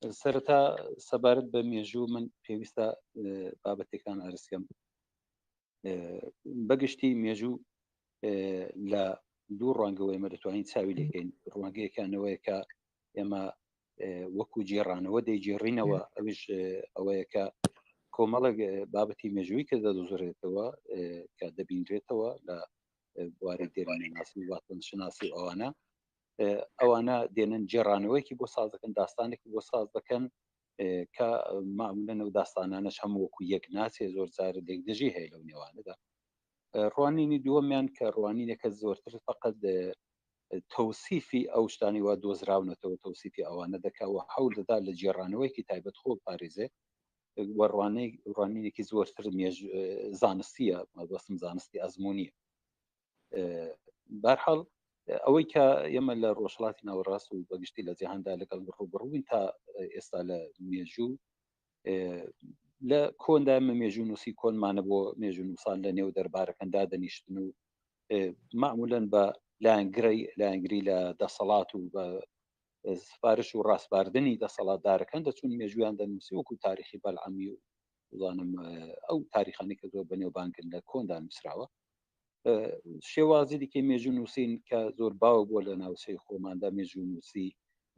سەرەتا سەبارەت بە مێژوو من پێویستە بابەتێکان ئارسکەم. بەگشتی مێژوو لە دوو ڕوانگەوەی ئێمە دەتوانین چاوی لێکەین. ڕوانگەیەکانەوەیە کە ئێمە وەکو جێڕانەوە دەیجێڕینەوە، ئەوش ئەوەیە کە کۆمەڵک بابەتی مێژووی کە دەدۆزرێتەوە کە دەبینرێتەوە لە بواری دێرانەناسی واتەنشناسی ئەوانە دێنن جێڕانەوەیکی بۆ ساز دەکەن، داستانێکی بۆ ساز دەکەن کە معمولەن و داستانانەش هەموو وەکو یەک ناچێ، زۆر جار لێکدژی هەیە لەو نێوانەدا. ڕوانینی دووەمیان کە ڕوانینێکە زۆرتر فقط تەوسیفی ئەو شتانی وا دۆزراونەتەوە، تەوسیفی ئەوانە دەکەوە هەوڵ دەدا لە جێڕانەوەیکی تایبەت خۆ پارێزێ. ڕوانینێکی زۆرتر زانستیە، بەسم زانستی ئەزممویە. بەرحەڵ ئەوەی کە ئێمە لە ڕۆژهڵاتی ناوەڕاست و بەگشتی لە جیهاندا لەگەڵ ڕوبڕووین تا ئێستا لە مێژوو لە کۆندا ئەمە مێژوو نووسی کۆنمانە بۆ مێژوو نووسان لە نێو دەربارەکەندا دەنیشتن و معمولەن بە لایەنگری لە دەسەڵات و بە سفارش و ڕاستباردننی دەسەڵاتدارەکان دەچون مێژویان دەنووسی وەکو تاریخی بەلعەمی و زانم ئەو تاریخانی کە زۆر بەنێوبانگن لە کۆندا نووسراوە. شێوازی دیکەی مێژوو نووسین کە زۆر باوە بۆ لە ناوچەی خۆماندا مێژوو نووسی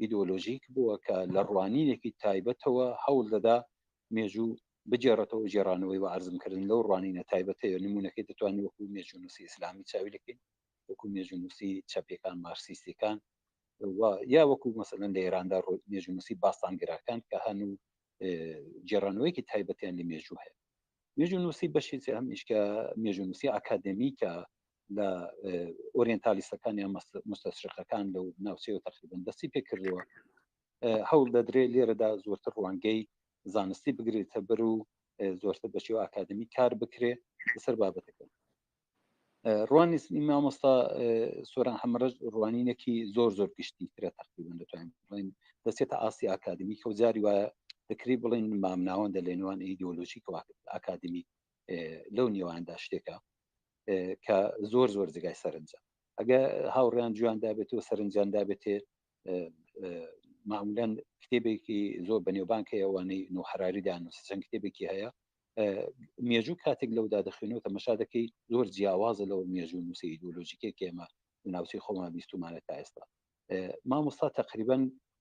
ئیدۆلۆژیک بووە کە لە ڕوانینێکی تایبەتەوە هەوڵ دەدا مێژوو بجێڕێتەوە جێرانەوەی و ئارزمکردن لەو ڕوانینە تایبەتەیە. نمونونەکەی دەتوانانی وەکو مێژوو نووسی ئیسلامی چاوی لەکەین، وەکو مێژوو نووسی چەپێکان مارکسیستەکان، یا وەکو مەسەلەن لە ئێراندا مێژوو نووسی باستانگراکان کە هەنوو جێرانەوەیکی تایبەتیان لە مێژوو هەیە. مێژوو نووسی بەشی هەمیش کە مێژوو نووسی ئاکادمیکە لە ئۆریێنتالیستەکان یا مستەشرقەکان لەو ناوچەوە تقریبا دەستی پێکردەوە. هەوڵ دەدرێت لێرەدا زۆرتر ڕوانگەی زانستی بگرێتە بەر و زۆرتر بەشێوە ئاکادمی کار بکرێ لەسەر بابەتەکە. ڕوانی مامۆستا سۆران هەمرەش ڕوانینێکی زۆر گشتی ترە، تقریبا دەتوانین بڵین دەچێتە ئاسی ئاکادمی کە جاری وایە دەکری بڵین مامناوەندە لە نێوان ئیدۆلۆژیک و ئاکادمی لەو نێواندا شتێکە کە زۆر جگای سەرنجە. ئەگە هاوڕێیان جواندا بێتەوە سەرنجیاندا بێتێ معمولەن کتێبێکی زۆر بەنێوبانکە ئەوانەی نوحراریدان چەند کتێبێکی هەیە مێژوو کاتێک لەودا دەخوێنەوە تەمەشا دەکەی زۆر جیاوازە لەو مێژوو نووسی ئیدۆلۆژیکێک ئێمە ناوچەی خۆمان بیستمانە تا ئێستا. مامۆستا تقریبا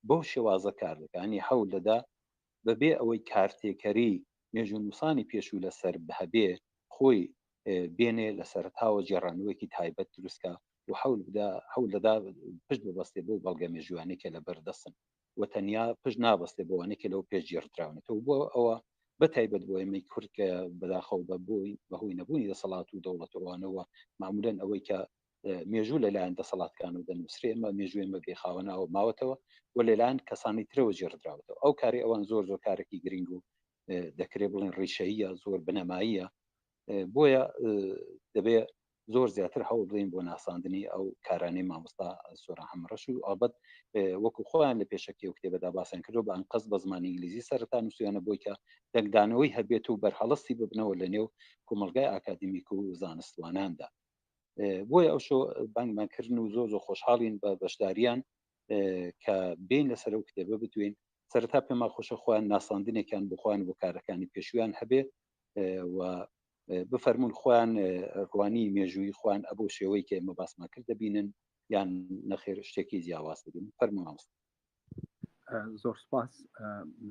بەو شێوازە کار دەکانی هەوڵ دەدا بەبێ ئەوەی کارتێکەری مێژوو نووسانی پێشوو لەسەر بەهبێ خۆی بێنێ لە سەرتاوە جێڕانەوەیکی تایبەت دروستکە و هەوڵ دەدا پشت ببەستێ بۆ بەڵگە مێژووانێکە لە بەردەستن و تەنیا پشت نابەستێ بۆوانێکی لەو پێش جێڕدراونێتەوە بۆ ئەوە بەتایبەت بۆ ئێمەی کورتکە بەداخەو بە بەهۆی نەبوونی دەسەڵات و دەوڵەتەوەوانەوە معمولەن ئەوەی کە مێژوو لەلایەن دەسەڵاتکان و دەنووسێ ئمە مێژوێ ئمە بێخاوەناوە ماوەتەوە و لەلایەن کەسانی ترەوە جێڕدراوەتەوە. ئەو کاری ئەوان زۆر کارێکی گرنگ و دەکرێت بڵێن ڕیشەیە زۆر بنەماییە، بۆیە دەبێت زۆر زیاتر هەوڵ بدەین بۆ ناساندنی ئەو کارانەی مامۆستا سۆران هەمرەش و ئابەت وەکو خۆیان لە پێشەکی و کتێبەدا باسان کردو بە ئەنقەس بە زمانی ئینگلیزی سەرتا نووسیانە بۆی کە دەنگدانەوەی هەبێت و بەرهەڵستی ببنەوە لە نێو کۆمەلگای ئاکادمیک و زانستواناندا. بۆیە ئەو شۆ بانگمانکردن و زۆر خۆشحاڵین بە بەشداریان کە بین لەسەر ئەو کتێبە بتوین سەرتا پێما خۆشە خۆیان ناساندنێکیان بخۆیان بۆ کارەکانی پێشویان هەبێ و بفەرمونون خۆیان ڕوانی مێژووی خوان ئەبوو شێوەی کە ئێمە باسمان کرد دەبینن یان نەخێر شتێکی جیاواز دەبین. فەرموو.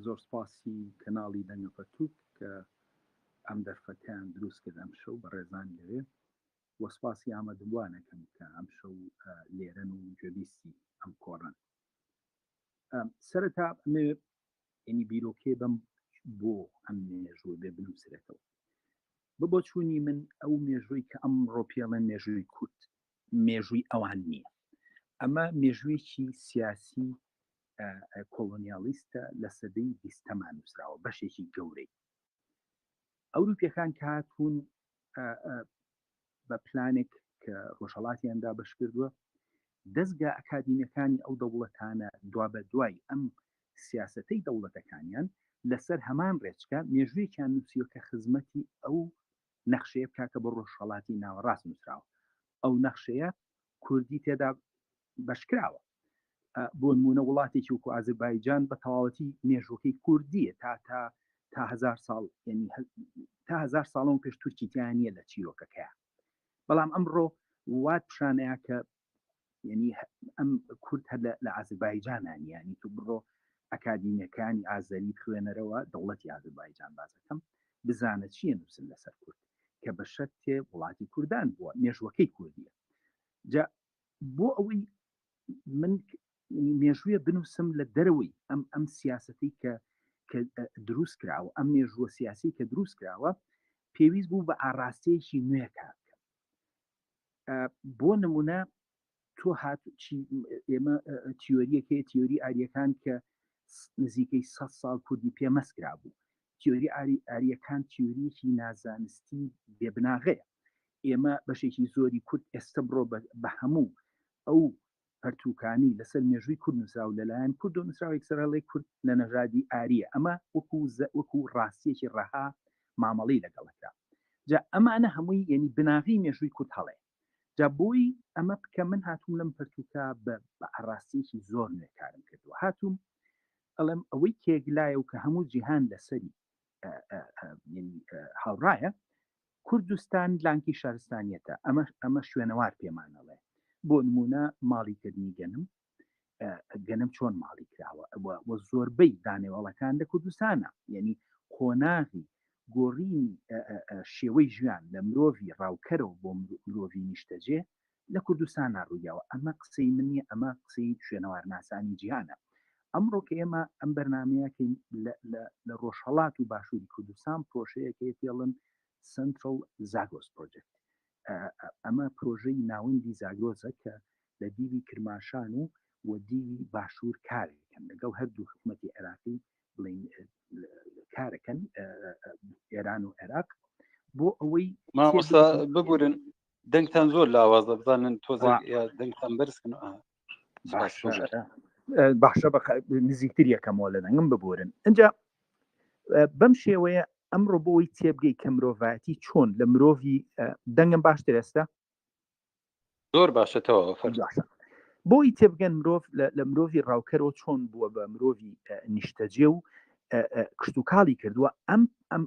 زۆر سپاسی کەناڵی دەنگەپەرتووت کە ئەم دەرفەتیان دروست کرد ئەم شەو بە ڕێزان لەوێ وەسپاسی ئامادەبووانەکەم کە ئەم شەو لێرەن و گوێبیستی ئەم کۆڕن. سەرەتا ینی بیرۆکێ بەم بۆ ئەم مێژووی بێ بنووسرێتەوە بۆ چوونی من ئەو مێژووی کە ئەمڕۆ پێڵێن مێژووی کورد مێژووی ئەوان نییە، ئەمە مێژوویەکی سیاسی کۆلۆنیالیستە لە سەدەی بیستەمان نووسراوە بەشێکی گەورەی ئەوروپیەکان کە هاتوون بە پلانێک کە ڕۆژهەڵاتیاندا بەش کردووە دەستگا ئەکادیمیەکانی ئەو دەوڵەتانە دوا بە دوای ئەم سیاسەتەی دەوڵەتەکانیان لەسەر هەمان ڕێچکە مێژوویەکیان نووسیوە کە خزمەتی ئەو نەخشەیە بکاکە بە ڕۆژهەڵاتی ناوەڕاست نووسراوە. ئەو نەخشەیە کوردی تێدا بەشکراوە بۆ نمونە وڵاتێکی وەکو ئازربایجان بە تەواوەتی مێژوەکەی کوردیە تا 1000 ساڵ یعنی تا 1000 ساڵەوە پێش تورکیتیان نیە لە چیرۆکەکەیە بەڵام ئەمڕۆ وات پیشانەیە کە یعنی ئەم کورد هەر لە ئازربایجانان ینی تو بڕۆ ئەکادیمیەکانی ئازەری خوێنەرەوە دەوڵەتی ئازربایجان بازەکەم بزانە چیە نووسن لەسەر کورد کە بە شەرتێ وڵاتی کوردان بووە مێژوەکەی کوردیە جا بۆ ئەوەی من مێژوویە بنووسم لە دەرەوەی ئەم سیاسەتی کە دروست کراوە ئەم مێژووە سیاسی کە دروست کراوە پێویست بوو بە ئاڕاستەیەکی نوێ کار بۆ نمونە تۆ ئێمە تیۆریەکەی تیۆری ئاریەکان کە نزیکەی 100 ساڵ کوردی پێمەسکرا بوو تیۆری ئاریەکان تیۆریەکی نازانستی بێبناغەیە ئێمە بەشێکی زۆری کورد ئێستا بڕۆ بە هەموو ئەو پەرتوکانی لەسەر مێژووی کورد نووسرا و لەلایەن کورد و نووسراوێک سەرڵی کورد لە نەژادی ئاریە ئەمە وەکو ڕاستیەکی ڕەها مامەڵی لەگەڵەکە جا ئەمانە هەمووی یعنی بناغی مێژووی کورد هەڵێ جا بۆی ئەمە بکە من هاتووم لەم پەرتوکە بە ئاڕاستیەکی زۆر نوێکارم کردووە هاتووم ئەڵێم ئەوەی کێگلایە و کە هەموو جیهان لەسەری هاوڕایە کوردستان لانکی شارستانیەتە ئەمە شوێنەوار پێمانەڵێ بۆ نمونە ماڵیکردنی گەنم چۆن ماڵی کراوە وە زۆربەی دانێوەڵەکان لە کوردستانە یعنی قۆناغی گۆڕینی شێوەی ژیان لە مرۆڤی ڕاوکەرەوە بۆ مرۆڤی نیشتەجێ لە کوردستان ڕوویاوە ئەمە قسەی منیە ئەمە قسەی شوێنەوار ناسانی جیهانە ئەمڕۆ کە ئێمە ئەم بەرنامەیەکەین لە ڕۆژهەڵات و باشووری کوردستان پرۆژەیەکەی پێڵن سنترال زاگرۆس پرۆجێکت ئەمە پرۆژەی ناوەندی زاگرۆزە کە لە دیوی کرماشان و دیوی باشوور کارێکن لەگەڵ هەردوو حکوومەتی عێراقی بڵین کارەکەن ئێران و عێراق بۆ ئەوەی مامۆستا ببورن دەنگتان زۆر لاوازە بزانن تۆزە دەنگتان بەرزکن باشە نزیکتر یەکەمەوە لە دەنگم ببورن اینجا بەم شێوەیە ئەمڕۆ بۆی تێبگەی کە مرۆڤایەتی چۆن لە مرۆڤی دەنگم باشتر ئێستا زۆر باشەتەوە بۆی تێبگەن مرۆڤ لە مرۆڤی ڕاوکەرەوە چۆن بووە بە مرۆڤی نیشتەجێ و کشت و کاڵی کردووە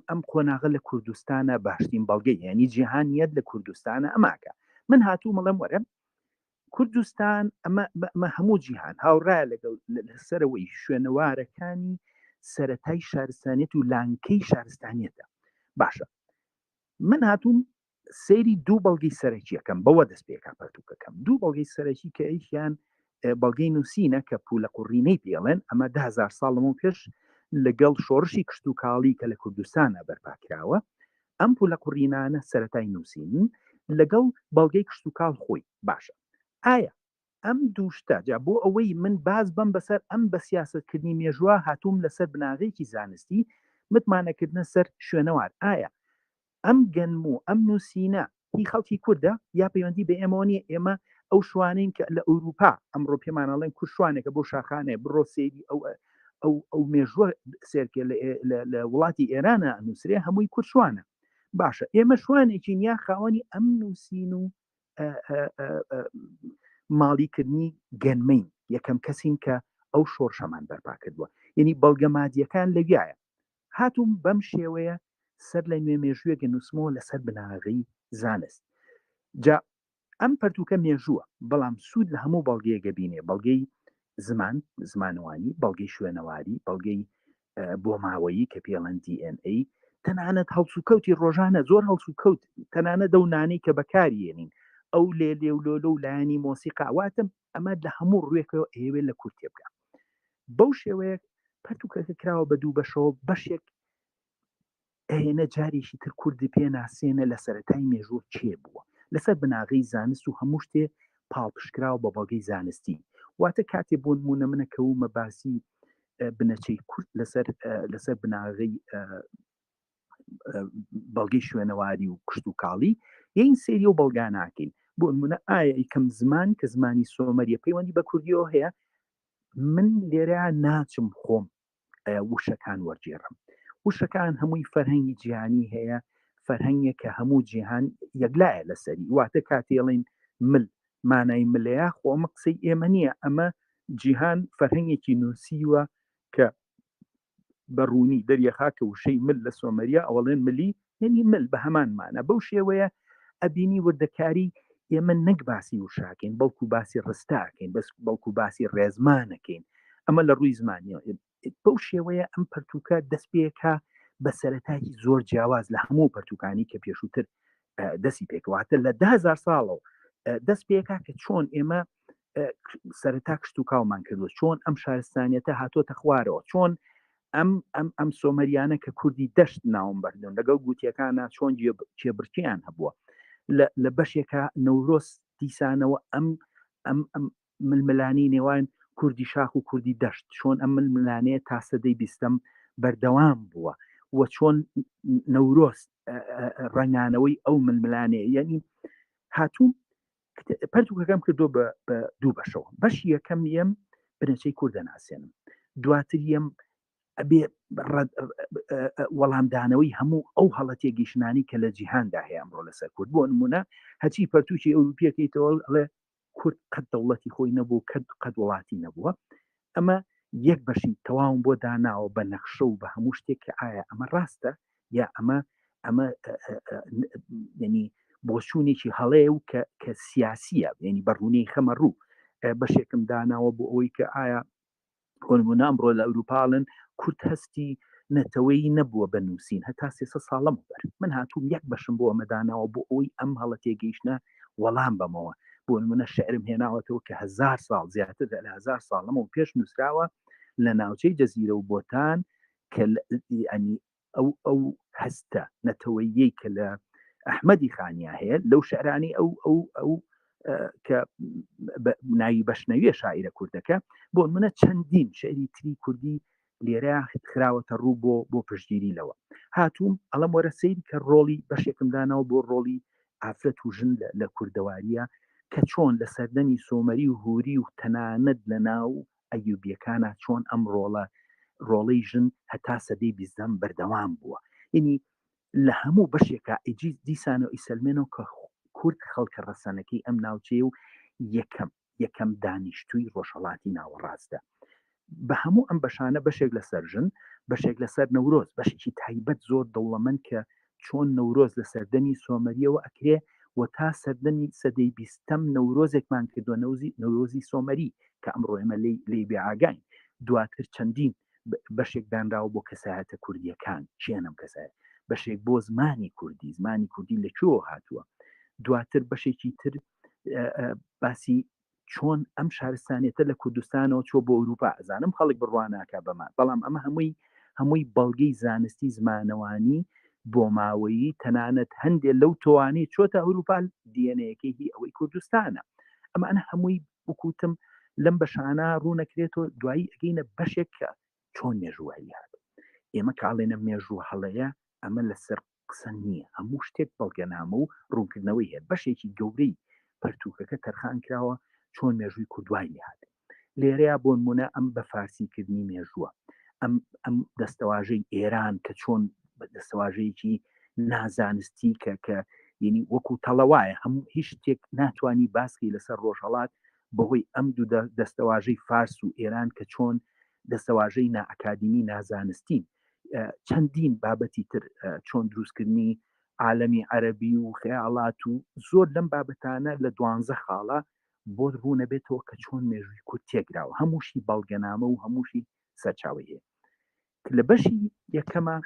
ئەم قۆناغە لە کوردستانە باشترین بەڵگەی یعنی جیهانیەت لە کوردستانە ئەماکە من هاتوو مەڵێم وەرە کوردستان ئەمە هەموو جیهان هاوڕایە لەگەڵ لەسەرەوەی شوێنەوارەکانی سەرەتای شارستانیەت و لانکەی شارستانیەتە باشە من هاتووم سەیری دوو بەڵگەی سەرەکیەکەم بەوە دەست پێکا پەرتوکەکەم دوو بەڵگەی سەرەکی کە ئەیشیان بەڵگەی نووسینە کە پولە قوڕینەی پێڵێن ئەمە 10,000 ساڵەوە پێش لەگەڵ شۆڕشی کشت و کاڵی کە لە کوردستانە بەرپاکراوە ئەم پولە قوڕینانە سەرەتای نووسین لەگەڵ بەڵگەی کشت و کاڵ خۆی باشە ئایا ئەم دووشتە جا بۆ ئەوەی من باز بم بەسەر ئەم بە سیاسەتکردنی مێژووە هاتووم لەسەر بناغێکی زانستی متمانەکردنە سەر شوێنەوار ئایا ئەم گەنم و ئەم نووسینە هی خەڵکی کووردە یا پەیوەندی بە ئێمە نیە ئێمە ئەو شوانین کە لە ئەوروپا ئەمڕۆ پێمانەڵێن کورد شوانێکە بۆ شاخانێ بڕۆ سێری ئەو مێژووە سێرکێ لە وڵاتی ئێرانە نووسێ هەمووی کورد شوانە باشە ئێمە شوانێکی یا خاوەنی ئەم نووسین و ماڵیکردنی گەنمەین یەکەم کەسین کە ئەو شۆڕشەمان بەرپا کردووە یعنی بەڵگەمادیەکان لەویایە هاتووم بەم شێوەیە سەر لە نوێ مێژوویە گەنووسمەوە لەسەر بناغی زانست جا ئەم پەرتوکە مێژووە بەڵام سوود لە هەموو بەڵگەیەکە بینێ بەڵگەی زمانوانی بەڵگەی شوێنەواری بەڵگەی بۆ ماوەیی کە پێڵەن DNA تەنانەت هەڵسوکەوتی ڕۆژانە زۆر هەڵسوکەوت تەنانە دەونانەی کە بەکارێنین ئەو لێولۆلە و لایانی مۆسیقاواتم ئەمە لە هەموو ڕوێکەوە ئێوێ لە کورتێ بکە بەو شێوەیە پەرتوکەکە کراوە بە دوو بەشەوە بەشێک ئەهێنە جارێکی تر کوردی پێ ناسێنە لە سەرەتای مێژووە چێ بووە لەسەر بناغی زانست و هەموو شتێ پاڵپشکراوە بە بەڵگەی زانستی واتە کاتێ بۆ نمونە منە کەومە باسی بنەچەی کورد لەسەر بناغی بەڵگەی شوێنەواری و کشت و کاڵی یین سێری و بەڵگاناکەین بۆ نمونە ئایا یکەم زمان کە زمانی سۆمەریە پەیوەندی بە کوردیەوە هەیە من لێرە ناچم خۆم وشەکان وەرجێڕم وشەکان هەمووی فەرهەنگی جیهانی هەیە فەرهەنگێک کە هەموو جیهان یەکلایە لەسەری واتە کاتێڵین مل مانای ملەیە خۆمە قسەی ئێمە نییە ئەمە جیهان فەرهەنگێکی نووسیوە کە بەڕوونی دەریەخا کە وشەی مل لە سۆمەریە ئەوڵێن ملی یعنی مل بە هەمانمانە بەو شێوەیە ئەبینی وردەکاری ئێمە نەک باسی وشاکەین بەڵکو باسی ڕستاکەین بەس بەڵکو باسی ڕێزمانەکەین ئەمە لە ڕووی زمانیەوە بەو شێوەیە ئەم پەرتوکە دەست پێکا بە سەرەتایی زۆر جیاواز لە هەموو پەرتوکانی کە پێشووتر دەستی پێکەواتە لە 10,000 ساڵەوە دەست پێکا کە چۆن ئێمە سەرەتا کشت و کاومان کردو چۆن ئەم شارستانیەتە هاتۆتە خوارەوە چۆن ئەم سۆمەریانە کە کوردی دەشت ناوم بەردون لەگەڵ گوتیەکانە چۆن چێبرچیان هەبووە لە بەشێکە نەورۆز دیسانەوە ئەم ململانی نێوان کوردی شاخ و کوردی دەشت چۆن ئەم ململانەیە تا سەدەی 20م بەردەوام بووە و چۆن نەورۆز ڕنگانەوەی ئەو ململانەیە یعنی هاتووم پەرتوکەکەم کردو بە دوو بەشەوە بەشی یەکەم یم بنەچەی کوردە ناسێنم دواتر یم ئەبێ وەڵامدانەوەی هەموو ئەو هەڵە تێگەیشتانی کە لە جیهاندا هەیە ئەمڕۆ لەسەر کورد بۆ نمونە هەچی پەرتوکی ئەوروپیەکەیتەوە ئەڵێ کورد قەت دەوڵەتی خۆی نەبوو قەت وڵاتی نەبووە ئەمە یەک بەشی تەواوم بۆ داناوە بە نەخشە و بە هەموو شتێک کە ئایا ئەمە ڕاستە یا ئەمە ینی بۆچوونێکی هەڵەیە و کە سیاسیە ینی بەڕوونەی خەمە ڕوو بەشێکم داناوە بۆ ئەوەی کە ئایا کۆنمونە ئەمڕۆ لە ئەوروپاڵن کورد هەستی نەتەوەی نەبووە بە نووسین هەتا 300 ساڵەم بەر من هاتووم یەک بەشم بۆ ئەمەداناوە بۆ ئەوەی ئەم هەڵە تێگەیشتە وەڵام بەمەوە بۆ نمونە شعرم هێناوەتەوە کە 1000 ساڵ زیاتر لە 1000 ساڵەمە و پێش نووسراوە لە ناوچەی جەزیرە و بۆتان کە ئەنی ئەو هەستە نەتەوەیی کە لە ئەحمەدی خانیا هەیە لەو شعرانی ئەو کە ناوی بەشنەویە شاعیرە کوردەکە بۆ منە چەندین شعری تری کوردی لێرە خراوەتە ڕوو بۆ پشتگیری لەوە هاتووم ئەڵەم وەرە سەیری کە ڕۆڵی بەشێکم داناوە بۆ ڕۆڵی ئافرەت و ژن لە کوردەواریە کە چۆن لە سەردەمی سۆمەری و هوری و تەنانەت لە ناو ئەیوبیەکانە چۆن ئەم ڕۆڵەی ژن هەتا سەدەی 20م بەردەوام بووە ینی لە هەموو بەشێکە ئیجی دیسانە و ئیسلمێنەوە کە کورد خەڵکە ڕەسەنەکەی ئەم ناوچەیە و یەکەم دانیشتووی ڕۆژهەڵاتی ناوەڕاستە بە هەموو ئەم بەشانە بەشێک لە سەرژن بەشێک لەسەر نەورۆز بەشێکی تایبەت زۆر دەوڵەمەند کە چۆن نەورۆز لە سەردەمی سۆمەریەوە ئەکرێ و تا سەردەمی سەدەی 20م نەورۆزێکمان کردووە نەورۆزی سۆمەری کە ئەمڕۆ ئێمە لێی بێئاگاین دواتر چەندین بەشێک دانراوە بۆ کەسایەتە کوردیەکان چێنم کەسایە بەشێک بۆ زمانی کوردی لەکوێوە هاتووە دواتر بەشێکی تر باسی چۆن ئەم شارستانێتە لە کوردستانەوە چۆ بۆ ئەوروپا ئەزانم خەڵک بڕواناکە بەمان بەڵام ئەمە هەمووی بەڵگەی زانستی زمانەوانی بۆ ماوەیی تەنانەت هەندێک لەو تۆوانەی چۆتە ئەوروپا دیێنەیەکەی ئەوەی کوردستانە ئەمانە هەمووی بکوتم لەم بەشانە ڕوونەکرێتەوە دوایی ئەگەینە بەشێک کە چۆن مێژووە هەیە ئێمە کاڵێنە مێژوو هەڵەیە ئەمە لەسەر قسە نییە هەموو شتێک بەڵگەنامە و ڕوونکردنەوەی هەیە بەشێکی گەورەی پەرتوکەکە تەرخان کراوە چۆن مێژووی کوردوای لێهات لێرەیە بۆ نمونە ئەم بە فارسیکردنی مێژووە ئەم دەستەواژەی ئێران کە چۆن دەستەواژەیەکی نازانستی کە ینی وەکو تەڵەوایە هەموو هیچ شتێک ناتوانانی باسکی لەسەر ڕۆژهەڵات بەهۆی ئەم دوو دەستەواژەی فارس و ئێران کە چۆن دەستەواژەی نائەکادمی نازانستین چەندین بابەتی تر چۆن دروستکردنی عالەمی عەرەبی و خەیاڵات و زۆر لەم بابەتانە لە 12 خاڵە بۆ ڕوونە بێتەوە کە چۆن مێژووی کورد تێکراوە هەمووشی بەڵگەنامە و هەمووشی سەرچاوی هەیە لە بەشی یەکەمە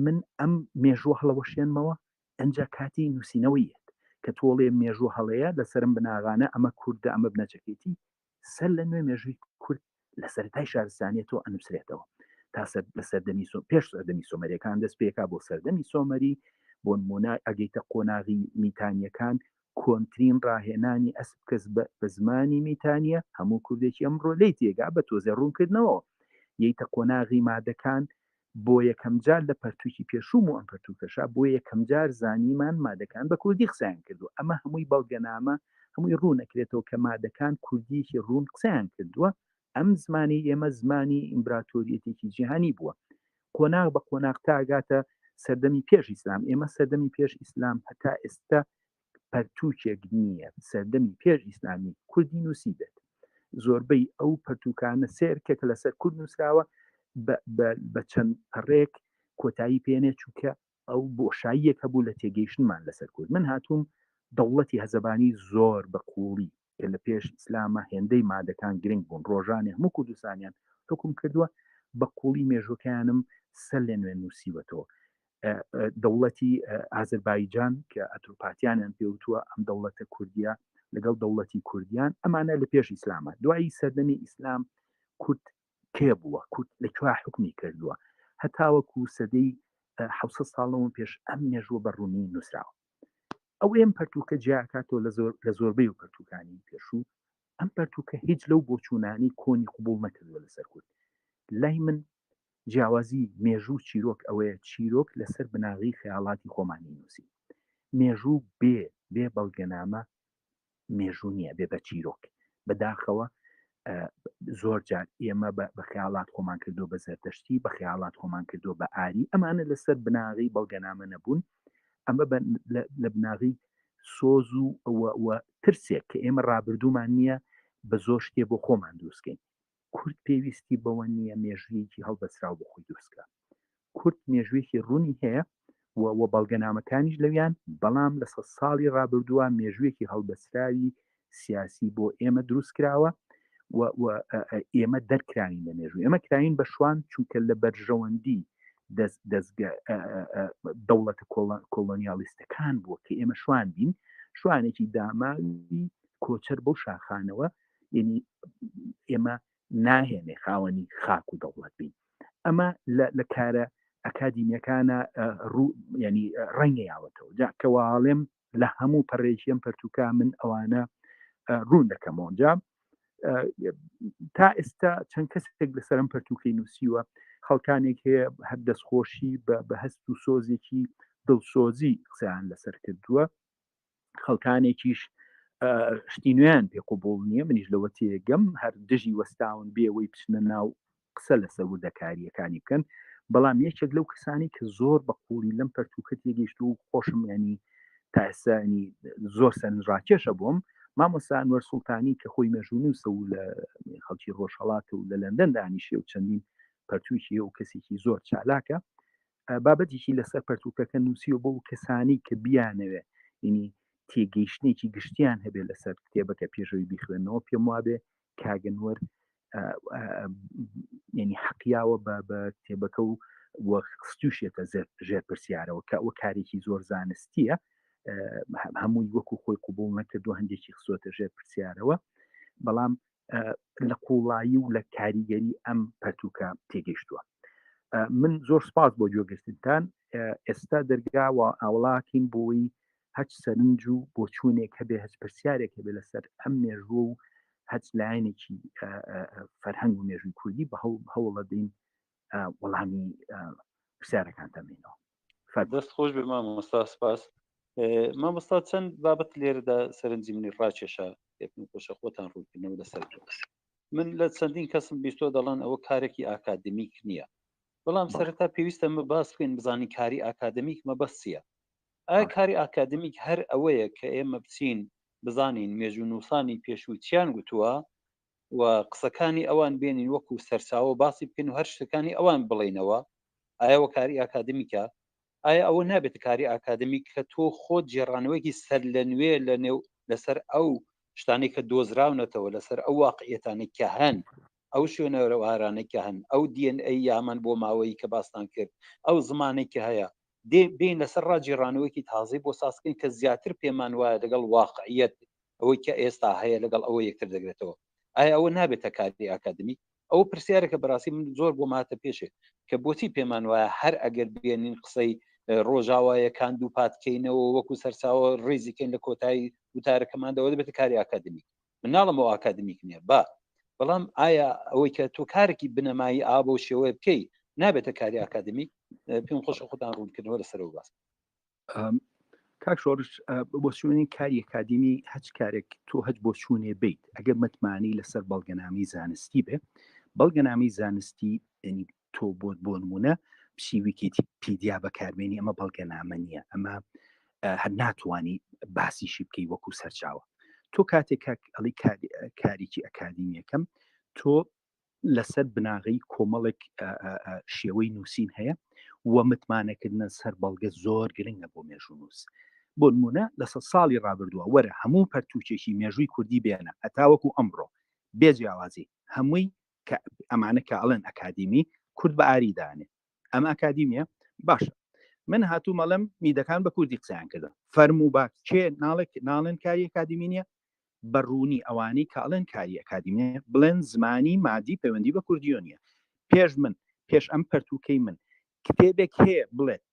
من ئەم مێژووە هەڵەوەشێنمەوە ئەنج کاتی نووسینەوەیت کە تۆڵێ مێژوو هەڵەیە لەسرم بناغانە ئەمە کووردە ئەمە بنەچەکێتی سەر لە نوێ مێژووی کورد لە سەرەتای شارستانیەتەوە ئەنووسرێتەوە تا لە سەردەمی پێش سەردەمی سۆمەریەکان دەست پێکا بۆ سەردەمی سۆمەری بۆ نمونە ئەگەیتە قۆناغی میتانیەکان کۆنترین ڕاهێنانی ئەسب کەس بە زمانی میتانیە هەموو کوردێکی ئەمڕۆ لی تێگا بە تۆزێ ڕوونکردنەوە یەیتە قۆناغی مادەکان بۆ یەکەم جار لە پەرتووکی پێشوم و ئەم پەرتوکەشا بۆ یەکەم جار زانیمان مادەکان بە کوردی قسەیان کردو ئەمە هەمووی بەڵگەنامە هەمووی ڕوونەکرێتەوە کە مادەکان کوردیکی ڕوون قسەیان کردووە ئەم زمانی ئێمە زمانی ئیمپراتۆریەتێکی جیهانی بووە قۆناغ بە قۆناغ تا ئاگاتە سەردەمی پێش ئیسلام ئێمە سەردەمی پێش ئیسلام هەتا ئێستا پەرتووکێک نییە سەردەمی پێش ئیسلامی کوردی نووسی بێت زۆربەی ئەو پەرتوکانە سێرکێکە لەسەر کورد نووسراوە بە چەند ڕێک کۆتایی پێێنێ چونکە ئەو بۆشاییەک هەبوو لە تێگەیشتمان لەسەر کورد من هاتووم دەوڵەتی هەزەبانی زۆر بە قوڵی کە لە پێش ئیسلامە هێندەی مادەکان گرنگ بوون ڕۆژانێ هەموو کوردستانیان حکم کردووە بە قوڵی مێژوەکانم سەر لێ نوێ نووسیوەتەوە دەوڵەتی ئازربایجان کە ئەتروپاتیانیان پێوتووە ئەم دەوڵەتە کوردیە لەگەڵ دەوڵەتی کوردیان ئەمانە لە پێش ئیسلامە دوایی سەردەمی ئیسلام کورد کێ بووە کورد لەکوێ حکمی کردووە هەتاوەکو سەدەی 700 ساڵەوە پێش ئەم مێژووە بەڕوونی نووسراوە ئەو ئێم پەرتوکە جیاکاتەوە لە زۆربەی و پەرتوکانی پێشوو ئەم پەرتوکە هیچ لەو بۆچوونانی کۆنی قوبوڵ نەکردووە لەسەر کورد لای من جیاوازی مێژوو چیرۆک ئەوەیە چیرۆک لەسەر بناغی خەیاڵاتی خۆمانی نووسی مێژوو بێ بەڵگەنامە مێژوو نییە بێ بە چیرۆک بەداخەوە زۆر جار ئێمە بە خەیاڵات خۆمان کردو بە زەردەشتی بە خەیاڵات خۆمان کردو بە ئاری ئەمانە لەسەر بناغی بەڵگەنامە نەبوون ئەمە لە بناغی سۆز و ترسێک کە ئێمە ڕابردوومان نییە بە زۆر شتێ بۆ خۆمان دروستکەین کورد پێویستی بەوە نییە مێژوویەکی هەڵبەسرا بۆ خۆی دروستکە کورد مێژوویەکی ڕوونی هەیە و بەڵگەنامەکانیش لەویان بەڵام لە ساڵی ڕابردووە مێژوویەکی هەڵبەسراوی سیاسی بۆ ئێمە دروست کراوە و ئێمە دەرکراین لە مێژوو ئێمە کراین بە شوان چونکە لە بەرژەوەندی دەوڵەتە کۆلۆنیالیستەکان بووە کە ئێمە شوان بین شوانێکی داماوی کۆچەر بەو شاخانەوە یعنی ئێمە ناهێنێ خاوەنی خاک و دەوڵەت بین ئەمە لە کارە ئەکادیمیەکانە ینی ڕەنگە یاوەتەوە کەواڵێم لە هەموو پەڕێکیم پەرتوکە من ئەوانە ڕوون دەکەمەوە جا تا ئێستا چەند کەسێک لەسەرم پەرتوکەی نووسیوە خەڵکانێک هەیە هەر دەستخۆشی بە هەست و سۆزێکی دڵسۆزی قسەیان لەسەر کردووە خەڵکانێکیش شتی نوێیان پێ قوبوڵ نییە منیش لەوە تێگەم هەر دژی وەستاون بێەوەی بچنە ناو قسە لەسەر وردەکاریەکانی بکەن بەڵام یەکێک لەو کەسانی کە زۆر بە قوڵی لەم پەرتوکە تێگەیشت و خۆشم ینی تا ئێستانی زۆر سەرنجڕاکێشە بووم مامۆستا ئەنوەر سوڵتانی کە خۆی مێژوو نووسە و لە خەڵکی ڕۆژهەڵات و لە لەندەن دانیشێ و چەندین پەرتووکی و کەسێکی زۆر چالاکە بابەتێکی لەسەر پەرتوکەکە نووسیوە بۆ کەسانی کە بیانەوێ ینی تێگەیشتێکی گشتیان هەبێ لەسەر کتێبەکە پێشەوەی بیخوێنەوە پێم وابێ کاگەنوەر ینی حەقیاوە بە کتێبەکە و وەخستوشێتە ژێر پرسیارەوە کە ئەوە کارێکی زۆر زانستیە هەمووی وەکو خۆی قوبوڵ نەکردو هەندێکی خسۆتە ژێر پرسیارەوە بەڵام لە قوڵایی و لە کاریگەری ئەم پەرتوکە تێگەیشتووە من زۆر سپاس بۆ گوێگرتنتان ئێستا دەرگاوە ئاوڵاکین بۆی هەچ سەرنج و بۆ چوونێک هەبێ هەچ پرسیارێک هەبێ لەسەر ئەم مێژووە و هەچ لایەنێکی فەرهەنگ و مێژووی کوردی بە هەوڵە دەین وەڵامی پرسیارەکان تەمێنەوە دەست خۆش بێ مامۆستا سپاس مامۆستا چەند بابەت لێرەدا سەرنجی منی ڕاکێشە خۆشە خۆتان ڕوونکردنەوە لەسەر من لە چەندین کەسم بیستۆ دەڵێن ئەوە کارێکی ئاکادمیک نییە بەڵام سەرەتا پێویستە مە باس بکەین بزانین کاری ئاکادمیک مەبەستیە ئایا کاری ئاکادمیک هەر ئەوەیە کە ئێمە بچین بزانین مێژوو نووسانی پێشوو چیان گوتووە و قسەکانی ئەوان بێنین وەکو سەرچاوە باسی بکەین و هەر شتەکانی ئەوان بڵێنەوە ئایاوە کاری ئاکادمیکە ئایا ئەوە نابێت کاری ئاکادمیک کە تۆ خۆت جێڕانەوەیکی سەر لە نوێ لە نێو لەسەر ئەو شتانی کە دۆزراونەتەوە لەسەر ئەو واقعیەتانی کە هەن ئەو شوێنەوە ئارانێکە هەن ئەو دیNA یامان بۆ ماوەی کە باستان کرد ئەو زمانێکی هەیە بین لەسەر ڕاجێڕانەوەیکی تازەی بۆ سازکەین کە زیاتر پێمان وایە لەگەڵ واقعیت ئەوەی کە ئێستا هەیە لەگەڵ ئەوە یەکتر دەگرێتەوە ئایا ئەوە نابێتە کاری ئاکادمیک ئەو پرسیارێکە بەڕاستی من زۆر بۆ ماتە پێشێ کە بۆچی پێمان وایە هەر ئەگەر بێنین قسەی ڕۆژاوایەکان دوو پاتکەینەوە وەکو سەرچاوە ڕێزیکەین لە کۆتایی وتارەکەماندەوە دەبێت کاری ئاکادمیک من ناڵمەوە ئاکادمیک نییە بەڵام ئایا ئەوەی کە تۆ کارێکی بنەمایی ئابە و شێوەیە بکەی نابێتە کاری ئاکادمیک پێم خۆش خۆتان ڕوونکردنەوە لەسەرەوە باس کاک شۆڕش بۆ چوونی کاری ئەکادمی هەچ کارێک تۆ هەچ بۆ چوونێ بیت ئەگەر متمانی لەسەر بەڵگەنامی زانستی بێ بەڵگەنامی زانستی ینی تۆ بۆ نمونە پشی ویکیپیدیا بەکاربێنی ئەمە بەڵگەنامە نییە ئەمە هەر ناتوانی باسیشی بکەی وەکو سەرچاوە تۆ تۆ کاتێک ئەڵی کارێکی ئەکادیمیەکەم تۆ لەسەر بناغی کۆمەڵێک شێوەی نووسین هەیە و متمانەکردنە سەر بەڵگە زۆر گرنگە بۆ مێژوونووس. بۆ نمونە لە 100 ساڵی ڕابردووە وەرە هەموو پەرتوچێکی مێژووی کوردی بێنە هەتاوەکو ئەمڕۆ بێجیاوازی هەمووی ئەمانە کە ئەڵێن ئەکادیمی کورد بە ئاریدانێ ئەمە ئەکادیمیە باشە. من هاتوو مەڵم میدەکان بە کوردی قسەیان کردن فەرم و باک چێ ناڵێن کاری ئەکادیمی نیە بەڕوونی ئەوانەی کاڵێن کاری ئەکادیمیە بڵێن زمانی مادی پەیوەندی بە کوردیۆ نیە. پێش ئەم پەرتوکەی من کتێبێک هەیە بڵێت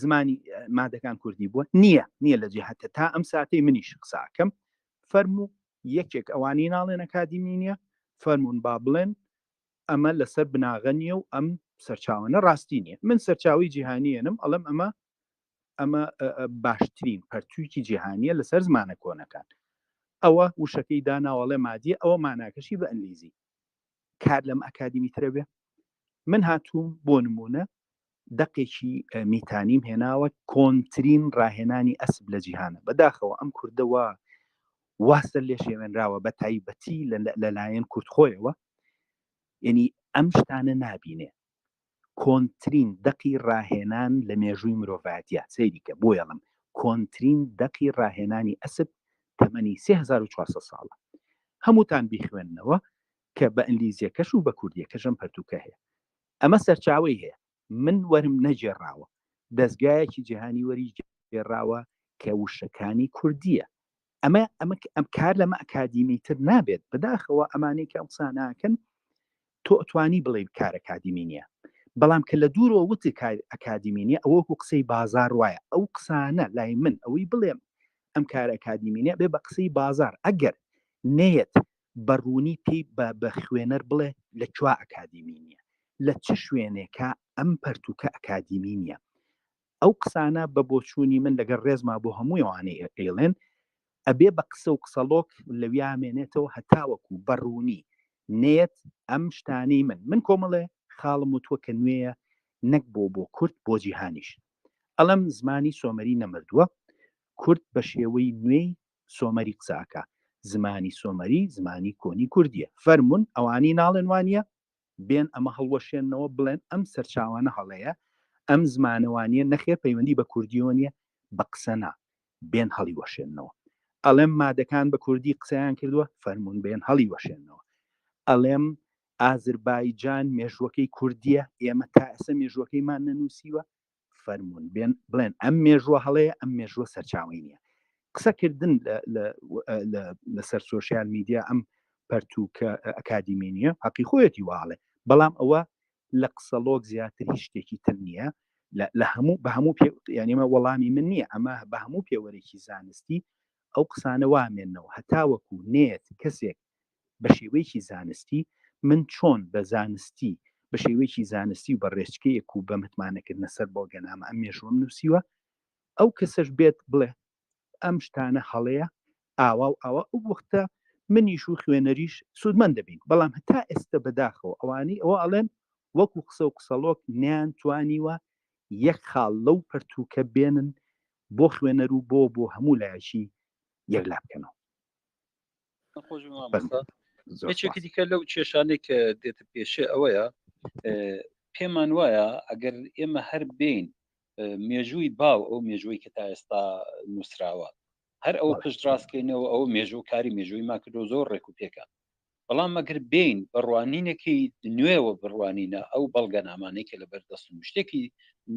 زمانی مادەکان کوردی بووە نییە لە جێهاتە تا ئەم ساتەی منیش قساکەم فەرمو یەکێک ئەوانی ناڵێن ئەکادیمی نییە فەرمونون با بڵێن ئەمە لەسەر بناغە نیە و ئەم سەرچاوانە ڕاستی نییە. من سەرچاوی جیهانیەنم ئەڵم ئەمە باشترین پەرتوویکی جیهانیە لەسەر زمانە کۆنەکان. ئەوە وشەکەی داناوەڵێ مادیە ئەوە ماناکەشی بە ئەنلیزی کار لەم ئەکادیمی ترە بێ. من هاتووم بۆ نمونە دەقێکی میتانیم هێناوە کۆنترین ڕاهێنانی ئەسب لە جیهانە بەداخەوە ئەم کوردەوە واستە لێ شێوێنراوە بە تایبەتی لەلایەن کورتخۆیەوە یعنی ئەم شتانە نابینێ کۆنترین دەقی ڕاهێنان لە مێژووی مرۆڤایەتیە سەیریکە بۆ یەڵم کۆنترین دەقی ڕاهێنانی ئەسب تەمەنی 3400 ساڵە هەمووتان بیخوێننەوە کە بە ئەنلیزیەکەش و بە کوردیەکەشم پەرتوکە هەیە. ئەمە سەرچاوی هەیە من وەرم نەجێڕاوە دەستگایەکی جیهانی وەری جێڕاوە کە وشەکانی کوردیە. ئەم کار لەمە ئەکادیمی تر نابێت بەداخەوە ئەمانەی کە قساناکەن تۆ ئەتوانی بڵێ کار ئەکادیمی نییە بەڵام کە لە دوورەوە وتی ئەکادیمی نییە ئەوەکو قسەی بازار وایە ئەو قسانە لای من ئەوەی بڵێم ئەم کار ئەکادیمی نییە بێ بە قسەی بازار ئەگەر نێت بەڕوونی پێی بە خوێنەر بڵێ لە کوێ ئەکادیمی نییە لە چ شوێنێکە ئەم پەرتوکە ئەکادیمی نییە. ئەو قسانە بە بۆچوونی من لەگەر ڕێزما بۆ هەمووی ئەوانەی ئێڵێن ئەبێ بە قسە و قسەڵۆک لەویامێنێتەوە هەتاوەکو بەڕوونی نێت ئەم شتانەی من کۆمەڵێ خاڵم وتووە کە نوێیە نەک بۆ کورد بۆ جیهانیش ئەڵەم زمانی سۆمەری نەمردووە کورد بە شێوەی نوێی سۆمەری قساکە زمانی سۆمەری زمانی کۆنی کوردیە فەرمونون ئەوانی ناڵێن وانە بێن ئەمە هەڵوەشێنەوە بڵێن ئەم سەرچاوانە هەڵەیە ئەم زمانەوانیە نەخێ پەیوەندی بە کوردیۆنیە بە قسەنا بێن هەڵی وەشێنەوە. ئەڵێم مادەکان بە کوردی قسەیان کردووە فەرمونون بێن هەڵی وەشێنەوە. ئەڵێم ئازربایجان مێژوەکەی کوردیە ئێمە تا ئەسە مێژوەکەیمان نەنووسیوە فەرمونون بێن بڵێن ئەم مێژوە هەڵەیە ئەم مێژوە سەرچاوی نییە. قسەکردن لەسەر سۆشیال میدیا ئەم پەرتوکە ئەکادیمی نییە حەقی خۆیەتی واڵێ بەڵام ئەوە لە قسەڵۆک زیاتر هیچ شتێکی تر نییە لە هەموو بە هەموو یانیمە وەڵامی من نییە ئەمە بە هەموو پێوەرێکی زانستی ئەو قسانە وامێنەوە هەتاوەکو نێت کەسێک بە شێوەیەکی زانستی من چۆن بە زانستی بە شێوەیەکی زانستی و بە ڕێچکەیەک و بە متمانەکردنە سەر بۆ گەنامە ئەم مێژوەم نووسیوە ئەو کەسەش بێت بڵێ ئەم شتانە هەڵەیە ئاوا و ئەوە ئەو وەختە منیش و خوێنەریش سوودمەند دەبین بەڵام هەتا ئێستا بەداخەوە ئەوانی ئەوە ئەڵێن وەکو قسە و قسەڵۆک نیان توانیوە یەک خاڵ لەو پەرتوکە بێنن بۆ خوێنەر و بۆ هەموو لایەکی یەکلا بکەنەوە. یەکێکی دیکە لەو کێشانێک کە دێتە پێشێ ئەوەیە پێمان وایە ئەگەر ئێمە هەر بین مێژووی باو ئەو مێژووی کە تا ئێستا نووسراوە هەر ئەوە پشت ڕاستکەینەوە ئەو مێژوو کاری مێژووی ماکردۆ زۆر ڕێک و پێکە بەڵام ئەگەر بین بڕوانینێکی نوێوە بڕوانینە ئەو بەڵگەنامانەی کە لە بەردەستن شتێکی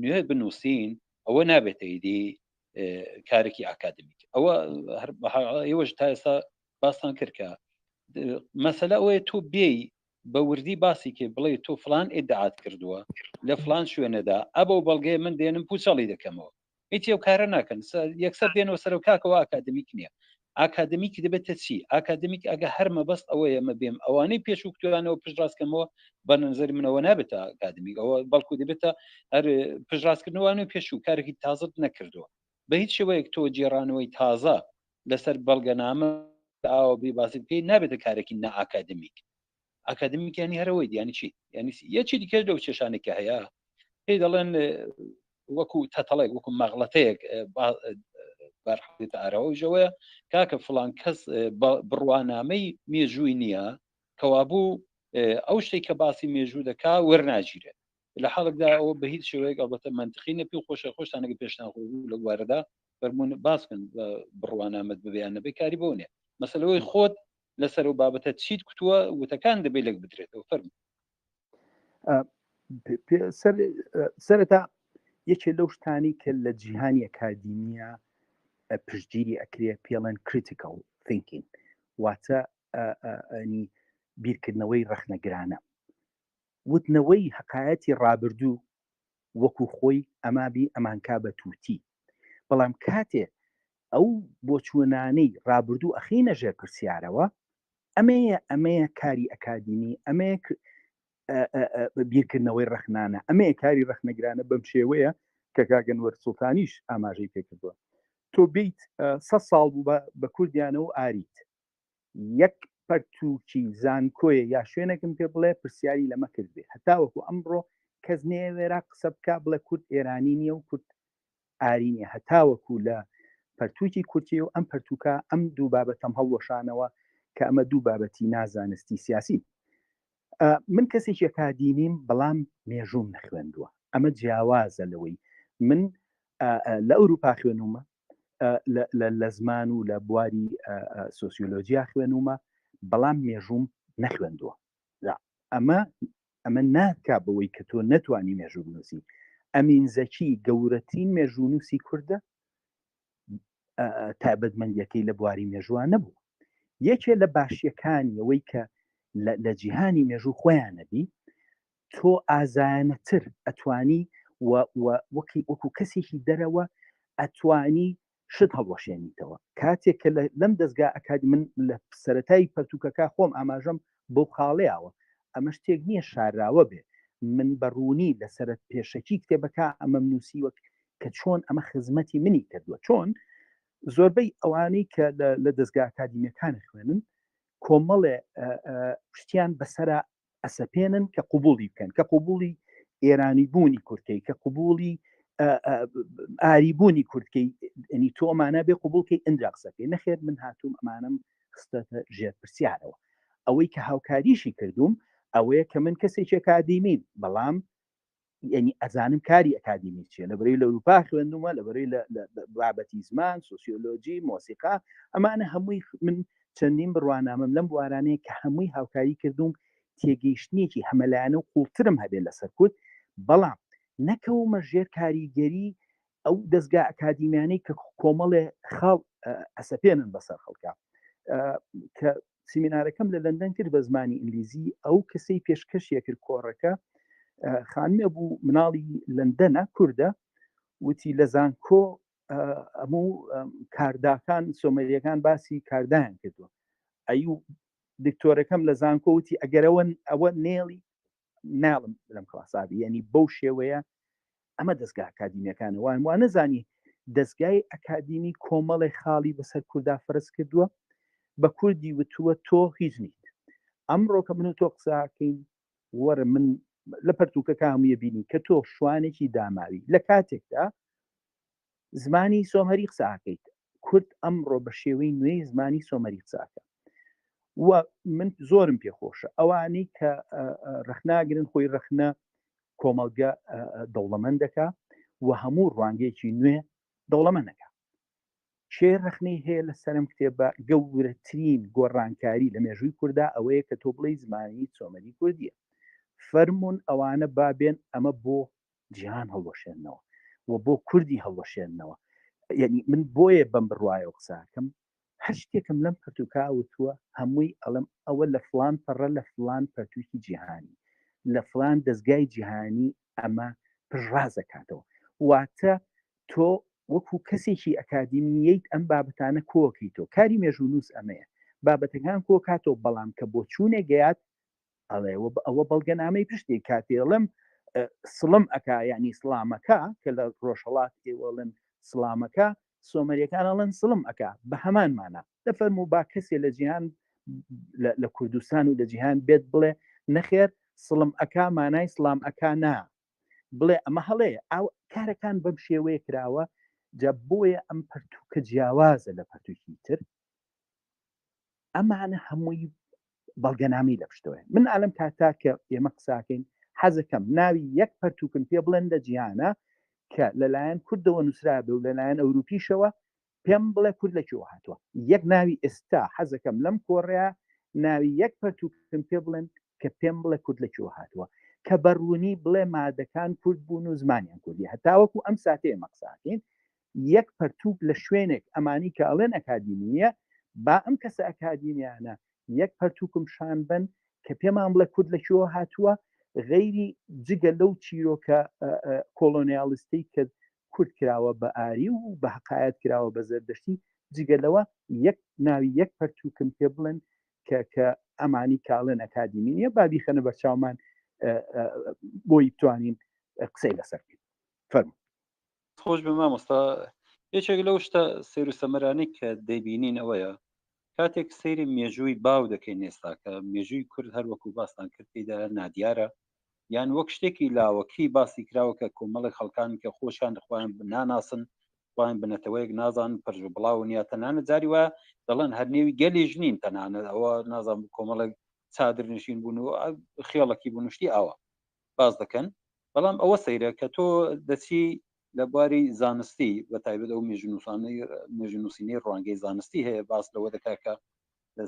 نوێ بنووسین ئەوە نابێتە ئیدی کارێکی ئاکادمیک ئەوە ئێوەش تا ئێستا باستان کردکە مەسەلە ئەوەیە تۆ بێی بە وردی باسی کە بڵێ تۆ فلان ئێدعات کردووە لە فلان شوێنەدا ئەبە و بەڵگەی من دێنم پوچەڵی دەکەمەوە هیچ ئەو کارە ناکەن یەکسەر دێنەوە سەر و کاکەوە ئاکادمیک نییە. ئاکادمیک دەبێتە چی؟ ئاکادمیک ئەگە هەر مەبەست ئەوەیە ئەمە بێم ئەوانەی پێش و کتوانەوە پشتڕاستکەمەوە بە نظری منەوە نابێتە ئاکادمیک ئەوە بەڵکو دەبێتە هەر پشتڕاستکردنەوەی پێش و کارێکی تازت نەکردووە بە هیچ شێوەیەک تۆ جێرانەوەی تازە لەسەر بەڵگەنامە ئاوە بێ باسی بکەی نابێتە کارێکی نەئاکادمیک. ئاکادمیک ینی هەرەوەی دیانی چی؟ یعنی یەکی دیکە لەو کێشانێکە هەیە پێی دەڵێن وەکو تەتەڵێک وەکو مەغڵەتەیەک بارحێتە ئارەوەژەوەیە کاکە فڵان کەس بڕوانامەی مێژووی نییە کەوابوو ئەو شتێک کە باسی مێژوو دەکا وەرناگیرێت لە حاڵکدا ئەوە بە هیچ شێوەیەک ئەڵبەتە منطقی نەپی و خۆشە خۆشتانەگە پێشتان خۆ لە گوارەدا فەرمونون باسکن بڕوانامەت ببیان نەبێ کاری بۆ نیە مەسەلەوەی خۆت لەسەر و بابەتە چیت کوتووە وتەکان دەبێت لەک بدرێتەوە فەرمو سەرەتا یەکێ لەو شتانی کە لە جیهانی ئەکادیمیە پشتگیری ئەکرێ پێڵەن critical thinking واتە ئەنی بیرکردنەوەی ڕەخنەگرانە وتنەوەی حقایەتی ڕابردوو وەکو خۆی ئەمابی ئەمانکا بە تووتی بەڵام کاتێ ئەو بۆچوونانەی ڕابردوو ئەخینە ژێر پرسیارەوە ئەمەیە کاری ئەکادیمی ئەمەیە بیرکردنەوەی ڕەخنانە ئەمەیە کاری ڕەخنەگرانە بەم شێوەیە کە کاگەنوەر سوڵتانیش ئاماژەی پێکردووە تۆ بیت 100 ساڵ بوو بە کوردیانە و ئاریت یەک پەرتووکی زانکۆیە یا شوێنێکم پێ بڵێ پرسیاری لەمە کردێ هەتاوەکو ئەمڕۆ کەس نێوێرا قسە بکە بڵێ کورد ئێرانی نییە و کورد ئارینیە هەتاوەکو لە پەرتووکی کورتی و ئەم پەرتووکە ئەم دوو بابەتەم هەڵوەشانەوە کە ئەمە دوو بابەتی نازانستی سیاسی من کەسێکی ئەکادیمیم بەڵام مێژووم نەخوێندووە ئەمە جیاوازە لەوەی من لە ئەوروپا خوێنومە لە زمان و لە بواری سۆسیۆلۆژیا خوێنومە بەڵام مێژووم نەخوێندووە ئەمە ناکا بەوەی کە تۆ نەتوانی مێژوو بنووسی ئەمین زەکی گەورەترین مێژوونووسی کووردە تایبەتمەندیەکەی لە بواری مێژووان نەبوو یەکێ لە باشیەکانی ئەوەی کە لە جیهانی مێژوو خۆیانەبی تۆ ئازانەتر ئەتوانی وەکو کەسێکی دەرەوە ئەتوانی شت هەڵوەشێنیتەوە کاتێک کە لەم دەستگا ئەکادی من لە سەرەتای پەرتووکەکە خۆم ئاماژەم بۆ خاڵەیەوە ئەمە شتێک نییە شاراوە بێ من بەڕوونی لە سەرەت پێشەکی کتێبەکە ئەمەم نووسیوە کە چۆن ئەمە خزمەتی منی کردووە چۆن زۆربەی ئەوانەی کە لە دەستگا ئاکادیمیەکان خوێنن کۆمەڵێ شتیان بەسەرا ئەسەپێنن کە قوبوڵی بکەن کە قوبوڵی ئێرانی بوونی کورتکەی کە قوبوڵی ئاریبوونی کورتکەی ئەنی تۆ ئەمانە بێ قوبوڵکەی ئەنجا قسەکەی نەخێر من هاتووم ئەمانم خستەتە ژێر پرسیارەوە ئەوەی کە هاوکاریشی کردوم ئەوەیە کە من کەسێکی ئەکادیمین بەڵام یعنی ئەزانم کاری ئەکادیمی چیە لەبەرەوەی لە ئەوروپا خوێندومە لەبەرەوەی لە بابەتی زمان سۆسیۆلۆژی مۆسیقا ئەمانە هەمووی من چەندین بڕوانامەم لەم بوارانەیە کە هەمووی هاوکاری کردوم تێگەیشتنێکی هەمەلایەنە و قوڵترم هەبێت لەسەر کورد بەڵام نەکەومە ژێر کاریگەری ئەو دەستگا ئەکادیمیانەی کە کۆمەڵێ خاڵ ئەسەپێنن بەسەر خەڵکە کە سیمینارەکەم لە لەندەن کرد بە زمانی ئینگلیزی ئەو کەسەی پێشکەشیە کرد کۆڕەکە خانمێ بوو مناڵی لەندەنە کووردە وتی لە زانکۆ ئەموو کارداکان سۆمەریەکان باسی کاردایان کردووە ئەیوو دکتۆرەکەم لە زانکۆ وتی ئەوە نێڵی ناڵم لەم کلاسابی یعنی بەو شێوەیە ئەمە دەستگا ئەکادیمیەکانە وان نەزانی دەستگای ئەکادیمی کۆمەڵی خاڵی بەسەر کووردا فەرز کردووە بە کوردی وتووە تۆ هیچ نیت ئەمڕۆ کە من و تۆ قساکەین وەرە من لە پەرتووکەکە هەموویە بینی کە تۆ شوانێکی داماوی لە کاتێکدا زمانی سۆمەری قساکەیت کورد ئەمڕۆ بە شێوەی نوێی زمانی سۆمەری قساکە و من زۆرم پێخۆشە ئەوانەی کە ڕەخناگرن خۆی ڕەخنە کۆمەلگە دەوڵەمەندەکە و هەموو ڕوانگەیەکی نوێ دەوڵەمەندەکە شێ ڕەخنەی هەیە لە سەرم کتێبە گەورەترین گۆڕانکاری لە مێژووی کووردا ئەوەیە کە تۆ بڵێ زمانی سۆمەری کوردیە فەرمونون ئەوانە بابێن ئەمە بۆ جیهان هەڵوەشێنەوە و بۆ کوردی هەڵوەشێنەوە یعنی من بۆیە بەم بڕواایەوە قساکەم هەر شتێکم لەم پەرتووکا وتووە هەمووی ئەڵم ئەوە لە فلان پەڕە لە فلان پەرتووکی جیهانی لە فلان دەستگای جیهانی ئەمە پژڕازەکاتەوە واتە تۆ وەکو کەسێکی ئەکادیمییت ئەم بابەتانە کۆکەی تۆ کاری مێژوو نووس ئەمەیە بابەتەکان کۆکاتەوە بەڵام کە بۆ چوونێ گەیات ئەوە بەڵگەنامەی پشتێک کاتێڵم سڵم ئەکا ینی سڵامەکە کە لە ڕۆژهڵات ئێوەڵن سڵامەکە سۆمەریەکان ئەڵەن سڵم ئەکا بە هەمانمانە دەفەرموو با کەسێ لە جیهان لە کوردستان و لە جیهان بێت بڵێ نەخێر سڵم ئەکا مانای سڵام ئەکا نا بڵێ ئەمە هەڵەیە کارەکان بەم شێوەیە کراوە جا بۆیە ئەم پەرتووکە جیاوازە لە پەرتووکی تر ئەمانە هەمووی بەڵگەنامی لە پشتەوەی من ئالم کاتا کە ئێمە قساکەین حەزەکەم ناوی یەک پەرتووکم پێ بڵێن لە جیهانە کە لەلایەن کوردەوە نووسرا بێ و لەلایەن ئەوروپیشەوە پێم بڵێ کورد لەکوێوە هاتووە یەک ناوی ئێستا حەزەکەم لەم کۆڕەیە ناوی یەک پەرتووکم پێ بڵێن کە پێم بڵێ کورد لەکوێوە هاتووە کە بەڕوونی بڵێ مادەکان کورد بوون و زمانیان کوردی هەتاوەکو ئەم ساتێ ئێمە قساکەین یەک پەرتووک لە شوێنێک ئەمانی کە ئەڵێن ئەکادیمیە با ئەم کەسە ئەکادیمیانە یەک پەرتووکم شان بن کە پێمان بڵێ کورد لەکوێوە هاتووە غەیری جگە لەو چیرۆکە کۆلۆنیالیستی کە کورد کراوە بە ئاری و بە حقایەت کراوە بە زەردەشتی جگەلەوە یەک ناوی یەک پەرتووکم پێ بڵێن کە ئەمانی کاڵێن ئەکادیمی نیە با بیخەنە بەرچاومان بۆی بتوانین قسەی لەسەر بکەین فەرموو خۆش بە مامۆستا یەکێک لەو شتە سیر و سەمەرانی کە دەیبینین ئەوەیە کاتێک سەیری مێژووی باو دەکەین ئێستا کە مێژووی کورد هەر وەکو باستان کرد پێدا نادیارە یان وەک شتێکی لاوەکی باسی کراوە کە کۆمەڵی خەڵکان کە خۆشیان دەخوایان ناناسن خۆیان بنەتەوەیەک نازان پەرژ بڵاو نیە تەنانە جاری وە دەڵێن هەر نێوی گەلیش نین تەنانەت ئەوە نازان کۆمەڵێک چادر نشین بوون و خێڵەکی بوونشتی ئاوە باز دەکەن بەڵام ئەوە سەیرە کە تۆ دەچی لە بواری زانستی بە تایبەت ئەو مێژونووسینەی ڕوانگەی زانستی هەیە باس لەوە دەکات کە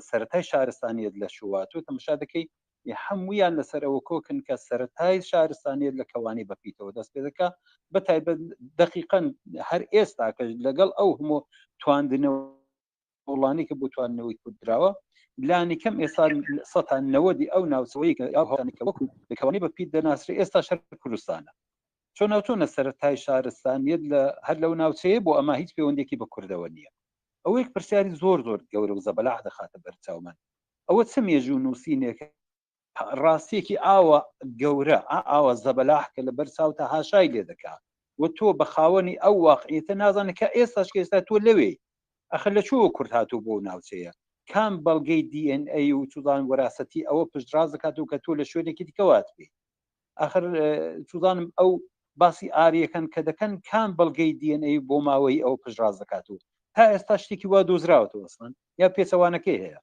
سەرەتای شارستانیت لە شووات و تەماشا دەکەی هەمویان لەسەر ئەوە کۆکن کە سەرەتای شارستانیت لە کەوانی بەپیتەوە دەست پێ دەکات بە تایبەت دقیقەن هەر ئێستا کە لەگەڵ ئەو هەموو تواندنەوە وڵانی کە بۆ تواننەوەی کوردراوە لانی کەم ئێستا 90 ئەو ناوچەوەی کە وەکو لەکەوانی بەپیت دەناسرێ ئێستا شەر کوردستانە چۆن ناوچۆنە سەرەتای شارستانیت لە هەر لەو ناوچەیە بۆ ئەمە هیچ پەیوەندێکی بە کوردەوە نییە ئەوە یک پرسیاری زۆر گەورە و زەبەلاح دەخاتە بەرچاومان ئەوە چ مێژوو نووسینێکە ڕاستیەکی ئاوە گەورە ئاوە زەبەلاح کە لە بەرچاو تا هاشای لێ دەکات و تۆ بە خاوەنی ئەو واقعیتە نازانە کە ئێستاش کە ئێستا تۆ لەوێ ئەخە لە چووە کورد هاتوو بۆ ناوچەیە کام بەڵگەی DNA و چوزان وەراسەتی ئەوە پشتڕاز دەکات و کە تۆ لە شوێنێکی دیکەوات بێ ئەخر چوزانم ئەو باسی ئاریەکەن کە دەکەن کام بەڵگەی DNA بۆ ماوەی ئەو پشتڕاز دەکات و تا ئێستا شتێکی وا دۆزراوەتەوە ئەسڵەن یا پێچەوانەکەی هەیە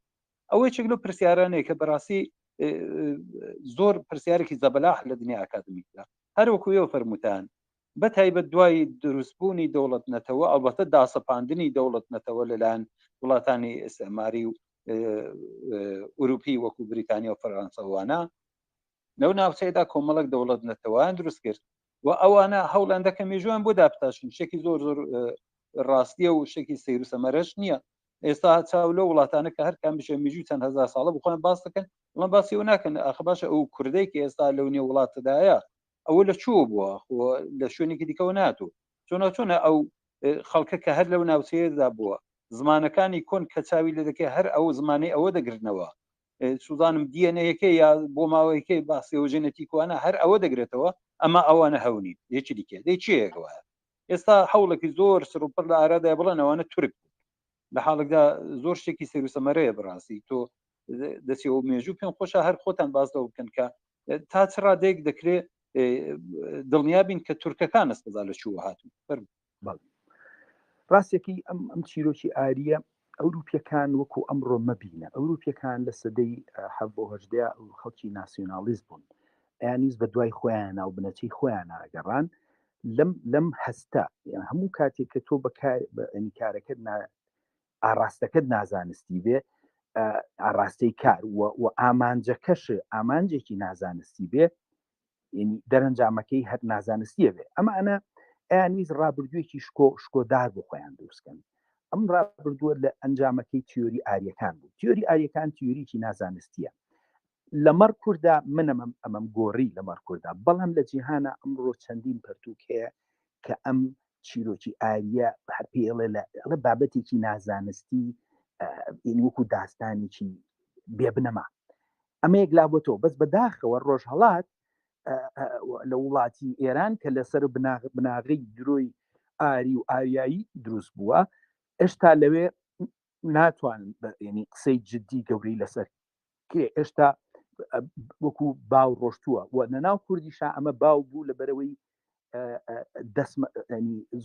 ئەوەی چێک لەو پرسیارانەیە کە بەڕاستی زۆر پرسیارێکی زەبەلاح لە دنیا ئاکادمیکدا هەر وەکوێەوە فەرموتان بە تایبەت دوای دروستبوونی دەوڵەت نەتەوە ئەڵبەتە داسەپاندنی دەوڵەت نەتەوە لەلایەن وڵاتانی ئێستعماری و ئوروپی وەکو بریتانیا و فەرانسەوانە لەو ناوچەیەدا کۆمەڵک دەوڵەت نەتەوەیان دروست کرد و ئەوانە هەوڵان دەکەن مێژویان بۆ دابتاشن شتێکی زۆر ڕاستیە و شتێکی سەیر و سەمەرەش نییە ئێستا چاو لە وڵاتانە کە هەر کام بشە مێژووی چەند هەزار ساڵە بخۆیان باس دەکەن وڵام باسی ئەو ناکەن ئاخە باشە ئەو کوردەی کە ئێستا لەو نێو وڵاتەدایە ئەوە لە چوو بووە لە شوێنێکی دیکەوە ناتوو چۆنە ئەو خەڵکە کە هەر لەو ناوچەیەدا بووە زمانەکانی کۆن کە چاوی لە دەکەی هەر ئەو زمانەی ئەوە دەگرنەوە سوزانم دیەنەیەکەی یا بۆ ماوەیەکەی باسی و ژێنەتیکوانە هەر ئەوە دەگرێتەوە ئەمە ئەوانە هەونی یەکی دیکە دەی چیەکەوە ئێستا هەوڵێکی زۆر سروپەر لە ئارادا بڵێن ئەوانە تورک لە حاڵێکدا زۆر شتێکی سەیر و سەمەرەیە بڕاستی تۆ دەچی و مێژوو پێم خۆشە هەر خۆتان بازەوە بکەن کە تا چ ڕادێک دەکرێت دڵنیابین کە تورکەکان ئەسپەزا لە چووە هاتوون ڕاستێکی ئەم چیرۆکی ئاریە ئەوروپیەکان وەکو ئەمڕۆ مەبینە ئەوروپیەکان لە سەدەی 1970 ئەو خەڵکی ناسیۆنالیست بوون یانیز بە دوای خۆیان و بنەچەی خۆیان ئاگەڕان لەم هەستا هەموو کاتێک کە تۆ بەکارەکەت ئاراستەکەت نازانستی بێ ئاراستەی کار و ئامانجەکەش ئامانجێکی نازانستی بێ دەرەنجامەکەی هەر نازانستیە بێ ئەمە ئەنە ئەیانویست ڕابردوویەکی شکۆدار بۆ خۆیان دروستکەن ئەم ڕابردووە لە ئەنجامەکەی تیۆری ئاریەکان بوو تیۆری ئاریەکان تیۆریکی نازانستیە لەمەڕ کووردا منم ئەمەم گۆڕی لەمەڕ کووردا بەڵام لە جیهانە ئەمڕۆ چەندین پەرتووک هەیە کە ئەم چیرۆکی ئاریە هەر پێڵێ لە بابەتێکی نازانستی وەکو داستانێکی بێبنەما ئەمەیەک لابەتەوە بەس بەداخەوە ڕۆژهەڵات لە وڵاتی ئێران کە لەسەر بناغی درۆی ئاری و ئاریایی دروست بووە ئێشتا لەوێ ناتوانن ینی قسەی جددی گەورەی لەسەر کرێ ئێشتا وەکو باو ڕۆشتووە و نەناو کوردیشا ئەمە باو بوو لەبەرەوەی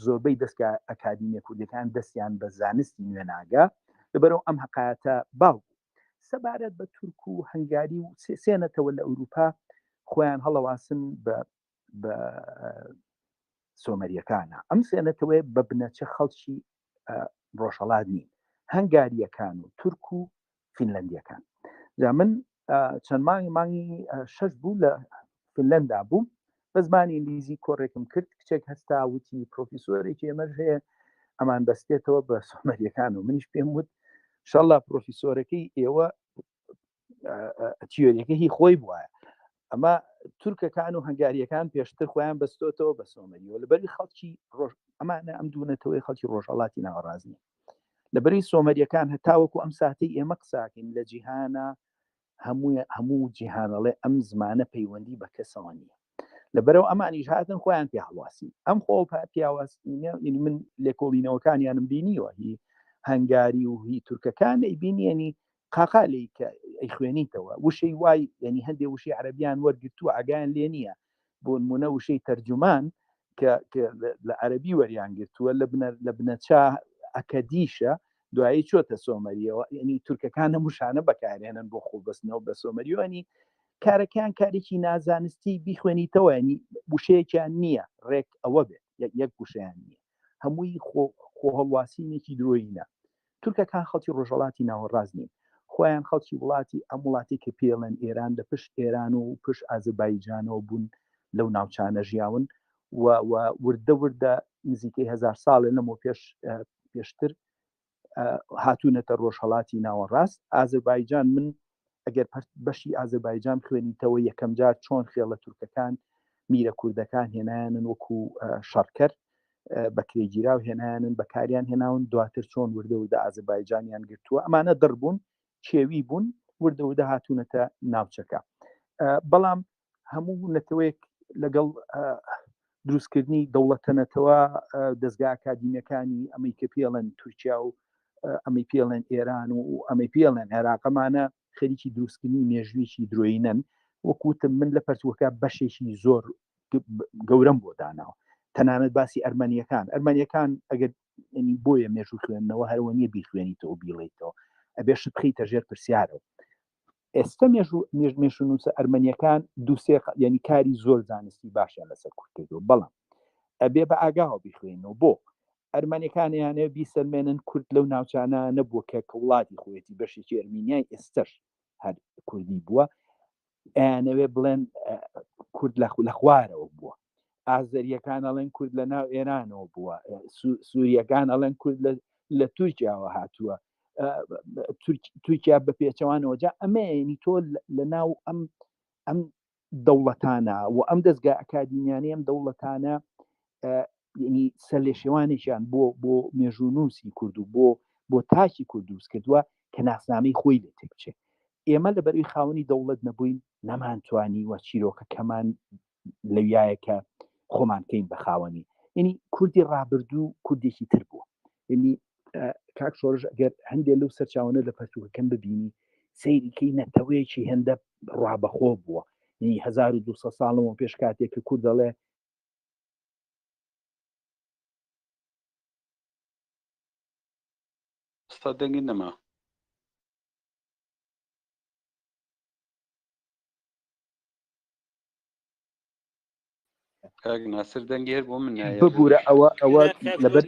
زۆربەی دەستگا ئەکادیمیە کوردەکان دەستیان بە زانستی نوێناگا لەبەرەوە ئەم حقایەتە باو سەبارەت بە تورک و هەنگاری و سێنەتەوە لە ئەوروپا خۆیان هەڵەواسن بە سۆمەریەکانە ئەم سێنەتەوەی بە بنەچە خەڵکی ڕۆژهەڵات نین هەنگاریەکان و تورک و فینلندیەکان جا من چەند مانگی 6 بوو لە فینلندا بووم بە زمانی ئینگلیزی کۆڕێکم کرد کچێک هەستا وتی پرۆفیسۆرێکی ئێمەش هەیە ئەمان بەستێتەوە بە سۆمەریەکان و منیش پێم وت شەڵا پرۆفیسۆرەکەی ئێوە تیۆریەکە هی خۆی بووە ئەمە تورکەکان و هەنگاریەکان پێشتر خۆیان بەستۆتەوە بە سۆمەریەوە لەبەری خەڵکی ئەمانە ئەم دوونەتەوەی خەڵکی ڕۆژهەڵاتی ناوەڕازنی لەبەری سۆمەریەکان هەتاوەکو ئەم ساتەی ئێمە قساکەین لە جیهانە هەموو جیهانەڵێ ئەم زمانە پەیوەندی بە کەسەوە نییە لەبەرەوە ئەمانیش هاتن خۆیان پێ هەڵواسی ئەم خۆ پیاوەستینە من لێکۆڵینەوەکانیانم بینیوە هی هەنگاری و هی تورکەکان ئەیبینیەنی قاقالی کە ئەی خوێنیتەوە وشەی وای ینی هەندێک وشەی عەرەبیان وەرگرتووە ئاگایان لێ نییە بۆ نمونە وشەی تەرجومان کە لە عەرەبی وەریان گرتووە لە بنەچا ئەکەدیشە دوایی چۆتە سۆمەریەوە ینی تورکەکان هەمووشانە بەکارێنن بۆ خۆبەستنەوە بە سۆمەریۆنی کارەکان کارێکی نازانستی بیخوێنیتەوە ینی وشەیەکیان نییە ڕێک ئەوە بێت یەک وشەیان نییە هەمووی خۆ هەڵواسینێکی درۆینە تورکەکان خەڵکی ڕۆژهەڵاتی ناوەڕاز نین خۆیان خەڵکی وڵاتی ئەم وڵاتی کە پێڵەن ئێران لە پشت ئێران و پشت ئازەربایجانەوە بوون لەو ناوچانە ژیاون وردە وردە نزیکەی 1000 ساڵێ لەمە پێشتر هاتوونەتە ڕۆژهەڵاتی ناوەڕاست ئازەربایجان من ئەگەر بەشی ئازەربایجان خوێنیتەوە یەکەم جار چۆن خێڵە تورکەکان میرە کوردەکان هێنایانن وەکو شەڕکەر بەکرێگیراو هێنایانن بەکاریان هێناون دواتر چۆن وردە وردە ئازەربایجانیان گرتووە ئەمانە دڕبوون چێوی بوون وردە وردە هاتوونەتە ناوچەکە بەڵام هەموو نەتەوەیەک لەگەڵ دروستکردنی دەوڵەتەنەتەوە دەستگا ئاکادیمیەکانی ئەمەی کە پێڵەن تورکیا و ئەمەی پێڵێن ئێران و ئەمەی پێڵێن عێراقەمانە خەریکی دروستکردنی مێژوویەکی درۆینەن وەکوتم من لە پەرتوەکە بەشێکی زۆر گەورەم بۆ داناوە تەنانەت باسی ئەرمەنیەکان ئەگەر ینی بۆیە مێژوو خوێندنەوە هەروە نییە بیخوێنیتەوە بیڵیتەوە ئەبێشت بخیتە ژێر پرسیارەوە ئێستا مێژوونووسە ئەرمەنیەکان دووسێ ینی کاری زۆر زانستی باشیان لەسەر کورتکردەوە بەڵام ئەبێ بە ئاگاهەوە بیخوێنەوە بۆ ئەرمەنیەکانیانە بیسەلمێنن کورد لەو ناوچانە نەبووە کە وڵاتی خۆیەتی بەشێکی ئەرمینیای ئێستش هەر کوردی بووە ئەیانەوێ بڵێن کورد لە خوارەوە بووە ئازەریەکان ئەڵێن کورد لە ناو ئێرانەوە بووە سووریەکان ئەڵێن کورد لە تورکیاوە هاتووە تورکیا بە پێچەوانەوە جا ئەمەینی تۆ لە ناو ئەم دەوڵەتانە و ئەم دەستگا ئەکادیمیانەی ئەم دەوڵەتانە ینی سەرلێشێوانێکیان بۆ مێژوونووسی کورد و بۆ تاکی کورد دروست کردووە کە ناسنامەی خۆی لێ تێکچێت ئێمە لە بەروی خاوەنی دەوڵەت نەبووین نەمانتوانی وە چیرۆکە کەمان لەویایەکە خۆمانکەین بە خاوەنی ینی کوردی ڕابردوو کوردێکی تر بووە ینی کاک شۆڕژ ئەگەر هەندێک لەو سەرچاوانە لە پەرتووکەکەم ببینی سەیریکەی نەتەوەیەکی هێندە ڕابەخۆ بووە ینی 1200 ساڵەوە پێش کاتێک کە کورد دەڵێ دەنگی نەما کاک ناسر دەنگی هەر بۆ من ببوورە ئەوە لەبەر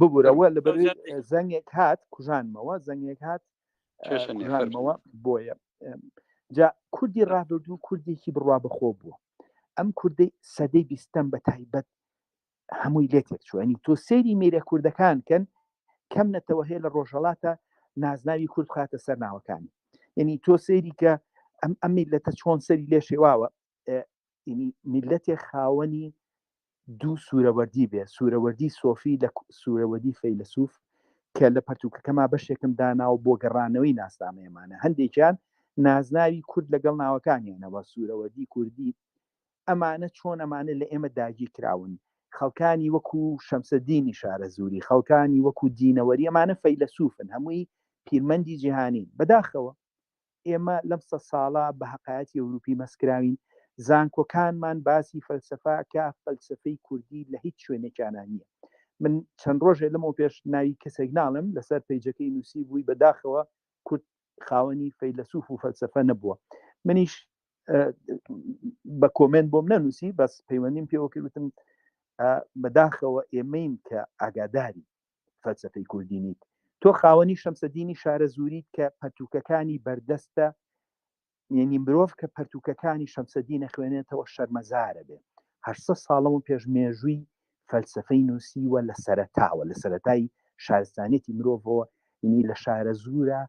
ببوورەوە لەبەر زەنگێک هات کوژانمەوە زەنگێک هات کوژانمەوە بۆیە جا کوردی ڕابردوو کوردێکی بڕوا بەخۆ بووە ئەم کوردەی سەدەی 20م بە تایبەت هەمووی لێتێک چوە ینی تۆ سەیری میرە کوردەکان کەن کەم نەتەوە هەیە لە ڕۆژهەڵاتە نازناوی کورد خاتە سەر ناوەکانی ینی تۆ سەیری کە ئەم میلەتە چۆن سەری لێ شێواوە ینی میلەتێک خاوەنی دوو سوورەوەردی بێ سوورەوەردی سۆفی لە سوورەوەردی فەیلسوف کە لە پەرتووکەکەما بەشێکم داناوە بۆ گەڕانەوەی ناسنامەیەمانە هەندێکیان نازناوی کورد لەگەڵ ناوەکانیانەوە سوورەوەردی کوردی ئەمانە چۆن ئەمانە لە ئێمە داگیر کراون خەڵکانی وەکو شەمسەدینی شارەزووری خەڵکانی وەکو دینەوەری ئەمانە فەیلسوفن هەمووی پیرمەندی جیهانین بەداخەوە ئێمە لەم 100 ساڵە بە حەقایەتی ئەوروپی مەسکراوین زانکۆکانمان باسی فەلسەفاکە فەلسەفەی کوردی لە هیچ شوێنێکیانە نییە. من چەند ڕۆژێ لەمەوە پێش ناوی کەسێک ناڵم لەسەر پەیجەکەی نووسی بووی بەداخەوە کورد خاوەنی فەیلسوف و فەلسەفە نەبووە. منیش بە کۆمنت بۆم نەنووسی بەس پەیوەندیم پێوە کردوتم بەداخەوە ئێمەین کە ئاگاداری فەلسەفەی کوردی نیت. تۆ خاوەنی شەمسەدینی شارەزووریت کە پەرتووکەکانی بەردەستە، یعنی مرۆڤ کە پەرتووکەکانی شەمسەدینە خوێنێتەوە شەرمەزارە بێ. 800 ساڵەوە پێشمێژووی فەلسەفەی نووسیوە لە سەرەتاوە، لە سەرەتای شارستانێتی مرۆڤەوە، ینی لە شارە زوورە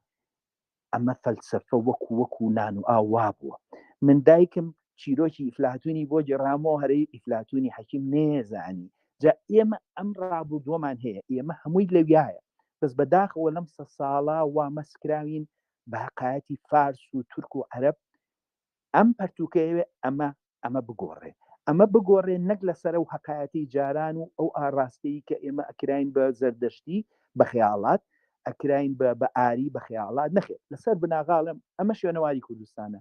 ئەمە فەلسەفە وەکو نان و ئاوا بووە. من دایکم چیرۆکی ئیفلاتونی بۆ گێڕامەوە هەرەی ئیفلاتونی حەکیم نێزانی. جا ئێمە ئەم ڕابردووەمان هەیە، ئێمە هەمووی لەویایە، بەس بەداخەوە لەم 100 ساڵە وا مەسکراوین بە حقایەتی فارس و تورک و عەرەب. ئەم پەرتووکەیەوێ ئەمە بگۆڕێ، ئەمە بگۆڕێ، نەک لەسەر و حقایەتی جاران و ئەو ئاڕاستەی کە ئێمە ئەکراین بە زەردەشتی بە خەیاڵات، ئەکراین بە ئاری بە خەیاڵات، نەخێت لەسەر بناغاڵم. ئەمە شوێنەواری کوردستانە،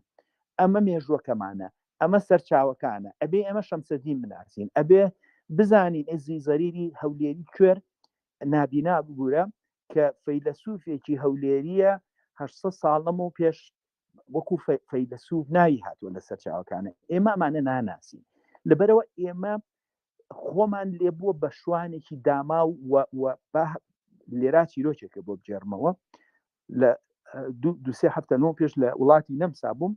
ئەمە مێژووەکەمانە، ئەمە سەرچاوەکانە، ئەبێ ئەمە شەمسەدین بناسین، ئەبێ بزانین ئێزی زەریری هەولێری کوێر نابینا ببوورە کە فەیلسوفێکی هەولێریە 800 ساڵەمە و پێش وەکو فەیلسوف ناوی هاتووە لە سەرچاوەکانە. ئێمە ئەمانە ناناسین، لەبەرەوە ئێمە خۆمان لێبووە بە شوانێکی داما و لێرا چیرۆکێکە بۆ بجێڕمەوە. لە دوسێ هەفتەنەوە پێش لە وڵاتی نەمسا بووم،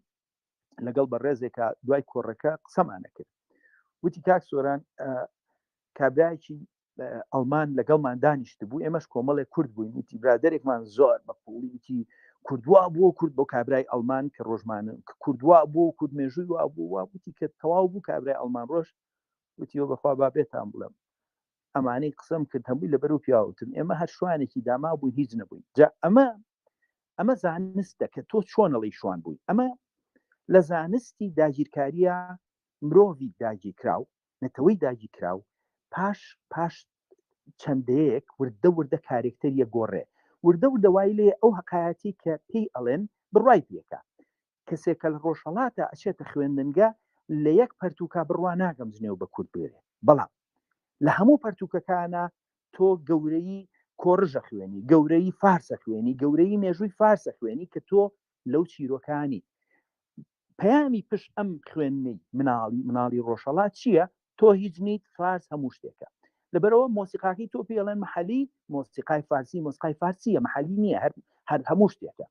لەگەڵ بە ڕێزێکە دوای کۆڕەکە قسەمانە کرد. وتی کاک سۆران کابراایکی ئەڵمان لەگەڵمان دانیشت بوو، ئێمەش کۆمەڵێک کورد بووین، وتی برادێکمان زۆر بەپوڵی وتی کوردوا بوو، کورد بۆ کابرای ئەڵمان کە ڕۆژمانە کوردوا بوو، کورد مێژووی وا بوو، وتی کە تەواو بوو کابرای ئەڵمان ڕۆژ، وتیەوە بەخوا بابێتان بڵێم ئەمانەی قسەم کرد هەمووی لەبەر و پیاوتم، ئێمە هەر شوانێکی داما بووین، هیچ نەبووین. جا ئەمە زانستە کە تۆ چۆنەڵی شوان بووی. ئەمە لە زانستی داگیرکاریە مرۆڤی داگیرکراو، نەتەوەی داگیرکراو، پاش چەندەیەک وردە کارێکتەریە گۆڕێ، وردە وای لێ ئەو حقایەتی کە پێی ئەڵێن بڕوای پێکە. کەسێکە لە ڕۆژهەڵاتە ئەچێتە خوێندنگە لە یەک پەرتووکە بڕوا ناگەم زنێو بە کورد بێرێ، بەڵام لە هەموو پەرتووکەکانە تۆ گەورەی کۆڕژە خوێنی، گەورەی فارسە خوێنی، گەورەی مێژووی فارسە خوێنی کە تۆ لەو چیرۆکانی پەیامی پشت ئەم خوێندنەی مناڵی ڕۆژهەڵات چییە؟ تۆ هیچ نیت، فارس هەموو شتێکە. لەبەرەوە مۆسیقاکی تۆ پێڵێن مەحەلی، مۆسیقای فارسی مۆسیقای فارسیە، مەحەلی نییە، هەر هەموو شتێکە.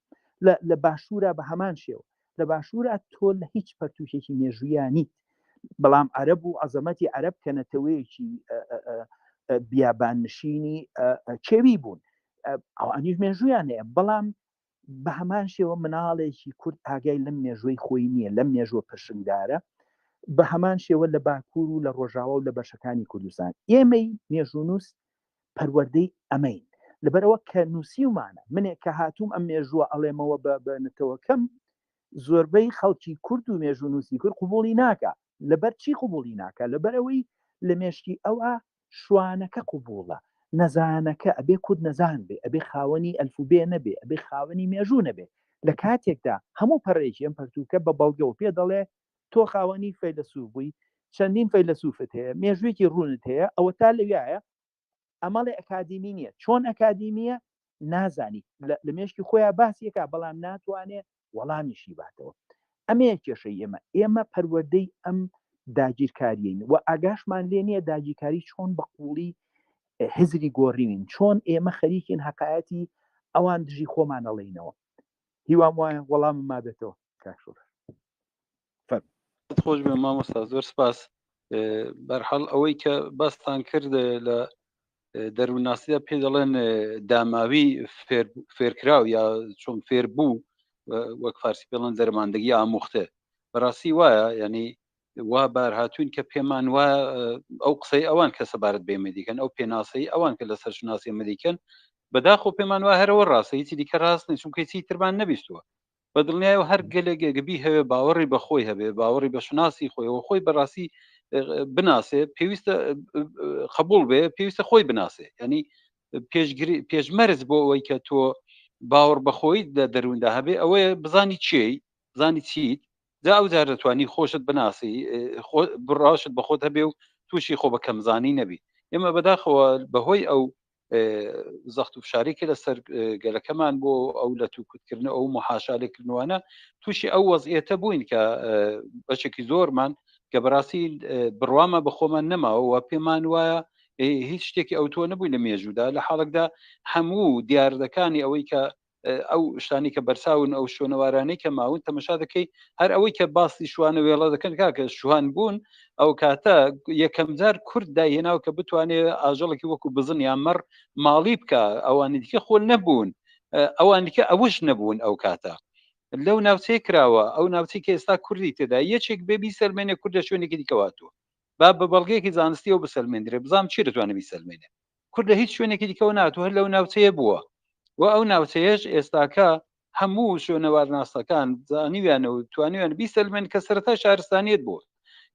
لە باشوورە بە هەمان شێوە، لە باشوورە تۆ لە هیچ پەرتووکێکی مێژوویان نیت، بەڵام عەرەب و عەزەمەتی عەرەب کە نەتەوەیەکی بیابان نشینی کێوی بوون، ئەوانیش مێژوویان هەیە، بەڵام بە هەمان شێوە مناڵێکی کورد ئاگای لەم مێژووی خۆی نییە، لەم مێژووە پشنگدارە، بە هەمان شێوە لە باکوور و لە ڕۆژاوا و لە بەشەکانی کوردستان. ئێمەی مێژوونووس پەروەردەی ئەمەین، لەبەرەوە کە نووسیومانە. منێک کە هاتووم ئەم مێژووە ئەڵێمەوە بە نەتەوەکەم، زۆربەی خەڵکی کورد و مێژوونووسی کورد قوبوڵی ناکە. لەبەر چی قوبوڵی ناکە؟ لەبەرەوەی لە مێشکی ئەوە شوانەکە قوبوڵە، نەزانەکە ئەبێ کورد نەزان بێ، ئەبێ خاوەنی ئەلفوبێ نەبێ، ئەبێ خاوەنی مێژوو نەبێ. لە کاتێکدا هەموو پەڕێکی ئەم پەرتووکە بە بەڵگەوە پێ دەڵێ تۆ خاوەنی فەیلسوف بووی، چەندین فەیلسوفت هەیە، مێژوویەکی ڕوونت هەیە، ئەوە تا لەوایە ئەمەڵێ ئەکادیمی نییە. چۆن ئەکادیمیە نازانی، لە مێشکی خۆیان باسیەکە، بەڵام ناتوانێت وەڵامیشی باتەوە. ئەمەیە کێشەی ئێمە پەروەردەی ئەم داگیرکاریین و ئاگاشمان لێ نییە داگیرکاری چۆن بە قوڵی هزری گۆڕیوین، چۆن ئێمە خەریکین حقایەتی ئەوان دژی خۆمان ئەڵێینەوە. هیوام وایە وەڵامم مابێتەوە. کاکسۆر خۆش بێ مامۆستا، زۆر سپاس. بەرحەڵ ئەوەی کە باستان کرد لە دەرووناسیدا پێ دەڵێن داماوی فێرکراو یا چۆن فێر بوو، وەک فارسی پێڵەن دەرماندەگی ئاموختە. بەڕاستی وایە، ینی وا بارهاتوین کە پێمان وایە ئەو قسەی ئەوان کە سەبارەت بێمە دیکەن، ئەو پێناسەی ئەوان کە لەسەر شناسی ئەمە دیکەن، بەداخۆ پێمان وا هەرەوە ڕاستە، هیچی دیکە ڕاست نیست، چونکە هیچی ترمان نەبیستووە. بە دڵنیای و هەر گەلێگەبی هەوێ باوەڕی بەخۆی هەبێ، باوەڕی بە شناسی خۆیەوە، خۆی بەڕاستی بناسێ، پێویستە قبول بێ، پێویستە خۆی بناسێ. ینی پێشمەرز بۆ ئەوەی کە تۆ باوەڕ بەخۆی دەرووندا هەبێ، ئەوەیە بزانی چی، بزانی چیت، جا ئەو جار دەتوانی خۆشت بناسی بڕاشت بە خۆت هەبێ و تووشی خۆ بە کەمزانی نەبی. ئێمە بەداخەوە بەهۆی ئەو زەخت و فشارێکی لەسەر گەلەکەمان بۆ ئەو لە تووکوتکردن ئەو محاشا لێکردنوانە تووشی ئەو وەزعیەتە بووین کە بەشێکی زۆرمان کە بەڕاستی بڕوامە بە خۆمان نەماوە پێمان وایە هیچ شتێکی ئەو تۆ نەبووی لە مێژوودا لە حاڵکدا هەموو دیاردەکانی ئەوەی کە ئەو شتانی کە بەرساون ئەو شوێنەوارانەی کە ماون تەمەشا دەکەی هەر ئەوەی کە باسی شوانە وێڵە دەکەن کاکە شوان بوون ئەو کاتە یەکەم جار کورد داهێناو کە بتوانێت ئاژەڵێکی وەکو بزن یان مەڕ ماڵی بکە ئەوانی دیکە خۆل نەبوون ئەوان دیکە ئەوش نەبوون ئەو کاتە لەو ناوچەی کراوە ئەو ناوچەی کە ئێستا کوردی تێدا یەکێک بێبی سەلمێنێ کورد لە شوێنێکی دیکەواتوە با بە بەڵگەیەکی زانستی و بسەلمێنرێ بزانام چی دەتوانێت بیسەلمێنێ کورد لە هیچ شوێنێکی دیکەەوە ناتوە هەر لەو ناوچەیە بووە و ئەو ناوچەیەش ئێستاکە هەموو شوێنەوارناسەکان زانیویانە و توانیویان بیسەلمێن کە سەرەتا شارستانیت بووە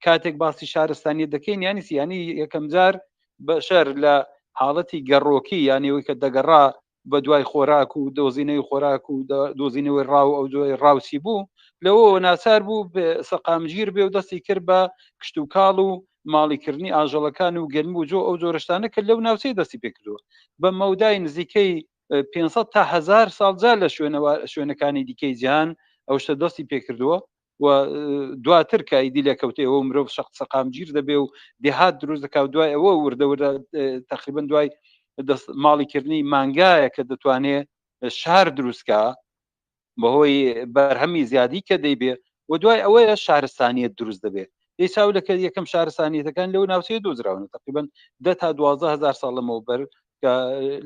کاتێک باسی شارستانیت دەکەین یانی سیانی یەکەم جار بەشەر لە حاڵەتی گەڕۆکی یانیەوەی کە دەگەڕا بە دوای خۆراک و دۆزینەی خۆراک و دۆزینەوەی ڕاو ئەو دوای ڕاوسی بوو لەوە ناچار بوو سەقامگیر بێ و دەستی کرد بە کشت و کاڵ و ماڵیکردنی ئاژەڵەکان و گەرم و جۆ ئەو جۆرەشتانە کە لەو ناوچەی دەستی پێکردووە بە مەودای نزیکەی 500 تا 1000 ساڵجار لە شوێنەکانی دیکەی جیهان ئەو شتە دەستی پێکردووە و دواتر کە ئیدی لە کەوتەوە مرۆڤ شەخت سەقامگیر دەبێ و دێهات دروست دەکا و دوای ئەوە وردەوردە تقریبا دوای ماڵیکردنی مانگایە کە دەتوانێت شار دروستکە بەهۆی بەرهەمی زیادی کە دەیبێ و دوای ئەوەیە شارستانیت دروست دەبێت ئێساو لەکە یەکەم شارستانیەتەکان لەو ناوچەیە دۆزراون تقریبا 10 تا 12000 ساڵ لەمەوە بەر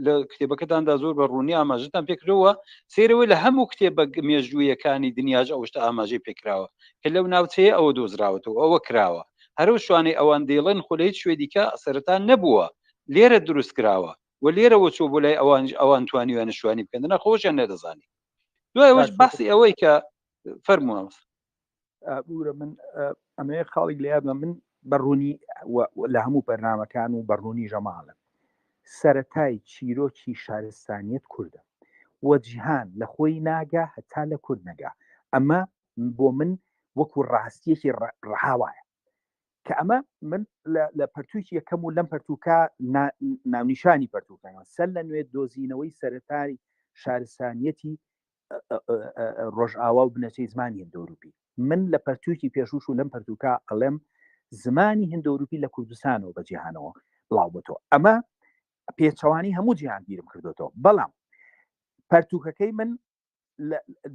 لە کتێبەکەتاندا زۆر بە ڕوونی ئاماژتان پێکرەوە سێرەوەی لە هەموو کتێبە مێژوویەکانی دنیاژ ئەوشتە ئاماژەی پێکراوە کە لەو ناوچەیە ئەوە دۆزراوەتەوە ئەوە کراوە هەرو شوانەی ئەوان دێڵێن خولەیت شوێدیکە سەرەتا نەبووە لێرە دروست کراوە و لێرەوە چۆ بۆ لای ئەوان توانیوانە شوانی بکەن نەخۆشیان نەدەزانی دوایەوەش باسی ئەوەی کە فەرمووە من ئەمێ خاڵی لێیادمە من بەڕوونی لە هەموو بەرنامەکان و بەڕوونی ژەماڵن سەرەتای چیرۆکی شارستانیت کووردە وە جیهان لە خۆی ناگا هەتا لە کورد نەگا ئەمە بۆ من وەکو ڕاستیەکی ڕەهاوایە کە ئەمە من لە پەرتووکی یەکەم و لەم پەرتووکە ناونیشانی پەرتووکەوە سەر لە نوێ دۆزینەوەی سەرەتای شارستانیەتی ڕۆژئاوا و بنەچەی زمانی هندۆروپی من لە پەرتووکی پێشوش و لەم پەرتووکە ئەڵێم زمانی هندۆروپی لە کوردستانەوە بە جیهانەوە بڵاو بۆتەوە ئەمە پێچەوانی هەموو جیهان بیرم کردوەوە بەڵام پەرتووکەکەی من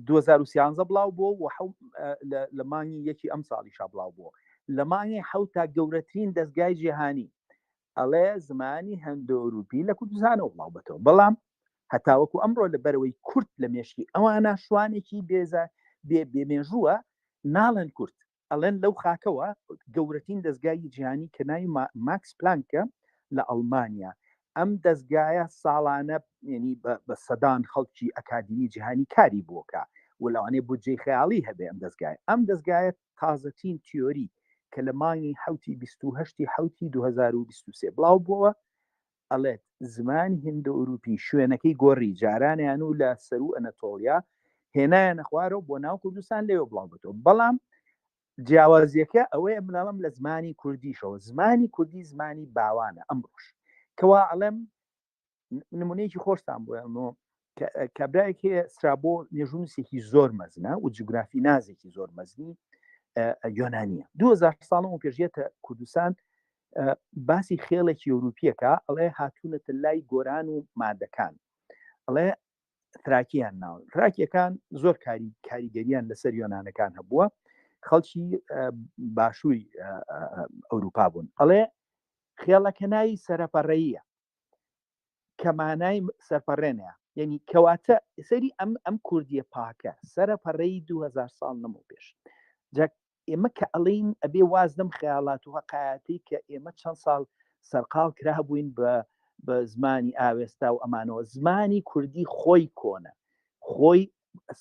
2013 بڵاو بووە و لە مانگی یەکی ئەم ساڵیشا بڵاو بووە لە مانگی حوتا گەورەترین دەستگای جیهانی ئەڵێ زمانی هەندۆروپی لە کوردستانەوە بڵاو بێتەوە بەڵام هەتاوەکو ئەمڕۆ لە بەرەوەی کورد لە مێشکی ئەوانە شوانێکی بێمێژووە ناڵێن کورد ئەڵێن لەو خاکەوە گەورەترین دەستگای جیهانی کە ناوی ماکس پلانکە لە ئەڵمانیا ئەم دەستگایە ساڵانە ینی بە سەدان خەڵکی ئەکادمی جیهانی کاری بووکە و لەوانێ بودجەی خەیاڵی هەبێ ئەم دەستگایە تازەترین تیۆری کە لە مانگی حوتی 28 2023 بڵاو بووە ئەڵێت زمانی هندۆروپی شوێنەکەی گۆڕی جارانیان و لە سەر و ئەنەتۆڵیا هێنایانە خوارەوە بۆ ناو کوردستان لێوە بڵاو بێتەوە بەڵام جیاوازیەکە ئەوەیە مناڵم لە زمانی کوردیشەوە زمانی کوردی زمانی باوانە ئەمڕۆژ کەوا ئەڵێم نمونەیەکی خۆشتان بۆ کابراایەکی سرابۆ نێژوونسێکی زۆر مەزنە و جوگرافی نازێکی زۆر مەزنی یۆنانیە 2000 ساڵم و پێشێتە کوردستان باسی خێڵێکی ئەوروپیەکە ئەڵێ هاتوونەتە لای گۆران و مادەکان ئەڵێ تراکیان ناو تراکیەکان زۆر کاریگەریان لەسەر یۆنانەکان هەبووە خەڵکی باشووری ئەوروپا بوون ئەڵێ خێڵەکە ناوی سەرەپەڕەییە کەمانای سەرپەڕێنەیە یعنی کەواتە سەری ئەم کوردیە پاکە سەرەپەڕەیی 2000 ساڵ نەمەوە پێش ئێمە کە ئەڵین ئەبێ وازدەم خەیاڵات و هەقایەتی کە ئێمە چەند ساڵ سەرقاڵ کرا بووین بە زمانی ئاوێستا و ئەمانەوە زمانی کوردی خۆی کۆنە خۆی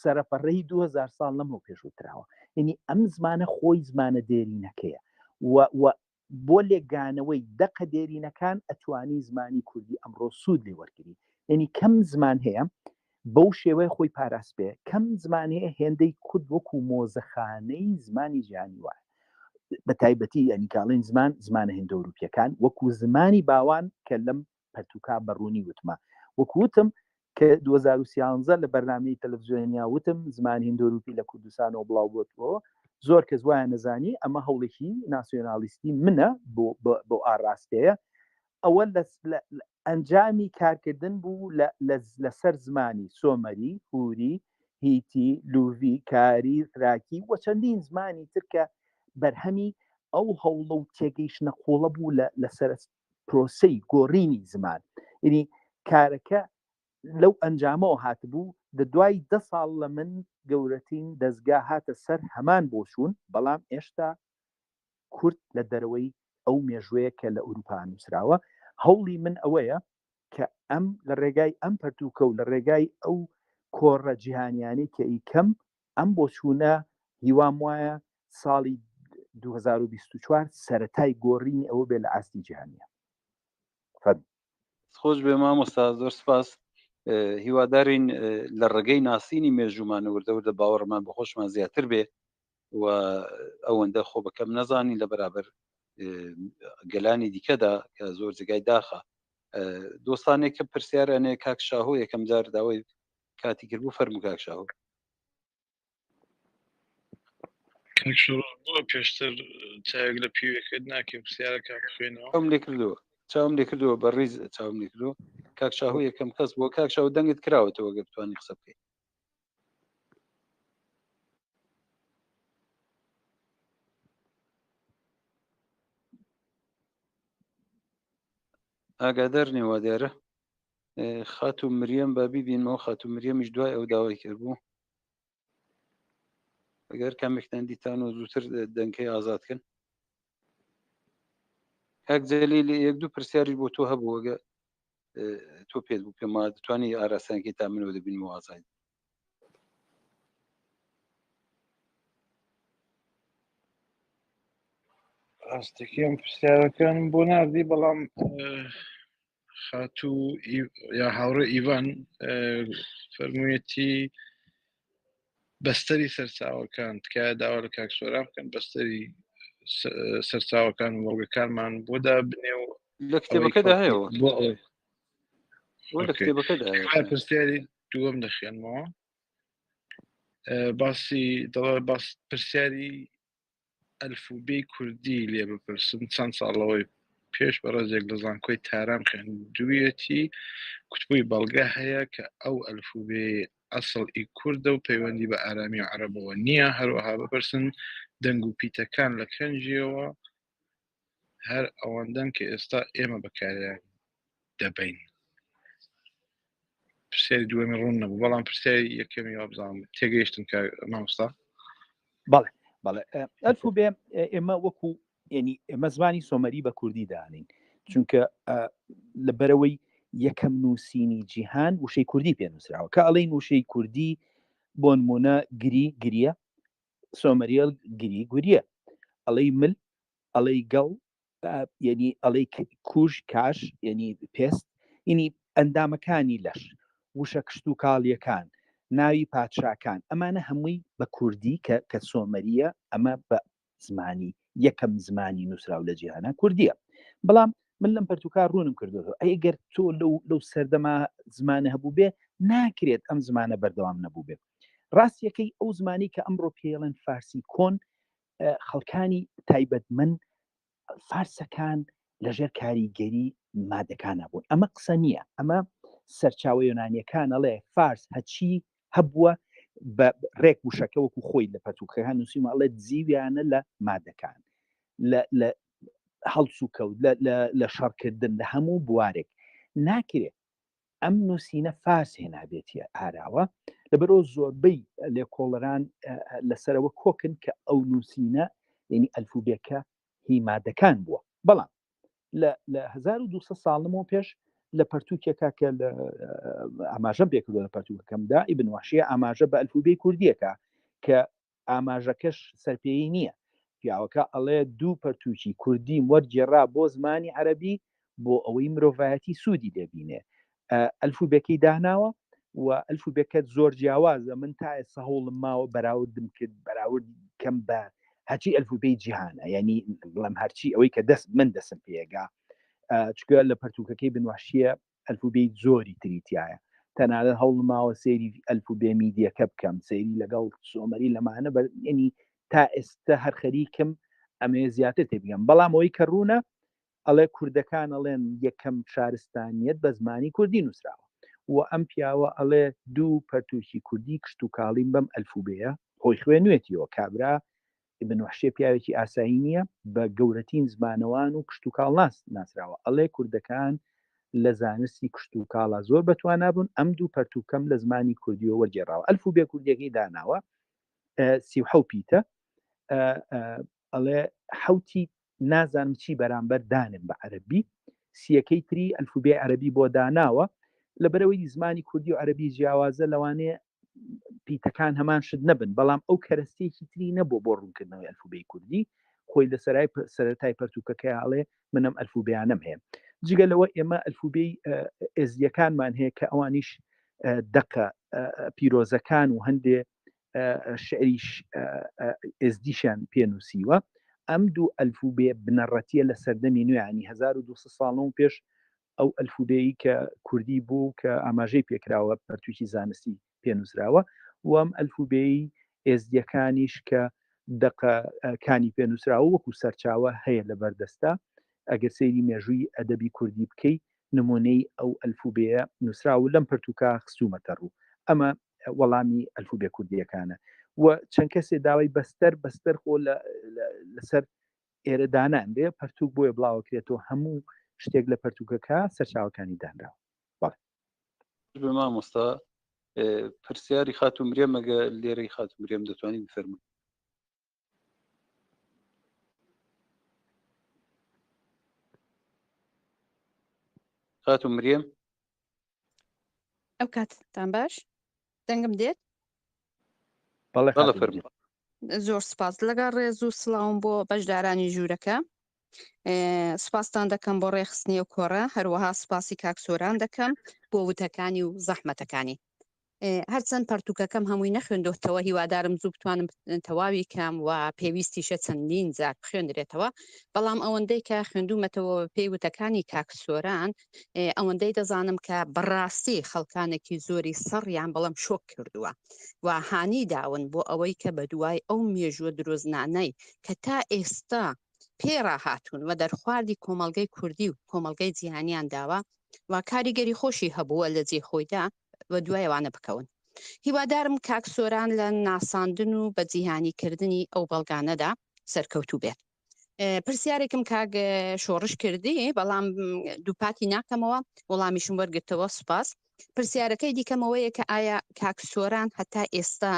سەرەپەڕەی 2000 ساڵ لەمەوە پێشووتراوە یعنی ئەم زمانە خۆی زمانە دێرینەکەیە و بۆ لێگانەوەی دەقە دێرینەکان ئەتوانی زمانی کوردی ئەمڕۆ سوود لێ وەرگری یعنی کەم زمان هەیە بەو شێوەیە خۆی پاراست بێ کەم زمانەیە هێندەی کورد وەکو مۆزەخانەی زمانی ژیانی وایە بە تایبەتی ئەنیکاڵین زمانە هندۆروپیەکان وەکو زمانی باوان کە لەم پەرتوکا بەڕوونی وتمە وەکوتم کە 2013 لە بەرنامەی تەلەڤیزیۆنیا وتم زمانی هندۆروپی لە کوردستانەوە بڵاو بۆتەوە زۆر کەس وایە نەزانی ئەمە هەوڵێکی ناسیۆنالیستی منە بۆ ئاڕاستەیە ئەوە ئەنجامی کارکردن بوو لەسەر زمانی سۆمەری هوری هیتی لوڤی کاری فراکی و چەندین زمانی ترکە بەرهەمی ئەو هەوڵە و تێگەیشتنە قوڵە بوو لەسەر پرۆسەی گۆڕینی زمان یعنی کارەکە لەو ئەنجامەوە هاتبوو دوای 10 ساڵ لە من گەورەترین دەستگا هاتە سەر هەمان بۆچوون بەڵام ئێشتا کورد لە دەرەوەی ئەو مێژوەیە کە لە ئوروپا نووسراوە هەوڵی من ئەوەیە کە ئەم لە ڕێگای ئەم پەرتوکە و لە ڕێگای ئەو کۆڕە جیهانیانی کە ئیکەم ئەم بۆچوونە هیوام وایە ساڵی 2024 سەرەتای گۆڕینی ئەوە بێ لە ئاستی جیهانیە. خۆش بێ مامۆستا زۆر سپاس هیوادارین لە ڕێگەی ناسینی مێژومان وردەوردە باوەڕمان بە خۆشمان زیاتر بێ و ئەوەندە خۆ بەکەم نەزانی لە بەرابەر گەلانی دیکەدا کە زۆر جگای داخە دۆستانێکە پرسیارانێ کاک شاهۆ یەکەم جار داوای کاتی کردبوو فەرموو کاک شاهۆ. بۆ پێشتر چاوێک لە پیوەکەت ناکەم پرسیارەکە بخوێنەوە چاوم لێ کردووە بەڕێز چاوم لێ کردو کاک شاهۆ یەکەم کەس بۆ کاک شاهۆ دەنگت کراوەتەوە گەر بتوانانی قسە بکەیت. ئاگادار نێوا دیارە خاتو مریەم با بیبینەوە خاتو مریەمیش دوای ئەو داوای کردبوو ئەگەر کامێکتان دیتانەوە زووتر دەنگەی ئازادکەن. کاک جەلیل یەک دوو پرسیاریش بۆ تۆ هەبوو ئەگە تۆ پێت بوو پێما دەتوانی ئاراستانکەی تا منەوە دەبینەوە ئازاد. ڕاستێکیان پرسیارەکان بۆ نردی بەڵام خاتوو یا هاوڕێ ئیڤان فەرموویەتی بەستەری سەرچاوەکان تکایە داوا لە کاکسۆرا بکەن بەستەری سەرچاوەکان وەڵگەکانمان بۆدا بنێ و لە کتێبەکەدا هەیەەوە لە کتێبەکەدا پرسیاری دووەم دەخێنمەوە باسی دەڵێ باس پرسیاری ئەلفوبێی کوردی لێ بپرسم چەند ساڵەوەی پێش بەڕێزێک لە زانکۆی تارام خوێندوویەتی کوتبووی بەڵگە هەیە کە ئەو ئەلفوبێ ئەسڵی کووردە و پەیوەندی بە ئارامی و عەرەبەوە نییە هەروەها بپرسن دەنگ و پیتەکان لە کەنجیەوە هەر ئەوەندەن کە ئێستا ئێمە بەکاریان دەبین. پرسیاری دووەمی ڕوون نەبوو بەڵام پرسیاری یەکەمی وابزانم تێگەیشتن کە مامۆستا. بەڵێ ئەلفوبێ ئێمە وەکو ینی ئێمە زمانی سۆمەری بە کوردی دانین چونکە لەبەرەوەی یەکەم نووسینی جیهان وشەی کوردی پێنووسراوە کە ئەڵێ وشەی کوردی بۆ نمونە گریە سۆمەریەل گوریە ئەڵێ مل ئەڵێ گەڵ ینی ئەڵێ کوژ کاش ینی پێست ینی ئەندامەکانی لەش وشە کشت و کاڵیەکان ناوی پادشاکان ئەمانە هەمووی بە کوردی کە سۆمەریە ئەمە بە زمانی یەکەم زمانی نووسراو لە جیهانە کوردیە بەڵام من لەم پەرتوکار ڕوونم کردەوە ئەگەر تۆ لەو سەردەما زمانە هەبوو بێ ناکرێت ئەم زمانە بەردەوام نەبوو بێ ڕاستیەکەی ئەو زمانی کە ئەمڕۆ پێڵێن فارسی کۆن خەڵکانی تایبەتمەند فارسەکان لەژێر کاریگەری مادەکان بوون ئەمە قسە نییە ئەمە سەرچاوە یۆنانیەکان ئەڵێ فارس هەچی هەبووە بە ڕێک وشەکە وەکو خۆی لە پەرتوکەکان نووسیمەڵێت جیویانە لە مادەکان لە هەڵس و کەوت لە شەڕکردن لە هەموو بوارێک ناکرێت ئەم نووسینە فارس هێنابێتی ئاراوە لەبەرەوە زۆربەی لێکۆڵەران لەسەرەوە کۆکن کە ئەو نووسینە یعنی ئەلفوبێکە هی مادەکان بووە بەڵام لە 1200 ساڵمەوە پێش لە پەرتوکێکا کە ئاماژەم پێکردووە لە پەرتوکەکەمدا ئیبن واشیە ئاماژە بە ئەلفوبێی کوردیەکە کە ئاماژەکەش سەرپێی نییە پیاوەکە ئەڵێ دوو پەرتوکی کوردی وەرگێڕا بۆ زمانی عەرەبی بۆ ئەوەی مرۆڤایەتی سوودی دەبینێ ئەلفوبێکەی داناوە و ئەلفوبێکەت زۆر جیاوازە من تا ئێستا هەوڵم ماوە بەراوردم کرد بەراورد کەم بە هەچی ئەلفوبەی جیهانە یعنی بڵم هەرچی ئەوەی کە من دەسم پێگا چکە لە پەرتوکەکەی بنواشیە ئەلفوبەی زۆری تریتیایە تەنانەت هەوڵم ماوە سێری ئەلفوبێ میدیەکە بکەم سێری لەگەڵ سۆمەری لەمانە ینی تا ئێستا هەر خەریکم ئەمێ زیاتر تێبگەم بەڵام ئەوەی کە ڕوونە ئەڵێ کوردەکان ئەڵێن یەکەم شارستانیەت بە زمانی کوردی نووسراوە و ئەم پیاوە ئەڵێ دوو پەرتوکی کوردی کشت و کاڵیم بەم ئەلفوبەیە خۆی خوێنوێتیەوە کابرا بنواشێ پیاوێکی ئاسایی نییە بە گەورەترین زمانەوان و کشت و کاڵ ناسراوە ئەڵێ کوردەکان لە زانستی کشت و کاڵا زۆر بەتوانابوون ئەم دوو پەرتوکەم لە زمانی کوردیەوە وەرگێڕاوە ئەلفوبێ کوردیەکەی داناوە 37 پیتە ئەڵێ حوتی نازانم چی بەرامبەر دانم بە عەربی سیەکەی تری ئەلفوبێ عەربی بۆ داناوە لەبەرەوەی زمانی کوردی و عەربی جیاوازە لەوانەیە پیتەکان هەمان شت نەبن بەڵام ئەو کەرەستێکی تری نەبوو بۆ ڕوونکردنەوەی ئەلفوبەی کوردی خۆی لە سەرەتای پەرتوکەکە ئاڵێ منم ئەلفوبیانم هەیە جگە لەوە ئێمە ئەلفوبەی ئێزیەکانمان هەیە کە ئەوانیش دەقە پیرۆزەکان و هەندێ شعریش ئێزدیشان پێنووسیوە ئەم دوو ئەلفوبێ بنەڕەتیە لە سەردەمی نوێیانی 1200 ساڵەوە پێش ئەو ئەلفوبەیە کە کوردی بوو کە ئاماژەی پێکراوە پەرتوکی زانستی پێنووسراوە و ئەم ئەلفوبەی ئێزدیەکانیش کە دەقەکانی پێنووسراوە وەکو سەرچاوە هەیە لە بەردەستا ئەگەر سەیری مێژووی ئەدەبی کوردی بکەی نمونەی ئەو ئەلفوبەیە نووسراوە لەم پەرتوکە خستومەتە ڕوو ئەمە وەڵامی ئەلفوبێ کوردیەکانە و چەند کەسێ داوای بەستەر خۆ لەسەر ئێرەدانان بێ پەرتوک بۆیە بڵاوکرێتەوە هەموو شتێک لە پەرتوکەکە سەرچاوەکانی دانراوە بە مامۆستا پرسیاری خاتومرێم ئەگە لێرەی خاتومرێم دەتوانین بفەرمون خاتومرێم ئەو کاتتان باش دەنگم دێت بەڵێ فەرموو زۆر سپاس لەگەڵ ڕێز و سڵاوم بۆ بەشدارانی ژوورەکە سپاسان دەکەم بۆ ڕێخستنی و کۆڕە هەروەها سپاسی کاکسۆران دەکەم بۆ وتەکانی و زەحمەتەکانی هەرچەند پەرتوکەکەم هەمووی نەخوێندۆتەوە هیوادارم زوو بتوانم تەواوی کەم و پێویستیشە چەندین جار بخوێنرێتەوە بەڵام ئەوەندەی کە خوێندومەتەوە پێی وتەکانی کاکسۆران ئەوەندەی دەزانم کە بەڕاستی خەڵکانێکی زۆری سەڕیان بەڵام شۆک کردووە و هانی داون بۆ ئەوەی کە بە دوای ئەو مێژووە درۆزنانەی کە تا ئێستا پێڕاهاتوون و دەرخواردی کۆمەڵگەی کوردی و کۆمەڵگەی جیهانیان داوە و کاریگەری خۆشی هەبووە لە جێ خۆیدا و دوایەوانە بکەون هیوادارم کاکسۆران لە ناساندن و بە جیهانیکردنی ئەو بەڵگانەدا سەرکەوتوو بێت پرسیارێکم کاک شۆڕش کردی بەڵام دووپاتی ناکەمەوە وەڵامیشم وەرگرتەوە سوپاس پرسیارەکەی دیکەمەوەیە کە ئایا کاکسۆران هەتا ئێستا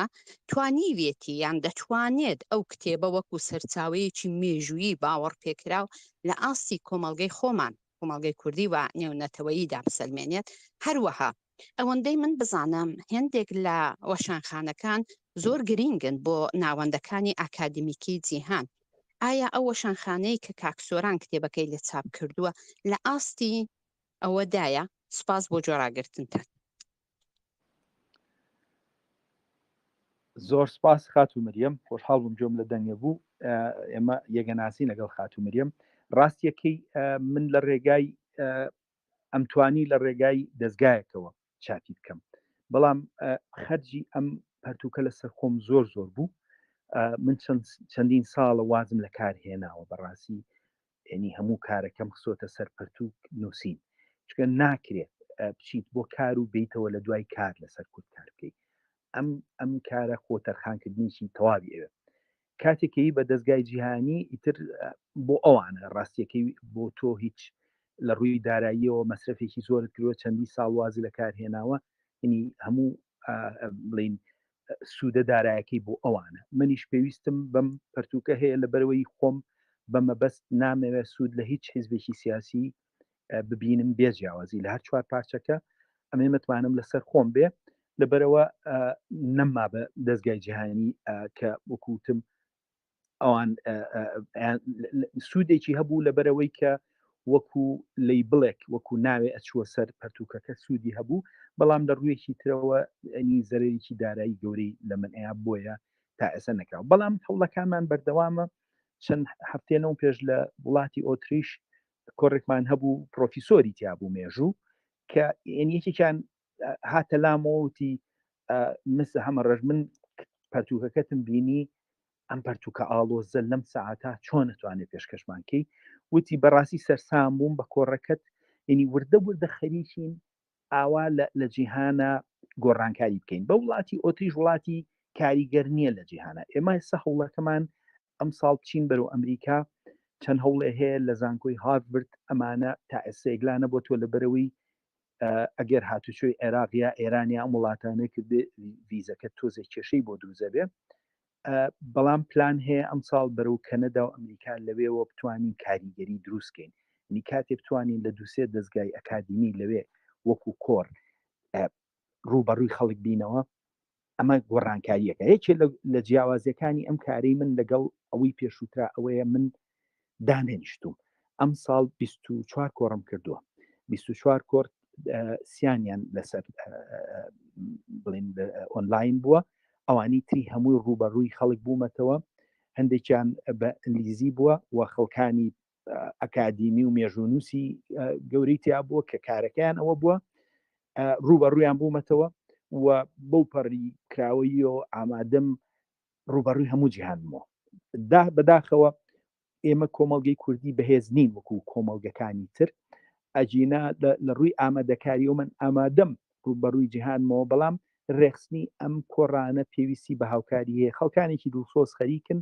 توانیوێتی یان دەتوانێت ئەو کتێبە وەکو سەرچاوەیەکی مێژوویی باوەڕ پێکراو لە ئاستی کۆمەڵگەی خۆمان کۆمەڵگەی کوردی و نێونەتەوەییدا بسەلمێنێت هەروەها ئەوەندەی من بزانم هێندێک لە وەشانخانەکان زۆر گرینگن بۆ ناوەندەکانی ئاکادمیکی جیهان ئایا ئەو وەشانخانەی کە کاکسۆران کتێبەکەی لە چاپ کردووە لە ئاستی ئەوەدایە سپاس بۆ جۆراگرتنتان زۆر سپاس خاتومریم خۆشحاڵ بووم جۆم لە دەنگە بوو ئێمە یەگەناسی لەگەڵ خاتومریم ڕاستیەکەی من لە ڕێگای ئەمتوانی لە ڕێگای دەستگایەکەوە چاپی بکەم بەڵام خەرجی ئەم پەرتوکە لەسەر خۆم زۆر بوو من چەندین ساڵە وازم لە کار هێناوە بەڕاستی ینی هەموو کارەکەم خسۆتە سەر پەرتوک نووسین چکە ناکرێت بچیت بۆ کار و بیتەوە لە دوای کار لەسەر کورت کار بکەیت ئەم کارە خۆتەرخانکردنیشی تەواوی ئەوێ کاتێکی بە دەستگای جیهانی ئیتر بۆ ئەوانە ڕاستیەکەی بۆ تۆ هیچ لە ڕووی داراییەوە مەسرفێکی زۆرت کردوە چەندی ساڵ وازی لە کار هێناوە ینی هەموو بڵین سوودە دارایەکەی بۆ ئەوانە منیش پێویستم بەم پەرتوکە هەیە لە بەرەوەی خۆم بەمەبەست نامەوێت سوود لە هیچ حیزبێکی سیاسی ببینم بێجیاوازی لە هەر چوار پارچەکە ئەمێ متمانم لەسەر خۆم بێ لەبەرەوە نەما بە دەستگای جیهانی کە وەکوتم ئەوان سوودێکی هەبوو لەبەرەوەی کە وەکو لەیبڵێک وەکو ناوێ ئەچووە سەر پەرتوکەکە سوودی هەبوو بەڵام لە ڕوویەکی ترەوە ئەنی زەرێکی دارایی گەورەی لە منعیا بۆیە تا ئێستا نەکراوە بەڵام هەوڵەکانمان بەردەوامە چەند هەفتێنەوە پێش لە وڵاتی ئۆتریش کۆڕێکمان هەبوو پرۆفیسۆری تیابوو مێژوو کە یەکێکیان هاتە لامەوەتی مثل هەمە ڕژ من پەرتوکەکەتم بینی ئەم پەرتوکە ئاڵۆزە لەم سەعاتە چۆن نتوانێت پێشکەشمانکەی وتی بەڕاستی سەرسام بووم بە کۆڕەکەت ینی وردە خەریکین ئاوا لە جیهانە گۆڕانکاری بکەین بە وڵاتی ئۆتریش وڵاتی کاریگەر نییە لە جیهانە ئێمە ئێستا هەوڵەکەمان ئەم ساڵ چین بەرەو ئەمریکا چەند هەوڵێ هەیە لە زانکۆی هارڤرد ئەمانە تا ئێستا ئێگلانە بۆ تۆ لەبەرەوەی ئەگەر هاتوچۆی عێراق یا ئێرانیا ئەم وڵاتانە کردێ ڤیزەکە تۆزێک کێشەی بۆ دروزە بێ بەڵام پلان هەیە ئەم ساڵ بەرەو کەنەدا و ئەمریکا لەوێەوە بتوانین کاریگەری دروستکەین نی کاتێ بتوانین لە دووسێ دەستگای ئەکادمی لەوێ وەکو کۆر ڕوبەڕووی خەڵک بینەوە ئەمە گۆڕانکاریەکە یەکێ لە جیاوازیەکانی ئەم کارەی من لەگەڵ ئەوەی پێشووترا ئەوەیە من دانێنیشتوم ئەم ساڵ 24 کۆڕم کردووە 24 کۆر سیانیان لەسەر بڵین ئۆنلاین بووە ئەوانی تری هەمووی ڕوبەڕووی خەڵک بوومەتەوە هەندێکیان بە ئەنگلیزی بووە و خەڵکانی ئەکادیمی و مێژوونووسی گەورەی تیا بووە کە کارەکەیان ئەوە بووە ڕوبەڕوویان بوومەتەوە و بەو پەڕی کراوەی و ئامادەم ڕوبەڕووی هەموو جیهانمەوە بەداخەوە ئێمە کۆمەڵگەی کوردی بەهێز نین وەکو کۆمەڵگەکانی تر ئەجینا لە ڕووی ئامادەکاری و من ئامادەم ڕوبەڕووی جیهانمەوە بەڵام ڕێخستنی ئەم کۆڕانە پێویستی بە هاوکاری هەیە خەڵکانێکی دڵسۆز خەریکن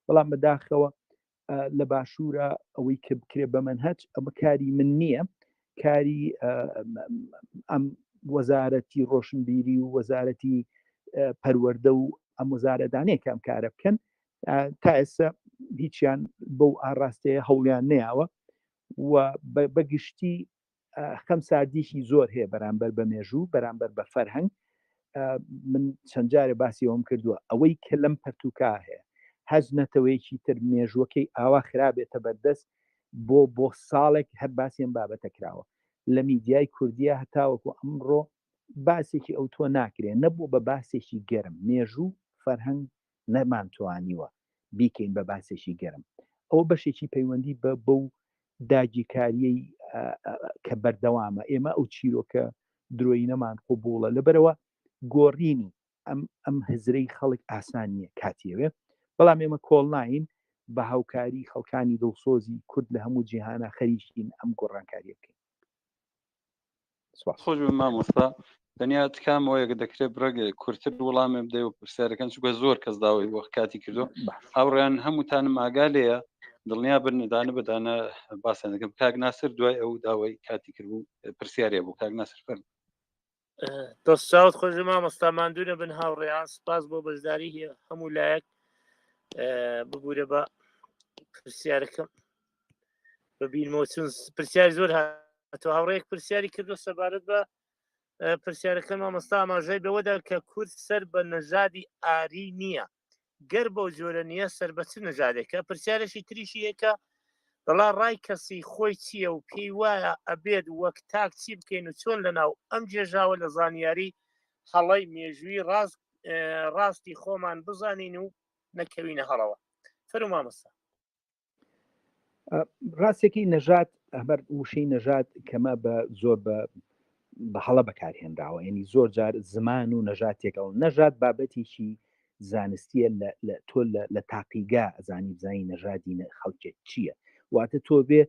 بەڵام بەداخەوە لە باشوورە ئەوەی کە بکرێ بە منهەج ئەمە کاری من نییە کاری ئەم وەزارەتی ڕۆشنبیری و وەزارەتی پەروەردە و ئەم وەزارەدانەیە کە ئەم کارە بکەن تا ئێستا هیچیان بەو ئاڕاستەیە هەوڵیان نەیاوە و بەگشتی خەم ساردیشی زۆر هەیە بەرامبەر بە مێژوو بەرامبەر بە فەرهەنگ من چەند جارێ باسی ئەوم کردووە ئەوەی کە لەم پەرتوکا هەیە هەز نەتەوەیەکی تر مێژوەکەی ئاوا خرابێتە بەردەست بۆ ساڵێک هەر باسیێن بابەتە کراوە لە میدیای کوردیە هەتاوەکو ئەمڕۆ باسێکی ئەو تۆ ناکرێن نەبوو بە باسێکی گەرم مێژوو فەرهەنگ نەمانتوانیوە بیکەین بە باسێکی گەرم ئەوە بەشێکی پەیوەندی بە بەو داگیرکاریەی کە بەردەوامە ئێمە ئەو چیرۆکە درۆینەمان قوبوڵە لەبەرەوە گۆڕینی ئەم هزرەی خەڵک ئاسانیە کاتیەوێ بەڵام ئێمە کۆڵ ناین بە هاوکاری خەڵکانی دڵسۆزی کورد لە هەموو جیهانە خەریکین ئەم گۆڕانکاریە بکەین خۆش مامۆستا دنیا تکامەوەیەکە دەکرێت بڕگە کورتتر وەڵامێ بدە و پرسیارەکەن چووکە زۆر کەس داوای وەخ کاتی کردو هاوڕێیان هەمووتانم ئاگالەیە دڵنیا بن دانە بەدانە باسییان دەکەم کاک ناسر دوای ئەو داوای کاتی کردبوو پرسیارێ بوو کاک ناسر فەرموو دەستچاوت خۆش مامۆستا ماندوونە بن هاوڕێیان سپاس بۆ بەشداری هەموو لایەک ببوورە بە پرسیارەکەم ببینەوە چون پرسیاری زۆر هاتۆ هاوڕێیەک پرسیاری کردو سەبارەت بە پرسیارەکە مامۆستا ئاماژەی بەوەدا کە کورد سەر بە نەژادی ئاری نییە گەر بەو جۆرە نییە سەر بە چ نەژادێکە پرسیارەشی تریشی یەکە دەڵا ڕای کەسی خۆی چییە و پێی وایە ئەبێت وەک تاک چی بکەین و چۆن لەناو ئەم جێژاوە لە زانیاری هەڵەی مێژووی ڕاستی خۆمان بزانین و نەکەوینە هەڵەوە فەرموو مامۆستا ڕاستێکی نەژاد هەبەر وشەی نەژاد کەمە بە زۆر بە هەڵە بەکارهێنراوە ینی زۆر جار زمان و نەژاد تێکەڵ نەژاد بابەتێکی زانستیە تۆ لە تاقیگا ئەزانی بزانی نەژادی خەڵکێک چییە واتە تۆ بێ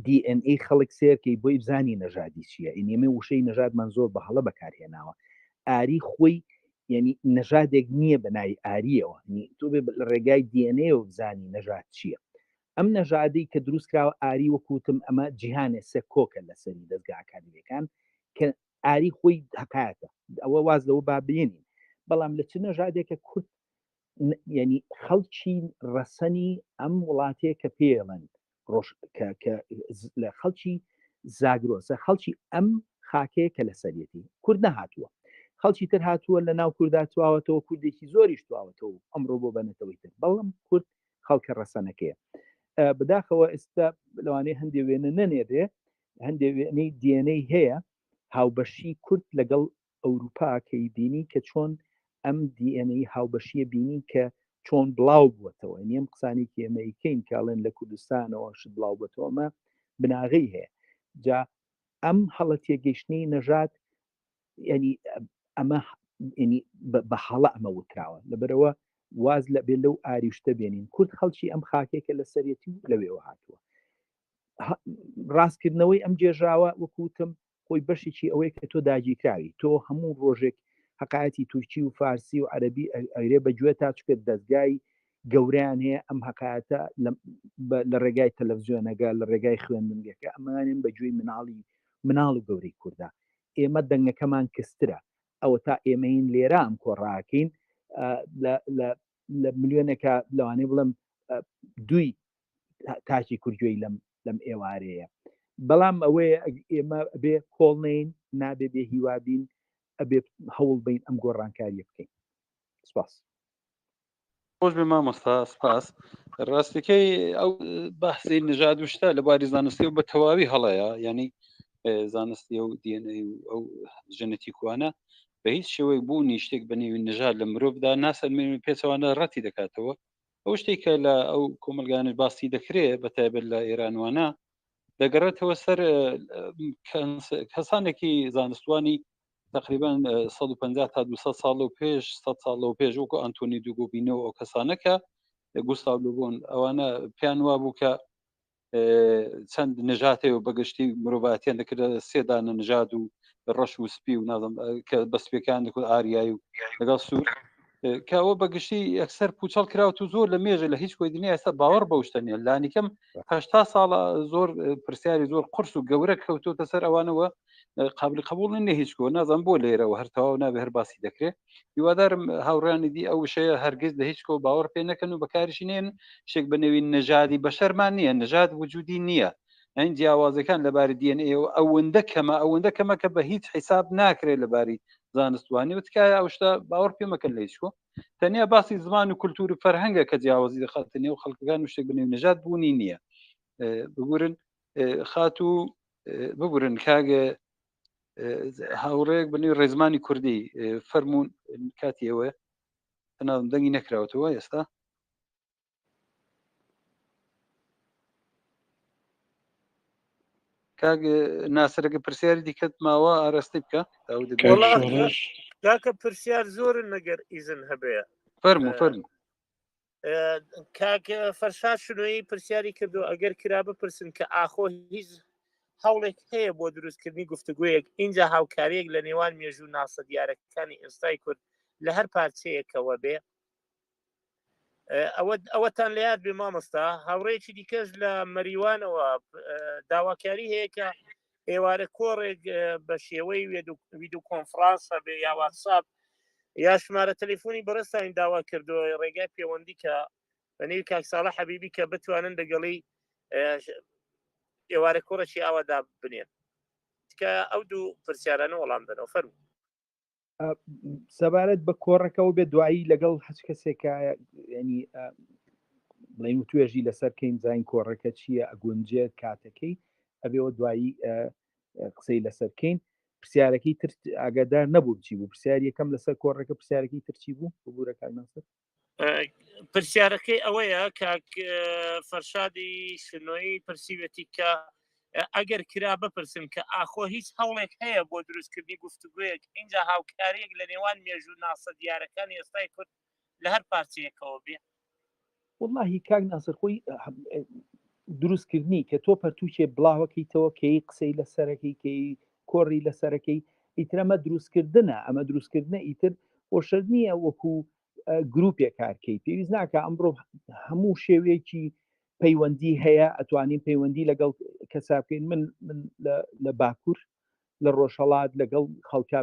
DNA خەڵک سێرکەی بۆی بزانی نەژادی چییە ئینێمە وشەی نەژادمان زۆر بە هەڵە بەکارهێناوە ئاری خۆی ینی نەژادێک نییە بەناوی ئاریەوە تۆ بێ لە ڕێگای DNA و بزانی نەژاد چییە ئەم نەژادەی کە دروستکراوە ئاری وەکوتم ئەمە جیهانێ سێ کۆکە لەسەری دەستگا ئاکادمیەکان کە ئاری خۆی حقایەتە ئەوە واز لەوە با بێنین بەڵام لە چ نەژادێکە کورد ینی خەڵکی ڕەسەنی ئەم وڵاتەیە کە پێڵەن لە خەڵکی زاگرۆسە خەڵکی ئەم خاکەیە کە لە سەرەتی کورد نەهاتووە خەڵکی تر هاتووە لە ناو کووردا تواوەتەوە کوردێکی زۆریش تواوەتەوە ئەمڕۆ بۆ بەنەتەوەی تر بەڵام کورد خەڵکە ڕەسەنەکەیە بەداخەوە ئێستا لەوانەیە هەندێک وێنە نەنێرێ هەندێک وێنەی دیێنەی هەیە هاوبەشی کورد لەگەڵ ئەوروپا کەی بینی کە چۆن ئەم دیێنەی هاوبەشیە بینی کە چۆن بڵاو بووەتەوە نیەم قسانی کە ئێمەیکەین کاڵێن لە کوردستانەوە شت بڵاو بێتەوە ئەمە بناغی هەیە جا ئەم هەڵە تێگەیشتنی نەژاد ینی ئەمە ینی بە حاڵە ئەمە وتراوە لەبەرەوە واز لە بێ لەو ئاریشتە بێنین کورد خەڵکی ئەم خاکێکە لە سەرەتی و لەوێەوە هاتووە ڕاستکردنەوەی ئەم جێژاوە وەکوتم خۆی بەشێکی ئەوەی کە تۆ داگیرکراوی تۆ هەموو ڕۆژێک حقایەتی تورکی و فارسی و عەربی ئەیرێ بەگوێ تا چکرد دەستگای گەوریان هەیە ئەم حقایەتە لە ڕێگای تەلەڤیزیۆنەکە لە ڕێگای خوێندنگەکە ئەمانێن بەگوێی مناڵ و گەورەی کووردا ئێمە دەنگەکەمان کەسترە ئەوە تا ئێمەین لێرە ئەم کۆڕاکەین لە ملیۆنێکە لەوانەیە بڵم دوی تاکی کوردگوێی لەم ئێوارەیە بەڵام ئەوەیە ئێمە بێ کۆڵنین نابێ بێ هیوابین ئەبێ هەوڵ بین ئەم گۆڕانکاریە بکەین سپاس خۆش بێ مامۆستا سپاس ڕاستیەکەی ئەو بەحسی نژاد وشتە لە باری زانستی و بە تەواوی هەڵەیە ینی زانستی و دیێنەی و ئەو ژنەتیکوانە بە هیچ شێوەی بوونی شتێک بەنێوی نژاد لە مرۆڤدا ناسەلمێنی پێچەوانە ڕەتی دەکاتەوە ئەو شتێک کە لە ئەو کۆمەلگانە باسی دەکرێت بەتایبەت لە ئێرانوانە دەگەڕێتەوە سەر کەسانێکی زانستوانی تقریبا 150 تا 200 ساڵ و پێش 100 ساڵ و پێش وەکو ئەنتۆنی دوگۆبینەوە ئەو کەسانەکە گوستاو لوبۆن ئەوانە پێیان وا بوو کە چەند نژاتێ و بەگشتی مرۆڤاتیان دەکرێت سێدانە نژاد و ڕەش و سپی و نازم کە بەسپەکان دەکوت ئاریایی و لەگەڵ سوور کەەوە بەگشتی ئەکسەر پوچەڵ کراوت و زۆر لە مێژە لە هیچ کۆی دنیا ئێستا باوەڕ بەوشتە نیە لانیکەم 80 ساڵە زۆر پرسیاری زۆر قرس و گەورە کەوتۆتە سەر ئەوانەوە قابل قبول نە هیچ کۆ نازان بۆ لێرەوە هەرتەواو نابێ هەر باسی دەکرێت هیوادارم هاوڕانی دی ئەو شەیە هەرگیز لە هیچ کۆ باوەڕ پێ نەکەن و بەکاریشی نێن شێک بنەوی نەژادی بەشەرمان نییە نەژاد وجودی نییە ئەین جیاوازەکان لەباری دیێنێ و ئەوەندە کەمە کە بە هیچ حیساب ناکرێت لەباری زانستوانی و تکایە ئەو شتە باوەڕ پێ مەکەن لە هیچ کۆ تەنیا باسی زمان و کولتور و فەرهەنگە کە جیاوازی دەخاتنێ و خەڵکەکان شتێک بنێوی نەژاد بوونی نییە بگورن خات و ببورن کاگە هاوڕێک بنی ڕێزمانی کوردی فەرمونون کاتیەوە تەناوم دەنگی نەکراوەتەوە ئێستا کاک ناسەرەکە پرسیاری دیکەت ماوە ئاڕاستی بکە کاکە پرسیار زۆرن نەگەر ئیزن هەبەیە فەرمو کاکە فەرشاد شنوۆی پرسیاری کردو ئەگەر کرا بپرسن کە ئاخۆ هیچ هەوڵێک هەیە بۆ دروستکردنی گفتوگویەک اینجا هاوکاریەک لە نێوان مێژوو ناسە دیارەکانی ئێستای کورد لە هەر پارچەیەکەوە بێ ئەوەتان لە یاد بێ مامۆستا هاوڕێکی دیکەش لە مەریوانەوە داواکاری هەیە کە ئێوارە کۆڕێک بە شێوەی ویدیو کۆنفرانسە بێ یا واتساپ یا ژمارە تەلەفۆنی بەڕێستانی داوا کردو ڕێگای پەیوەندی کە بەنێوی کاکساڵە حەبیبی کە بتوانن لەگەڵی ئێوارە کۆڕێکی ئاوادا بنێن کە ئەو دوو پرسیارانە وەڵام دەنەوە فەرموو سەبارەت بە کۆڕەکەەوە بێ دوایی لەگەڵ هەچ کەسێکە ینی بڵین و توێژی لەسەر کەین زین کۆڕەکە چییە ئەگونجێت کاتەکەی ئەبێەوە دوایی قسەی لەسەرکەین پرسیارەکەی تر ئاگادار نەبوو چی بوو پرسیار یەکەم لەسەر کۆڕەکە پرسیارەکەی ترچی بوو ببوورە کارناسەر پرسیارەکەی ئەوەیە کاک فەرشادی شنۆی پرسیوەتی کە ئەگەر کرا بپرسن کە ئاخۆ هیچ هەوڵێک هەیە بۆ دروستکردنی گفتوگویەک اینجا هاوکاریەک لە نێوان مێژوو ناسە دیارەکان ئێستای کورد لە هەر پارچەیەکەوە بێ واللهی کاک ناسەر خۆی دروستکردنی کە تۆ پەرتوچێ بڵاوەکەیتەوە کەی قسەی لەسەرەکەی کەی کۆڕی لەسەرەکەی ئیترەمە دروستکردنە ئەمە دروستکردنە ئیتر بۆشەر نییە وەکو گروپێک کارکەی پێویست ناکە ئەمڕۆ هەموو شێوەیەکی پەیوەندی هەیە ئەتوانین پەیوەندی لەگەڵ کەسا بکەین من لە باکوور لە ڕۆژهەڵات لەگەڵ خەڵکە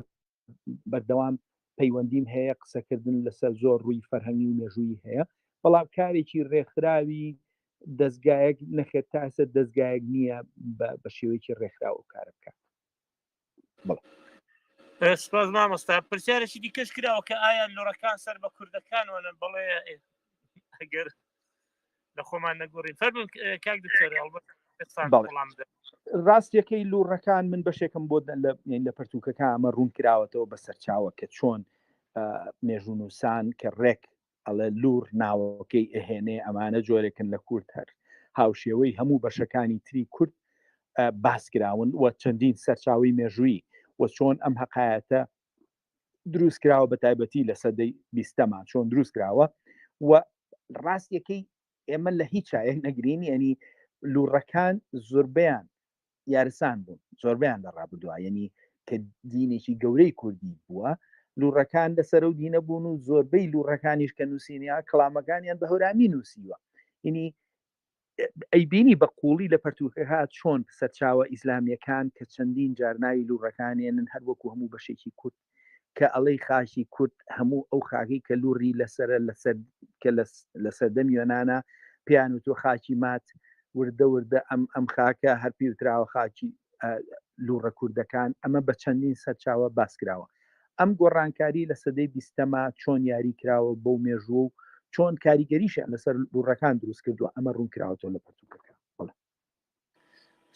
بەردەوام پەیوەندیم هەیە قسەکردن لەسەر زۆر ڕووی فەرهەنگی و مێژووی هەیە بەڵام کارێکی ڕێکخراوی دەستگایەک نەخێت تاسە دەستگایەک نییە بە شێوەیەکی ڕێکخراوە کار بکات سپاس مامۆستا پرسیارێکی دیکەش کراوە کە ئایا لۆڕەکان سەر بە کوردەکان وەنە بڵێ ئەگەر لە خۆمان نەگۆڕین فەرمون کاک دکتۆر ڕاستیەکەی لوڕەکان من بەشێکم بۆ لە پەرتووکەکە ئەمە ڕوون کراوەتەوە بە سەرچاوە کە چۆن مێژوو نووسان کە ڕێک ئەڵێ لوور ناوەکەی ئەهێنێ ئەمانە جۆرێکن لە کورد هەر هاوشێوەی هەموو بەشەکانی تری کورد باسکراون و چەندین سەرچاوی مێژووی و چۆن ئەم حەقایەتە دروست کراوە بە تایبەتی لە سەدەی 20ەمان چۆن دروست کراوە و ڕاستیەکەی ئێمە لە هیچ شایەک نەگرین ینی لوڕەکان زۆربیان یارسان بوون زۆربیان لە ڕابردووە ینی کە دینێکی گەورەی کوردی بووە لوڕەکان لەسەر و دینە بوون و زۆربەی لوڕەکانیش کە نووسینیا کڵامەکانیان بە هەورامی نووسیوە ینی ئەیبینی بە قوڵی لە پەرتووکەکە چۆن سەرچاوە ئیسلامیەکان کە چەندین جارناوی لوڕەکانێنن هەر وەکو هەموو بەشێکی کورد کە ئەڵەی خاشی کورد هەموو ئەو خاکی کە لوڕی لەسرە لە سەردەم یۆنانە پیان و تۆ خاکی مات وردە ئەم خاکە هەر پیوتراوە خاکی لوڕە کوردەکان ئەمە بە چەندین سەرچاوە باسکراوە ئەم گۆڕانکاری لە سەدەی 20ەما چۆن یاری کراوە بەو مێژوو و چۆن کاریگەریشیان لەسەر لوڕەکان دروست کردووە ئەمە ڕوون کراوەتەوە لە پەرتووکەکە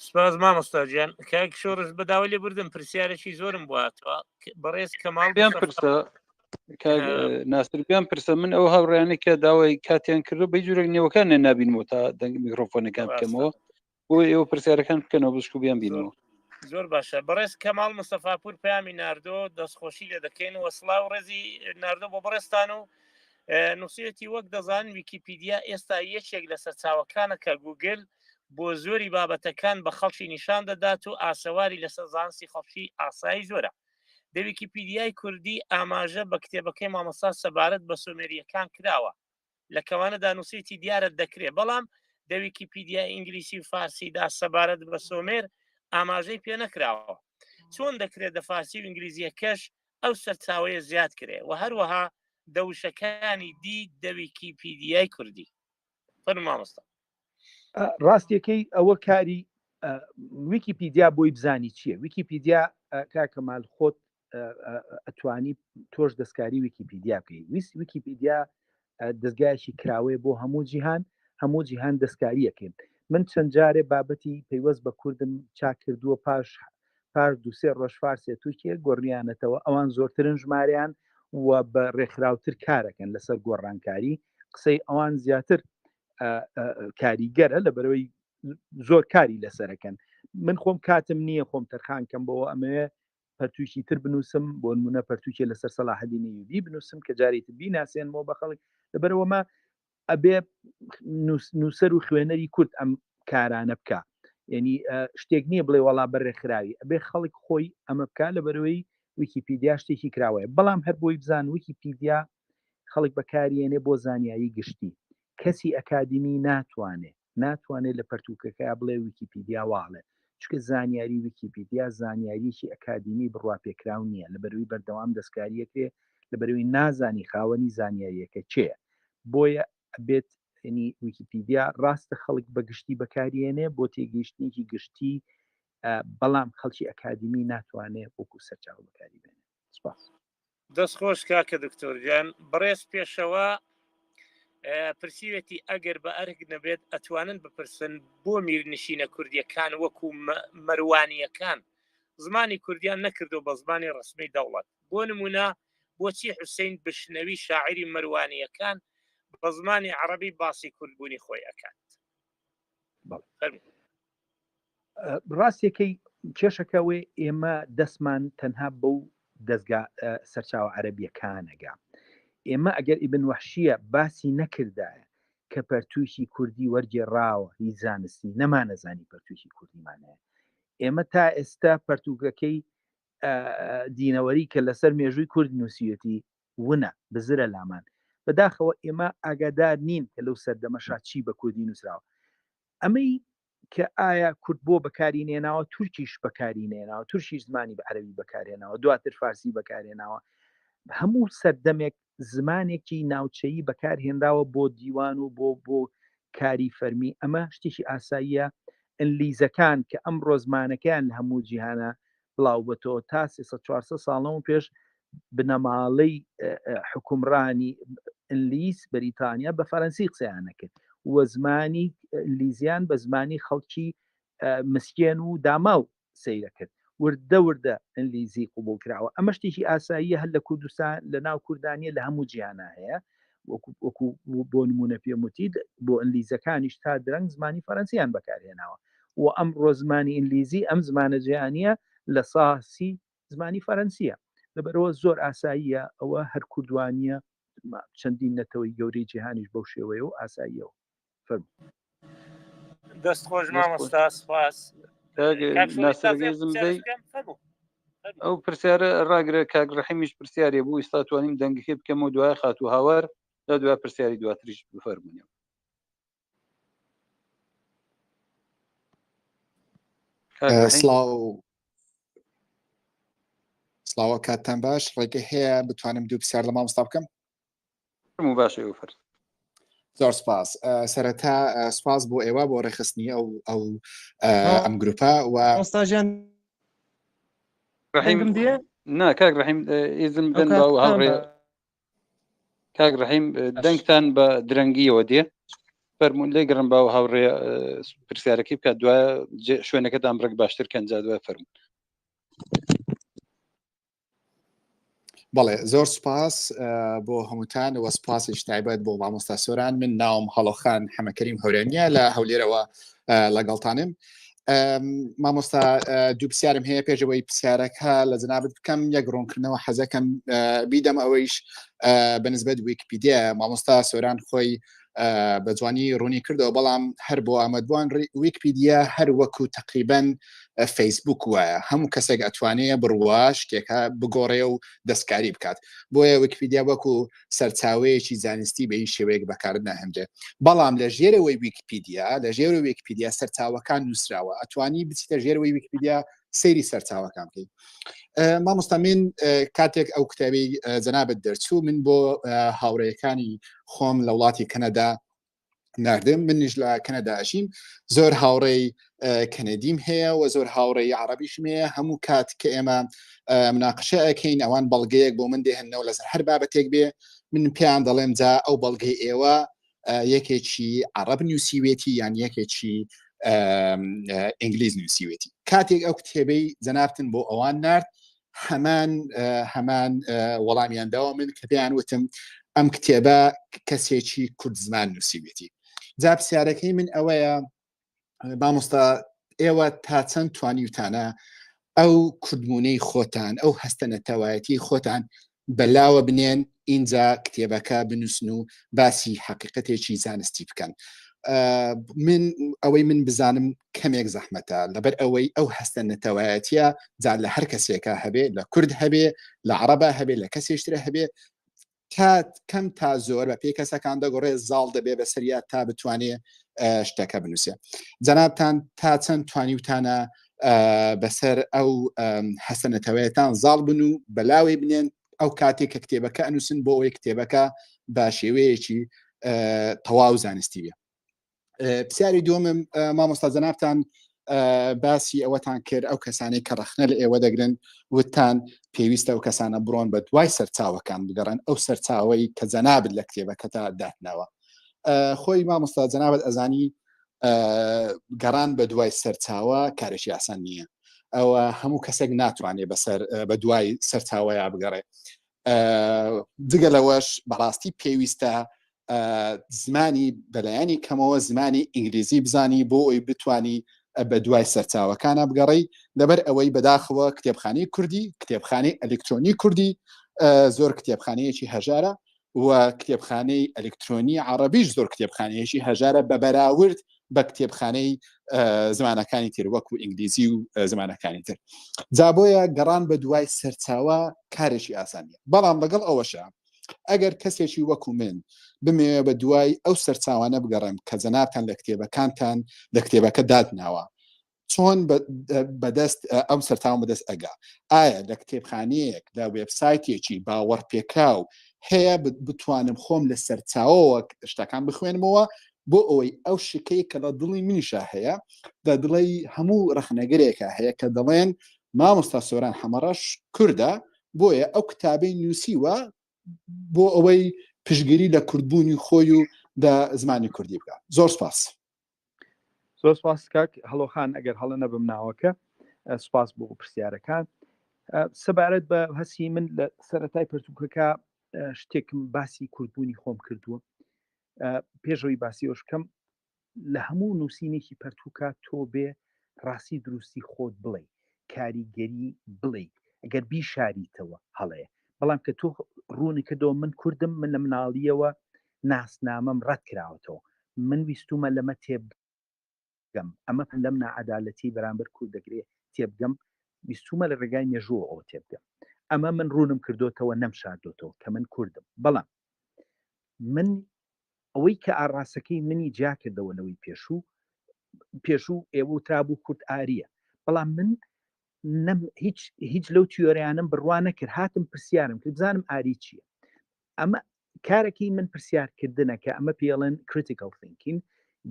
سپاس مامۆستاجیان کاک شۆڕش بەداوای لێ بردم پرسیارێکی زۆرم بواتەوە بەڕێز کەماڵ بیان پرسە ناسربیان پرسە من ئەو هاوڕیانە کە داوای کاتیان کردو بە جوورێک نێوەکانە نبینەوە تا دەنگ میکرۆفۆنەکان بکەمەوە بۆ ئێوە پرسیارەکان بکەنەوە بشکو بیان بینەوە زۆر باشە بەڕێز کەماڵ مستەفاپور پامی ناردۆ دەستخۆشی لێ دەکەین و سڵاو ڕێزی ناردۆ بۆ بەڕێستان و نووسێتی وەک دەزان ویکیپیدیا ئێستا یەکێک لە سەرچاوەکانە کە گوگل بۆ زۆری بابەتەکان بە خەڵکی نیشان دەدات و ئاسەواری لەسەر زانستی خەڵکی ئاسایی زۆرە دە ویکیپیدیای کوردی ئاماژە بە کتێبەکەی مامۆستا سەبارەت بە سۆمێریەکان کراوە لە کەوانەدا نووسێتی دیارە دەکرێت بەڵام دە ویکیپیدیا ئینگلیسی و فارسیدا سەبارەت بە سۆمێر ئاماژەی پێ نەکراوە چۆن دەکرێت دە فارسی و ئینگلیزیەکەش ئەو سەرچاوەیە زیاد کرێ و هەروەها دەوشەکانی دی دە ویکیپیدیای کوردی فەرموو مامۆستا ڕاستیەکەی ئەوە کاری ویکیپیدیا بۆی بزانی چییە ویکیپیدیا کاکەمال خۆت ئەتوانی تۆش دەستکاری ویکیپیدیا بکەی ویکیپیدیا دەستگایشی کراوەیە بۆ هەموو جیهان دەستکاریەکەین من چەند جارێ بابەتی پەیوەست بە کوردم چاک کردووە پاش دوسێ ڕۆژ فارسێ تووکێ گۆڕیانەتەوە ئەوان زۆرترن ژماریان و بە ڕێکخراوتر کارەکەن لەسەر گۆڕانکاری قسەی ئەوان زیاتر کاریگەرە لە بەرەوەی زۆر کاری لەسەرەکەن من خۆم کاتم نییە خۆم تەرخانکەم بەوە ئەمەوێ پەرتووشی تر بنووسم بۆ نمونە پەرتووکێ لەسەر سەلاحەدین ئەیوبی بنووسم کە جارێتی بیناسیێنەوە بە خەڵک لەبەرەوەمە ئەبێ نووسەر و خوێنەری کورد ئەم کارانە بکە یعنی شتێک نییە بڵێ وەڵا بەڕێکخراوی ئەبێ خەڵک خۆی ئەمە بکە لە بەرەوەی ویکیپیدیا شتێکی کراوەیە بەڵام هەر بۆی بزان ویکیپیدیا خەڵک بەکارێنێ بۆ زانیاری گشتی کەسی ئەکادمی ناتوانێت لە پەرتووکەکە بڵێ ویکیپیدیا واڵێ چکە زانیاری ویکیپیدیا زانیاریی ئەکادمی بڕواپێکراو نییە لە بەروی بەردەوام دەستکاریەکێ لە بەروی نازانی خاوەنی زانیاریەکە چێە بۆیە ئەبێت ینی ویکیپیدیا ڕاستە خەڵک بەگشتی بەکارێنێ بۆ تێگەیشتنێکی گشتی بەڵام خەڵکی ئەکادمی ناتوانێت وەکو سەرچاو بەکاری بێنێ سپاس دەستخۆش کاکە دکتۆرجان بەڕێز پێشەوە پرسیوێتی ئەگەر بە ئەرگ نەبێت ئەتوانن بپرسن بۆ میرنشینە کوردیەکان وەکو مەروانیەکان زمانی کوردیان نەکردو بە زمانی ڕسمی دەوڵەت بۆ نمونە بۆچی حوسێن بشنەوی شاعری مەروانیەکان بە زمانی عەرەبی باسی کوردبوونی خۆی ئەکات ڕاستیەکەی کێشەکەوێ ئێمە دەستمان تەنها بەو دەستگا سەرچاوە عەرەبیەکانەگا ئێمە ئەگەر ئیبن وەحشیە باسی نەکردایە کە پەرتووشی کوردی وەرگێڕاوە هیچ زانستی نەمانەزانی پەرتووشی کوردیمانەیە ئێمە تا ئێستا پەرتووکەکەی دینەوەری کە لەسەر مێژووی کورد نووسیەتی ونە بزرە لامان بەداخەوە ئێمە ئاگادار نین کە لەو سەردەمەشا چی بە کوردی نووسراوە ئەمەی کە ئایا کورد بۆ بەکارینێناوە تورکیش بەکارینێناوە تورکیش زمانی بە عەرەبی بەکارێناوە دواتر فارسی بەکارێناوە هەموو سەردەمێک زمانێکی ناوچەیی بەکارهێنراوە بۆ دیوان و بۆ کاری فەرمی ئەمە شتێکی ئاساییە ئەنلیزەکان کە ئەم ڕۆزمانەکەیان لە هەموو جیهانە بڵاو بەتەوە تا 400 ساڵەوە پێش بنەماڵەی حکومڕانی ئینلیس بەریتانیا بە فەرەنسی قسەیان نەکرد و زمانی ئینگلیزیان بە زمانی خەڵکی مسکێن و داماو سەیرەکرد وردە ئینگلیزی قوبوڵ کراوە ئەمە شتێکی ئاساییە هەر لە کوردستان لە ناو کوردانیە لە هەموو جیهانە هەیە وەکو بۆ نمونە پێموتی بۆ ئینگلیزەکانیش تا درەنگ زمانی فەرەنسیان بەکارهێناوە و ئەمڕۆ زمانی ئینگلیزی ئەم زمانە جیهانیە لە ساسی زمانی فەرەنسیە لەبەرەوە زۆر ئاساییە ئەوە هەر کوردوانیە چەندین نەتەوەی گەورەی جیهانیش بەو شێوەیە و ئاساییەوە دەست خۆش مامۆستا سپاس ناسەرگەزم ئەو پرسیارە ڕاگرە کاگڕەحیمیش پرسیارێ بوو ئێستا توانیم دەنگەکە بکەم و دوای خات و هاوار لە دوای پرسیاری دواتریش بفەرمونێ سڵاوە کاتتان باش ڕێگە هەیە بتوانم دوو پرسیار لە مامۆستا بکەم باشە وفەر زۆر سپاس سەرەتا سپاس بۆ ئێوە بۆ ڕێخستنی ئەو ئەم گروپە و نا کاک ڕەحیم ئیزم بدەن بە هاوڕێ کاک ڕەحیم دەنگتان بە درەنگیەوە دێ فەرمون لێ گەڕم باو هاوڕێ پرسیارەکەی بکات دوایە شوێنەکەتان بڕێک باشتر کەنجا دوای فەرمون بەڵێ زۆر سپاس بۆ هەمووتان وە سپاسیش تایبەت بۆ مامۆستا سۆران من ناوم هەڵۆخان حەمەکەریم هەورێنیە لە هەولێرەوە لەگەڵتانم مامۆستا دوو پرسیارم هەیە پێشەوەی پرسیارەکە لە جەنابەت بکەم یەک ڕوونکردنەوە حەزەکەم بیدەم ئەوەیش بەنسبەت ویکیپیدیا مامۆستا سۆران خۆی بە جوانی ڕوونی کردەوە بەڵام هەر بۆ ئامادەبووان ویکیپیدیا هەر وەکو تقریبەن فەیسبوک وایە هەموو کەسێک ئەتوانێت بڕوا شتێکە بگۆڕێ و دەستکاری بکات بۆیە ویکیپیدیا وەکو سەرچاوەیەکی زانستی بە هیچ شێوەیەک بەکارت ناهێنرێ بەڵام لە ژێرەوەی ویکیپیدیا لە ژێرەوەی ویکیپیدیا سەرچاوەکان نووسراوە ئەتوانی بچیتە ژێرەوەی ویکیپیدیا سەیری سەرچاوەکان بکەیت مامۆستا من کاتێک ئەو کتێبی جەنابەت دەرچوو من بۆ هاوڕێیەکانی خۆم لە وڵاتی کەنەدا ناردم منیش لە کەنەداشیم زۆر هاوڕێی کەنەدیم هەیە و زۆر هاوڕێی عەرەبیشم هەیە هەموو کات کە ئێمە مناقشە ئەکەین ئەوان بەڵگەیەک بۆ من دێهێننەوە لەسەر هەر بابەتێک بێ من پێیان دەڵێم جا ئەو بەڵگەی ئێوە یەکێکی عەرەب نووسیوێتی یان یەکێکی ئینگلیز نووسیوێتی کاتێک ئەو کتێبەی جەنابتن بۆ ئەوان نارد هەمان وەڵامیان داوە من کە پێیان وتم ئەم کتێبە کەسێکی کورد زمان نووسیوێتی جا پرسیارەکەی من ئەوەیە مامۆستا ئێوە تا چەند توانیوتانە ئەو کوردبوونەی خۆتان ئەو هەستە نەتەوایەتی خۆتان بەلاوە بنێن اینجا کتێبەکە بنووسن و باسی حقیقەتێکی زانستی بکەن ئەوەی من بزانم کەمێک زەحمەتە لەبەر ئەوەی ئەو هەستە نەتەوایەتیە جا لە هەر کەسێکە هەبێ لە کورد هەبێ لە عەرەبە هەبێ لە کەسێشترە هەبێ کەم تا زۆر بە پێی کەسەکان دەگۆڕێ زاڵ دەبێ بە سەریات تا بتوانێ شتەکە بنووسێ جەنابتان تا چەند توانیوتانە بەسەر ئەو هەستە نەتەوایەتان زاڵ بن و بەلاوی بنێن ئەو کاتێک کە کتێبەکە ئەنووسن بۆ ئەوەی کتێبەکە با شێوەیەکی تەواو زانستی بێ پرسیاری دووەمم مامۆستا جەنابتان باسی ئەوەتان کرد ئەو کەسانی کە ڕەخنە لە ئێوە دەگرن وتان پێویستە ئەو کەسانە بڕۆن بە دوای سەرچاوەکان بگەڕن ئەو سەرچاوەی کە جەنابەت لە کتێبەکەتا داتنەوە خۆی مامۆستا جەنابەت ئەزانی گەڕان بە دوای سەرچاوە کارێکی ئاسان نییە ئەوە هەموو کەسێک ناتوانێت بە دوای سەرچاوەیە بگەڕێ جگە لەوەش بەڕاستی پێویستە زمانی بەلایانی کەمەوە زمانی ئینگلیزی بزانی بۆ ئەوی بتانی بە دوای سەرچاوەکانە بگەڕی لەبەر ئەوەی بەداخەوە کتێبخانەی کوردی کتێبخانەی ئەلکترۆنی کوردی زۆر کتێبخانەیەکی هەژارە و کتێبخانەی ئەلکترۆنی عەرەبیش زۆر کتێبخانەیەکی هەژارە بە بەراورد بە کتێبخانەی زمانەکانی تر وەکو ئینگلیزی و زمانەکانی تر جا بۆیە گەڕان بە دوای سەرچاوە کارێکی ئاسانیە بەڵام لەگەڵ ئەوەشە ئەگەر کەسێکی وەکو من بمێ بە دوای ئەو سەرچاوانە بگەڕم کە جەنابتان لە کتێبەکانتان لە کتێبەکە دادناوە چۆن بەدەست ئەم سەرچاوە بەدەست ئەگا ئایا لە کتێبخانەیەک لە وێبسایتێکی باوەڕپێکاو هەیە بتوانم خۆم لە سەرچاوەوە شتەکان بخوێنمەوە بۆ ئەوەی ئەو شکەی کە لە دڵی منیشە هەیە لە دڵی هەموو ڕەخنەگرێکە هەیە کە دەڵێن مامۆستا سۆران حەمەڕەش کووردە بۆیە ئەو کتابەی نووسیوە بۆ ئەوەی پشگیری لە کوردبوونی خۆی و لە زمانی کوردی بکات. زۆر سپاس. زۆر سپاس کاک هەڵۆخان ئەگەر هەڵە نەبم ناوەکە سپاس بۆ پرسیارەکان. سەبارەت بە هەسی من لە سەرەتای پرتوکەکە شتێکم باسی کوردبوونی خۆم کردووە. پێشەوەی باسی ئەوش بکەم لە هەموو نووسینێکی پەرتووکە تۆ بێ ڕاستی دروستی خۆت بڵێ، کاریگەری بڵێ، ئەگەر بیشاریتەوە هەڵەیە. بەڵام کە تۆ ڕوونی کردەوە من کوردم، من لە مناڵیەوە ناسنامەم ڕەت کراوەتەوە، من ویستومە لەمە تێبگەم، ئەمە لەم نائەدالەتی بەرامبەر کورد دەگرێت تێبگەم، ویستومە لە ڕێگای مێژووە ئەوە تێبگەم. ئەمە من ڕوونم کردوتەوە نەمشاردۆتەوە کە من کوردم. بەڵام من ئەوەی کە ئاڕاستەکەی منی جا کردەوە لەوەی پێشوو ئێوە ترابوو کورد ئاریە، بەڵام من هیچ لەو تیۆریانم بڕوا نەکرد، هاتم پرسیارم کرد بزانم ئاری چییە. ئەمە کارێکی من پرسیارکردنە کە ئەمە پێڵێن critical thinking،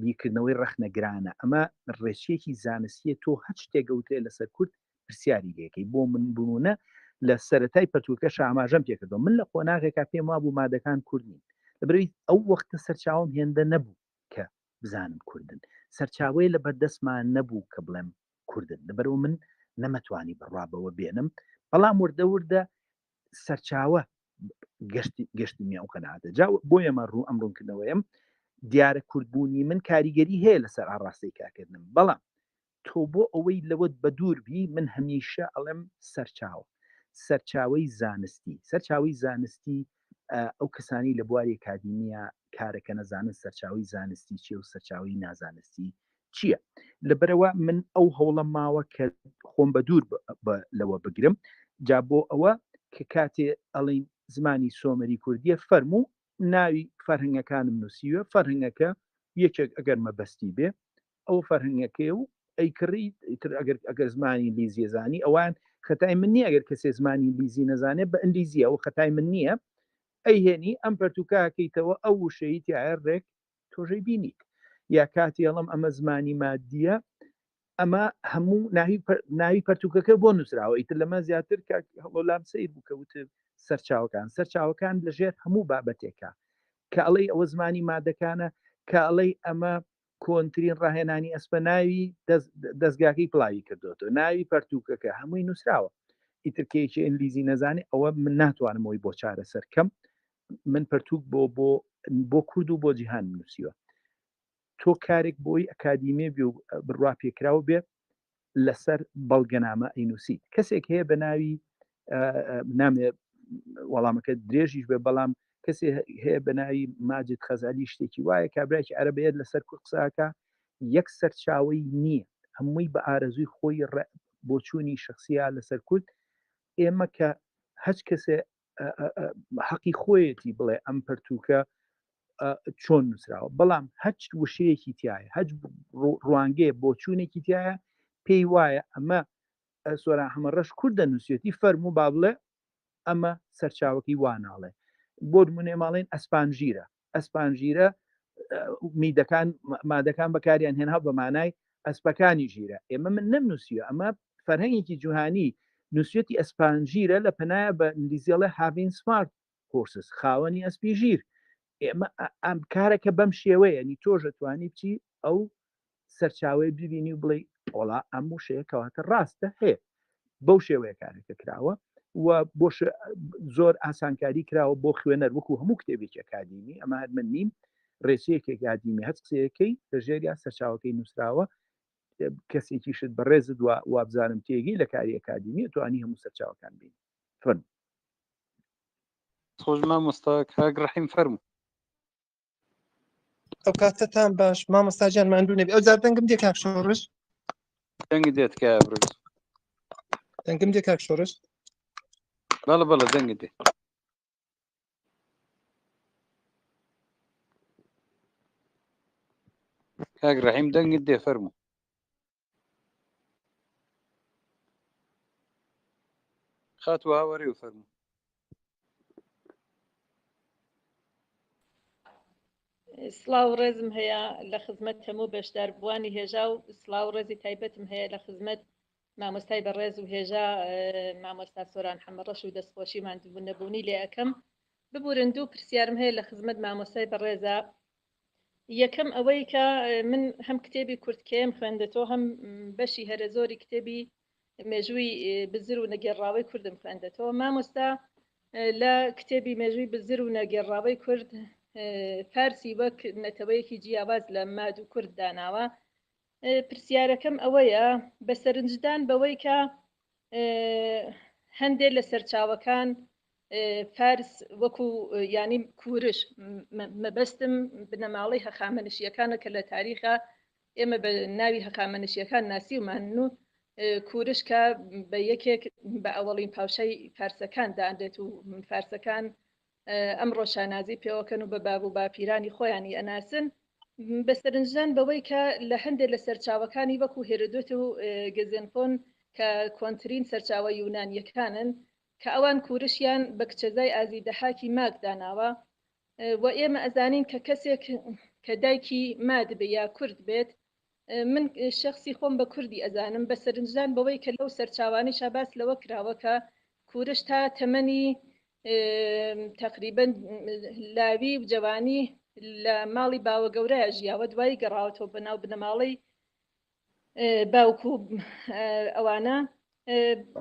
بیرکردنەوەی ڕەخنەگرانە. ئەمە ڕێچیەکی زانستیە، تۆ هەچ شتێگەوتێ لەسەر کورد پرسیاری لێکەی. بۆ من بوونە لە سەرەتای پەرتووکەش ئاماژەم پێکردەوە، من لە قۆناغێکا پێم وابوو مادەکان کوردین، لەبەرەوەی ئەو وەختە سەرچاوم هێندە نەبوو کە بزانم کوردن، سەرچاوەیە لە بەردەستمان نەبوو کە بڵێم کوردن، لەبەرەوە من نەمەتوانی بەڕابەوە بێنم. بەڵام وردە وردە سەرچاوە گەشتمی ئەو قەناعەتە. جا بۆ ئێمە ڕوو ئەم ڕوونکردنەوەیم دیارە کوردبوونی من کاریگەری هەیە لەسەر ئاڕاستی کاکردنم، بەڵام تۆ بۆ ئەوەی لەوەت بە دووربی من هەمیشە ئەڵێم سەرچاوەی زانستی ئەو کەسانی لە بواری ئەکادیمیە کارەکە نەزانن سەرچاوی زانستی چیە و سەرچاوی نازانستی چییە. لەبەرەوە من ئەو هەوڵم ماوە کە خۆم بە دوور لەوە بگرم. جا بۆ ئەوە کە کاتێ ئەڵین زمانی سۆمەری کوردیە فەرموو ناوی فەرهەنگەکانم نووسیوە، فەرهەنگەکە یەکێک ئەگەر مەبەستی بێ ئەو فەرهەنگەکەی و ئەیکڕی ئەگەر زمانی ئینگلیزی زانی ئەوان خەتای من نییە، ئەگەر کەسێ زمانی ئینگلیزی نەزانێت بە ئینگلیزی ئەو خەتای من نییە، ئەیهێنی ئەم پەرتوکەکەیتەوە ئەو وشەی تیایە ڕێک تۆژەی بینیت. یا کاتی ئەڵم ئەمە زمانی مادیە، ئەمە هەموو ناوی پەرتوکەکە بۆ نووسراوە. ئیتر لەمە زیاتر هەڵۆلام سیر بوو کەوتر سەرچاوەکان لەژێر هەموو بابەتێکە کە ئەڵەی ئەوە زمانی مادەکانە، کە ئەڵەی ئەمە کۆنترین ڕاهێنانی ئەسپە ناوی دەستگاکەی پڵاوی کردوەوە، ناوی پەرتوکەکە هەمووی نووسراوە. ئیتر کێکی ئینگلیزی نەزانێ ئەوە من ناتوانمەوەی بۆ چارە سەرکەم. من پەرتوک بۆ کورد و بۆ جیهان نووسیوە. تۆ کارێک بۆی ئەکادیمی بێ و بڕوا پێکراوە بێ لەسەر بەڵگەنامە ئەینووسیت. کەسێک هەیە بە ناوی نامێ وەڵامەکە درێژیش بێ، بەڵام کەسێ هەیە بە ناوی ماجد خەزالی شتێکی وایە کابراایکی عەرەبەیەت لەسەر کورد قساکە، یەک سەرچاوی نییە، هەمووی بە ئارەزووی خۆی بۆچوونی شخصیا لەسەر کورد. ئێمە کە هەچ کەسێ حەقی خۆیەتی بڵێ ئەم پەرتوکە چۆن نووسراوە، بەڵام هەچ وشەیەکی تایە، هەچ ڕوانگەیە بۆچوونێکی تایە پێی وایە ئەمە سۆران هەمەڕەش کوردە نووسێتی فەرموو با بڵێ ئەمە سەرچاوەکەی واناڵێ. بۆ نمونێ ماڵێن ئەسپانژیرە میدەکان مادەکان بەکاریان هێنها بە مانای ئەسپەکانی ژیرە. ئێمە من نەمنووسیوە، ئەمە فەرهەنگێکی جوهانی نووسێتی ئەسپانژیرە لە پەنایە بە ئینگلیزیڵە having smart horses، خاوەنی ئەسپی ژیر. ئێمە ئەم کارەکە بەم شێوەیە، نی تۆژە توانی بچی ئەو سەرچاوی ببینی و بڵێ وڵا ئەم وشەیە کەواتە ڕاستە هەیە. بەو شێوەیە کارێکە کراوە و بۆ زۆر ئاسانکاری کراوە بۆ خوێنەر وەکو هەموو کتێبێکی ئەکادیمی. ئەمە من نیم ڕێچەیەکی ئەکادیمی هەچ قسەیەکەی لەژێریا سەرچاوەکەی نووسراوە. کەسێکی شت بەڕێزت وابزانم تێگەی لە کاری ئەکادیمی توانی هەموو سەرچاوەکان بین. فەرموو. خۆش مامۆستا کاک ڕەحیم فەرموو. ئەو کاتتان باش مامۆستاجان ماندوو نەبێ. ئەو جار دەنگم دێ کاک شۆڕش، دەنگی دێت کە بڕز دەنگم دێ کاک شۆڕش. بەڵە دەنگی دێ. کاک ڕەحیم دەنگت دێ فەرموو. خاتوە هاوەڕێ و فەرموو. سڵاو ڕێزم هەیە لە خزمەت هەموو بەشداربووانی هێژا و سڵاو ڕێزی تایبەتم هەیە لە خزمەت مامۆستای بەڕێز و هێژا مامۆستا سۆران حەمەڕەش و دەستخۆشیمان نەبوونی لێ ئەەکەم. ببورن دوو پرسیارم هەیە لە خزمەت مامۆستای بەڕێزە. یەکەم ئەوەی کە من هەم کتێبی کورتکەم خوێندەتەوە هەم بەشی هەرە زۆری کتێبی مێژووی بزر و نەگەڕاوی کوردم خوێندەتەوە. مامۆستا لە کتێبی مێژووی بزر و نەگەڕاوی کورد فارسی وەک نەتەوەیەکی جیاواز لە ماد و کورد داناوە. پرسیارەکەم ئەوەیە بە سەرنجدان بەوەی کە هەندێک لە سەرچاوەکان فارس وەکو ینی کوورش مەبەستم بنەماڵی هەخامنشیەکانە کە لە تاریخە ئێمە بە ناوی هەخامنشیەکان ناسیومان و کوورش کە بە یەکێک بە ئەوەڵین پاوشەی فارسەکان دادێت و فارسەکان ئەم ڕۆژانازی پێوەکەن و بە باب و باپیرانی خۆیانی ئەناسن. بە سەرنجدان بەوەی کە لە هەندێک لە سەرچاوەکانی وەکو هێرودۆت و گەزێنفۆن کە کۆنترین سەرچاوە یونانیەکانن کە ئەوان کوورشیان بە کچەزای ئازیدەحاکی ماک داناوە و ئێمە ئەزانین کە کەسێک کە دایکی ماد بێ یا کورد بێت. من شخصی خۆم بە کوردی ئەزانم بە سەرنجدان بەوەی کە لەو سەرچاوانی شاباس لەوە کراوە کە کوورش تا تەمەنی تقریبەن لاوی و جوانی لە ماڵی باوە گەورەیە ژیاوە دوایی گەڕاوەتەوە بەناو بنەماڵی باوکو ئەوانە.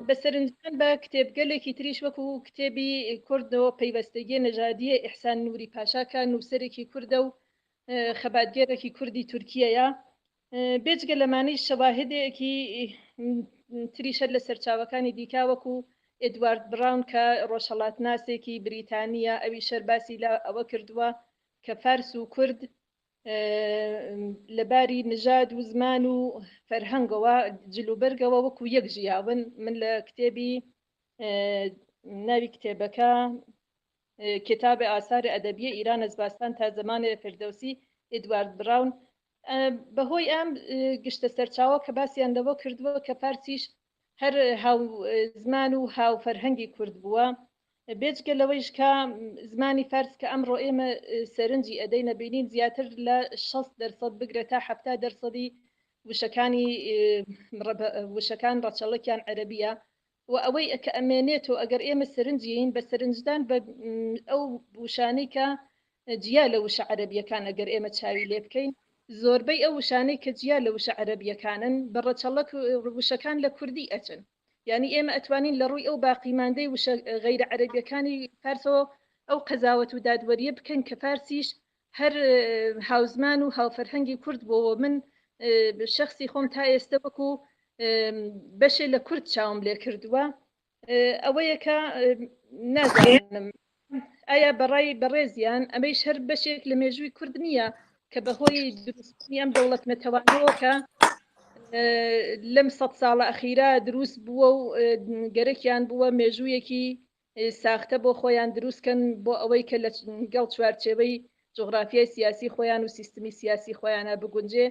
بە سەرنجدان بە کتێبگەلێکی تریش وەکو کتێبی کوردەوە پەیوەستەگی نەژادیە ئیحسان نووری پاشاکە نووسەرێکی کوردە و خەباتگێرێکی کوردی تورکیەیە. بێجگە لەمانەی شەواهدێکی تریشە لە سەرچاوەکانی دیکا وەکو ئێدوارد براون کە ڕۆژهەڵاتناسێکی بریتانیا ئەوی شەرباسی لە ئەوە کردووە کە فارس و کورد لەباری نژاد و زمان و فەرهەنگەوە جلوبەرگەوە وەکو یەک ژیاون. من لە کتێبی ناوی کتێبەکە کتاب ئاسار ئەدەبیە ئیران ئەزباستان تا زمانێ فردەوسی ئێدوارد براون بەهۆی ئەم گشتە سەرچاوە کە باسییان لەوە کردووە کە فارسیش هەر هاو زمان و هاو فەرهەنگی کورد بووە. بێجگە لەوەیش کە زمانی فارس کە ئەمڕۆ ئێمە سەرنجی ئەدەی نەبینین زیاتر لە 60% بگرێت تا 70% وشەکان ڕەچەڵەکیان عەرەبیە و ئەوەی کە ئەمێنێتەوە ئەگەر ئێمە سەرنجین بە سەرنجدان بە ئەو وشانەی کە جیا لە وشە عەرەبیەکان ئەگەر ئێمە چاوی لێ بکەین زۆربەی ئەو وشانەی کە جیا لە وشە عەرەبیەکانن بە ڕەچەڵەک وشەکان لە کوردی ئەچن. یعنی ئێمە ئەتوانین لە ڕووی ئەو باقیماندەی وشە غەیرە عەرەبیەکانی فارسەوە ئەو قەزاوەت و دادوەریە بکەین کە فارسیش هەر هاوزمان و هاوفەرهەنگی کورد بۆەوە. من شخصی خۆم تا ئێستا وەکو بەشێ لە کورد چاوم لێ کردووە. ئەوەیە کە نازانم ئایا بەڕێزیان ئەمەیش هەر بەشێک لە مێژووی کورد نییە کە بەهۆی دروستنی ئەم دەوڵەت نەتەوانەوە کە لەم 100 ساڵە ئەخیرا دروست بووە و گەرەکیان بووە مێژوویەکی ساختە بۆ خۆیان دروستکەن بۆ ئەوەی کە لە گەڵ چوارچێوەی جغرافیای سیاسی خۆیان و سیستمی سیاسی خۆیانە بگونجێ.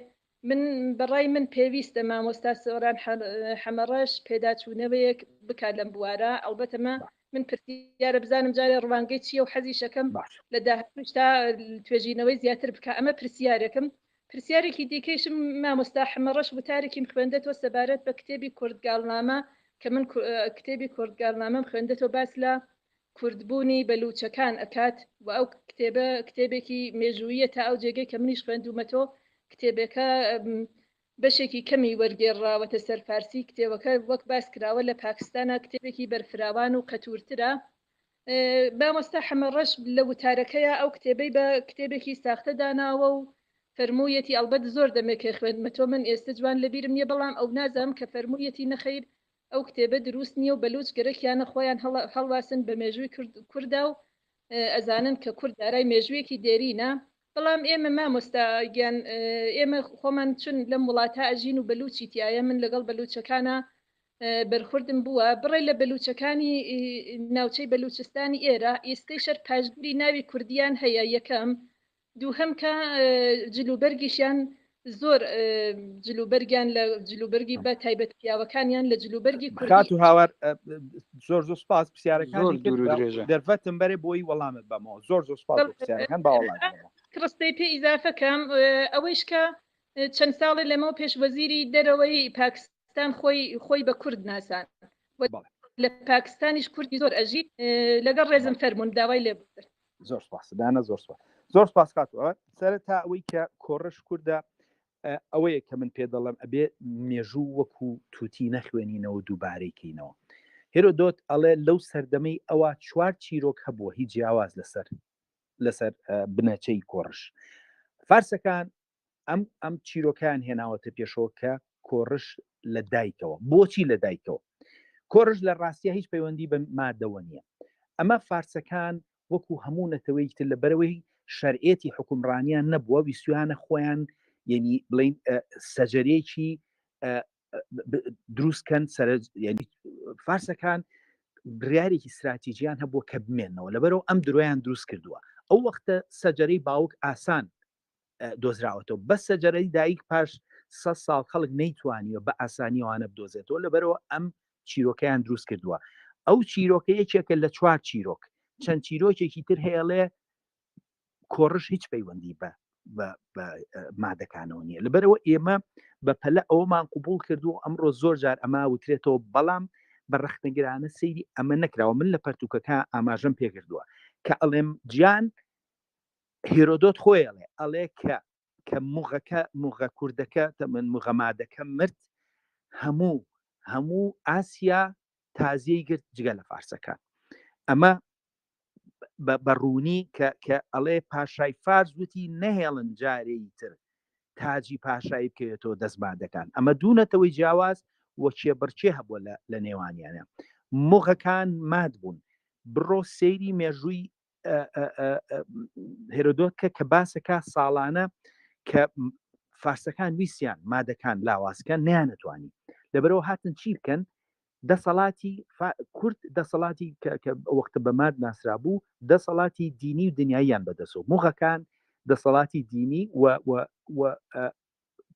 من بەڕای من پێویستە مامۆستا سۆران حەمەڕەش پێداچوونەوەیەک بکات لەم بوارە. ئەڵبەتەمە من پرسیارە بزانم جارێ ڕوانگەی چییە و حەزی شەکەم لە داهاتووشتا توێژینەوەی زیاتر بکە. ئەمە پرسیارێکم. پرسیارێکی دیکەیشم مامۆستا حەمەڕەش وتارێکیم خوێندێتەوە سەبارەت بە کتێبی کوردگاڵنامە کە من کتێبی کوردگاڵنامەم خوێندێتەوە باس لە کوردبوونی بەلوچەکان ئەکات و ئەو کتێبێکی مێژوویە تا ئەو جێگەی کە منیش خوێندومەتەوە کتێبەکە بەشێکی کەمی وەرگێڕاوەتە سەر فارسی. کتێبەکە وەک باس کراوە لە پاکستانە کتێبێکی بەرفراوان و قەتورترە. مامۆستا حەمەڕەش لە وتارەکەیە ئەو کتێبەی بە کتێبێکی ساختە داناوە و فەرموویەتی ئەڵبەت زۆر دەمێکێ خوێندمەتەوە من ئێستا جوان لەبیرم نییە بەڵام ئەو نازانم کە فەرموویەتی نەخەیر ئەو کتێبە دروست نییە و بەلوچ گەرەکیانە خۆیان هەڵواسن بە مێژووی کووردا و ئەزانن کە کورد دارای مێژوویەکی دێرینە. بەڵام ئێمە مامۆستاگیان ئێمە خۆمان چون لەم وڵاتە ئەژین و بەلوچی تایە من لەگەڵ بەلوچەکانە بەرخوردم بووە بڕێ لە بەلوچەکانی ناوچەی بەلوچستانی ئێرە ئێستەی شەر پاشگیری ناوی کوردیان هەیە. یەکەم دووهەم کە جلوبەرگیشیان زۆر جلوبەرگیان لە جلوبەرگی بە تایبەت پیاوەکانیان لە جلوبەرگی کات و هاوار زۆر سوپاس پرسیارەکانی دەرفەتم بەرێ بۆی وەڵامت بەمەوە زۆر سوپاس پرسیارەکان باوەڵات کڕستەی پێ ئیزافەکەم ئەوەیش کە چەند ساڵی لەمەوە پێشوەزیری دەرەوەی پاکستان خۆی بە کورد ناسان لە پاکستانیش کوردی زۆر ئەژی لەگەڵ ڕێزم فەرمونون داوای لێ زۆر سپاس دانە زۆر سپاس زۆر سپاس کاتەوە سەرەتا ئەوەی کە کۆڕش کووردە ئەوەیە کە من پێ دەڵم ئەبێ مێژوو وەکو تووتی نەخوێنینەوە دووبارەیکەینەوە هێرۆدۆت ئەڵێ لەو سەردەمەی ئەوە 4 چیرۆک هەبووە هیچ جیاواز لەسەر بنەچەی کۆڕش فارسەکان ئەم چیرۆکان هێناوەتە پێشەوە کە کۆڕش لە دایکەوە بۆچی لە دایکەوە کۆڕش لە ڕاستیە هیچ پەیوەندی بە مادەوە نییە ئەمە فارسەکان وەکو هەموو نەتەوەیتر لە بەرەوەی شەرعێتی حکومڕانیان نەبووە ویسویانە خۆیان یعنی بڵین سەجەرێکی دروستکەن فارسەکان بڕیارێکی استراتیژیان هەبووە کە بمێنەوە لەبەرەوە ئەم درۆیان دروست کردووە ئەو وەختە سەجەرەی باوک ئاسان دۆزراوەتەوە بەس سەجەرەی دایک پاش 100 ساڵ خەڵک نەیتوانیوە بە ئاسانیوانە بدۆزێتەوە لەبەرەوە ئەم چیرۆکەیان دروست کردووە ئەو چیرۆکە یەکێکە لە 4 چیرۆک چەند چیرۆکێکی تر هەیەڵێ کۆڕش هیچ پەیوەندی بە مادەکانەوە نییە لەبەرەوە ئێمە بە پەلە ئەومان قوبول کردو ئەمڕۆ زۆر جار ئەما وترێتەوە بەڵام بە ڕەختەگرانە سەیری ئەمە نەکراوە من لە پەرتوکەکە ئاماژەم پێکردووە کە ئەڵێم گیان هێرۆدۆت خۆیڵێ ئەڵێ کە موغە کوردەکە من موغەمادەکە مرد هەموو ئاسیا تازیەی گرت جگە لە فارسەکان ئەمە بەڕوونی کە ئەڵێ پاشای فارس وتی نەهێڵن جارێی تر تاجی پاشایی بکەوێتەوە دەستمادەکان ئەمە دوونەتەوەی جیاواز وە کێبڕچێ هەبووە لە نێوانیانە موغەکان ماد بوون بڕۆ سەیری مێژووی هێرۆدۆت کە باسەکە ساڵانە کە فارسەکان ویسیان مادەکان لاوازکەن نیانەتوانی لەبەرەوە هاتن چی بکەن دەسەڵاتی کورد دەسەڵاتی کە وەختە بە ماد ناسرا بوو دەسەڵاتی دینی و دنیاییان بەدەسەوە موغەکان دەسەڵاتی دینی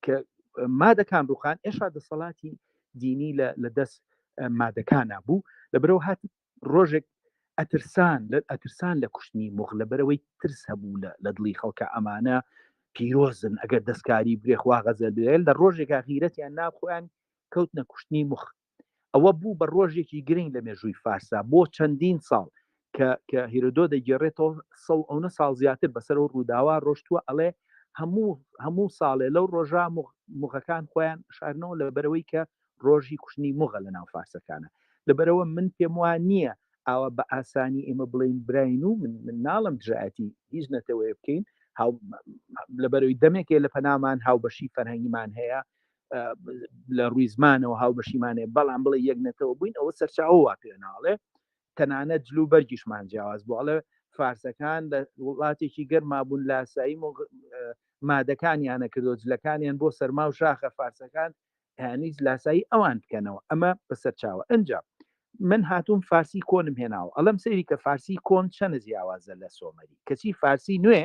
کە مادەکان ڕوخان ئێشا دەسەڵاتی دینی لە دەست مادەکانە بوو لەبەرەوە هات ڕۆژێک ئەترسان لە کوشتنی موغ لەبەرەوەی ترس هەبوو لە دڵی خەڵکە ئەمانە پیرۆزن ئەگەر دەستکاری برێخوا غەزەل بێت لە ڕۆژێکا غیرەتیان ناخۆیان کەوت نەکوشتنی موغ ئەوە بوو بە ڕۆژێکی گرنگ لە مێژووی فارسا بۆ چەندین ساڵ کە هێرۆدۆ دەگەڕێتەوە 100 ساڵ زیاتر بەسەر و ڕووداوا ڕۆشتووە ئەڵێ هەموو ساڵێ لەو ڕۆژا موغەکان خۆیان شارنەوە لە بەرەوەی کە ڕۆژی کوشتنی موغە لە ناو فارسەکانە لەبەرەوە من پێم وان نییە ئاوە بە ئاسانی ئێمە بڵین براین و من ناڵم دژایەتی هیچ نەتەوەی بکەین لەبەرەوەی دەمێکێ لە پەنامان هاوبەشی فەرهەنگیمان هەیە لە ڕووی زمانەوە هاوبەشیمانێ بەڵام بڵێ یەک نەتەوە بووین ئەوە سەرچاوە پێ ناڵێ تەنانەت جلو بەرگیشمان جیاواز بۆ ئەڵێ فارسەکان لە وڵاتێکی گەرما بوون لاسایی مادەکانیانە کردو جلەکانیان بۆ سەرما و شاخە فارسەکان هەنیز لاسایی ئەوان بکەنەوە ئەمە بەسەرچاوە ئەنجا من هاتووم فارسی کۆنم هێناوە ئەڵم سەیری کە فارسی کۆن چەند جیاوازە لە سۆمەری کەچی فارسی نوێ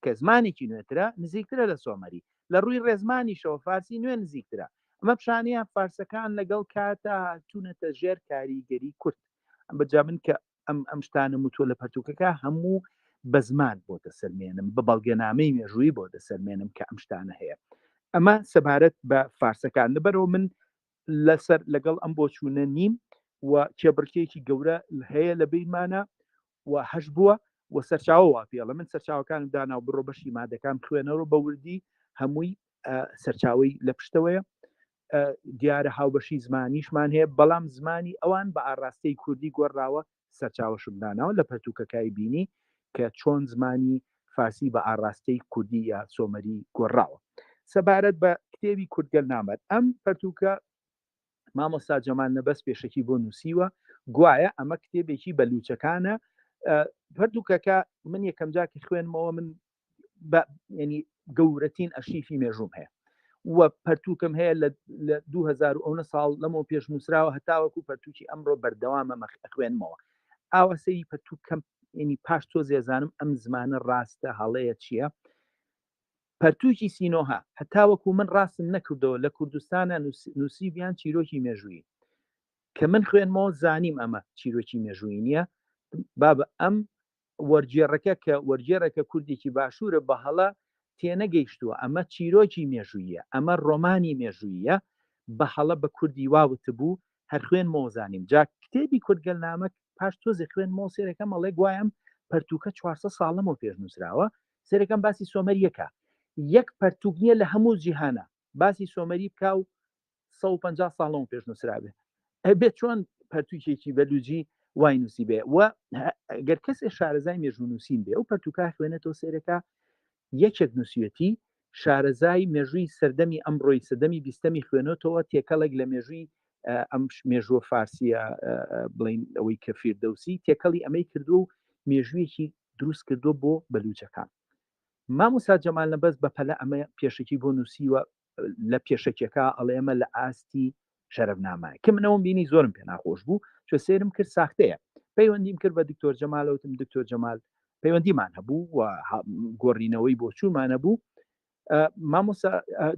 کە زمانێکی نوێترە نزیکترە لە سۆمەری لە ڕووی ڕێزمانیشەوە فارسی نوێ نزیکترە ئەمە پیشانەیە فارسەکان لەگەڵ کاتە هاتوونەتە ژێر کاریگەری کورد بەجا من کە ئەم شتانە وتووە لە پەرتوکەکە هەموو بە زمان بۆ دەسەرمێنم بە بەڵگەنامەی مێژووی بۆ دەسەرمێنم کە ئەم شتانە هەیە ئەمە سەبارەت بە فارسەکان لەبەرەوە من لەسەر لەگەڵ ئەم بۆ چوونە نیم و کێبڕکێکی گەورە هەیە لە بینمانە و هەش بووە و سەرچاوە وا پێڵە من سەرچاوەکانم داناو بڕۆ بەشی مادەکان خوێنەوە بە وردی هەمووی سەرچاوی لە پشتەوەیە دیارە هاوبەشی زمانیشمان هەیە بەڵام زمانی ئەوان بە ئاڕاستەی کوردی گۆڕاوە سەرچاوەشداناوە لە پەرتوکەکای بینی کە چۆن زمانی فارسی بە ئاڕاستەی کوردی یا سۆمەری گۆڕاوە سەبارەت بە کتێبی کوردگەل نامەت ئەم پەرتوکە مامۆستا جەمال نەبەست پێشەکی بۆ نووسیوە گوایە ئەمە کتێبێکی بەلوچەکانە پەرتوکەکە من یەکەم جاکە خوێنمەوە من ینی گەورەترین ئەرشیفی مێژووم هەیە وە پەرتوکم هەیە لە 2009 ساڵ لەمەوە پێش نووسراوە هەتاوەکو پەرتوکی ئەمڕۆ بەردەوامە خوێنمەوە ئاوەسەی پەرتوکەم ینی پاش تۆ زێزانم ئەم زمانە ڕاستە هەڵەیە چییە پەرتوکی سینۆها هەتاوەکو من ڕاستم نەکردەوە لە کوردستانە نووسیبیان چیرۆکی مێژووی کە من خوێنمەوە زانیم ئەمە چیرۆکی مێژووی نییە بابە ئەم وەرجێڕەکە کە وەرجێڕەکە کوردێکی باشوورە بە هەڵە تێنەگەیشتووە ئەمە چیرۆکی مێژوویە ئەمە ڕۆمانی مێژوویە بە هەڵە بە کوردی واوت بوو هەر خوێنمەوە زانیم جا کتێبی کوردگەل نامە پاش تۆزی خوێنمەوە سێرەکەم ئەڵێ گوایم پەرتوکە 400 ساڵەمەوە پێش نووسراوە سەرەکەم باسی سۆمەریەکە یەک پەرتوک نییە لە هەموو جیهانە باسی سۆمەری بکە و 150 ساڵەوە پێش نووسرابێ بێت چۆن پەرتوکێکی بەلوجی وای نووسی بێ و گەر کەسێ شارەزای مێژوو نووسین بێ ئەو پەرتوکە خوێنێتەوە سێرەکە یەکێک نووسیەتی شارەزای مێژووی سەردەمی ئەمڕۆی سەدەمی بیستەمی خوێنێتەوە تێکەڵێک لە مێژووی ئەم مێژووە فارسیە بڵین ئەوەی کە فیردەوسی تێکەڵی ئەمەی کردو و مێژوویەکی دروست کردو بۆ بەلوچەکان مامۆستا جەمال نەبەست بەپەلە ئەمە پێشکی بۆ نووسیوە لە پێشەکێکە ئەڵێ ئەمە لە ئاستی شەرەفنامە کە منەوەم بینی زۆرم پێ ناخۆش بوو چۆ سێرم کرد ساختەیە پەیوەندیم کرد بە دکتۆر جەمالەوتم دکتۆر جەمال پەیوەندیمان هەبوو و گۆڕینەوەی بۆ چوومانە بوو مامۆستا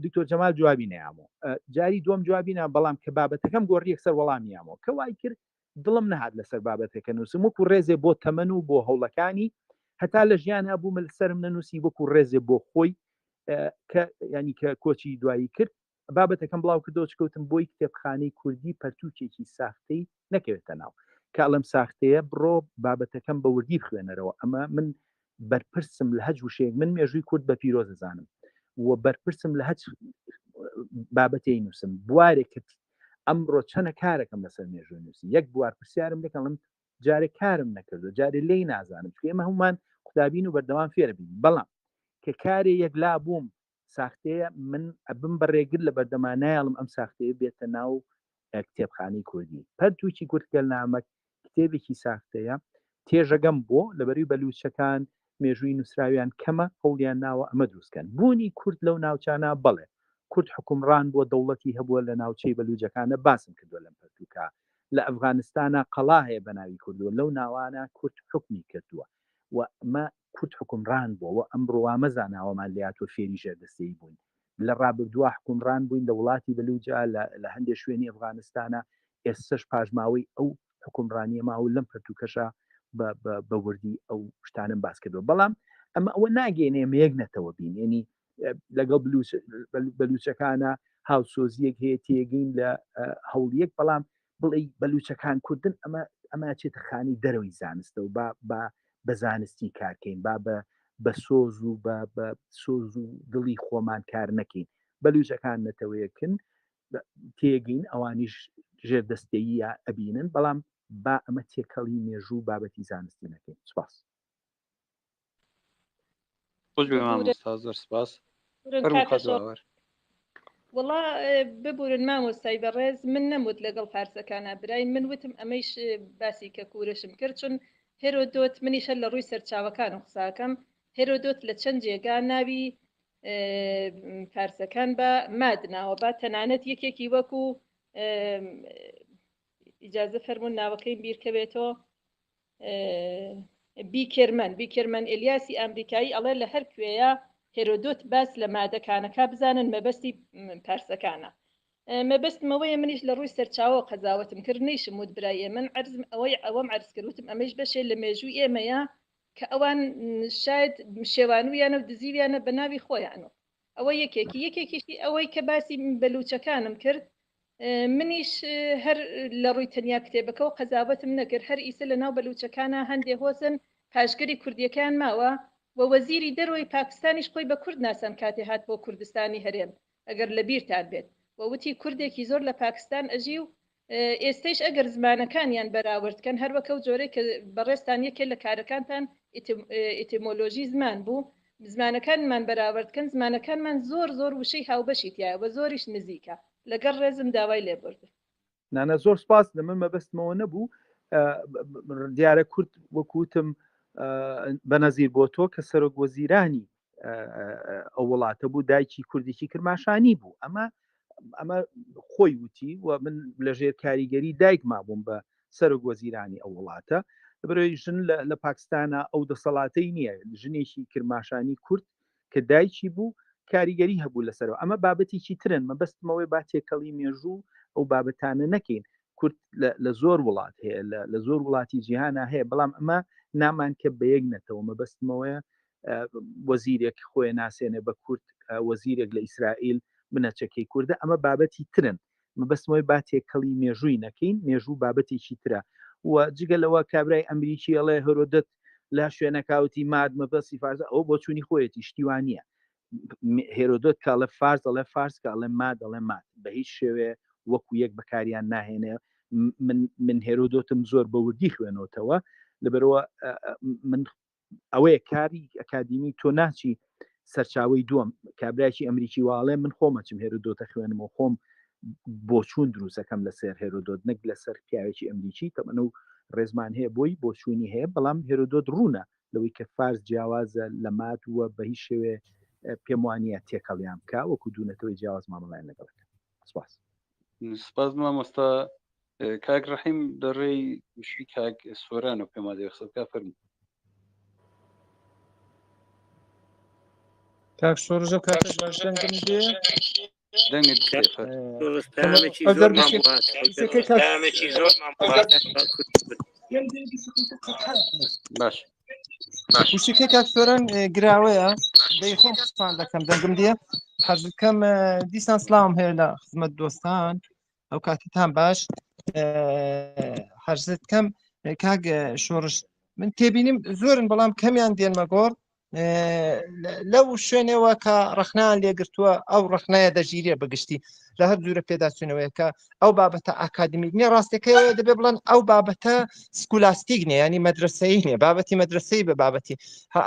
دکتۆر جەمال جوابی نەیامەوە جاری دوم جوابی نا بەڵام کە بابەتەکەم گۆڕی یەکسەر وەڵامیامەوە کە وای کرد دڵم نەهات لەسەر بابەتەکە نووسم وەکو ڕێزێ بۆ تەمەن و بۆ هەوڵەکانی هەتا لە ژیان هەبوومە لەسرم نەنووسی وەکو ڕێزێ بۆ خۆی کە ینی کە کۆچی دوایی کرد بابەتەکەم بڵاو کردەوە چکەوتم بۆی کتێبخانەی کوردی پەرتوکێکی ساختەی نەکەوێتە ناو کاڵم ساختەیە بڕۆ بابەتەکەم بە وردی بخوێنەرەوە ئەمە من بەرپرسم لە هەج وشەیەک من مێژووی کورد بە پیرۆ دەزانم و بەرپرسم لە هەج بابەتی نووسم بوارێک کرد ئەمڕۆ چەنە کارەکەم لەسەر مێژووی نووسی یەک بوار پرسیارم دەکەڵم جارێک کارم نەکردو جارێ لی نازانم چکە ئێمە هەمومان قوتابین و بەردەوام فێربین بەڵام کە کارێ یەکلا بووم ساختەیە من بم بەڕێگر لە بەردەمانایڵم ئەم ساختەیە بێتە ناو کتێبخانەی کوردی پەرتوکی کورتگەلنامەک کتێبێکی ساختەیە تێژەگەم بۆ لەبەری بەلوچەکان مێژووی نووسراویان کەمە هەوڵیان ناوە ئەمە دروستکەن بوونی کورد لەو ناوچانە بەڵێ کورد حکومڕان بۆ دەوڵەتی هەبووە لە ناوچەی بەلوجەکانە باسم کردووە لەم پەرتوکە لە ئەفغانستانە قەڵا هەیە بەناوی کردووە لەو ناوانە کورد حکمی کردووە و ئەمە کورد حکومڕان بووە ئەمڕۆوا مەزاناوەمان لاتۆ فێری ژێردەستەی بووین لە ڕابردووە حکومڕان بووین لە وڵاتی بەلوجا لە هەندێک شوێنی ئەفغانستانە ئێستش پاژماوەی ئەو حکومڕانیە ماوە لەم پەرتوکەشە بە وردی ئەو شتانم باس کردەوە بەڵام ئەمە ئەوە ناگەێنێ مەیەک نەتەوە بین ینی لەگەڵ بەلوچەکانە هاوسۆزیەک هەیە تێگەین لە هەوڵیەک بەڵام بڵێ بەلوچەکان کوردن ئەمە چێتە خانی دەرەوەی زانستە و بە زانستی کارکەین بە سۆز و بە سۆز و دڵی خۆمان کار نەکەین بەلوچەکان نەتەوەیەکن تێگەین ئەوانیش ژێردەستەیی ئەبینن بەڵام با ئەمە تێکەڵی مێژوو بابەتی زانستی نەکەین سپاس زۆر سپاس وڵا ببورن مامۆستای بەڕێز من نەموت لەگەڵ فارسەکانە برای من وتم ئەمەش باسی کە کوورشم کرد چون هێرۆدۆت منیشە لە ڕووی سەرچاوەکان و قساکەم هێرۆدۆت لە چەند جێگا ناوی فارسەکان بە مادناوە با تەنانەت یەکێکی وەکو ئیجازە فەرمونون ناوەکەی بیرکەوێتەوە بیکرمەن ئلیاسی ئەمریکایی ئەڵێ لە هەر کوێیە هێرۆدۆت باس لە مادەکانەکە بزانن مەبەستی پارسەکانە مەبەستمەوەیە منیش لە ڕووی سەرچاوە قەزاوەتم کرد نەیشم وت برایە من عەرزم ئەوەم عەرز کردوتم ئەمەش بەشێ لە مێژووی ئێمەیە کە ئەوان شاید شێوانویانە و دزیویانە بە ناوی خۆیانەوە ئەوە یەکێکیشی ئەوەی کە باسی بەلوچەکانم کرد منیش هەر لە ڕووی تەنیا کتێبەکە و قەزاوەتم نەکرد هەر ئیسە لە ناو بەلوچەکانە هەندێ هۆزن پاشگەری کوردیەکان ماوە و وەزیری دەرەوەی پاکستانیش خۆی بە کورد ناسان کاتێ هات بۆ کوردستانی هەرێم ئەگەر لە بیرتان بێت وەوتی کوردێکی زۆر لە پاکستان ئەژی و ئێستەیش ئەگەر زمانەکانیان بەراوردکەن هەر وەکەو جۆرەی کە بەڕێستان یەکێ لە کارەکانتان ئیتیمۆلۆژی زمان بوو زمانەکانمان بەراوردکەن زمانەکانمان زۆر وشەی هاوبەشی تایە بە زۆریش نزیکە لەگەڵ ڕێزم داوای لێبوردن نانە زۆر سپاس لە من مەبەستمەوە نەبوو دیارە کورد وەکوتم بەنەزیر بۆ تۆ کە سەرۆک وەزیرانی ئەو وڵاتە بوو دایکی کوردێکی کرماشانی بوو ئەمە خۆی وتی و من لەژێر کاریگەری دایک مابووم بە سەرۆک وەزیرانی ئەو وڵاتە بەرەوەی ژن لە پاکستانە ئەو دەسەڵاتەی نییە ژنێکی کرماشانی کورد کە دایکی بوو کاریگەری هەبوو لەسەرەوە ئەمە بابەتێکی ترن مەبەستمەوەی با تێکەڵی مێژوو ئەو بابەتانە نەکەین کورد لە زۆر وڵات هەیە لە زۆر وڵاتی جیهانە هەیە بەڵام ئەمە نامان کە بەیەک نەتەوە مەبەستمەوەیە وەزیرێک خۆی ناسێنێ بە کورد وەزیرێک لە ئیسرائیل بنەچەکەی کووردە ئەمە بابەتی ترن مەبەستمەوەی با تێکەڵی مێژووی نەکەین مێژوو بابەتێکی ترە و جگە لەوە کابرای ئەمریکی ئەڵێ هەرۆدەت لە شوێنەکاوتی ماد مەبەسی فارزە ئەو بۆ چوونی خۆیەتی شتیوان نییە هێرۆدۆت کە لە فارز دەڵێ فارس کە ئەڵێ ماد دەڵێ ماد بە هیچ شێوێ وەکو یەک بەکاریان ناهێنێ من هێرۆدۆتم زۆر بە وردی خوێنەوەتەوە لەبەرەوە من ئەوەیە کاری ئەکادیمی تۆ ناچی سەرچاوی دووەم کابراایکی ئەمریکی واڵێ من خۆمەچم هێرۆدۆتە خوێنمەوە خۆم بۆچوون دروستەکەم لەسەر هێرۆدۆت نەک لەسەر پیاوێکی ئەمریکی تەمەنە و ڕێزمان هەیە بۆی بۆچوونی هەیە بەڵام هێرۆدۆت ڕوونە لەوەی کە فارس جیاوازە لە مات وە بە هیچ شێوێ پێم وانە تێکەڵیان بکە وەکو دوونەتەوەی جیاواز مامەڵیان لەگەڵەکە سپاس مامۆستا کاک ڕەحیم دەڕێی وشی کاک سۆران و پێما دێ قسە بکە فەرموو کاک شۆڕژە کاتێک باش دەنگم دێ دەنگت باش وشەکە کاک سۆران گراوەیە دەی خۆم قسان دەکەم دەنگم دێ حەز دەکەم دیسان سلااوم هەیە لە خزمەت دۆستان ئەو کاتتان باش حەز دەکەم کاک شۆڕش من تێبینیم زۆرن بەڵام کەمیان دێنمە گۆڕ لەو شوێنەوە کە ڕخنان لێگرتووە ئەو ڕخنایە دەژیرە بەگشتی لە هەر جوورە پێداچوونەوەیە کە ئەو بابەتە ئاکادمیک نیە ڕاستەکەی دەبێ بڵێن ئەو بابەتە سکولاستیک نیە ینی مەدرسەی نیە بابەتی مەدرسەی بە بابەتی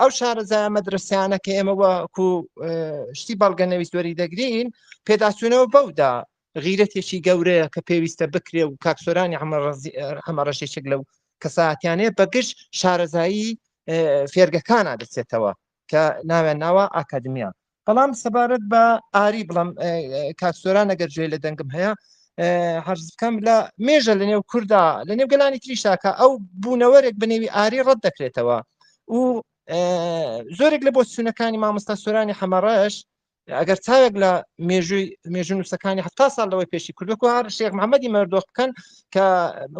ئەو شارەزای مەدرسیانەکە ئێمە وەکو شتی بەڵگەنەویست وەری دەگرین پێداچوونەوە بەودا غیرەتێکی گەورەیە کە پێویستە بکرێ و کاکسۆرانی هەمە ڕەشێک لەو کەساتیانەیە بەگشت شارەزایی فێرگەکانە دەچێتەوە کە ناوێن ناوە ئاکادمیە بەڵام سەبارەت بە ئاری بڵم کاکسۆران ئەگەر گوێ لە دەنگم هەیە حەز بکەم لە مێژە لە نێو کووردا لە نێو گەلانی تریشاکە ئەو بوونەوەرێک بنێوی ئاری ڕەت دەکرێتەوە و زۆرێک لە بۆ سوونەکانی مامۆستا سۆرانی حەمەڕەش ئەگەر چاوێک لە مێژوو نووسەکانی 70 ساڵ لەوەی پێشی کوردوەکو هەر شێخ محەممەدی مەردۆخ بکەن کە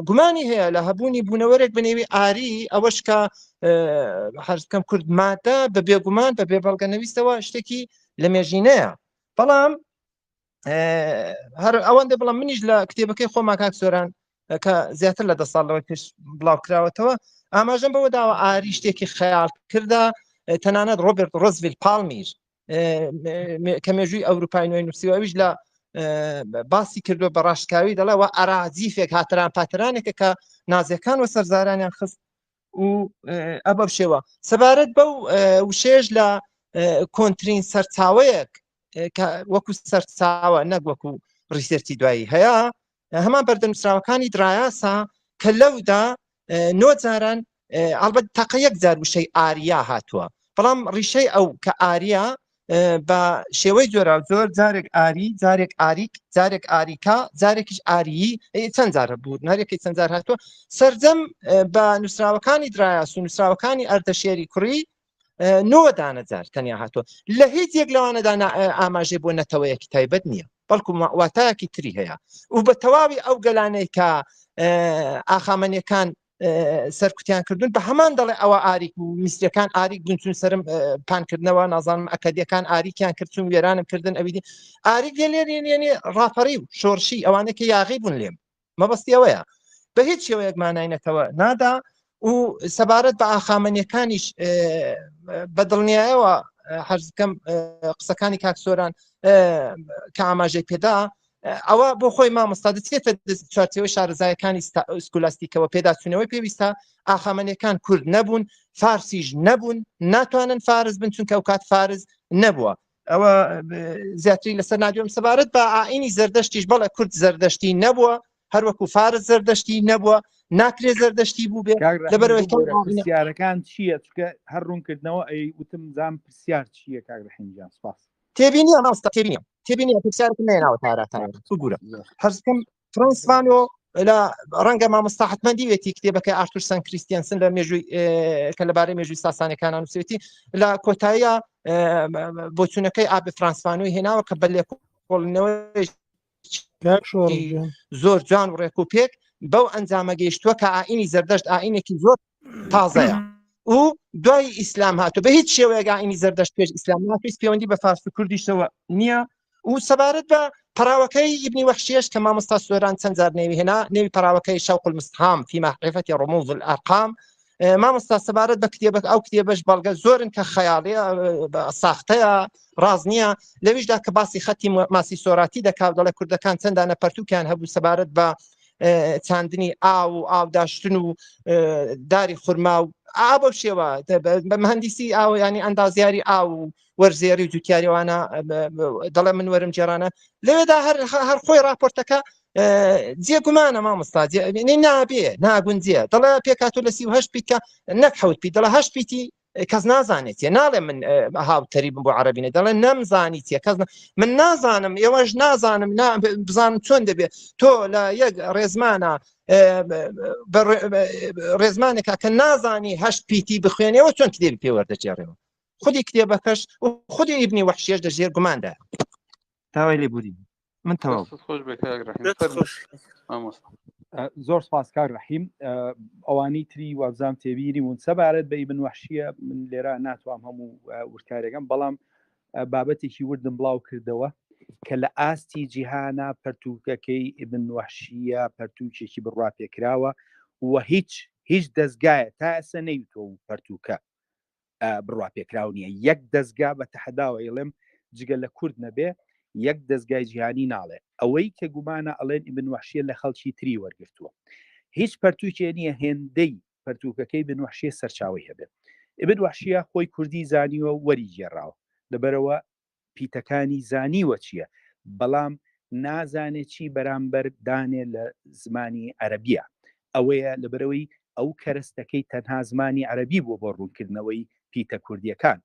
گومانی هەیە لە هەبوونی بوونەوەرێک بنێوی ئاری ئەوەش کە حەزکەم کورد مادە بە بێگومان بە بێ بەڵگەنەویستەوە شتێکی لە مێژینەیە بەڵام هەر ئەوەندە بڵام منیش لە کتێبەکەی خۆما کاکسۆران کە زیاتر لە 10 ساڵەوەی پێش بڵاو کراوەتەوە ئاماژەم بەوە داوە ئاری شتێکی خەیاڵ کردا تەنانەت ڕۆبرت ڕۆزڤیل پالمیر کە مێژووی ئەوروپای نوێی نووسیوەویش لە باسی کردو بە ڕاشکاوی دەڵێەوە ئەراجیفێک هاتران پاترانێکە کە نازەکان و سەرزارانیان خست و ئەبە شێوە سەبارەت بەو وشێژ لە کۆنترین سەرچاوەیەک وەکو سەرچاوە نەک وەکو ڕیسێرچی دوایی هەیە هەمان بەردەنووسراوەکانی درایاسا کە لەودا نۆجاران ئەلبەت تاقە یەک جار وشەی ئاریا هاتووە بەڵام ڕیشەی ئەو کە ئاریا بە شێوەی جۆرا زۆر جارێک ئاری جارێک ئاریک جارێک ئاریکا جارێکیش ئاریی چەند جارە بوو هەرێکی چەند جار هاتووە سەرجەم بە نووسراوەکانی درایاس و نووسراوەکانی ئەردەشێری کوڕی 9 دانەجار تەنیا هاتووە لە هیچ یەک لەوانەدا ئاماژێ بۆ نەتەوەیەکی تایبەت نییە بەڵکو واتایەکی تری هەیە و بە تەواوی ئەو گەلانەی کە ئاخامەنیەکان سەرکوتیان کردوون بە هەمان دەڵێ ئەوە ئاریک و میسرەکان ئاریک بنچون سرم پانکردنەوە نازانم ئەکەدیەکان ئاریکیان کردچون وێرانم کردن ئەویدی ئاریک لێنێنێ ڕاپەڕی و شۆرشی ئەوانەکە یاغی بوون لێم مەبەستی ئەوەیە بە هیچ شێوەیەک ماناینەتەوە نادا و سەبارەت بە ئاخامەنیەکانیش بە دڵنیایەوە حەزکەم قسەکانی کاکسۆران کە ئاماژەی پێدا ئەوە بۆ خۆی مامۆستا دەچێتە چوارچێوەی شارەزایەکانی سکولاستیکەوە پێداچوونەوەی پێویستە ئاخامەنیەکان کورد نەبوون فارسیش نەبوون ناتوانن فارز بن چونکە ئەو کات فارز نەبووە ئەوە زیاتری لەسەر نادوێم سەبارەت بە ئاینی زەردەشتیش بەڵێ کورد زەردەشتی نەبووە هەروەکو فارز زەردەشتی نەبووە ناکرێ زەردەشتی بوو بێ لەبەرەوەی پرسیارەکان چییە چکە هەر ڕوونکردنەوە ئەی وتم زان پرسیار چییە کاگرحینجان سپاس تێبینیە ماستە تێبینی پرسیارەکە نێناوە تاراتان بگورە هەرزکەم فرانسوانۆ لە ڕەنگە مامۆستا حتمەندی وێتی کتێبەکەی ئارتور سان کریستیانسن لە مێژووی کە لەبارەی مێژووی ساسانەکانان نووسێتی لە کۆتاییە بۆچوونەکەی ئابێ فرانسوانۆی هێناوە کە بە لێکۆڵینەوەی زۆر جوان و ڕێک و پێک بەو ئەنجامە گەیشتووە کە ئاینی زەردەشت ئاینێکی زۆر تازەیە و دوای ئیسلام هاتو بە هیچ شێوەیەک ئاینی زەردەشت پێش ئیسلام ناکەیت پەیوەندی بە فارس و کوردیشەوە نییە و سەبارەت بە پەراوەکەی ئیبنی وەخشیش کە مامۆستا سۆران چەند جار نێوی هێنا نێوی پەراوەکەی شەوق المستهام في معرفة رموز الأرقام مامۆستا سەبارەت بە کتێبەک ئەو کتێبەش بەڵگە زۆرن کە خەیاڵیە ساختەیە ڕاز نییە لەویشدا کە باسی خەتی ماسی سۆراتی دەکاو دەڵێ کوردەکان چەندانە پەرتووکیان هەبوو سەبارەت بە چاندنی ئاو و ئاوداشتن و داری خورما و ئا بەو شێوە بە مهندسی ئاو ینی ئەندازیاری ئاو و وەرزێری و جوتیاریوانە دەڵێ من وەرم جێرانە لەوێدا هەر خۆی راپۆرتەکە جێگومانە مامۆستا نابێ ناگونجێ دەڵێ پێکاتۆ لە 38 پیتکە نەک حەوت پی دەڵێ 8 پیتی کەس نازانێتیە ناڵێ من هاوتەری بم بۆ عەرەبینە دەڵێ نەمزانیتیە کەس من نازانم ئێوەش نازانم بزانم چۆن دەبێت تۆ لە یەک ڕێزمانە ڕێزمانێکە کە نازانی 8 پیتی بخوێنەوە چۆن کتێبی پێوەردەجێڕێەوە خودی کتێبەکەش و خودی ئیبنی وەحشیەش دەژێر گوماندا تاوای لێ بوری من تەواو خۆش زۆر سپاس کاک ڕەحیم ئەوانەی تری وابزانام تێبیری ون سەبارەت بە ئیبن وەحشیە من لێرە ناتوام هەموو ورکارێکم بەڵام بابەتێکی وردم بڵاو کردەوە کە لە ئاستی جیهانە پەرتووکەکەی ئیبن وەحشیە پەرتووکێکی بڕوا پێکراوە و هیچ دەستگایە تا ئێستا نەیوتۆ پەرتووکە بڕوا پێکراو نییە یەک دەستگا بە تەحەداوە ئێڵێم جگە لە کورد نەبێ یەک دەستگای جیهانی ناڵێ ئەوەی کە گومانە ئەڵێن ئیبن وەحشیە لە خەڵکی تری وەرگرتووە هیچ پەرتووکێ نییە هێندەی پەرتووکەکەی ئیبن وەحشیە سەرچاوی هەبێت ئیبن وەحشیە خۆی کوردی زانیوە وەری گێڕاوە لەبەرەوە پیتەکانی زانیوە چییە بەڵام نازانێت چی بەرامبەر دانێ لە زمانی عەرەبیە ئەوەیە لەبەرەوەی ئەو کەرەستەکەی تەنها زمانی عەرەبی بووە بۆ ڕوونکردنەوەی پیتە کوردیەکان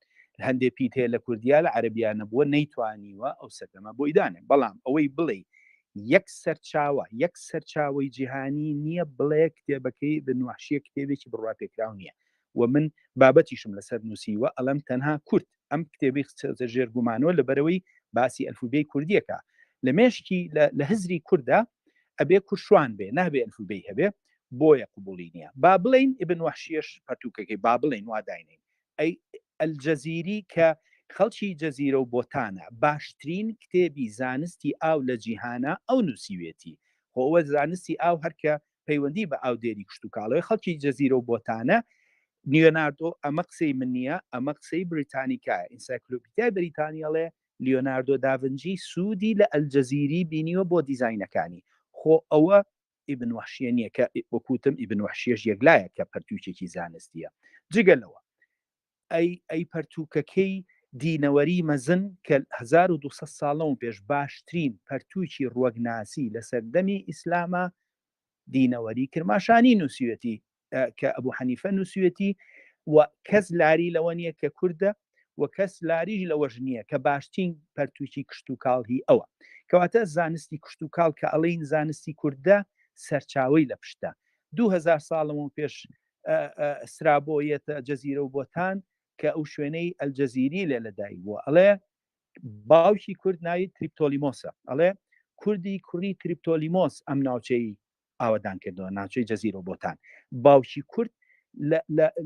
هەندێک پیتەیە لە کوردیا لە عەرەبیانە بووە نەیتوانیوە ئەو سەردەمە بۆی دانێ بەڵام ئەوەی بڵێ یەک سەرچاوەی جیهانی نییە بڵێ کتێبەکەی ئیبن وەحشیە کتێبێکی بڕوا پێکراو نییە و من بابەتیشم لەسەر نووسیوە ئەڵەم تەنها کورد ئەم کتێبی ژێر گومانەوە لەبەرەوەی باسی ئەلفوبێی کوردیەکە لە مێشکی لە هزری کووردا ئەبێ کوشوان بێ نابێ ئەلفوبێی هەبێ بۆیە قبولی نییە با بڵین ئیبن وەحشیەش پەرتووکەکەی با بڵین واداینین ئەی ئەلجەزیری کە خەڵکی جەزیرە و بۆتانە باشترین کتێبی زانستی ئاو لە جیهانە ئەو نووسیوێتی خۆوە زانستی ئاو هەرکە پەیوەندی بە ئاودێری کشت و کاڵەوەی خەڵکی جەزیرە و بۆتانە لیۆناردۆ ئەمە قسەی من نییە ئەمە قسەی بریتانیکایە ئینسایکلۆپیدیای بریتانیاڵێ لیۆناردۆ داڤنجی سوودی لە ئەلجەزیری بینیوە بۆ دیزاینەکانی خۆ ئەوە ئیبن وەحشیە نییە کە وەکوتم ئیبن وەحشیەش یەکلایە کە پەرتووکێکی زانستیە جگەلەوە ئەی پەرتووکەکەی دینەوەری مەزن کە 1200 ساڵەوە پێش باشترین پەرتووکی ڕوەگناسی لە سەردەمی ئیسلامە دینەوەری کرماشانی نووسیوەتی کە ئەبوو حەنیفە نووسیوەتی و کەس لاری لەوە نییە کە کووردە و کەس لاریش لەوەژ نییە کە باشترین پەرتووکی کشت و کاڵهی ئەوە کەواتە زانستی کشت و کاڵ کە ئەڵین زانستی کووردە سەرچاوی لە پشتە 2000 ساڵەوە پێش سرابۆیەتە جەزیرە و بۆتان کە ئەو شوێنەی ئەلجەزیری لێ لەدای بووە ئەڵێ باوکی کورد ناوی تریپتۆلیمۆسە ئەڵێ کوردی کوڕی تریپتۆلیمۆس ئەم ناوچەی ئاوەدان کردەوە ناوچەی جەزیرە و بۆتان باوکی کورد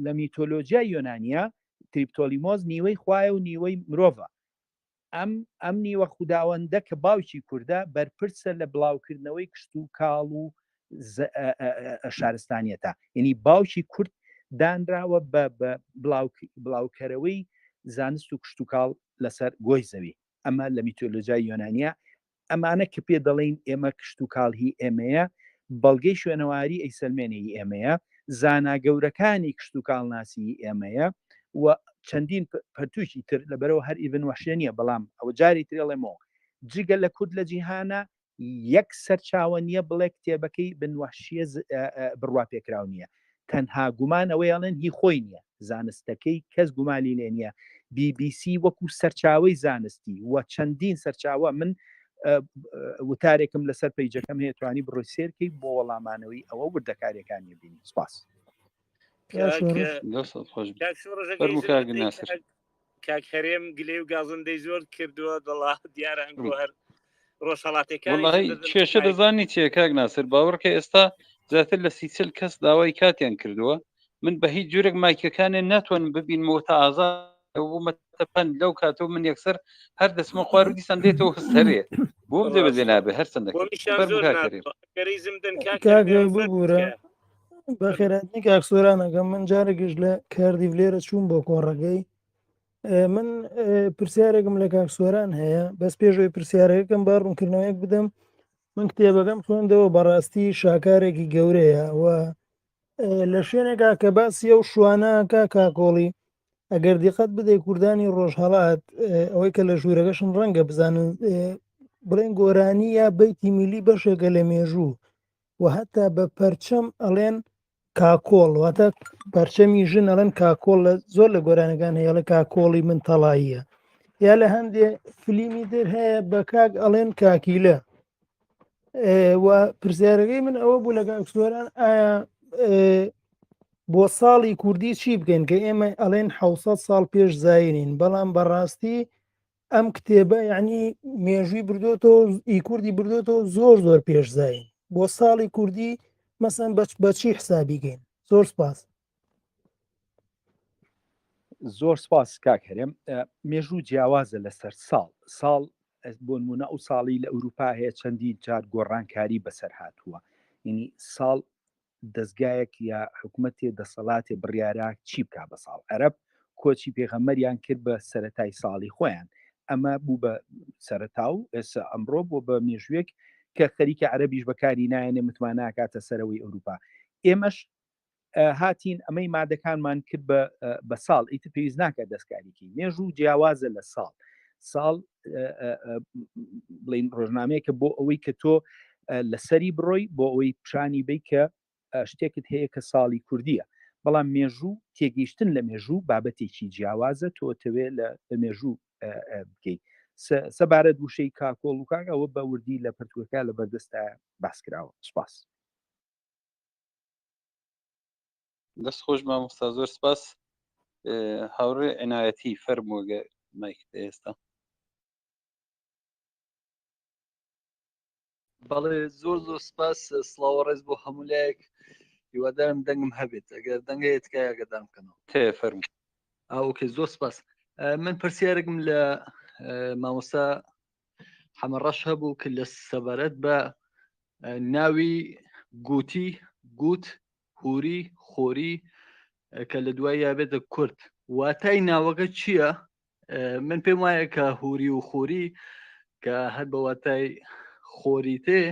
لە میتۆلۆژیای یۆنانیا تریپتۆلیمۆز نیوەی خوایە و نیوەی مرۆڤە ئەم نیوە خوداوەندە کە باوکی کووردە بەرپرسە لە بڵاوکردنەوەی کشت و کاڵ و شارستانیەتە یعنی باوکی کورد دانراوە بە بڵاوکەرەوەی زانست و کشت و کاڵ لەسەر گۆی زەوی ئەمە لە میتۆلۆژیای یۆنانیا ئەمانە کە پێ دەڵێن ئێمە کشت و کاڵهی ئێمەیە بەڵگەی شوێنەواری ئەیسەلمێنەی ئێمەیە زاناگەورەکانی کشت و کاڵناسی ئێمەیە و چەندین پەرتووکی تر لەبەرەوە هەر ئیبن وەحشیە نییە بەڵام ئەوە جاری ترێڵێمەوە جگە لە کورد لە جیهانە یەک سەرچاوە نییە بڵێ کتێبەکەی ئیبن وەحشیە بڕوا پێکراو نییە تەنها گومان ئەوەی ئەڵێن هی خۆی نییە زانستەکەی کەس گومانی لێ نییە BBC وەکو سەرچاوەی زانستی و چەندین سەرچاوە من وتارێکم لەسەر پەیجەکەم هەیە توانی بڕۆی سێرکەی بۆ وەڵامانەوەی ئەوە وردەکاریەکانی بینی سپاس کاک هەرێم گلێ و گازندەی زۆر کردووە دەڵا دیارە هەر ڕۆژهەڵاتەکان کێشە دەزانی چیە کاک ناسر باوەڕکە ئێستا زیاتر لە 30 کەس داوای کاتیان کردووە من بە هیچ جورێک مایکەکانێن ناتوانم ببینمەوە تا ئازادمەتەپەن لەو کاتەوە من یەکسەر هەر دەسمە خوار و دیسان دێتەوە هەستەرێ بۆم دەبێ نابێ هەر چەندەکەریزم ببوورە بەخێراتنی کاکسۆرانەکەم من جارێکش لە کاردیڤ لێرە چوون بۆ کۆڕەکەی من پرسیارێکم لە کاکسۆران هەیە بەس پێشەوەی پرسیارەکەم با ڕوونکردنەوەیەک بدەم من کتێبەکەم خوێندەوە بەڕاستی شاکارێکی گەورەیە و لە شوێنێکا کە باسی ئەو شوانەکە کاکۆڵی ئەگەر دیقەت بدەی کوردانی ڕۆژهەڵات ئەوەی کە لە ژوورەکەشن ڕەنگە بزانن بڵێن گۆرانی یا بەیتی میلی بەشێکە لە مێژوو و هەتا بە پەرچەم ئەڵێن کاکۆڵ واتە پەرچەمی ژن ئەڵێن کاکۆڵ لە زۆر لە گۆرانەکان هەیە لە کاکۆڵی من تەڵاییە یا لە هەندێ فلیمی در هەیە بە کاک ئەڵێن کاکیلە و پرسیارەکەی من ئەوە بوو لە کاکسۆران ئایا بۆ ساڵی کوردی چی بکەین کە ئێمە ئەڵێن 600 ساڵ پێش زاینین بەڵام بەڕاستی ئەم کتێبە یعنی مێژووی بردوۆتەوە ئی کوردی بردوۆتەوە زۆر زۆر پێش زاین بۆ ساڵی کوردی مەسەن بەچی حسابیگەین زۆر سپاس زۆر سپاس کاک هەرێم مێژوو جیاوازە لەسەر ساڵ بۆ نمونە ئەو ساڵی لە ئەوروپا هەیە چەندی جار گۆڕانکاری بەسەر هاتووە ینی ساڵ دەستگایەک یا حکوومەتێ دەسەڵاتێ بڕیارە چی بکا بە ساڵ عەرەب کۆچی پێغەمبەریان کرد بە سەرەتای ساڵی خۆیان ئەمە بوو بە سەرەتا و ئێستا ئەمڕۆ بۆ بە مێژوێک کە خەریکە عەرەبیش بەکاری نایەنێ متماناکاتە سەرەوەی ئەوروپا ئێمەش هاتین ئەمەی مادەکانمان کرد بە ساڵ ئیتر پێویست ناکە دەستکاریکی مێژوو جیاوازە لە ساڵ بڵین ڕۆژنامەیەکە بۆ ئەوەی کە تۆ لەسەری بڕۆی بۆ ئەوەی پیشانی بی کە شتێکت هەیە کە ساڵی کوردیە بەڵام مێژوو تێگەیشتن لە مێژوو بابەتێکی جیاوازە تۆتەوێ لە مێژوو بکەیت سەبارەت وشەی کاکۆڵ و کاکەوە بە وردی لە پرتوەکە لە بەردەستە باس کراوە سپاس دەست خۆش مامۆستا زۆر سپاس هاوڕێ عنایەتی فەرمووەگە مایک ئێستا بەڵێ زۆر سپاس سڵاو ڕێز بۆ هەموو لایەک هیوادارم دەنگم هەبێت ئەگەر دەنگەیە تکایە ئاگادار بکەنەوە تێ فەرموو ئاوکێ زۆر سپاس من پرسیارێکم لە مامۆستا حەمەڕەش هەبوو کە لە سەبارەت بە ناوی گوتی گوت هوری خۆری کە لە دوای یابێتە کورد واتای ناوەکە چییە من پێم وایە کە هوری و خۆری کە هەر بە واتای خۆری تێ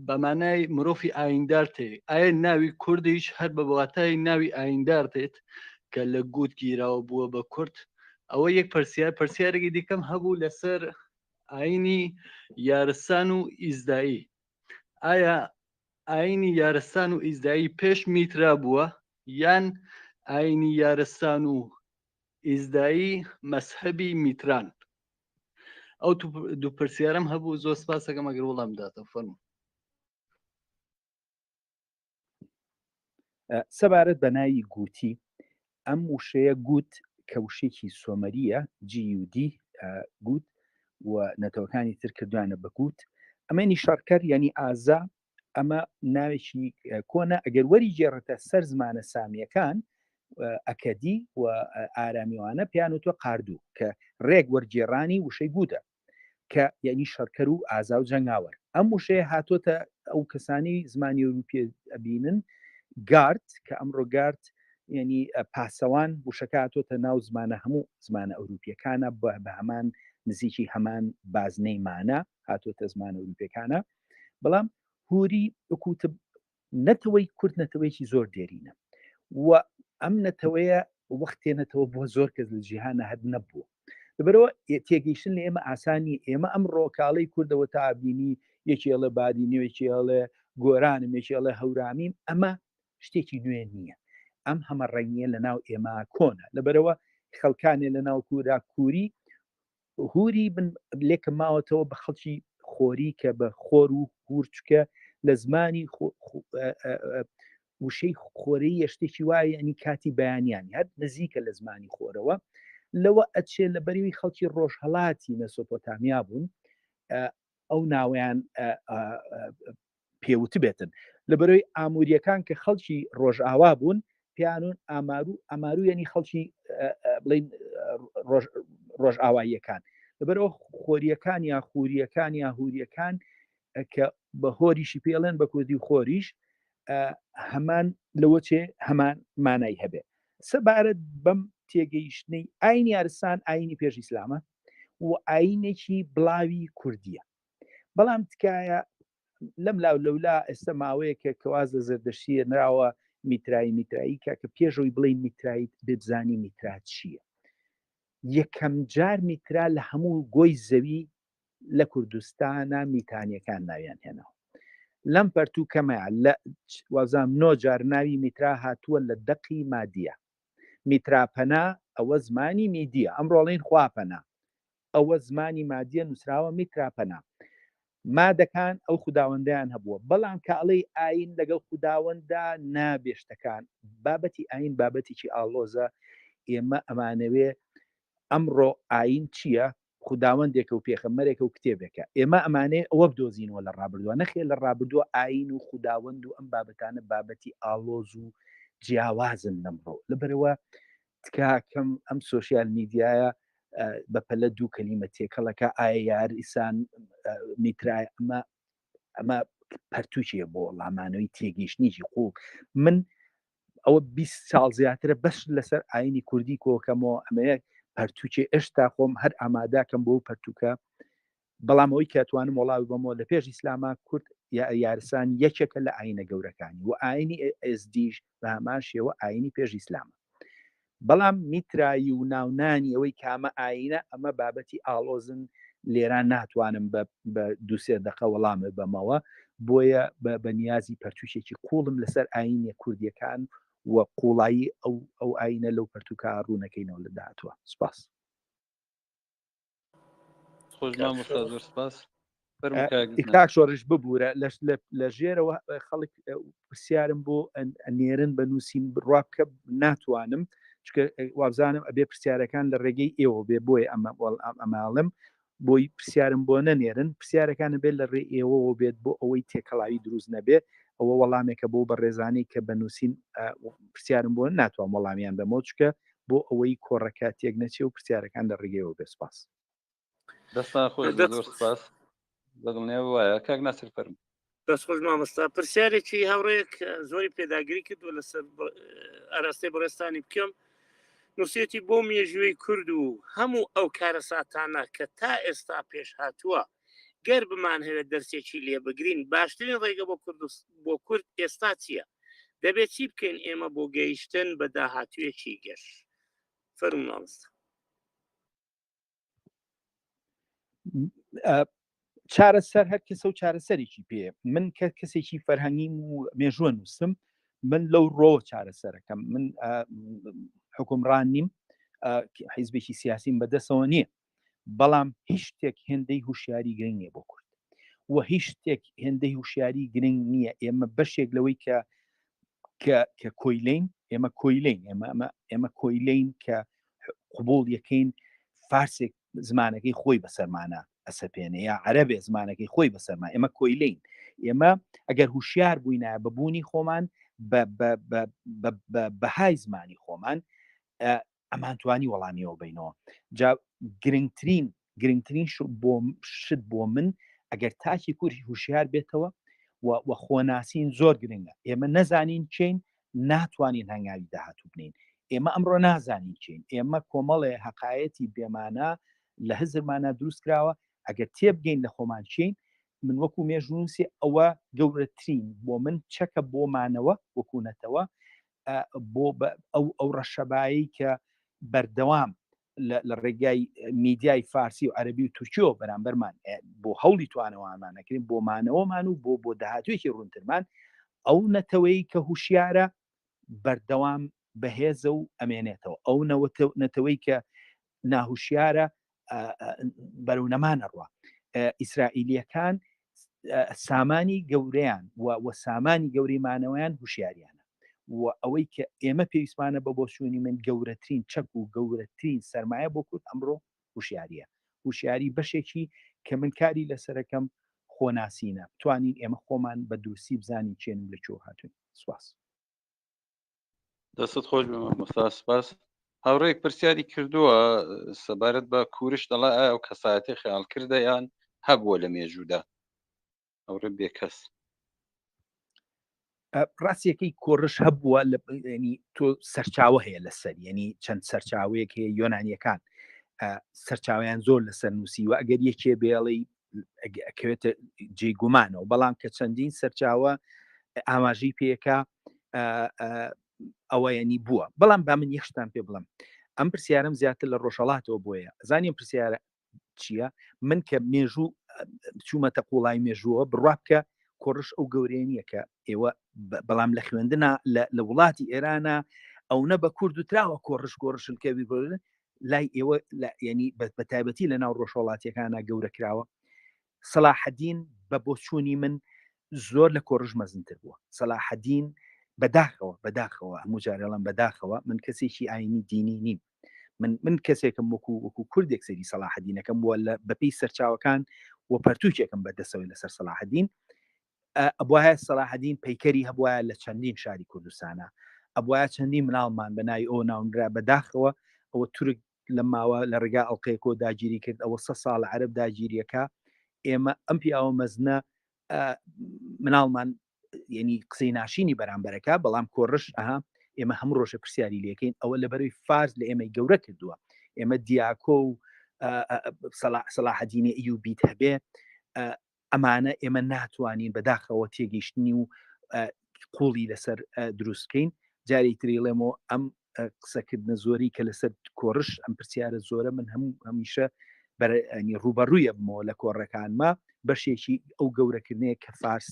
بەمانای مرۆڤی ئایندار تێ ئایا ناوی کوردیش هەر بە واتای ناوی ئایندار تێت کە لە گوت گیراوە بووە بە کورد ئەوە یەک پرسیارێکی دیکەم هەبوو لەسەر ئاینی یارستان و ئیزدایی ئایا ئاینی یارستان و ئیزدایی پێش میترا بووە یان ئاینی یارستان و ئیزدایی مەسهەبی میتران ئەو دوو پرسیارم هەبوو زۆر سپاسەکەم ئەگەر وەڵام بداتەوە فەرموو سەبارەت بە ناوی گوتی ئەم وشەیە گوت کە وشێکی سۆمەریە جیودی گوت و نەتەوەکانی تر کردوانە بە گوت ئەمەنی شەڕکەر ینی ئازا ئەمە ناوێکی کۆنە ئەگەر وەری گێڕێتە سەر زمانە سامیەکان ئەکەدی و ئارامیوانە پیان و تۆ قاردوو کە ڕێک وەرگێڕانی وشەی گوتە کە یعنی شەڕکەر و ئازا و جەنگاوەر ئەم وشەیە هاتۆتە ئەو کەسانی زمانی ئەوروپی ئەبینن گارد کە ئەمڕۆ گارد ینی پاسەوان وشەکە هاتۆتە ناو زمانە هەموو زمانە ئەوروپیەکانە بە هەمان نزیکی هەمان بازنەی مانە هاتۆتە زمانە ئەوروپیەکانە بەڵام هوری وەکوتە نەتەوەی کورد نەتەوەیکی زۆر دێرینە و ئەم نەتەوەیە وەختێنێتەوە بۆ زۆر کەس لە جیهانە هەر نەبووە لەبەرەوە تێگەیشتن لە ئێمە ئاسانی ئێمە ئەم ڕۆکاڵەی کوردەوە تا بینی یەکێڵە بادینەوەیکی هەڵێ گۆرانم یەکێڵە هەورامیم ئەمە شتێکی نوێ نییە ئەم هەمە ڕێنیە لە ناو ئێمە کۆنە لەبەرەوە خەڵکانێ لە ناو کوورا کووری هوری لێکم ماوەتەوە بە خەڵکی خۆری کە بە خۆر و هورچکە لە زمانی وشەی خۆرەی شتێکی وایە ئەنی کاتی بەیانیانی هەر نزیکە لە زمانی خۆرەوە لەوە ئەچێ لە بەریوی خەڵکی ڕۆژهەڵاتی مەسۆپۆتامیا بوون ئەو ناویان پێوت بێتن لە بەرەوەی ئاموریەکان کە خەڵکی ڕۆژئاوا بوون پیانون ئامارو ینی خەڵکی بڵین ڕۆژئاواییەکان لەبەرەوە خۆریەکان یا خوریەکان یا هوریەکان کە بە هۆریشی پێڵێن بە کوردی و خۆریش هەمان لەوە چێ هەمان مانای هەبێ سەبارەت بەم تێگەیشتنەی ئاینی ئارستان ئاینی پێش ئیسلامە و ئاینێکی بڵاوی کوردیە بەڵام تکایە لەم لاو لەولا ئێستا ماوەیەکە کەوازە زەردەشتیە نراوە میترایی کە پێشەوەی بڵێ میترایت ببزانی میترات چییە یەکەم جار میترا لە هەموو گۆی زەوی لە کوردستانە میتانیەکان ناویان هێنەوە لەم پەرتووکەمەیە لە وازام 9 جار ناوی میترا هاتووە لە دەقی مادیە میتراپەنا ئەوە زمانی میدیە ئەمڕۆڵین خواپەنا ئەوە زمانی مادیە نووسراوە میتراپەنا مادەکان ئەو خودداوەندیان هەبووە بەڵام کاڵەی ئاین لەگەڵ خودداوەندا نابێشتەکان بابەتی ئاین بابەتێکی ئاڵۆزە ئێمە ئەمانەوێ ئەمڕۆ ئاین چییە خودداوەندێکە و پێخەمەرێکە و کتێبێکە ئێمە ئەمانەیە ئەوە بدۆزینەوە لە ڕابردووە نەخێ لە ڕابردووە ئاین و خودداوەند و ئەم بابەتانە بابەتی ئاڵۆز و جیاوازن لەمڕۆ لەبەرەوە تکاکەم ئەم سۆشیال میدیایە بەپەلە دوو کەلیمە تێکەڵەکە ئایا یار ئیسان میترای ئەمە پەرتوچیە بۆ وەڵامانەوەی تێگەیشتنیی قوڵ من ئەوە 20 ساڵ زیاترە بەش لەسەر ئاینی کوردی کۆکەمەوە ئەمەیە پەرتوچێ ئێشتا خۆم هەر ئاماداکەم بۆ پەرتوکە بەڵام ئەوەی کاتوانم وڵاوی بەمەوە لە پێش ئیسلاما کورد یا یارسان یەکێکە لە ئاینە گەورەکانی و ئاینی ئSDش بە هەمان شێوە ئاینی پێش ئیسلامە بەڵام میترایی و ناونانی ئەوەی کامە ئاینە ئەمە بابەتی ئاڵۆزن لێران ناتوانم بە دووسێ دقە وەڵامە بەمەوە بۆیە بە نیازی پەرتوشێکی قوڵم لەسەر ئاینە کوردیەکان و قوڵایی ئەو ئاینە لەو پەرتوکە ڕوونەکەینەوە لە داهاتوە سپاس کاک شۆڕش ببوورە لە ژێرەوە خەڵک پرسیارم بۆ نێرن بە نووسین ڕوا بکە ناتوانم وابزانم ئەبێ پرسیارەکان لە ڕێگەی ئێوە بێ بۆی ئەماڵم بۆی پرسیارم بۆ نەنێرن پرسیارەکانە بێت لە ڕێ ئێوەوە بێت بۆ ئەوەی تێکەڵاوی دروست نەبێت ئەوە وەڵامێکە بۆ بە ڕێزانەی کە بە نووسین پرسیارم بۆ ناتوان وەڵامیان بەمەوە چکە بۆ ئەوەی کۆڕەکە تێک نەچێ و پرسیارەکان لە ڕێگەیەوە بێ سپاس دەستان خۆش زۆر سپاس بەدڵنیە وایە کاک ناسر فەرم دەست خۆش مامۆستا پرسیارێکی هاوڕێک زۆری پێداگیری کردووە لەسەر ئاراستەی بەڕێستانی بکەم نووسێتی بۆ مێژووی کورد و هەموو ئەو کارە ساتانە کە تا ئێستا پێش هاتووە گەر بمان هەوێت دەرسێکی لێ بگرین باشترین ڕێگە بۆ کورد ئێستا چییە دەبێت چی بکەین ئێمە بۆ گەیشتن بە داهاتوویەکی گەش فەرموو مامۆستا چارەسەر هەر کەسە و چارەسەرێکی پێ من کە کەسێکی فەرهەنگیم و مێژووە نووسم من لەو ڕۆ چارەسەرەکەم من حکومڕان نیم حیزبێکی سیاسیم بەدەستەوە نییە بەڵام هیچ شتێک هێندەی هوشیاری گرنگ نییە بۆ کورد و هیچ شتێک هێندەی هوشیاری گرنگ نییە ئێمە بەشێک لەوەی کە کۆیلین ئێمە کۆیلین ئێمە کۆیلین کە قوبوڵ یەکەین فارسێک زمانەکەی خۆی بەسەرمانە ئەسەپێنە یا عەرەبێ زمانەکەی خۆی بەسەرمان ئێمە کۆیلین ئێمە ئەگەر هوشیار بووینە ببوونی خۆمان بەهای زمانی خۆمان ئەمانتوانی وەڵامیەوە بینەوە جا گرنگترین شت بۆ من ئەگەر تاکی کوردی هوشیار بێتەوە و خۆناسین زۆر گرنگە ئێمە نەزانین چین ناتوانین هەنگاوی داهاتوو بنین ئێمە ئەمڕۆ نازانین چین ئێمە کۆمەڵێ حەقایەتی بێمانە لە هزرمانە دروست کراوە ئەگەر تێبگەین لە خۆمان چین من وەکو مێژنووسی ئەوە گەورەترین بۆ من چەکە بۆمانەوە وەکوونەتەوە بۆ ئەو ڕەشەبایی کە بەردەوام لە ڕێگای میدیای فارسی و عەربی و تورکیەوە بەرامبەرمان بۆ هەوڵی توانەوەمانەکەین بۆمانەوەمان و بۆ داهاتوێکی ڕوونترمان ئەو نەتەوەی کە هوشیارە بەردەوام بەهێزە و ئەمێنێتەوە ئەو نەتەوەی کە ناهوشیارە بەرەو نەمانەڕوە ئیسرائیلیەکان سامانی گەورەیان و سامانی گەورەیمانەوەیان هوشیاریانە و ئەوەی کە ئێمە پێویستمانە بە بۆچوونی من گەورەترین چەک و گەورەترین سەرمایە بۆ کورد ئەمڕۆ هوشیاریە هوشیاری بەشێکی کە من کاری لەسەرەکەم خۆناسینە بتوانین ئێمە خۆمان بە دووسی بزانین چێن لە چۆ هاتوین سواس دەستت خۆش بمە مۆستا سپاس هاوڕێک پرسیاری کردووە سەبارەت بە کوورش دەڵێ ئایا ئەو کەسایەتی خەیاڵ کردەیان هەبووە لە مێژوودا ئەوڕێ بێکەس ڕاستیەکەی کۆڕش هەبووە ینی تۆ سەرچاوە هەیە لەسەر ینی چەند سەرچاوەیەک هەیە یۆنانیەکان سەرچاویان زۆر لەسەر نووسیوە ئەگەر یەکێ بێڵی ئەکەوێتە جێگومانەوە بەڵام کە چەندین سەرچاوە ئاماژەی پێەکە ئەوە ینی بووە بەڵام با من یەخشتان پێ بڵم ئەم پرسیارم زیاتر لە ڕۆژەڵاتەوە بۆیە زانیم پرسیارە چییە من کە مێژوو چوومەتە قوڵای مێژووە بڕوا بکە کۆڕش ئەو گەورەیە نییە کە ئێوە بەڵام لە خوێندنا لە وڵاتی ئێرانە ئەو نە بە کورد و تراوە کۆڕشکەوی لای ئێوە ینی بە تایبەتی لە ناو ڕۆژهڵاتیەکانە گەورە کراوە سەلاحەدین بە بۆچوونی من زۆر لە کۆڕژ مەزنتر بووە سەلاحەدین بەداخەوە هەموو جارێڵم بەداخەوە من کەسێکی ئاینی دینی نیم من کەسێکم وەکو کوردێک سەری سەلاحەدینەکەم بووە لە بەپی سەرچاوەکان و پەرتوچێکم بەدەسەوەی لەسەر سەلاحەدین ئەبواە سەلاحەدین پەیکەری هەبواە لە چەندین شاری کوردستانە ئەبواە چەندین مناڵمان بەنای ئەو ناونرا بەداخەوە ئەوە تورک لە ماوە لە ڕێگا ئەڵلقەیەکۆ داگیری کرد ئەوە 100 ساڵ عەرب داگیریەکە ئێمە ئەم پیاوە مەزنە مناڵمان ینی قسەی ناشینی بەرامبەرەکە بەڵام کۆڕش ئێمە هەموو ڕۆژە پرسیاری لەکەین ئەوە لە بەروی فارس لە ئێمە گەورە کردووە ئێمە دیاکۆ و سەلاحەدینی ئەیوبیت هەبێ ئەمانە ئێمە ناتوانین بەداخەوە تێگەیشتنی و قوڵی لەسەر دروستکەین جاری تریڵێمەوە ئەم قسەکردنە زۆری کە لەسەر کۆڕش ئەم پرسیارە زۆرە من هەمیشە بەرنی ڕوبەڕوویە بمەوە لە کۆڕەکانما بەشێکی ئەو گەورەکردنەیە کە فارس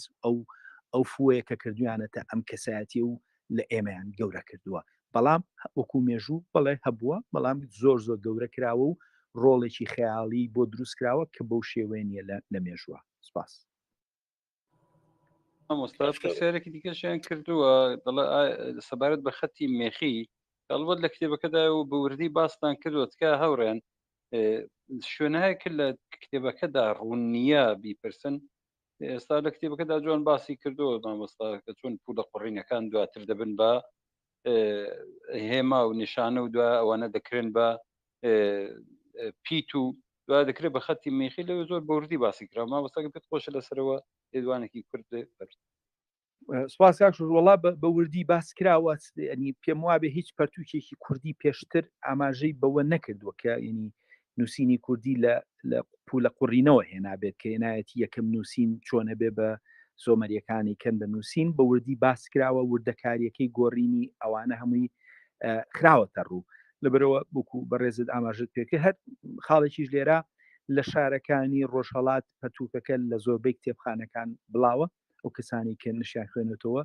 ئەو فوەیە کە کردویانەتە ئەم کەسایەتی و لە ئێمەیان گەورە کردووە بەڵام وەکو مێژوو بەڵێ هەبووە بەڵام زۆر گەورە کراوە و ڕۆڵێکی خەیاڵی بۆ دروست کراوە کە بەو شێوێنیە لە مێژووە سپاس ئەمۆستا پرسیارێکی دیکەشیان کردووە سەبارەت بە خەتی مێخی ئەڵبەت لە کتێبەکەدا و بە وردی باستان کردوە تکا هەوڕێن شوێنەیە کرد لە کتێبەکەدا ڕوونیە بیپرسن ئێستا لە کتێبەکەدا جوان باسی کردووە مامۆستا کە چۆن پوولە قوڕینەکان دواتر دەبن بە هێما و نیشانە و دوای ئەوانە دەکرێن بە پیت و دوای دەکرێت بە خەتی مێخی لەوێ زۆر بە وردی باسی کرا مامۆستاکە پێت خۆشە لەسەرەوە لێدوانێکی کورد سپاس وڵا بە وردی باس کراوە ینی پێم وابێ هیچ پەرتوچێکی کوردی پێشتر ئاماژەی بەوە نەکردووە کە ینی نووسینی کوردی لە پوولە قوڕینەوە هێنابێت کە هێنایەتی یەکەم نووسین چۆنە بێ بە سۆمەریەکانی کەن بە نووسین بە وردی باس کراوە وردەکاریەکەی گۆڕینی ئەوانە هەمووی خراوەتە ڕوو لەبەرەوە بکو بەڕێزت ئاماژت پێکە هەر خاڵێکیش لێرە لە شارەکانی ڕۆژهەڵات پەتوکەکە لە زۆربەی کتێبخانەکان بڵاوە ئەو کەسانی کە نشیان خوێنێتەوە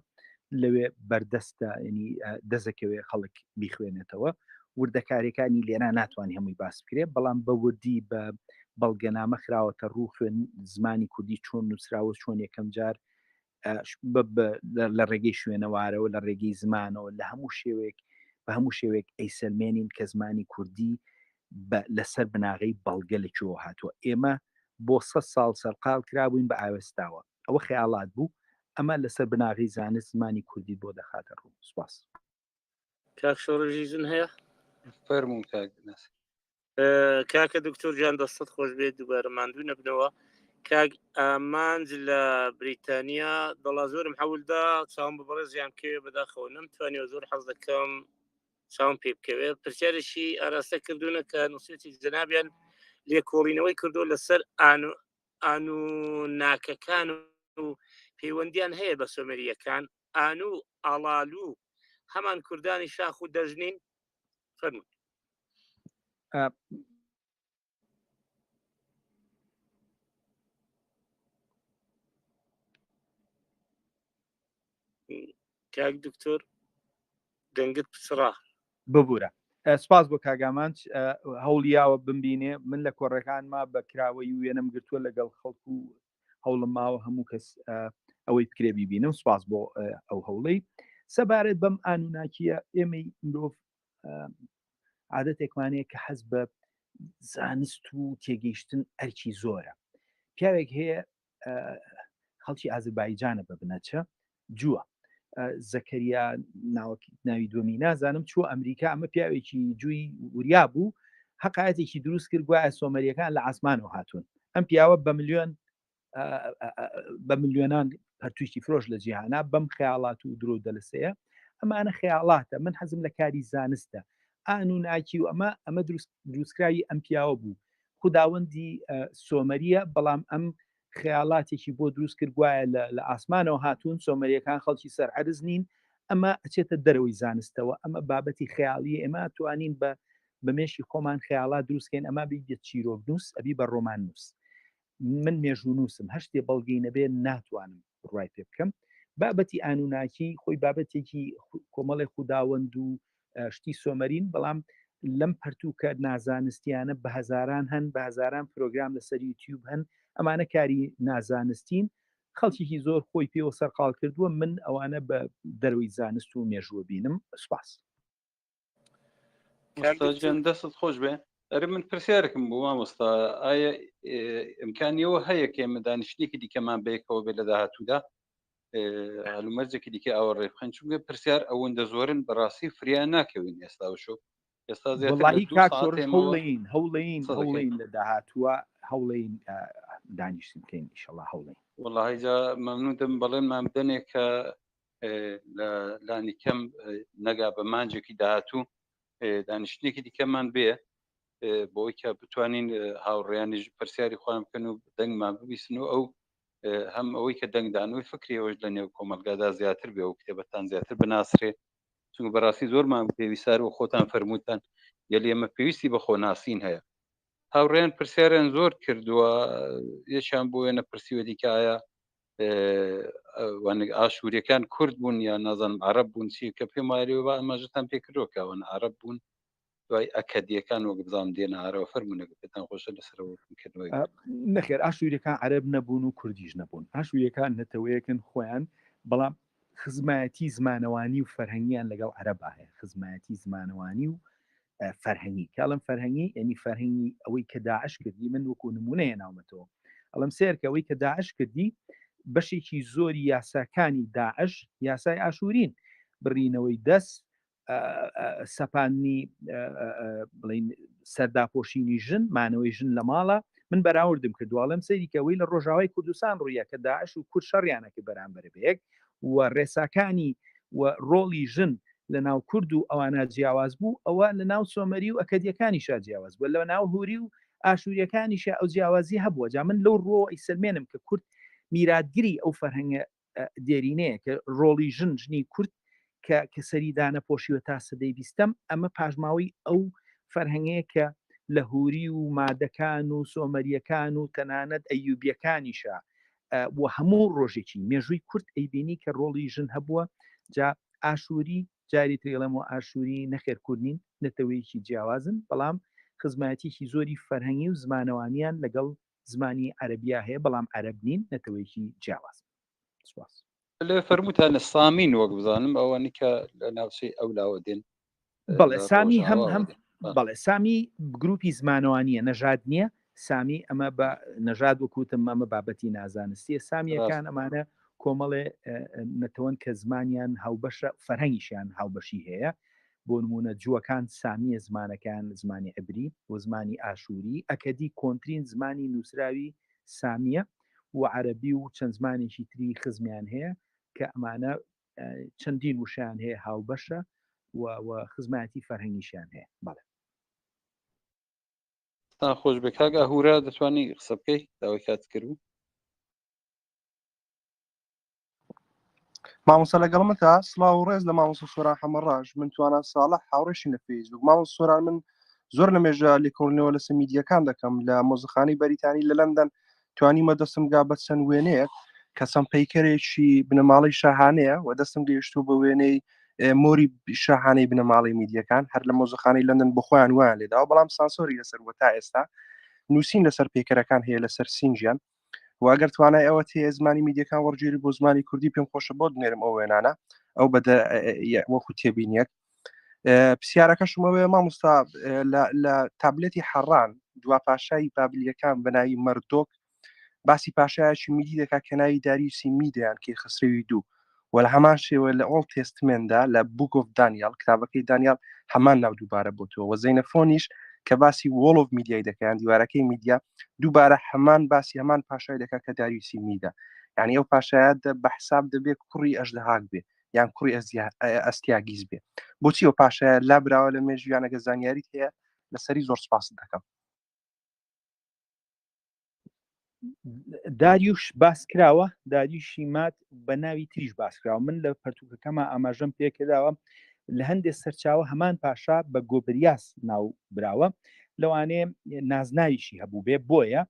لەوێ بەردەستە ینی دەزەکەوێ خەڵک بیخوێنێتەوە وردەکاریەکانی لێرە ناتوانانی هەمووی باس بکرێت بەڵام بە وردی بە بەڵگەنامە خراوەتە ڕوو خوێن زمانی کوردی چۆن نووسراوە چۆن یەکەم جار لە ڕێگەی شوێنەوارەوە لە ڕێگەی زمانەوە لە هەموو شێوەیەک بە هەموو شێوەیەک ئەیسەلمێنین کە زمانی کوردی لەسەر بناغی بەڵگە لەکوێوە هاتووە ئێمە بۆ 100 ساڵ سەرقال کرابووین بە ئاوێستاوە ئەوە خەیاڵات بوو ئەمە لەسەر بناغی زانست زمانی کوردی بۆ دەخاتە ڕوو سوپاس کاک شۆڕژیزن هەیە فەرموون کاک کاکە دکتۆر جان دەستت خۆش بێت دووبارە ماندوو نەبنەوە کاک ئامانج لە بریتانیا دەڵا زۆرم حەولدا چاوم بە بەڕێزیان کێ بەداخەوە نەمتوانێت زۆر حەز دەکەم چاوم پێ بکەوێت پرسیارێکی ئاراستە کردوونە کە نووسێتی جەنابیان لێکۆڵینەوەی کردو لەسەر ئانو ناکەکان و پەیوەندیان هەیە بە سۆمەریەکان ئانو ئاڵالو هەمان کوردانی شاخ و دەژنین فەرمووی کاک دکتۆر دەنگت پچڕا ببوورە سپاس بۆ کاگامانچ هەوڵیاوە بمبینێ من لە کۆڕەکانما بە کراوەی وێنم گرتووە لەگەڵ خەڵکو و هەوڵم ماوە هەموو کەس ئەوەی بکرێ بیبینم سپاس بۆ ئەو هەوڵەی سەبارەت بەم ئانوناکیە ئێمەی مرۆڤ عادەتێکمانەیە کە حەز بە زانست و تێگەیشتن ئەرکی زۆرە پیاوێک هەیە خەڵکی ئازربایجانە بە بنەچە جووە زەکەریا ناوی دومی نازانم چوە ئەمریکا ئەمە پیاوێکی جووی وریا بوو حقایەتێکی دروست کرد گوایە سۆمەریەکان لە ئاسمانەوە هاتوون ئەم پیاوە بە ملیۆنان پەرتویشی فرۆش لە جیهانا بەم خەیاڵات و درۆ دەلسەیە ئەمانە خەیاڵاتە من حەزم لە کاری زانستە ئان و ناکی و ئەمە دروستکراوی ئەم پیاوە بوو خوداوەندی سۆمەریە بەڵام ئەم خەیاڵاتێکی بۆ دروست کردوایە لە ئاسمانەوە هاتوون سۆمەریەکان خەڵکی سەرعەرز نین ئەمە ئەچێتە دەرەوەی زانستەوە ئەمە بابەتی خەیاڵی ئێمە توانین بە مێشی خۆمان خەیاڵات دروستکەین ئەمە بیت چیرۆک نووس ئەبی بە ڕۆمان نووس من مێژوو نووسم هەشتێ بەڵگەی نەبێ ناتوانم ڕای پێ بکەم بابەتی ئانوناکی خۆی بابەتێکی کۆمەڵی خوداوەند و شتی سۆمەرین بەڵام لەم پەرتووکە نازانستیانە بە هەزاران هەن بە هەزاران پرۆگرام لەسەر یوتیوب هەن ئەمانە کاری نازانستین خەڵکیی زۆر خۆی پێوە سەرقاڵ کردووە من ئەوانە بە دەروی زانست و مێژووە بینم سوپاس دەستت خۆش بێ ئەرە من پرسیارێکم بوو مامۆستا ئایا ئیمکانیەوە هەیە کە ئێمە دانیشتێکی دیکەمان بەیەکەوە بێ لە داهاتوودا هەلومەرجێکی دیکە ئەوە ڕێبخەن چونکە پرسیار ئەوەندە زۆرن بەڕاستی فریان ناکەوین ئێستاوشۆ ئێستا هەوڵین لە داهاتووە هەوڵین دانیشتین بکەین ئینشەڵا هەوڵین وەڵڵاهی جا مەمنون دەم بەڵێنمان بدەنێ کە لە لانی کەم نەگا بە مانجێکی داهاتوو دانیشتێکی دیکەمان بێ بۆی کە بتوانین هاوڕێیانیش پرسیاری خۆیان بکەن و دەنگمان ببیستن و ئەو هەم ئەوەی کە دەنگدانەوەی فکری ئەوش لە نێو کۆمەلگادا زیاتر بێ و کتێبەتان زیاتر بناسرێ چونکە بەڕاستی زۆرمان پێویستار و خۆتان فەرمووتان یەلی ئێمە پێویستی بە خۆناسین هەیە هاوڕێیان پرسیاریان زۆر کردووە یەکیان بۆ وێنە پرسیوە دیکە ئایا ئاشووریەکان کورد بوون یا نازانم عەرەب بوون چی کە پێم وایە بە ئەماژتان پێکردووە کە ئەوەن عەرەب بوون دوای ئەکەدیەکان وەک بزانام دێنە ئارەوە فەرمونەکە پێتان خۆشە لەسەرەوەکردنەوەی نەخێر ئاشووریەکان عەرەب نەبوون و کوردیش نەبوون ئاشووریەکان نەتەوەیەکن خۆیان بەڵام خزمەتی زمانەوانی و فەرهەنگیان لەگەڵ عەرەبا هەیە خزمەتی زمانەوانی و فەرهەنگی کاڵم فەرهەنگی یعنی فەرهەنگی ئەوەی کە داعش کردی من وەکو نمونەیە ناومەتەوە ئەڵم سێرکەوەی کە داعش کردی بەشێکی زۆری یاساکانی داعش یاسای ئاشورین بڕینەوەی دەست سەپانی بڵین سەرداپۆشینی ژن مانەوەی ژن لە ماڵە من بەراوردم کردوواڵم سەریکەوەی لە ڕۆژاوای کوردستان ڕوویە کە داعش و کورد شەڕیانەکە بەرامبەر بەیەک و ڕێساکانی و ڕۆڵی ژن لە ناو کورد و ئەوانە جیاواز بوو ئەوە لە ناو سۆمەری و ئەکەدیەکانیشا جیاواز بووە لە ناو هوری و ئاشووریەکانیشە ئەو جیاوازی هەبووە جا من لەو ڕۆ ئیسلمێنم کە کورد میراتگیری ئەو فەرهەنگە دێرینەیە کە ڕۆڵی ژنی کورد کە سەریدانە پۆشیوە تا سەدەی بیستەم ئەمە پاژماوی ئەو فەرهەنگەیە کە لە هوری و مادەکان و سۆمەریەکان و تەنانەت ئەیوبیەکانیشە بۆ هەموو ڕۆژێکی مێژووی کورد ئەیبینی کە ڕۆڵی ژن هەبووە جا ئاشووری جاری تێڵەمەوە ئاشووری نەخێر کوردنین نەتەوەیەکی جیاوازن بەڵام خزمەتێکی زۆری فەرهەنگی و زمانەوانیان لەگەڵ زمانی عەرەبیا هەیە بەڵام عەرەب نین نەتەوەیەکی جیاواز سوپاس لێ فەرمووتان سامین وەک بزانم ئەوانی کە لە ناوچەی ئەولاوە دێن بەڵێ سامی هەم بەڵێ سامی گروپی زمانەوانیە نەژاد نییە سامی ئەمە بە نەژاد وەکوتم ئەمە بابەتی نازانستیە سامیەکان ئەمانە کۆمەڵێ نەتەوەن کە زمانیان هاوبەشە فەرهەنگیشیان هاوبەشی هەیە بۆ نمونە جووەکان سامیە زمانەکان زمانی عبری و زمانی ئاشووری ئەکەدی کۆنترین زمانی نووسراوی سامیە و عەرەبی و چەند زمانێکی تری خزمیان هەیە کە ئەمانە چەندین وشیان هەیە هاوبەشە و خزمەتی فەرهەنگیشیان هەیە بەڵێ تا خۆش بێ کاک ئاهورا دەتوانی قسە بکەی داوای کات کردبوو مامۆستا لەگەڵمە تا سڵاو و ڕێز لە مامۆستا سۆران حەمەڕاش من توانە ساڵح هاوڕێشین لە فەیسبوک مامۆستا سۆران من زۆر لە مێژە لێکۆڵینەوە لەسەر میدیەکان دەکەم لە مۆزەخانەی بەریتانی لە لەندەن توانیمە دەستم گا بە چەند وێنەیەک کە چەند پەیکەرێکی بنەماڵی شاهانەیە و دەستم گەیشتوو بە وێنەی مۆری شاهانەی بنەماڵی میدیەکان هەر لە مۆزەخانەی لەندەن بۆ خۆیان وایان لێداوە بەڵام سانسۆری لەسەر وە تا ئێستا نووسین لەسەر پێکەرەکان هەیە لەسەر سینجیان واگەر توانای ئەوە تێ زمانی میدیەکان وەرگێری بۆ زمانی کوردی پێم خۆشە بۆ دنێرم ئەو وێنانە ئەو بەدە وەکو تێبینیەک پرسیارەکەشمەوەی مامۆستا لە تابلێتی حەڕان دوا پاشایی بابلیەکان بەناوی مەردۆک باسی پاشایەکی میدی دەکات کە ناوی داریوسی میدیان کە خسرەوی دوو و لە هەمان شێوە لە ئۆڵ تێستمێندا لە بوک ئۆف دانیال کتابەکەی دانیال هەمان ناو دووبارە بۆتەوە و زەینەفۆنیش کە باسی وۆڵ ئۆف میدیای دەکەیان دیوارەکەی میدیا دووبارە هەمان باسی هەمان پاشای دەکات کە داریوسی میدا یعنی ئەو پاشایە بە حساب دەبێت کوڕی ئەژدەهاک بێ یان کوڕی ئەستیاگیز بێ بۆچی ئەو پاشایە لا براوە لە مێژویانەگە زانیاریت هەیە لەسەری زۆر سپاس دەکەم. داریوش باس کراوە داریوشی مات بە ناوی تریش باس کراوە من لە پەرتوکەکەمە ئاماژەم پێکرداوە لە هەندێک سەرچاوە هەمان پاشا بە گۆبریاس ناو براوە لەوانەیە نازناویشی هەبوو بێ بۆیە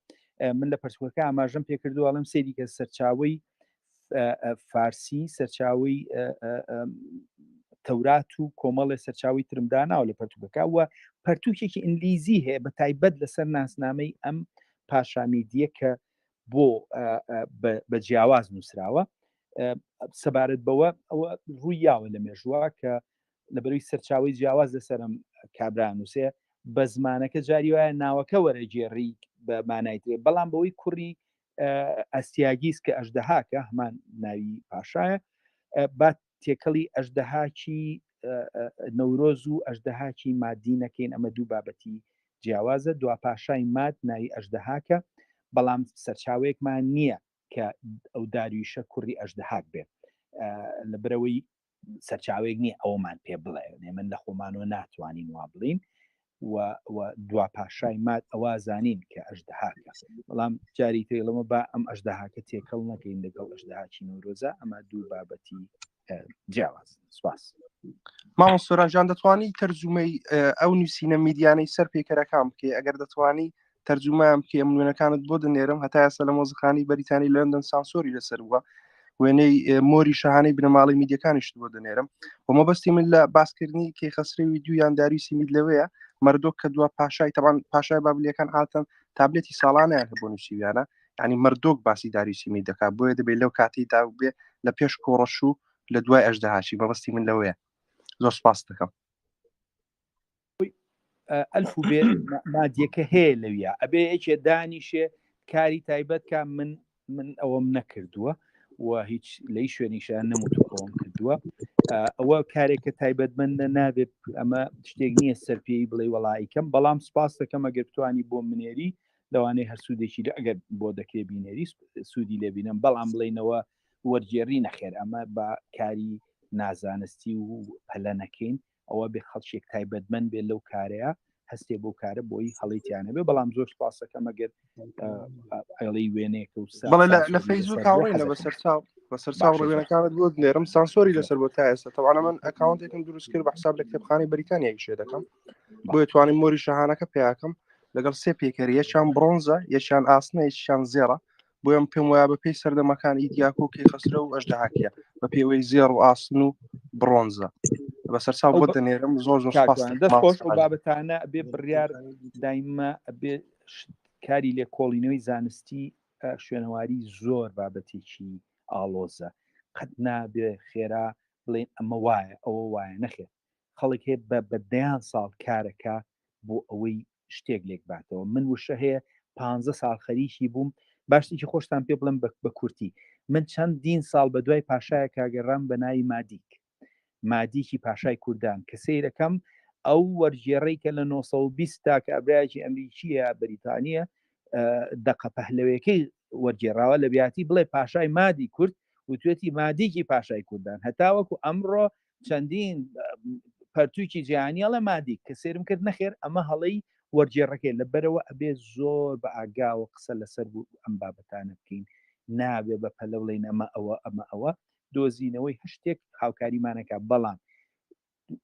من لە پەرتوکەکە ئاماژەم پێکردو ئەڵم سێری کە سەرچاوی فارسی سەرچاوی تەورات و کۆمەڵی سەرچاوی ترمداناوە لە پەرتوکەکە وە پەرتوکێکی ئینگلیزی هەیە بە تایبەت لەسەر ناسنامەی ئەم پاشامیدیە کە بۆ بە جیاواز نووسراوە سەبارەت بەوە ئەوە ڕووی یاوە لە مێژووە کە لەبەروی سەرچاوی جیاواز لەسەرم کابرانووسێ بە زمانەکە جاری وایە ناوەکە وەرەگێڕی بە مانایترێ بەڵام بەوەی کوڕی ئەستیاگیز کە ئەژدەهاکە هەمان ناوی پاشایە با تێکەڵی ئەژدەهاکی نەورۆز و ئەژدەهاکی مادی نەکەین ئەمە دوو بابەتی جیاوازە دوا پاشای ماد ناوی ئەژدەهاکە بەڵام سەرچاوەیەکمان نییە کە ئەو داریوشە کوڕی ئەژدەهاک بێت لە برەوەی سەرچاوێک نییە ئەومان پێ بڵێ من لە خۆمانەوە ناتوانین وا بڵین و دوا پاشای ماد ئەوە زانین کە ئەژدەهاکە بەڵام جاری تێڵەمە با ئەم ئەژدەهاکە تێکەڵ نەکەین لەگەڵ ئەژدەهاکی نەورۆزە ئەمە دوو بابەتی جیاواز سپاس. ماوە سۆرانجان دەتوانی تەرجومەی ئەو نووسینە میدیانەی سەر پێکەرەکان بکە ئەگەر دەتوانی تەرجومەیان بکە نوێنەکانت بۆ دەنێرم هەتا ئێستا لە مۆزەخانەی بەریتانی لەندەن سانسۆری لەسەر بووە وێنەی مۆری شەهانەی بنەماڵی میدیەکانیشت بۆ دەنێرم و مەبەستی من لە باسکردنی کەیخەسری ویدیویان داریوسی مید لەوەیە مەردۆک کە دووە پاشای تەبان پاشای بابلیەکان هاتن تابلێتی ساڵانیان هەبوو نووسیویانە ینی مەردۆک باسی داریوسی مید دەکات بۆیە دەبێت لەو کاتیدا بێ لە پێش کۆڕەش و لە دوای ئەژدەهاشی مەبەستی من لەوەیە زۆر سپاس دەکەم. ئەلف و بێ مادیەکە هەیە لەویە ئەبێ یەکێ دانیشێ کاری تایبەت کا من ئەوەم نەکردووە و هیچ لی شوێنیشان نەموتوەوەم کردووە ئەوە کارێکە تایبەتمەندە نابێت ئەمە شتێک نییە سەرپێی بڵێ وەڵایکەم بەڵام سپاس دەکەم ئەگەر بتوانی بۆ منێری لەوانەیە هەر سوودێکی ئەگەر بۆ دەکرێ بینێری سوودی لێبینم بەڵام بڵێنەوە وەرجێڕی نەخێر ئەمە بە کاری نازانستی و پەلە نەکەین ئەوە بێ خەڵکێک تایبەتمەند بێت لەو کارەیە هەستێ بۆ کارە بۆی هەڵیتیانە بێ بەڵام زۆر سپاسەکەم ئەگەر ئەڵی وێنێک و لە فەیسبوک هاوڕێنە بەسەر چاو ڕوێنەکانت بۆ دنێرم سانسۆری لەسەر بۆ تا ئێستا تەوانە من ئەکاونتێکم دروست کرد بە حساب لە کتێبخانەی بەریتانیای شێ دەکەم بۆیە توانین مۆری شەهانەکە پێیاکەم لەگەڵ سێ پێکەری یەکیان برۆنزە یەکیان ئاسنە یەکیان زێڕە بۆیەم پێم وایە بە پێی سەردەمەکان ئیدیاکۆ و کەیخەسرە و ئەژدەهاکیە بە پێوەی زێڕ و ئاسن و برۆنزە بەسەر چاو بۆ دەنێرم زۆر سپاس دەستخۆش و بابەتانە ئەبێ بڕیار دایمە ئەبێ کاری لێکۆڵینەوەی زانستی شوێنەواری زۆر بابەتێکی ئاڵۆزە قەت نابێ خێرا بڵێن ئەمە وایە ئەوە وایە نەخێت خەڵک هەیە بە دەیان ساڵ کارەکە بۆ ئەوەی شتێک لێک باتەوە من وشە هەیە 15 ساڵ خەریکی بووم باشتێکی خۆشتان پێ بڵم بە کورتی من چەندین ساڵ بە دوای پاشایە کاگەڕام بە ناوی مادیکی پاشای کوردان کە سیرەکەم ئەو وەرجێڕەی کە لە 1920 تا کە ئەبراجی ئەمریکیە بەریتانیە دەقە پەهلەوەیەکەی وەرجێڕاوە لە بیاتی بڵێ پاشای مادی کورد و توێتی مادیکی پاشای کوردان هەتاوەکو ئەمڕۆ چەندین پەرتووکی جیهانیە لە مادی کە سێرم کرد نەخێر ئەمە هەڵەی وەرجێڕەکەی لەبەرەوە ئەبێ زۆر بە ئاگاوە قسە لەسەر بوو ئەم بابەتانە بکەین نابێ بە پەلە بڵێن ئەمە ئەوە دۆزینەوەی هەشتێک هاوکاریمانەکە بەڵام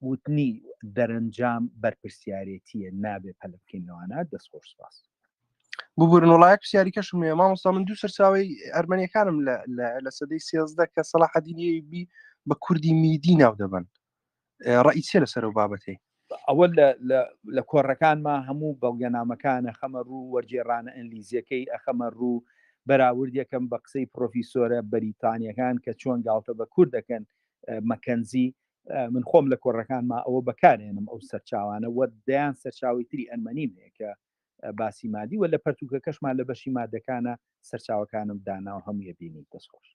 وتنی دەرەنجام بەرپرسیارەتیە نابێ پەلە بکەینەوەانە دەستخۆش سپاس ببوورن وڵایەت پرسیاریکەشم هەیە مامۆستا من دوو سەرچاوی ئەرمەنیەکانم لە سەدەی 13 کە سەلاحەدینی بی بە کوردی میدی ناو دەبن ڕەئی چێ لەسەر و بابەتەی ئەوە لە کۆڕەکانمە هەموو بەڵگەنامەکانە خەمە ڕوو وەرجێڕانە ئەنلیزیەکەی ئەخەمە ڕوو بەراوردێکم بە قسەی پرۆفیسۆرە بەریتانیەکان کە چۆن گاڵتە بە کورد دەکەن مەکەنزی من خۆم لە کۆڕەکانما ئەوە بەکارێنم ئەو سەرچاوانە وە دەیان سەرچاوی تری ئەلمەنیم هەیە کە باسی مادی وە لە پەرتوکەکەشمان لە بەشی مادەکانە سەرچاوەکانم داناوە هەموویە بینی دەستخۆش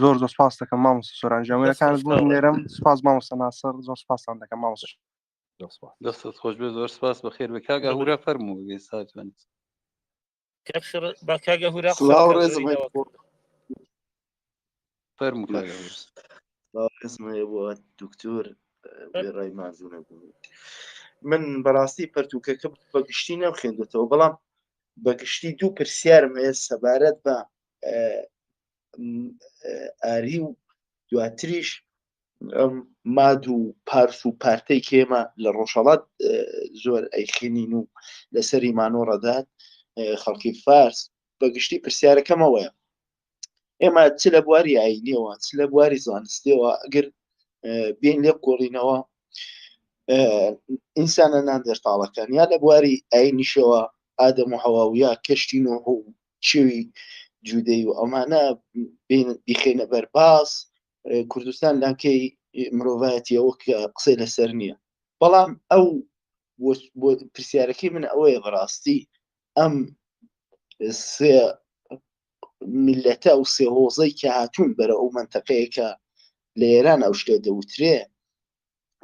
زۆر سپاس دەکەم مامۆستا سۆرانجامەکانت بۆ نێرم سپاس مامۆستا ناسەر زۆر سپاسان دەکەم مامۆستا دەستت خۆش بێ زۆر سپاس بەخێر بە کاگە هورە فەرموو ئێستا با کاگە هورە فەرموو اسم بۆ دکتۆر ڕای مازوونە بوو من بەڕاستی پەرتوکەکە بەگشتی نەخێندێتەوە بەڵام بەگشتی دوو پرسیارم هەیە سەبارەت بە ئاری و دواتریش ماد و پارس و پارتەی کێمە لە ڕۆژهەڵات زۆر ئەیخێنین و لەسەری مانۆڕەدات خەڵکی فارس بەگشتی پرسیارەکەمەوەیە ئێمە چ لە بواری ئاینیەوە چ لە بواری زانستیەوە ئەگەر بین لێ کۆڵینەوە ئینسانە ناندێرتاڵەکان یا لە بواری ئاینیشەوە ئادەم و هەواویە کەشتی نۆح و چێوی جودەی و ئەمانە بیخێنە بەرباس کوردستان لانکەی مرۆڤایەتیەوە کە قسەی لەسەر نییە بەڵام ئەو پرسیارەکەی من ئەوەیە بەڕاستی ئەم سێ میلەتە و سێ هۆزەی کە هاتوون بەرە ئەو منتەقەیەکە لە ئێران ئەو شتێ دەوترێ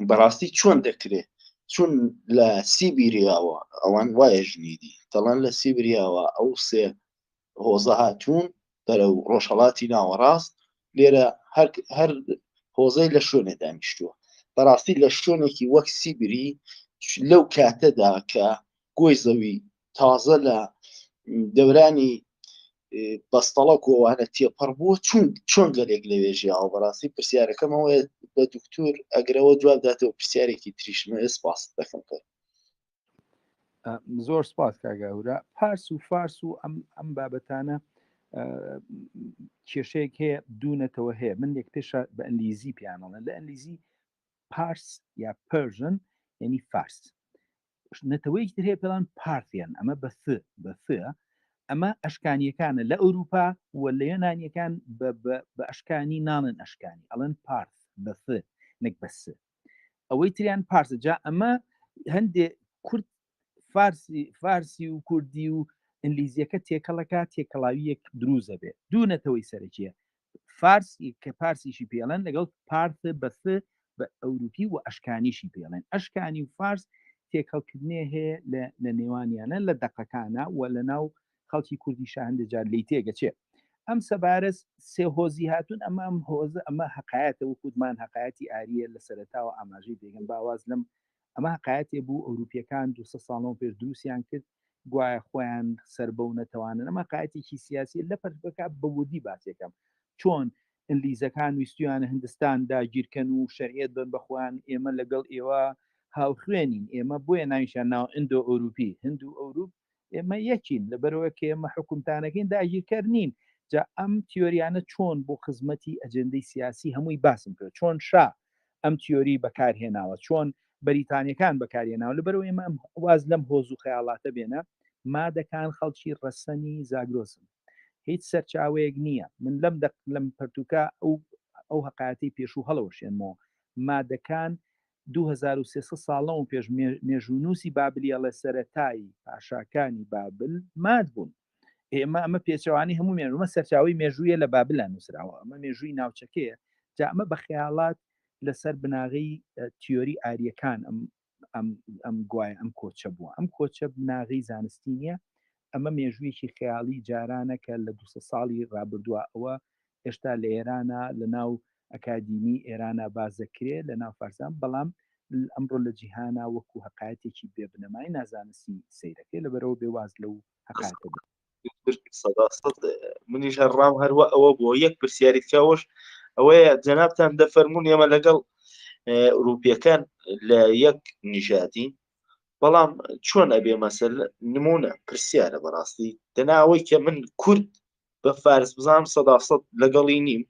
بەڕاستی چۆن دەکرێت چون لە سیبیریاوە ئەوان وایە ژنیدی دەڵێن لە سیبریاوە ئەو سێ هۆزە هاتوون بەرە ڕۆژهەڵاتی ناوەڕاست لێرە هەر هۆزەی لە شوێنێ دانیشتووە بەڕاستی لە شوێنێکی وەک سیبری لەو کاتەدا کە گۆی زەوی تازە لە دەورانی بەستەڵە گۆوانە تێپەڕ بووە چۆن گەلێک لەوێژیاوە بەڕاستی پرسیارەکەمەوە بە دکتۆر ئەگرەوە جواب داتەوە پرسیارێکی تریشمە سپاس دەکەم کرد زۆر سپاس کاگاورە پارس و فارس و ئەم بابەتانە کێشەیەک هەیە دوونەتەوە هەیە من لێک پێشە بە ئەنلیزی پیانەڵێن لە ئەنلیزی پارس یا پەرژن یعنی فارس نەتەوەیەکی تر هەیە پێڵان پارتیان ئەمە بەثە ئەمە ئەشکانیەکانە لە ئەوروپا و لە یۆنانیەکان بە ئەشکانی ناڵن ئەشکانی ئەڵەن پارت بەثە نەک بەسە ئەوەی تریان پارسە جا ئەمە هەندێک کورد فارسی و کوردی و ئەنلیزیەکە تێکەڵەکە تێکەڵاویەک دروزە بێت دوو نەتەوەی سەرەکیە فارسی کە پارسیشی پێڵەن لەگەڵ پارتە بەثە بە ئەوروپی و ئەشکانیشی پێڵێن ئەشکانی و فارس تێکەڵکردنێ هەیە لە نێوانیانە لە دەقەکانە و لە ناو خەڵکی کوردی شاهندە جار لی تێگەچێ ئەم سەبارەت سێهۆزی هاتوون ئەم هۆزە ئەمە حقایەتە وکوودمان حقایەتی ئاریە لە سەرەتاوە ئاماژەی دێگەن باواز لەم ئەمە حقایەتێ بوو ئەوروپیەکان 200 ساڵەوە پێش دروستیان کرد گوایە خۆیان سەر بەو نەتەوانن ئەمە حقایەتێکی سیاسی لە پەربەکە بەودی باسیەکەم چۆن ئەنلیزەکان ویستیانە هندستان داگیرکەن و شەریعەت بن بەخۆیان ئێمە لەگەڵ ئێوە هاوخوێنین ئێمە بۆیە ناویشان ناو ئیندۆ ئەوروپی هند و ئەوروپ ئێمە یەکین لەبەرەوە کە ئێمە حکومتانەکەین داگیرکەر نین جا ئەم تیۆریانە چۆن بۆ خزمەتی ئەجندەی سیاسی هەمووی باسم کرد چۆن شا ئەم تیۆری بەکارهێناوە چۆن بەریتانیەکان بەکارهێناوە لەبەرەوە ئێمە واز لەم هۆز و خەیاڵاتە بێنە مادەکان خەڵکی ڕەسەنی زاگرۆسن هیچ سەرچاوەیەک نییە من لەم پەرتوکە ئەو حقایەتی پێشوو هەڵەوەشێنمەوە مادەکان 2300 ساڵەوە پێش مێژوونووسی بابلیە لە سەرەتایی پاشاکانی بابل ماد بوون ئێمە ئەمە پێچەوانی هەموو مێژومە سەرچاوی مێژوویە لە بابلان نووسراوە ئەمە مێژووی ناوچەکەیە جا ئەمە بە خەیاڵات لەسەر بناغی تیۆری ئاریەکان ئەم گوایە ئەم کۆچە بووە ئەم کۆچە بناغی زانستی نیە ئەمە مێژوویەکی خەیاڵی جارانە کە لە 200 ساڵی ڕابردووە ئەوە هێشتا لە ئێرانە لە ناو ئەکادیمی ئێرانە بازەکرێ لە ناو فارسان بەڵام ئەمڕۆ لە جیهانە وەکو حقایەتێکی بێبنەمای نازانستی سیرەکەی لەبەرەوە بێواز لەو حقایەتە منیش هەڕام هەروە ئەوە بۆ یەک پرسیاری تکاوەش ئەوەیە جەنابتان دەفەرمونون ئێمە لەگەڵ ئەوروپیەکان لە یەک نیژادین بەڵام چۆن ئەبێ مەسەل نمونە پرسیارە بەڕاستی دەناوەی کە من کورد بە فارس بزانم 100% لەگەڵی نیم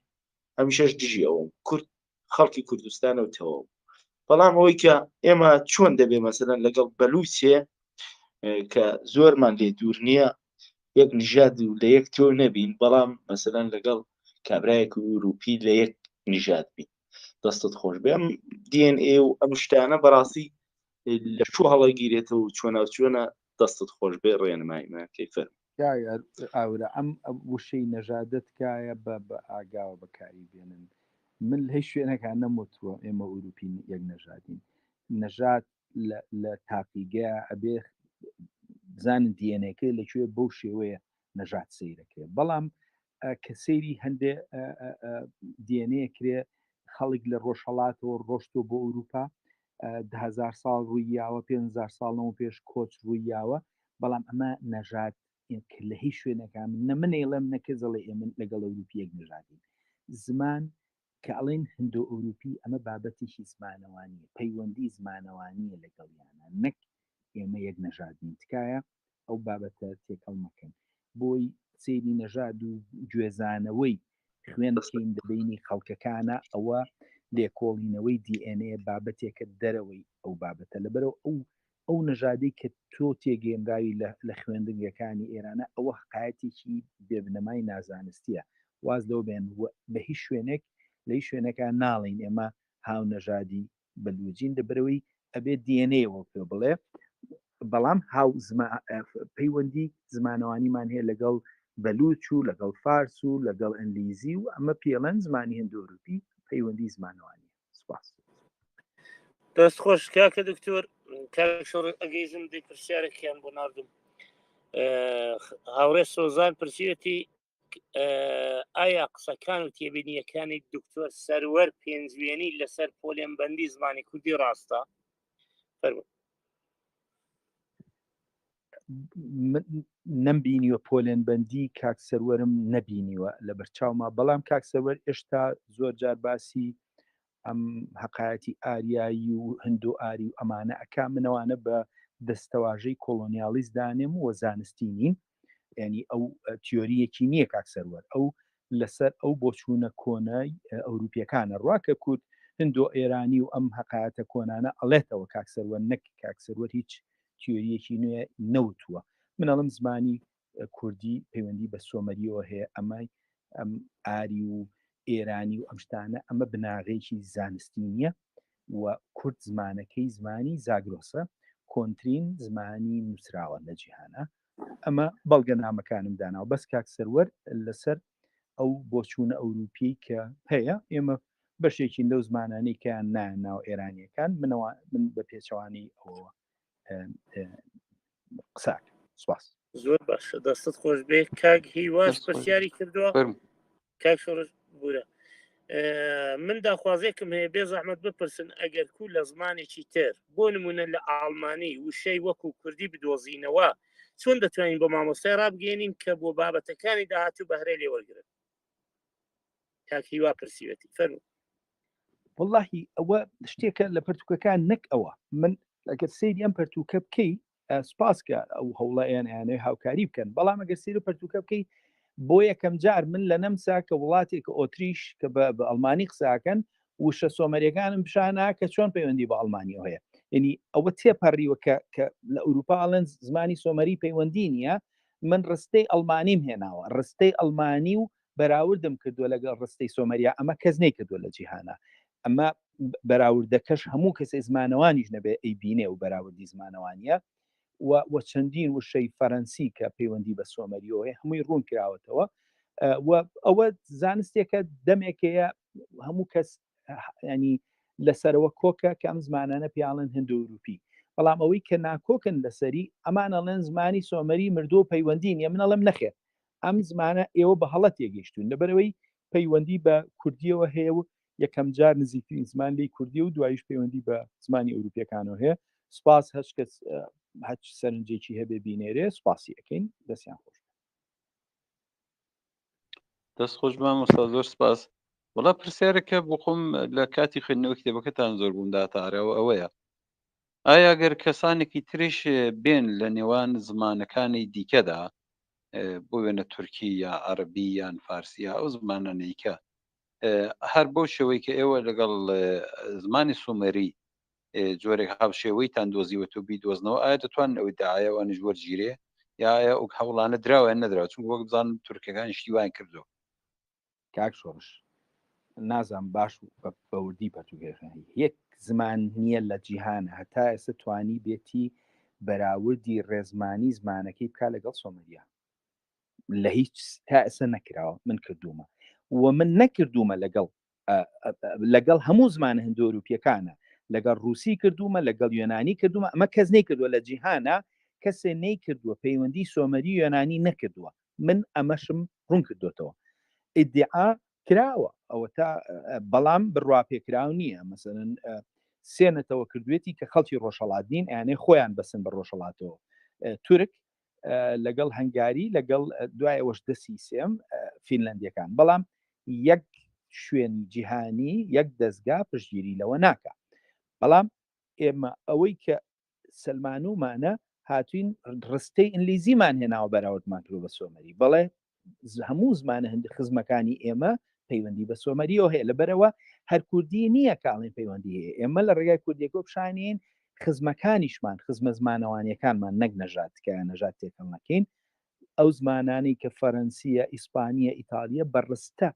هەمیشەش دژی ئەوم کورد خەڵکی کوردستانەوەتەوە بەڵام ئەوەی کە ئێمە چۆن دەبێ مەسەلەن لەگەڵ بەلوچێ کە زۆرمان لێ دوور نییە یەک نژاد و لە یەک تۆ نەبین بەڵام مەسەلەن لەگەڵ کابرایەک و ئوروپی لە یەک نژاد بین دەستت خۆش بێ ئەم DNA و ئەم شتانە بەڕاستی لە چوو هەڵەگیرێتەوە و چۆنە دەستت خۆش بێ ڕێنمایمەکەی فەرم ئاورە ئەم وشەی نەژادت کایە بە ئاگاوە بەکاری بێنن من هیچ شوێنەکان نەموتووە ئێمە ئوروپین یەک نەژادین نەژاد لە تاقیگە ئەبێ بزانن دیێنەکەی لەکوێ بەو شێوەیە نەژاد سیرەکەی بەڵام کە سەیری هەندێ دیێنەیە کرێ خەڵک لە ڕۆژهەڵاتەوە ڕۆشتۆ بۆ ئەوروپا 10,000 ساڵ ڕوویاوە 5,000 ساڵەوە پێش کۆچ ڕوویاوە بەڵام ئەمە نەژاد لە هیچ شوێنەکان نەمنێڵم نەکەزەڵێ ئێمە لەگەڵ ئەوروپیەک نژادین زمان کە ئەڵێن هندۆ ئەوروپی ئەمە بابەتێکی زمانەوانیە پەیوەندی زمانەوانیە لەگەڵیانە نەک ئێمە یەک نەژادین تکایە ئەو بابەتە تێکەڵ مەکەن بۆی سێری نەژاد و گوێزانەوەی خوێن بکەین دەبینی خەڵکەکانە ئەوە لێکۆڵینەوەی دیNA بابەتێکە دەرەوەی ئەو بابەتە لەبەرەوە ئەو نەژادەی کە تۆ تێگەێنراوی لە خوێندنگەکانی ئێرانە ئەوە حقایەتێکی بێبنەمای نازانستیە واز لەوە بێن بە هیچ شوێنێک لە هیچ شوێنەکە ناڵین ئێمە هاو نەژادی بەلوجین دەبرەوەی ئەبێت دیNAەوە پێ بڵێ بەڵام پەیوەندی زمانەوانیمان هەیە لەگەڵ بەلوچ و لەگەڵ فارس و لەگەڵ ئەنگلیزی و ئەمە پێڵەن زمانی هندۆروپی پەیوەندی زمانەوانی سپاس دەست خۆش کاکە دکتۆر ئەگەیزم دەی پرسیارێکیان بۆ ناردم هاوڕێ سۆزان پرسیەتی ئایا قسەکان و تێبینیەکانی دکتۆر سەروەر پێنجوێنی لەسەر پۆلێنبەندی زمانی کوردی ڕاستە نەمبینیوە پۆلێنبەندی کاک سەروەرم نەبینیوە لە بەرچاوما بەڵام کاک سەروەر ئێشتا زۆر جار باسی ئەم حقایەتی ئاریایی و هندۆ ئاری و ئەمانە ئەکا منەوانە بە دەستەواژەی کۆلۆنیالیست دانێم و زانستی نین ینی ئەو تیۆریەکی نییە کاک سەروەر ئەو لەسەر ئەو بۆچوونە کۆنای ئەوروپیەکانە ڕواکە کورد هندۆ ئێرانی و ئەم حقایەتە کۆنانە ئەڵێتەوە کاک سەروەر نەک کاک سەروەر هیچ تیۆریەکی نوێ نەوتووە منەڵم زمانی کوردی پەیوەندی بە سۆمەریەوە هەیە ئەمای ئەم ئاری و ئێرانی و ئەم شتانە ئەمە بناغێکی زانستی نییە و کورد زمانەکەی زمانی زاگرۆسە کۆنترین زمانی نووسراوە لە جیهانە ئەمە بەڵگە نامەکانم داناوە بەس کاک سەروەر لەسەر ئەو بۆچوونە ئەوروپی کە هەیە ئێمە بەشێکی لەو زمانانەی کە ناو ئێرانیەکان من بە پێچەوانی ئەوە قساک سواس زۆر باشە دەستت خۆش بێ کاک هیواش پرسیاری کردووە کاک شۆڕش بورە من داخوازێکم هەیە بێ زەحمەت بپرسن ئەگەر کو لە زمانێکی تر بۆ نمونە لە ئاڵمانی وشەی وەکو کوردی بدۆزینەوە چۆن دەتوانین بە مامۆستای ڕابگەێنین کە بۆ بابەتەکانی داهاتوو بەهرەی لێوەرگرن کاک هیوا پرسیوەتی فەرموو واللهی ئەوە شتێکە لە پەرتوکەکان نەک ئەوە من ئەگەر سەیری ئەم پەرتوکە بکەی سپاسکە ئەو هەوڵەیان یانەی هاوکاری بکەن بەڵام ئەگەر سەیر و پەرتوکە بکەی بۆ یەکەم جار من لە نەمسا کە وڵاتێک ئۆتریش کە بە ئەڵمانی قساکەن وشە سۆمەریەکانم پیشانە کە چۆن پەیوەندی بە ئەڵمانیەوە هەیە ینی ئەوە تێپەڕیوە کە لە ئەوروپاڵەن زمانی سۆمەری پەیوەندی نییە من ڕستەی ئەڵمانیم هێناوە ڕستەی ئەڵمانی و بەراوردم کردووە لەگەڵ ڕستەی سۆمەریا ئەمە کەس نەیکردووە لە جیهانە ئەمە بەراوردەکەش هەموو کەسێ زمانەوانیش نەبێ ئەی بینێ و بەراوردی زمانەوانیە و چەندین وشەی فەرەنسی کە پەیوەندی بە سۆمەریەوە هەمووی ڕوون کراوەتەوە ئەوە زانستێکە دەمێکەیە هەموو کەس ینی لەسەرەوە کۆکە کە ئەم زمانانە پیاڵن هندۆروپی بەڵام ئەوەی کە ناکۆکن لەسەری ئەمانەڵێن زمانی سۆمەری مردۆ پەیوەندی نیە منەڵم نەخێت ئەم زمانە ئێوە بە هەڵە تێگەیشتون لەبەرەوەی پەیوەندی بە کوردیەوە هەیە و یەکەم جار نزیکترین زمان لی کوردی و دوایش پەیوەندی بە زمانی ئەوروپیەکانەوە هەیە سپاس هەچ کەس هەچ سەرنجێکی هەبێ بینێرێ سپاسی ئەەکەین دەستیان خۆش دەست خۆش مامۆستا زۆر سپاس وڵا پرسیارێکە بۆ خۆم لە کاتی خوێندنەوە کتێبەکەتان زۆر بووم داتارەوە ئەوەیە ئایا گەر کەسانێکی تریش بێن لە نێوان زمانەکانی دیکەدا بۆ وێنە تورکی یا عەربی یان فارسیە ئەو زمانانەیکە هەر بۆ شێوەی کە ئێوە لەگەڵ زمانی سومەری جۆرێک هاوشێوەیتان دۆزیوەتە بیدۆزنەوە ئایا دەتوان ئەوەی داعایەوانش وەرگیرێ یا ئایا ئەو هەوڵانە دراوە نەدراوە چون وەک بزانم تورکەکان شتیوان کردو کاک شۆڕش نازانم باش بەوردی پەرتوگەکانی یەک زمان نییە لە جیهانە هەتا ئێستا توانی بێتی بەراوردی ڕێزمانی زمانەکەی بکا لەگەڵ سۆمەریە لە هیچ تا ئێستا نەکراوە من کردومە و من نەکردومە لەگەڵ هەموو زمانە هندۆروپیەکانە لەگەڵ رووسی کردومە لەگەڵ یۆنانی کردومە ئەمە کەس نەیکردووە لە جیهانە کەسێ نەیکردووە پەیوەندی سۆمەری یۆنانی نەکردووە من ئەمەشم ڕوون کردوێتەوە ئیدعا کراوە ئەوە تا بەڵام بڕوا پێکراو نییە مەسەرەن سێنەتەوە کردوێتی کە خەڵکی ڕۆژهەڵاتین یانێ خۆیان بەسن بە ڕۆژهەڵاتەوە تورک لەگەڵ هەنگاری لەگەڵ دوای ئەوەش دەسی سێم فینلندیەکان بەڵام یەک شوێنی جیهانی یەک دەستگا پشتگیری لەوە ناکە بەڵام ئێمە ئەوەی کە سلمانومانە هاتوین ڕستەی ئینگلیزیمان هێناوە بەراوردمان کرد بە سۆمەری بەڵێ هەموو زمانە هەندی خزمەکانی ئێمە پەیوەندی بە سۆمەریەوە هەیە لەبەرەوە هەر کوردی نییە کاڵین پەیوەندی هەیە ئێمە لە ڕێگای کوردیەکە بشانین خزمەکانیشمان خزمە زمانەوانیەکانمان نەک نەژاتکە نەژات تێکەڵ نەکەین ئەو زمانانی کە فەرەنسیە ئیسپانیە ئیتالیە بەڕستە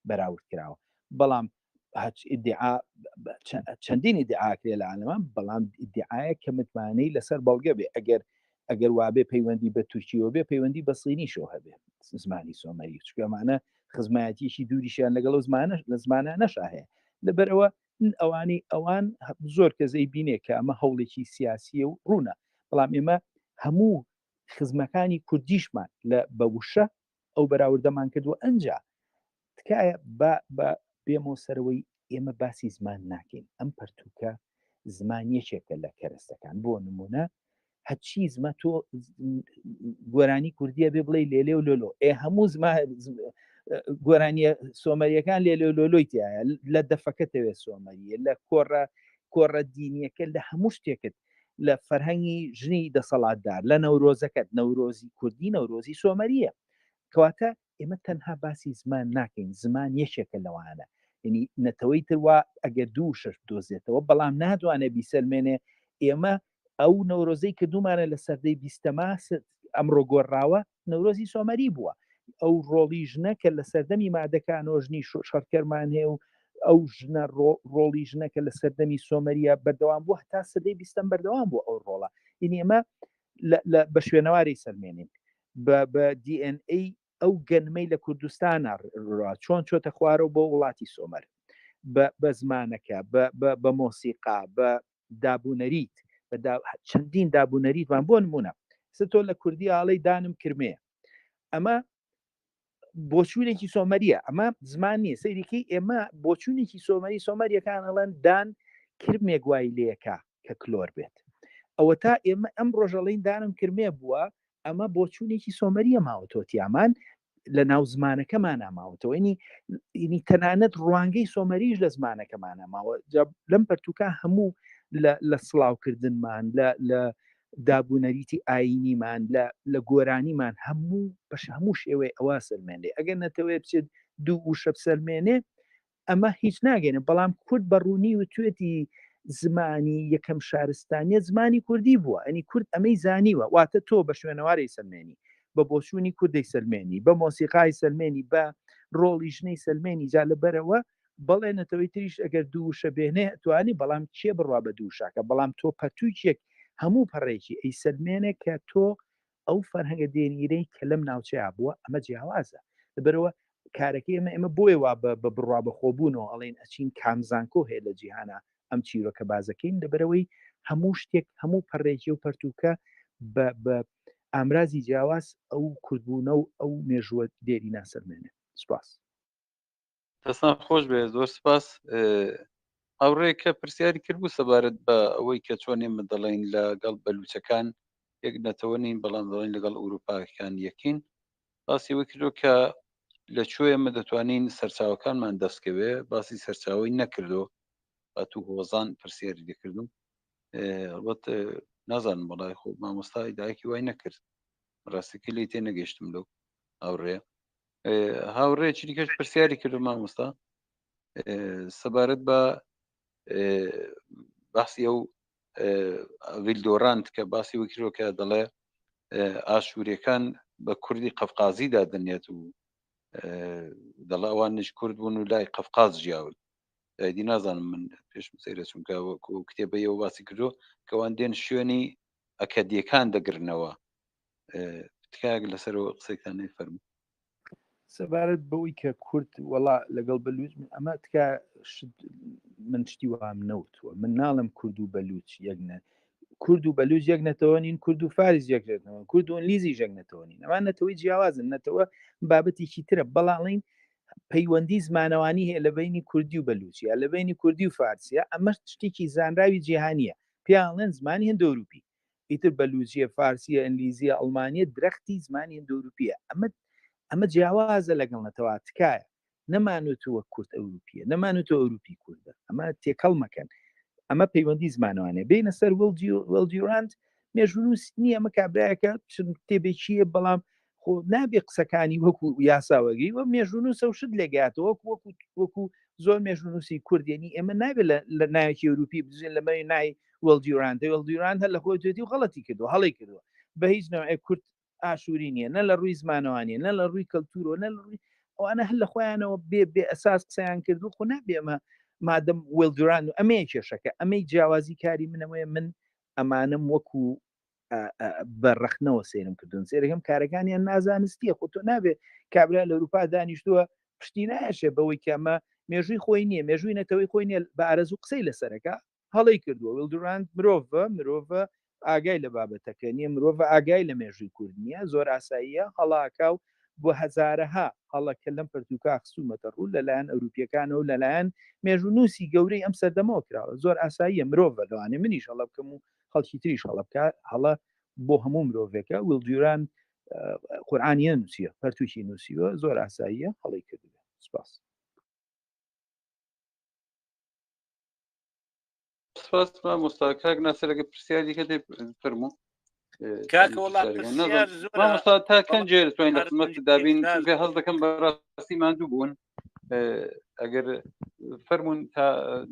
بەراورد کراوە بەڵام ئیدعا چەندین ئیدعاکرێ لە عالەمان بەڵام ئیدعایە کە متمانەی لەسەر بەڵگە بێ ئەگەر وابێ پەیوەندی بە تورکیەوە بێ پەیوەندی بە سینیشەوە هەبێ زمانی سۆمەری چکەمانە خزمەتیشی دووریشیان لەگەڵ زمانە لە زمانە نەشا هەیە لەبەرەوە ئەوانی ئەوان زۆر کەزەی بینێ کە ئەمە هەوڵێکی سیاسیە و ڕوونە بەڵام ئێمە هەموو خزمەکانی کوردیشمان لە بەوشە ئەو بەراوردەمان کردووە ئەنجا تکایە بە بێمەوە سەرەوەی ئێمە باسی زمان ناکەین ئەم پەرتووکە زمان یەکێکە لە کەرەستەکان بۆ نمونە هەچی زمە تۆ گۆرانی کوردیە بێ بڵێ لێلێ و لۆلۆ هەموو گۆرانیە سۆمەریەکان لێلێ و لۆلۆی تایە لە دەفەکەتەوێت سۆمەریە لە کۆڕە دینیەکە لە هەموو شتێکت لە فەرهەنگی ژنی دەسەڵاتدار لە نەورۆزەکەت نەورۆزی کوردی نەورۆزی سۆمەریە کەواتە ئێمە تەنها باسی زمان ناکەین زمان یەکێکە لەوانە ینی نەتەوەی تروا ئەگەر دوو شش دۆزێتەوە بەڵام نادوانێت بیسەلمێنێ ئێمە ئەو نەورۆزەی کردومانە لە سەردەی بیستەما ئەمڕۆ گۆڕاوە نەورۆزی سۆمەری بووە ئەو ڕۆڵی ژنە کە لە سەردەمی مادەکانەوە ژنی شەڕکەرمان هەیە و ئەو ژنە ڕۆڵی ژنەکە لە سەردەمی سۆمەریە بەردەوام بووە تا سەدەی بیستەم بەردەوام بوو ئەو ڕۆڵە ئینی ئێمە بە شوێنەواری سەرمێنین بە DNA ئەو گەنمەی لە کوردستانە چۆن چۆتە خوارەوە بۆ وڵاتی سۆمەر بە زمانەکە بە مۆسیقا بە دابوونەریت چەندین دابوونەریتوان بۆ نمونە تۆ لە کوردی ئاڵەی دانم کرمەیە ئەمە بۆچوونێکی سۆمەریە ئەمە زمان نییە سەیرێکی ئێمە بۆچوونێکی سۆمەریەکان ئەڵەن دان کرمێ گوای لەکە کە کلۆر بێت ئەوە تا ئێمە ئەم ڕۆژەڵین دانم کرمێ بووە ئەمە بۆچوونێکی سۆمەریە ماوەتۆتیامان لە ناو زمانەکەمان ناماوەتەوە ینی تەنانەت ڕوانگەی سۆمەریش لە زمانەکەمانە ماوە لەم پەرتووکە هەموو لە سڵاوکردنمان لە دابوونەریتی ئاینیمان لە گۆرانیمان هەموو شێوەی ئەوە سەرمێنێ ئەگەر نەتەوەی بچێت دوو وشە سەرمێنێ ئەمە هیچ ناگەێنە بەڵام کورد بەڕوونی و توێتی زمانی یەکەم شارستانیە زمانی کوردی بووە ئەنی کورد ئەمەی زانیوە واتە تۆ بە شوێنەواری سەرمێنی بە بۆچوونی کوردی سەرمێنی بە مۆسیقای سەرمێنی بە ڕۆڵی ژنەی سەرمێنی جا لەبەرەوە بەڵێ نەتەوەی تریش ئەگەر دووشە بێنێ توانی بەڵام چێ بڕوا بە دووشاکە بەڵام تۆ پەتوویەک هەموو پەڕێکی ئەی سەرمێنێک کە تۆ ئەو فەرهەنگە دێنیرەی کە لەم ناوچەیە بووە ئەمە جیاوازە لەبەرەوە کارەکەی ئێمە بۆی وا بە بڕوا بەخۆبوونەوە ئەڵێن ئەچین کامزانکۆ هەیە لە جیهانە ئەم چیرۆکە بازەکەین لەبەرەوەی هەموو شتێک هەموو پەڕێکی و پەرتووکە بە ئامرازی جیاواز ئەو کوردبوونە و ئەو مێژووە دێری ناسەرمێنێ سپاس دەستان خۆش بێ زۆر سپاس ئەوڕێک کە پرسیاری کردبوو سەبارەت بە ئەوەی کە چۆن ئێمە دەڵێن لەگەڵ بەلوچەکان یەک نەتەوە نین بەڵام دەڵێن لەگەڵ ئوروپاکان یەکین باسی وە کردو کە لەکوێ ئێمە دەتوانین سەرچاوەکانمان دەستکەوێ باسی سەرچاوی نەکردو باتوو هۆزان پرسیاری دەکردم ئەڵبەت نازانم بەڵای خۆ مامۆستای دایکی وای نەکرد ڕاستیکە لی تێ نەگەشتم لەو هاوڕێ هاوڕێکی دیکەش پرسیاری کردو مامۆستا سەبارەت بە باسی ئەو ڤیلدۆڕاند کە باسی وەکیرۆ کە دەڵێ ئاشووریەکان بە کوردی قەفقازیدا دەنێت و دەڵ ئەوانش کورد بوون و لای قەفقاز ژیاون دی نازانم من پێشم سەیرە چونکە کتێبەیەوە باسی کردو کەوان دێن شوێنی ئەکەدیەکان دەگرنەوە تکایەک لەسەرەوە قسەیتان فەرمو سەبارەت بەوەی کە کورد وەڵا لەگەڵ بەلوچ ئەمە تکا من شتی وام نەوتووە من ناڵم کورد و بەلوچ یەکنە کورد و بەلوچ یەک نەتەوە نین کورد و فارس یەکێتەوە کورد و ئینگلیزی یەک نەتەوە نین ئەمان نەتەوەی جیاوازن نەتەوە بابەتێکی ترە بەڵاڵین پەیوەندی زمانەوانی هەیە لە بینی کوردی و بەلوچیە لە بینی کوردی و فارسیە ئەمە شتێکی زانراوی جیهانیە پیاڵێن زمانی هەند ئەوروپی ئیتر بەلوچیە فارسیە ئەنگلیزیە ئەڵمانیە درەختی زمانی هەند ئەوروپیە ئەمە جیاوازە لەگەڵ نەتەوا تکایە نەمانوتوە کورد ئەوروپیە نەمانوتۆ ئەوروپی کووردە ئەمە تێکەڵ مەکەن ئەمە پەیوەندی زمانوانێ بینە سەر وەلجیراند مێژونوس نییە ئەمە کابراایەکە کتێبێکیە بەڵام خۆ نابێ قسەکانی وەکو یاساوەگەی وە مێژونوسە و شت لێگاتەوە وەکو زۆر مێژونوسی کوردێنی ئێمە نابێت لە ناوێکی ئەوروپی بزین لەمەی نای وەلجیراند هەر لە خۆی توێتی و غەڵەتی کردو هەڵی کردووە بە هیچ نوعی کورد ئاشووری نییە نە لە ڕووی زمانەوانیە نە لە ڕووی کەلتورۆ نە لە ڕووی ئەوانە هەر لە خۆیانەوە بێ ئەساس قسەیان کردو خۆ نابێ ئەمە مادەم وێلدوران و ئەمەیە کێشەکە ئەمەی جیاوازی کاری منەوەیە من ئەمانم وەکو بەڕەخنەوە سێرم کردوون سێرەکەم کارەکانیان نازانستیە خۆ تۆ نابێ کابرا لە ئەوروپا دانیشتووە پشتی نایشێ بەوەی کەمە مێژووی خۆی نییە مێژووی نەتەوەی خۆی نیە بە ئارەزوو قسەی لەسەرەکە هەڵی کردووە وێلدوران مرۆڤە ئاگای لە بابەتەکە نییە مرۆڤ ئاگای لە مێژووی کورد نییە زۆر ئاساییە هەڵاکاو بۆ هەزارەها هەڵەکە لەم پەرتوکا خسوومەتە ڕوو لەلایەن ئەوروپیەکانە و لەلایەن مێژونوسی گەورەی ئەم سەردەمەوە کراوە زۆر ئاساییە مرۆڤە لەوانێ منیش هەڵە بکەم و خەڵکی تریش هەڵە بکە هەڵە بۆ هەموو مرۆڤێکە ویلجیران قورئانیە نووسیە پەرتوکی نووسیوە زۆر ئاساییە هەڵی کردووە سپاس سپاس مستاکاک ناسەرەکە پرسیاریکە دێ فەرموو کاکە وڵات مامۆستا تا کەنجێ توانین لە خزمەت دابین چونکە هەز دەکەم بەڕاستی ماندوو بوون ئەگەر فەرمونون تا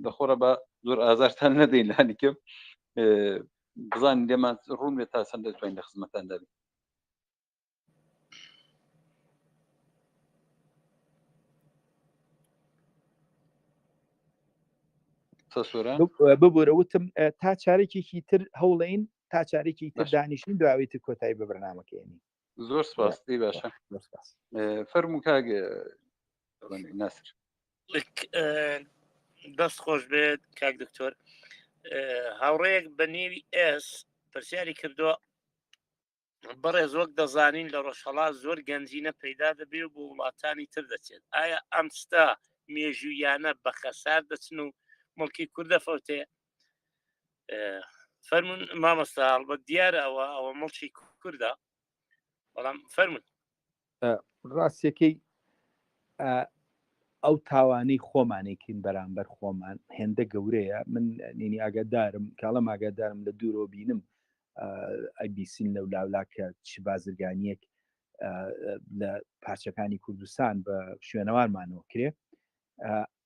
دەخۆرە بە زۆر ئازارتان نەدەین لانیکەم بزانین لێمان ڕوون بێت تا چەند دەتوانین لە خزمەتان دابین ببوورە وتم تا چارێکێکی تر هەوڵین تا چارێکی تر دانیشتین دواوی تر کۆتایی بە بەرنامەکەیانی زۆر سپاسی باشە فەرموو کاک ناسر دەست خۆش بێت کاک دکتۆر هاوڕەیەک بە نێوی ئێس پرسیاری کردووە بەڕێز وەک دەزانین لە ڕۆژهەڵات زۆر گەنجینە پەیدا دەبێ و بۆ وڵاتانی تر دەچێت ئایا ئەم ستا مێژوویانە بە خەسار دەچن و مڵکی کوردە فەوتەیە فەرمون مامۆستا هەڵبەت دیارە ئەوە مڵکی کووردە بەڵام فەرمون ڕاستیەکەی ئەو تاوانەی خۆمانێکین بەرامبەر خۆمان هێندە گەورەیە من نینی ئاگادارم کاڵەم ئاگادارم لە دوورۆ بینم ئەیبیسین لەو لاولاکە چ بازرگانیەک لە پارچەکانی کوردستان بە شوێنەوانمانەوە کرێ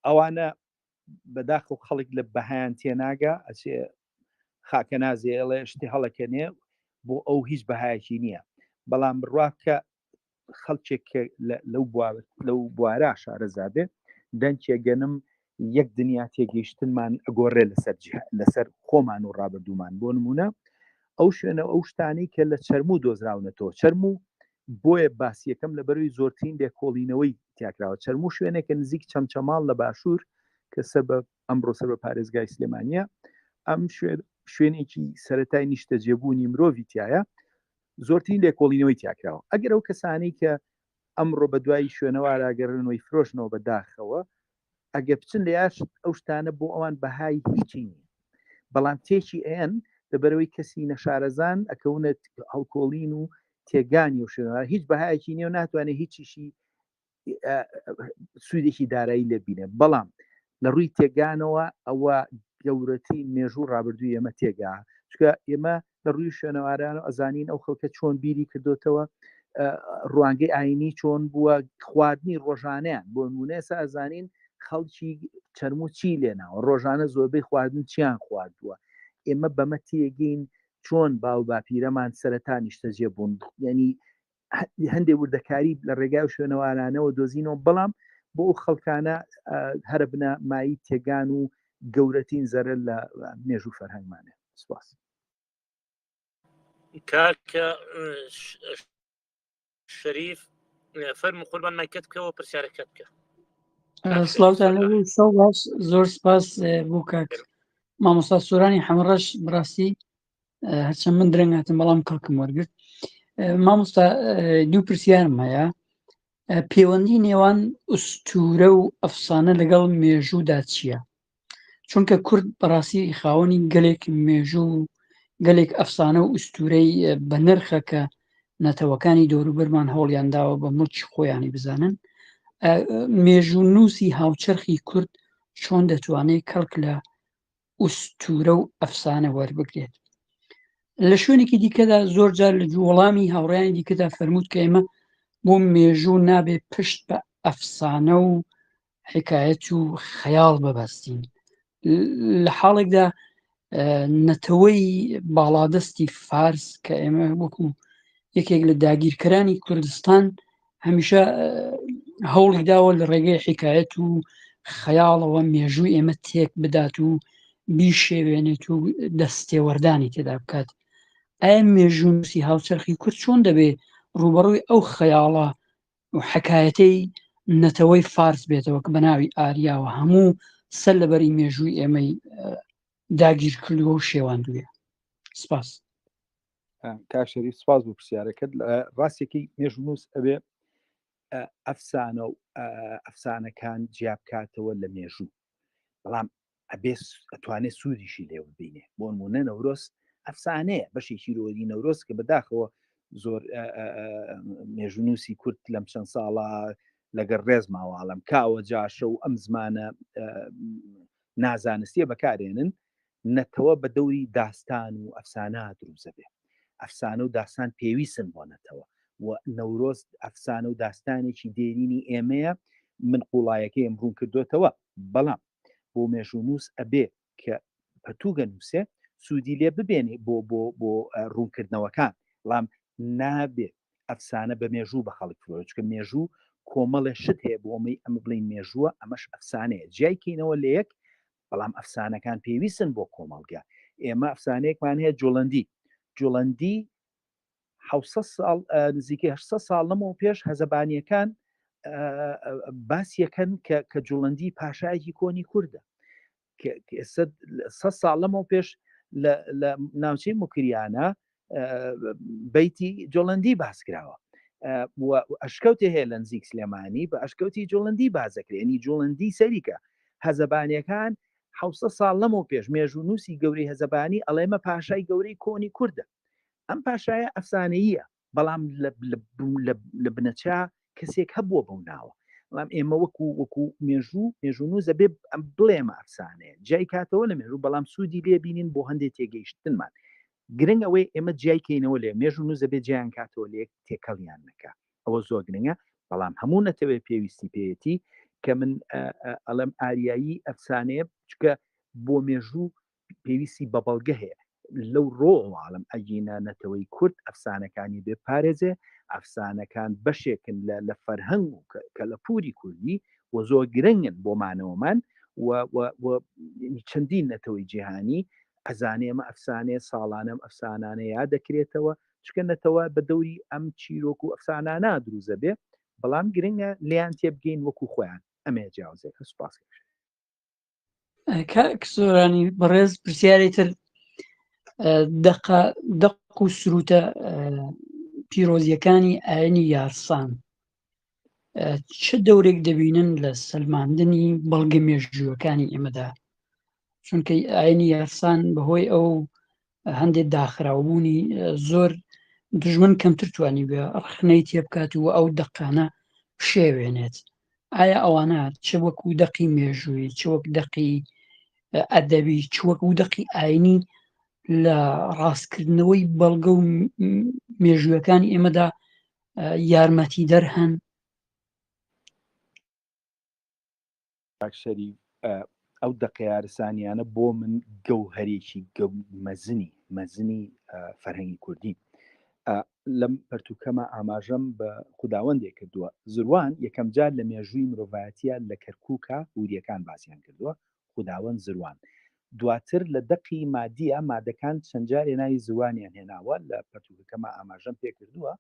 ئەوانە بەداخڵ خەڵک لە بەهیان تێناگا ئەچێ خاکە نازێڵێ شتی هەڵەکەنێ بۆ ئەو هیچ بەهایەکی نییە بەڵام بڕواکە خەڵکێک لەو بوارە شارەزادێ دەنگێگەنم یەک دنیا تێگەیشتنمان ئەگۆڕێ لەسەر خۆمان و ڕابردوومان بۆ نمونە ئەو شوێنە ئەو شتانی کە لە چەرموو دۆزراونەتەوە چەرموو بۆیە باسیەکەم لە بەروی زۆرترین لێکۆڵینەوەی تیاکراوە چەرموو شوێنێکە نزیک چەمچەماڵ لە باشوور کە سەبەب ئەمڕۆ سەبەب پارێزگای سلێمانیە ئەم شوێنێکی سەرەتای نیشتە جێبوونی مرۆڤی تایە زۆرترین لێکۆڵینەوەی تیاکراوە ئەگەر ئەو کەسانی کە ئەمڕۆ بە دوای شوێنەوەراگەڕنەوەی فرۆشنەوە بەداخەوە ئەگە بچن لە یاش ئەو شتانە بۆ ئەوان بەهای هیچی نیە بەڵام تێکی ئەن لەبەرەوەی کەسی نەشارەزان ئەکەونێت هەڵکۆڵین و تێگانی و شوێنەوە هیچ بەهایەکی نیە و ناتوانێت هیچیشی سوودێکی دارایی لێبینێ بەڵام لە ڕووی تێگانەوە ئەوە گەورەتی مێژوو ڕابردووی ئێمە تێگا چکە ئێمە لە ڕووی شوێنەواران و ئەزانین ئەو خەڵکە چۆن بیری کردوتەوە ڕوانگەی ئاینی چۆن بووە خواردنی ڕۆژانیان بۆ نمونێسا ئەزانین خەڵکی چەرموو چی لێناوە ڕۆژانە زۆربەی خواردن چیان خواردووە ئێمە بەمە تێگەین چۆن باو باپیرەمان سەرەتا نیشتەجێ بوون ینی هەندێک وردەکاری لە ڕێگای شوێنەوارانەوە دۆزینەوە بەڵام بۆ ئەو خەڵکانە هەرە بنە مایی تێگان و گەورەترین زەرە لە مێژوو فەرهەنگمانە سپاس کاکە شەریف فەرموو قوربان مایکەت بکەوە پرسیارەکەت بکە سڵاوتان باش زۆر سپاس بۆ کاک مامۆستا سوورانی حەمڕەش بڕاستی هەرچەند من درەنگ هاتم بەڵام کەڵکم وەرگرت مامۆستا دوو پرسیارم هەیە پەیوەندی نێوان ئوستورە و ئەفسانە لەگەڵ مێژوودا چییە؟ چونکە کورد بەڕاستی خاوەنی گەلێک مێژوو و گەلێک ئەفسانە و ئوستورەی بە نرخە کە نەتەوەکانی دەوروبەرمان هەوڵیان داوە بە مڵکی خۆیانی بزانن. مێژوو نووسی هاوچەرخی کورد چۆن دەتوانێت کەڵک لە ئوستورە و ئەفسانە وەربگرێت. لە شوێنێکی دیکەدا زۆر جار لە وەڵامی هاوڕێیانی دیکەدا فەرمووت کە ئێمە بۆ مێژوو نابێت پشت بە ئەفسانە و حکایەت و خەیاڵ ببەستین. لە حاڵێکدا نەتەوەی باڵادەستی فارس کە ئێمە وەکو یەکێک لە داگیرکەرانی کوردستان هەمیشە هەوڵی داوە لە ڕێگەی حکایەت و خەیاڵەوە مێژووی ئێمە تێک بدات و بیشێوێنێت و دەستێوەردانی تێدا بکات. ئایا مێژوو نووسی هاوچەرخی کورد چۆن دەبێت ڕوبەڕووی ئەو خەیاڵە و حکایەتەی نەتەوەی فارس بێتەوە کە بە ناوی ئاریاوە هەموو سەر لەبەری مێژووی ئێمەی داگیر کردووە و شێواندوویە؟ سپاس. کاکشەری سپاس بۆ پرسیارەکەت. ڕاستێکی مێژوو نووس ئەبێ ئەفسانە و ئەفسانەکان جیا بکاتەوە لە مێژوو، بەڵام ئەبێ ئەتوانێت سوودیشی لێ ببینێ. بۆ نمونە نەورۆز ئەفسانەیە، بەشێکی رۆی نەورۆز کە بەداخەوە زۆر مێژوو نووسی کورد لەم چەند ساڵە لەگەر ڕێز ماواڵم کاوە جاشە و ئەم زمانە نازانستیە بەکارێنن نەتەوە بە دەوری داستان و ئەفسانە دروزە بێ. ئەفسانە و داستان پێویستن بۆ نەتەوە و نەورۆز ئەفسانە و داستانێکی دێرینی ئێمەیە، من قوڵایەکەی ئەمڕوون کردوێتەوە. بەڵام بۆ مێژوو نووس ئەبێ کە پەتوگە نووسێ سوودی لێ ببێنێ بۆ ڕوونکردنەوەکان، بەڵام نابێ ئەفسانە بە مێژوو بە خەڵک فرۆ، چکە مێژوو کۆمەڵێ شت هەیە بۆ ئەمەی ئەمە بڵین مێژووە، ئەمەش ئەفسانەیە جیای کەینەوە لە یەک، بەڵام ئەفسانەکان پێویستن بۆ کۆمەڵگە. ئێمە ئەفسانەیەکمان هەیە جوڵەندی 700 ساڵ نزیکەی 800 ساڵ لەمەوە پێش هەزەبانیەکان باسیەکەن کە جوڵەندی پاشایەکی کۆنی کووردە، 100 ساڵ لەمەوە پێش لە ناوچەی موکریانە بەیتی جوڵەندی باسکراوە. ئەشکەوتێ هەیە لە نزیک سلێمانی بە ئەشکەوتی جوڵەندی بازەکرێنی جوڵەندی سەریکە. هەزەبانیەکان 700 ساڵ لەمەوە پێش مێژوو نووسی گەورەی هەزەبانی ئەڵێمە پاشای گەورەی کۆنی کووردە. ئەم پاشایە ئەفسانەیە، بەڵام لە بنەچا کەسێک هەبووە بەو ناوە. بەڵام ئێمە وەکو مێژوو نووس دەبێ بڵێمە ئەفسانەیە جای کاتەوە لە مێژوو، بەڵام سوودی لێ بینین بۆ هەندێک تێگەیشتنمان. گرنگ ئەوەی ئێمە جای کەینەوە لێ مێژوو نووس دەبێت جیان کاتەوە لێک تێکەڵیان نەکە، ئەوە زۆر گرنگە. بەڵام هەموو نەتەوێت پێویستی پێیەتی کە من ئەڵم ئاریایی ئەفسانەیە، چکە بۆ مێژوو پێویستی بە بەڵگە هەیە. لەو ڕۆڵم ئەگینە نەتەوەی کورد ئەفسانەکانی بێ پارێزێ، ئەفسانەکان بەشێکن لە فەرهەنگ و کە لە پووری کوردی و زۆر گرنگن بۆمانەوەمان و چەندین نەتەوەی جیهانی ئەزانێ ئەمە ئەفسانەیە ساڵانەم ئەفسانانە یاد دەکرێتەوە، چکە نەتەوە بە دەوری ئەم چیرۆک و ئەفسانانە دروزە بێ، بەڵام گرنگە لیان تێبگەین وەکو خۆیان. ئەمێ جیاوازێک سوپاس. کسۆرانی بەڕێز پرسیاری تر دەق و سروتە پیرۆزیەکانی ئاینی یارسان چه دەورێک دەبینن لە سەلماندنی بەڵگە مێژووەکانی ئێمەدا؟ چونکە ئاینی یارسان بەهۆی ئەو هەندێک داخراوبوونی زۆر دژمن کەمتر توانی بێ ڕخنەی تێبکات و ئەو دەقانە شێوێنێت. ئایا ئەوانە چ وەکو دەقی مێژووی، چ وەک دەقی ئەدەبی، چ وەکو دەقی ئاینی لە ڕاستکردنەوەی بەڵگە و مێژووەکانی ئێمەدا یارمەتی دەرهەن؟ شەری ئەو دەقیارسانیانە بۆ من گەوهەرێکی مەزنی فەرهەنگی کوردی. لەم پەرتوکەمە ئاماژەم بە خوداوەندێک کردووە. زروان یەکەم جار لە مێژووی مرۆڤایەتیە لە کەرکووکە وریەکان باسییان کردووە، خوداوەند زروان. دواتر لە دەقی مادیە مادەکان چەند جارێ ناوی زوانیان هێناوە، لە پەرتوکەمە ئاماژەم پێ کردووە.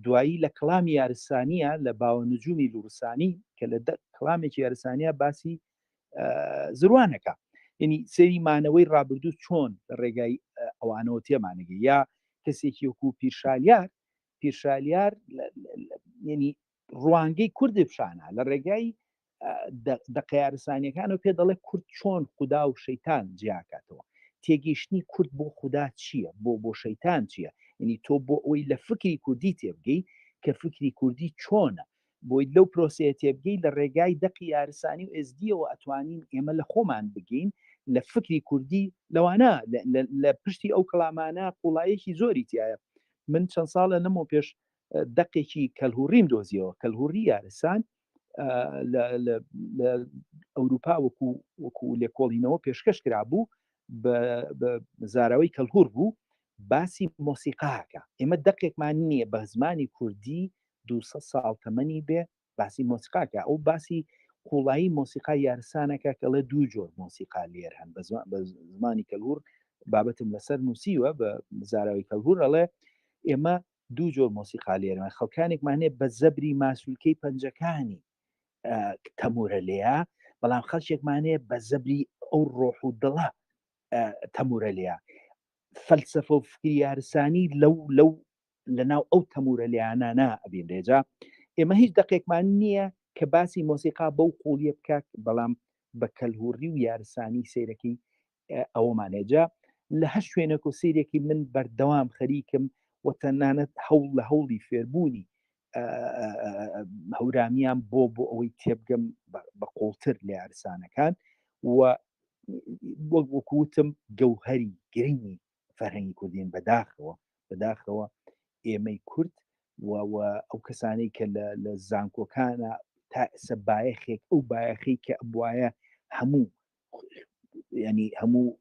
دوایی لە کڵامی یارسانیە لە باوەنجومی لورسانی کە لە کڵامێکی یارسانیە باسی زروانەکە، یعنی سەری مانەوەی ڕابردوو چۆن ڕێگای ئەوانەوە تێمانەگەی. یا کەسێکی وەکو پیرشالیار ینی ڕوانگەی کوردی پیشانە لە ڕێگای دەقیارسانیەکان و پێ دەڵێ کورد چۆن خودا و شەیتان جیاکاتەوە تێگەیشتنی کورد بۆ خودا چییە بۆ شەیتان چییە ینی تۆ بۆ ئەوەی لە فکری کوردی تێبگەی کە فکری کوردی چۆنە بۆی لەو پرۆسەیە تێبگەی لە ڕێگای دەقی یارسانی و ئێزدیەوە ئەتوانین ئێمە لە خۆمان بگەین لە فکری کوردی لەوانە لە پشتی ئەو کەلامانە قوڵایەکی زۆری تایە من چەند ساڵە نەمەوە پێش دەقێکی کەلهوڕیم دۆزیەوە کەلهوڕی یارسان لە ئەوروپا وەکو لێکۆڵینەوە پێشکەش کرابوو بە زاراوەی کەلهوڕ بوو باسی مۆسیقاکە ئێمە دەقێکمان نییە بە زمانی کوردی 200 ساڵ تەمەنی بێ باسی مۆسیقاکە ئەو باسی قوڵایی مۆسیقای یارسانەکە کە لە دوو جۆر مۆسیقا لێر هەن بە زمانی کەلهوڕ بابەتم لەسەر نووسیوە بە زاراوی کەلهوڕ ئەڵێ ئێمە دوو جۆر مۆسیقا لێرمە خەڵکانێکمانێ بە زەبری ماسوولکەی پەنجەکانی تەمورە لێە بەڵام خەڵکێکمانێ بە زەبری ئەو ڕۆح و دڵە تەمورە لێە فەلسەفە و فکری یارسانی لەناو ئەو تەمورە لیانانە ئەبین ڕێجا ئێمە هیچ دقێکمان نییە کە باسی مۆسیقا بەو قوڵیە بکات بەڵام بە کەلهوڕی و یارسانی سیرەکەی ئەوەمانێجا لە هەر شوێنێک و سیرێکی من بەردەوام خەریکم و تەنانەت هەوڵ لە هەوڵی فێربوونی هەورامیان بۆ ئەوەی تێبگەم بە قوڵتر لە یارسانەکان و وەکوتم گەوهەری گرنگی فەرهەنگی کوردین بەداخەوە ئێمەی کورد ئەو کەسانەی کە لە زانکۆکانە تا ئێستا بایەخێک ئەو بایەخی کە ئەبواە هەموو ینی هەموو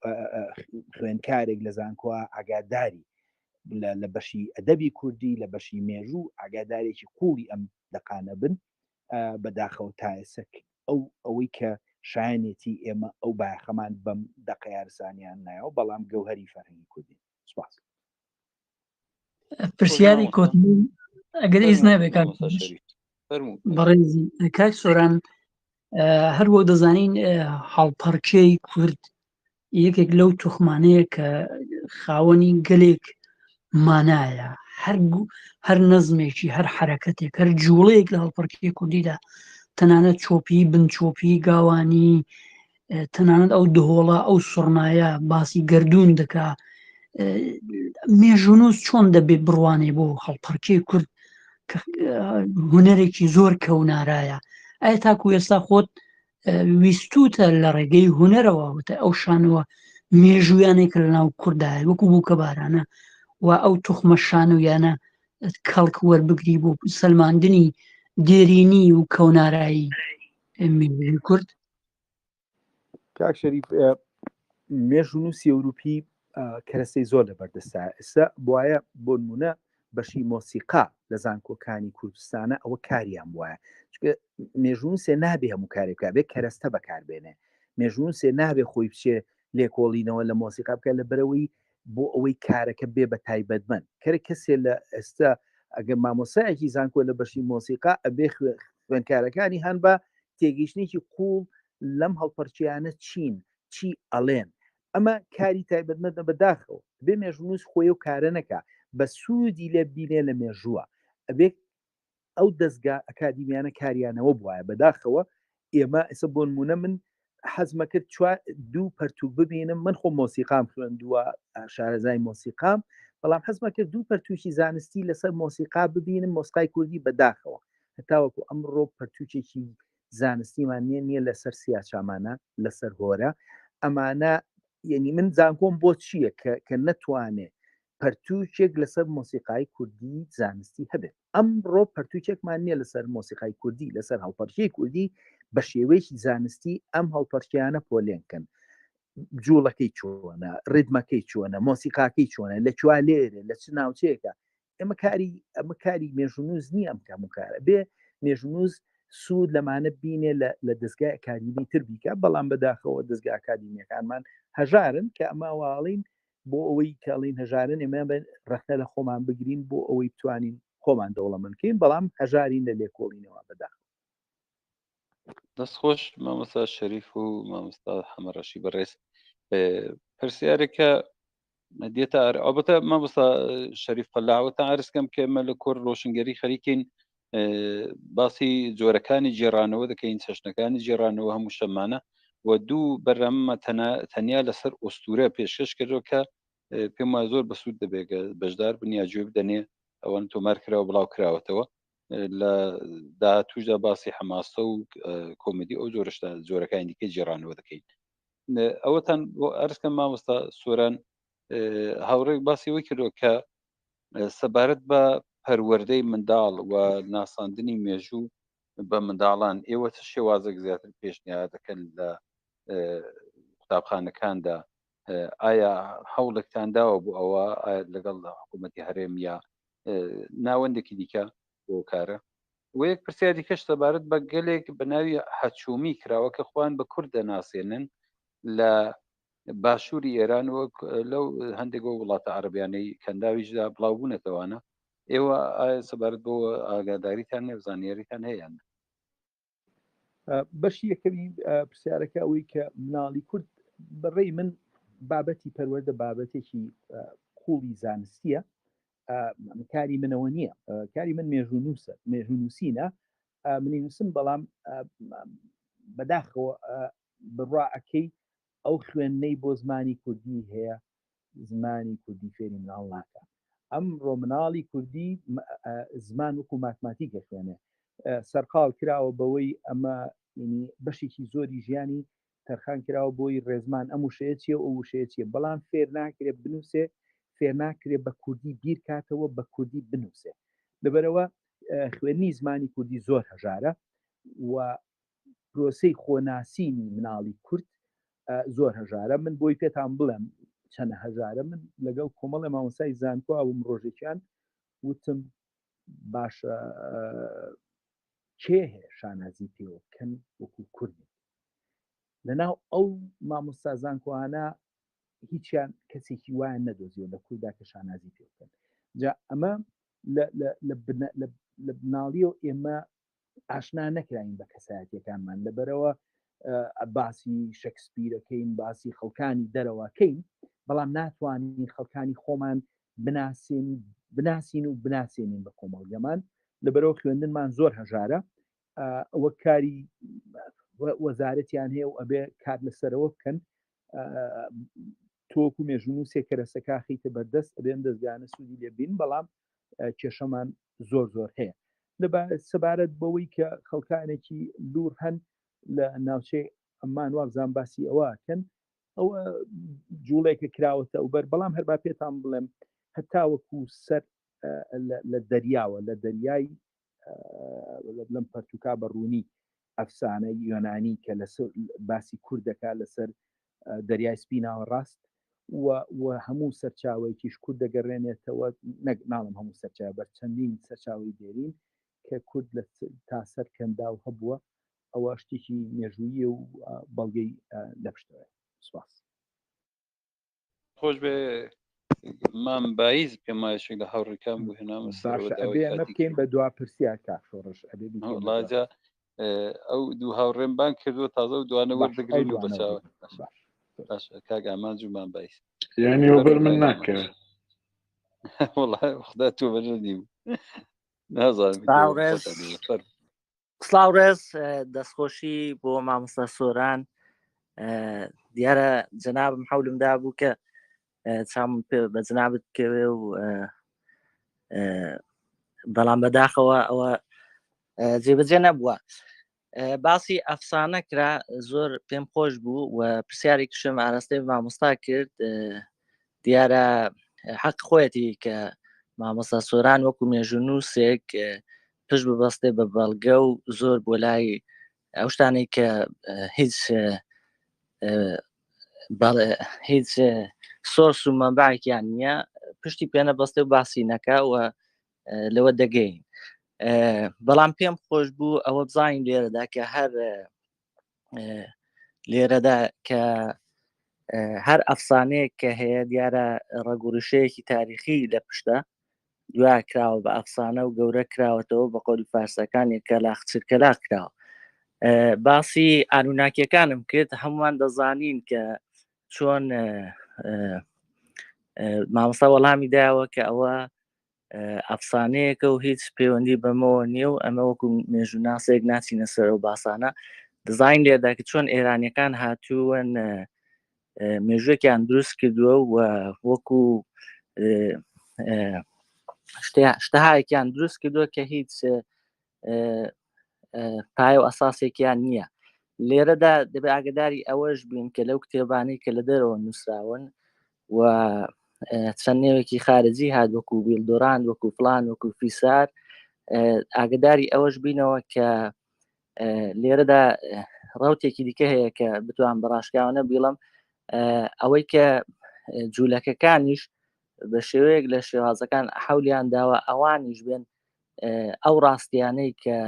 خوێنکارێک لە زانکۆوە ئاگاداری لە بەشی ئەدەبی کوردی لە بەشی مێژوو ئاگادارێکی قوڵی ئەم دەقانە بن بەداخەوە تا ئێستا ئەوەی کە شایەنێتی ئێمە ئەو بایەخەمان بەم دەقەیارسانیان نایەوە بەڵام گەوهەری فەرهەنگی کوردی سوپاس پرسیاری کۆتنی ئەگەر ئیز نابێت بەڕێزی کاک سۆران هەروە دەزانین هەڵپەرکێی کورد یەکێک لەو توخمانەیە کە خاوەنی گەلێک مانایە هەر نەزمێکی هەر حرەکەتێک هەر جوڵەیەک لە هەڵپەرکێی کوردیدا تەنانەت چۆپی بنچۆپی گاوانی تەنانەت ئەو دهۆڵە ئەو سوڕنایە باسی گەردوون دەکا مێژونوس چۆن دەبێت بڕوانێ بۆ هەڵپەرکێی کورد هوەرێکی زۆر کەونارایە ئایا تاکو ئێستا خۆت ویستوتە لە ڕێگەی هوەرەوە وتە ئەو شانەوە مێژویانێک لە ناو کوردایە وەکو بوو کە بارانە و ئەو توخمە شانویانە کەڵک وەربگری بۆ سەلماندنی دێرینی و کەونارایی مێژووی کورد کاک شەریف مێژونوسی ئەوروپی کەرەسەی زۆر لەبەردەستا ئێستا بواە بۆ نمونە بەشی مۆسیقا لە زانکۆکانی کوردستانە ئەوە کاریان وایە مێژونوسێ نابێ هەموو کارێک بکات بێت کەرەستە بەکاربێنێ مێژونوسێ نابێ خۆی بچێ لێکۆڵینەوە لە مۆسیقا بکات لە بەرەوەی بۆ ئەوەی کارەکە بێ بە تایبەتمەند کەسێ لە ئێستا ئەگەر مامۆسایەکی زانکۆ لە بەشی مۆسیقا ئەبێ خوێنکارەکانی هەن بە تێگەیشتێکی قوڵ لەم هەڵپەرچیانە چی ئەڵێن ئەمە کاری تایبەتمەندە بەداخەوە بێ مێژونوس خۆی و کارە نەکا بە سوودی لێ بینێ لە مێژووە ئەبێ ئەو دەستگا ئەکادیمیانە کاریانەوە بواە بەداخەوە ئێمە ئێستا بۆ نمونە من حەزمە کرد دوو پەرتوک ببینم من خۆ مۆسیقام خوێندووە شارەزای مۆسیقام بەڵام حەزمە کرد دوو پەرتوکی زانستی لەسەر مۆسیقا ببینم مۆسیقای کوردی بەداخەوە هەتاوەکو ئەمڕۆ پەرتوچێکی زانستیمان نییە لەسەر سیاچامانە لەسەر هۆرە ئەمانە یعنی من زانکۆم بۆ چییە کە نەتوانێت پەرتوچێک لەسەر مۆسیقای کوردی زانستی هەبێت ئەمڕۆ پەرتوچێکمان نییە لەسەر مۆسیقای کوردی لەسەر هەڵپەرچەی کوردی بە شێوەیەکی زانستی ئەم هەڵپەرچیانە پۆلێنکەن جوڵەکەی چۆنە ڕێدمەکەی چۆنە مۆسیقاکەی چۆنە لە کووا لێرە لە چ ناوچەیەکە ئەمە کاری مێژونوز نییە ئەم کام و کارە بێ مێژونوز سوود لەمانە بینێ لە دەستگای ئەکادیمی تر بیکە بەڵام بەداخەوە دەستگا ئەکادیمیەکانمان هەژارن کە ئەماواڵین بۆ ئەوەی کاڵین هەژارن ئێمە ڕەخنە لە خۆمان بگرین بۆ ئەوەی بتوانین خۆمان دەوڵەمەندکەین بەڵام هەژارین لە لێکۆڵینەوە بەداخەوە دەستخۆش مامۆستا شەریف و مامۆستا حەمەڕەشی بەڕێز پرسیارێکە دێتە ئەوبەتە مامۆستا شەریف قەلاوەتە عرزکەم کە ئێمە لە کۆر ڕۆشنگەری خەریکین باسی جۆرەکانی جێڕانەوە دەکەین چەشنەکانی جێڕانەوە هەموو شەمانە و دوو بەرنامە تەنیا لەسەر ئۆستورە پێشکەش کردەوە کە پێم وایە زۆر بەسوود دەبێت بەشدار بنیاجێ بدەنێ ئەوەن تۆمار کراوە بڵاو کراوەتەوە لە داهاتووشدا باسی حەماسە و کۆمدی ئەو جۆرەکانی دیکە جێڕانەوە دەکەین ئەوەتان بۆ ئەرزکەم مامۆستا سۆران هاوڕێک باسی ئەوەی کردەوە کە سەبارەت بە پەروەردەی منداڵ و ناساندنی مێژوو بە منداڵان ئێوە چ شێوازێک زیاتر پێشنیار دەکەن لە قوتابخانەکاندا ئایا هەوڵێکتان داوە بۆ ئەوە لەگەڵ حکوومەتی هەرێم یا ناوەندێکی دیکە بۆ کارە و یەک پرسیاری کەش سەبارەت بە گەلێک بە ناوی هەچوومی کراوە کە خوان بە کورد دەناسێنن لە باشووری ئێران وەک لەو هەندێک وڵاتە عەرەبیانەی کەنداویشدا بڵاو بوونەتەوانە ئێوە ئایا سەبارەت بۆ ئاگاداریتان هەیە زانیاریتان هەیە بەشی یەکەمی پرسیارەکە ئەوەی کە مناڵی کورد بەڕێی من بابەتی پەروەردە بابەتێکی قوڵی زانستیە کاری منەوە نییە کاری من مێژوونووسینە منی نووسم بەڵام بەداخەوە بڕواعەکەی ئەو خوێندنەی بۆ زمانی کوردی هەیە زمانی کوردی فێری مناڵ ناکە ئەمڕۆ مناڵی کوردی زمان وەکو ماتماتیکە خوێنێ سەرقاڵ کراوە بەوەی ئەمە بەشێکی زۆری ژیانی تەرخان کراوە بۆی ڕێزمان ئەم وشەیە چیە ئەو وشەیە چیە بەڵام فێر ناکرێت بنووسێ فێر ناکرێت بە کوردی بیر کاتەوە بە کوردی بنووسێ لەبەرەوە خوێنی زمانی کوردی زۆر هەژارە و پرۆسەی خۆناسینی مناڵی کورد زۆر هەژارە من بۆی پێتان بڵێم چەنە هەژارە من لەگەڵ کۆمەڵی مامۆسای زانکۆ ئەوم ڕۆژێکیان وتم باشە کێ هەیە شانازی پێوە بکەن وەکو کوردی لەناو ئەو مامۆستا زانکۆوانە هیچیان کەسێکی وایە نەدۆزیەوە لە کووردا کە شانازی پێ بکەن جا ئەمە لە بناڵیەوە ئێمە ئاشنا نەکراین بە کەسایەتیەکانمان لەبەرەوە باسی شەکسپیرەکەین باسی خەڵکانی دەرەوەکەین بەڵام ناتوانین خەڵکانی خۆمان بناسین و بناسێنین بە کۆمەڵگەمان لەبەرەوە خوێندنمان زۆر هەژارە ئەوە کاری وەزارەتیان هەیە و ئەبێ کار لەسەرەوە بکەن تۆکو مێژوونووسێ کەرەسەکە خیتە بەردەست ئەبێن دەستگانە سوودی لێبین بەڵام کێشەمان زۆر هەیە لە سەبارەت بەوەی کە خەڵکانێکی لور هەن لە ناوچەی ئەممان وابزان باسی ئەوەکەن ئەوە جوڵێکە کراوەتە و بەر بەڵام هەربا پێتان بڵێم هەتا وەکو سەر لە دەریاوە لە دەریای لەم پەرتوکا بەڕوونی ئەفسانە یۆنانی کە لەسەر باسی کوردەکە لەسەر دەریای سپیناوە ڕاست و هەموو سەرچاوەیەکیش کورد دەگەڕێنێتەوە ناڵم هەموو سەرچاو بەر چەندین سەرچاوی دێرین کە کورد لە تا سەر کەندا و هەبووە ئەوە شتێکی مێژوویە و بەڵگەی لە پشتەوە سوپاس خۆش بێ مام باعیز پێم وایە لە هاوڕێکان بوو هێنامە ئەمە بکەین بە دوا پرسیار کاک شۆڕش ئەبێ ئەو دوو هاوڕێم بان کردووە تازە و دوانە وەردەگرین و بەچاوە کاک ئامان جومان باعیز یعنی وەبەر من ناکەوێت وەڵای خدا تۆ بەرنی سلااو ڕێز دەستخۆشی بۆ مامۆستا سۆران دیارە جەنابم حەولمدا بوو کە چام بە جنابت بکەوێ و بەڵام بەداخەوە ئەوە جێبەجێ نەبووە باسی ئەفسانە کرا زۆر پێم خۆش بوو و پرسیاری کشم ئاراستەی مامۆستا کرد دیارە حەق خۆیەتی کە مامۆستا سۆران وەکو مێژوونووسێک پشت ببەستێ بە بەڵگە و زۆر بۆ لای ئەو شتانەی کە هیچ سۆرس و مەنبعێکیان نییە پشتی پێ نەبەستێ و باسی نەکا و لەوە دەگەین بەڵام پێم خۆش بوو ئەوە بزانین لێرەدا کە هەر لێرەدا کە هەر ئەفسانەیەک کە هەیە دیارە ڕەگوڕشەیەکی تاریخی لە پشتە دوای کراوە بە ئەفسانە و گەورە کراوەتەوە بە قۆلی فارسەکانی کەلاق چرکەلاق کراوە باسی ئانوناکیەکانم کرد هەمووان دەزانین کە چۆن مامۆستا وەڵامی داوە کە ئەوە ئەفسانەیەکە و هیچ پەیوەندی بەمەوە نییە و ئەمە وەکو مێژووناسێک ناچینە سەر و باسانە دەزانین لێدا کە چۆن ئێرانیەکان هاتووەن مێژوویەکیان دروست کردووە و وەکو شتەهایەکیان دروست کردووە کە هیچ پایە و ئەساسێکیان نییە. لێرەدا دەبێت ئاگداری ئەوەش بین کە لەو کتێبانەی کە لە دەرەوە نووسراون و چەند نێوێکی خارجی هات وەکو بیلدۆران وەکو فلان وەکو فیسار ئاگداری ئەوەش بینەوە کە لێرەدا ڕوتێکی دیکە هەیە کە بتوان بەڕاشکاوانە بیڵم ئەوەی کە جوولەکەکانیش بە شێوەیەک لە شێوازەکان حەولیان داوە ئەوانیش بێن ئەو ڕاستیانەی کە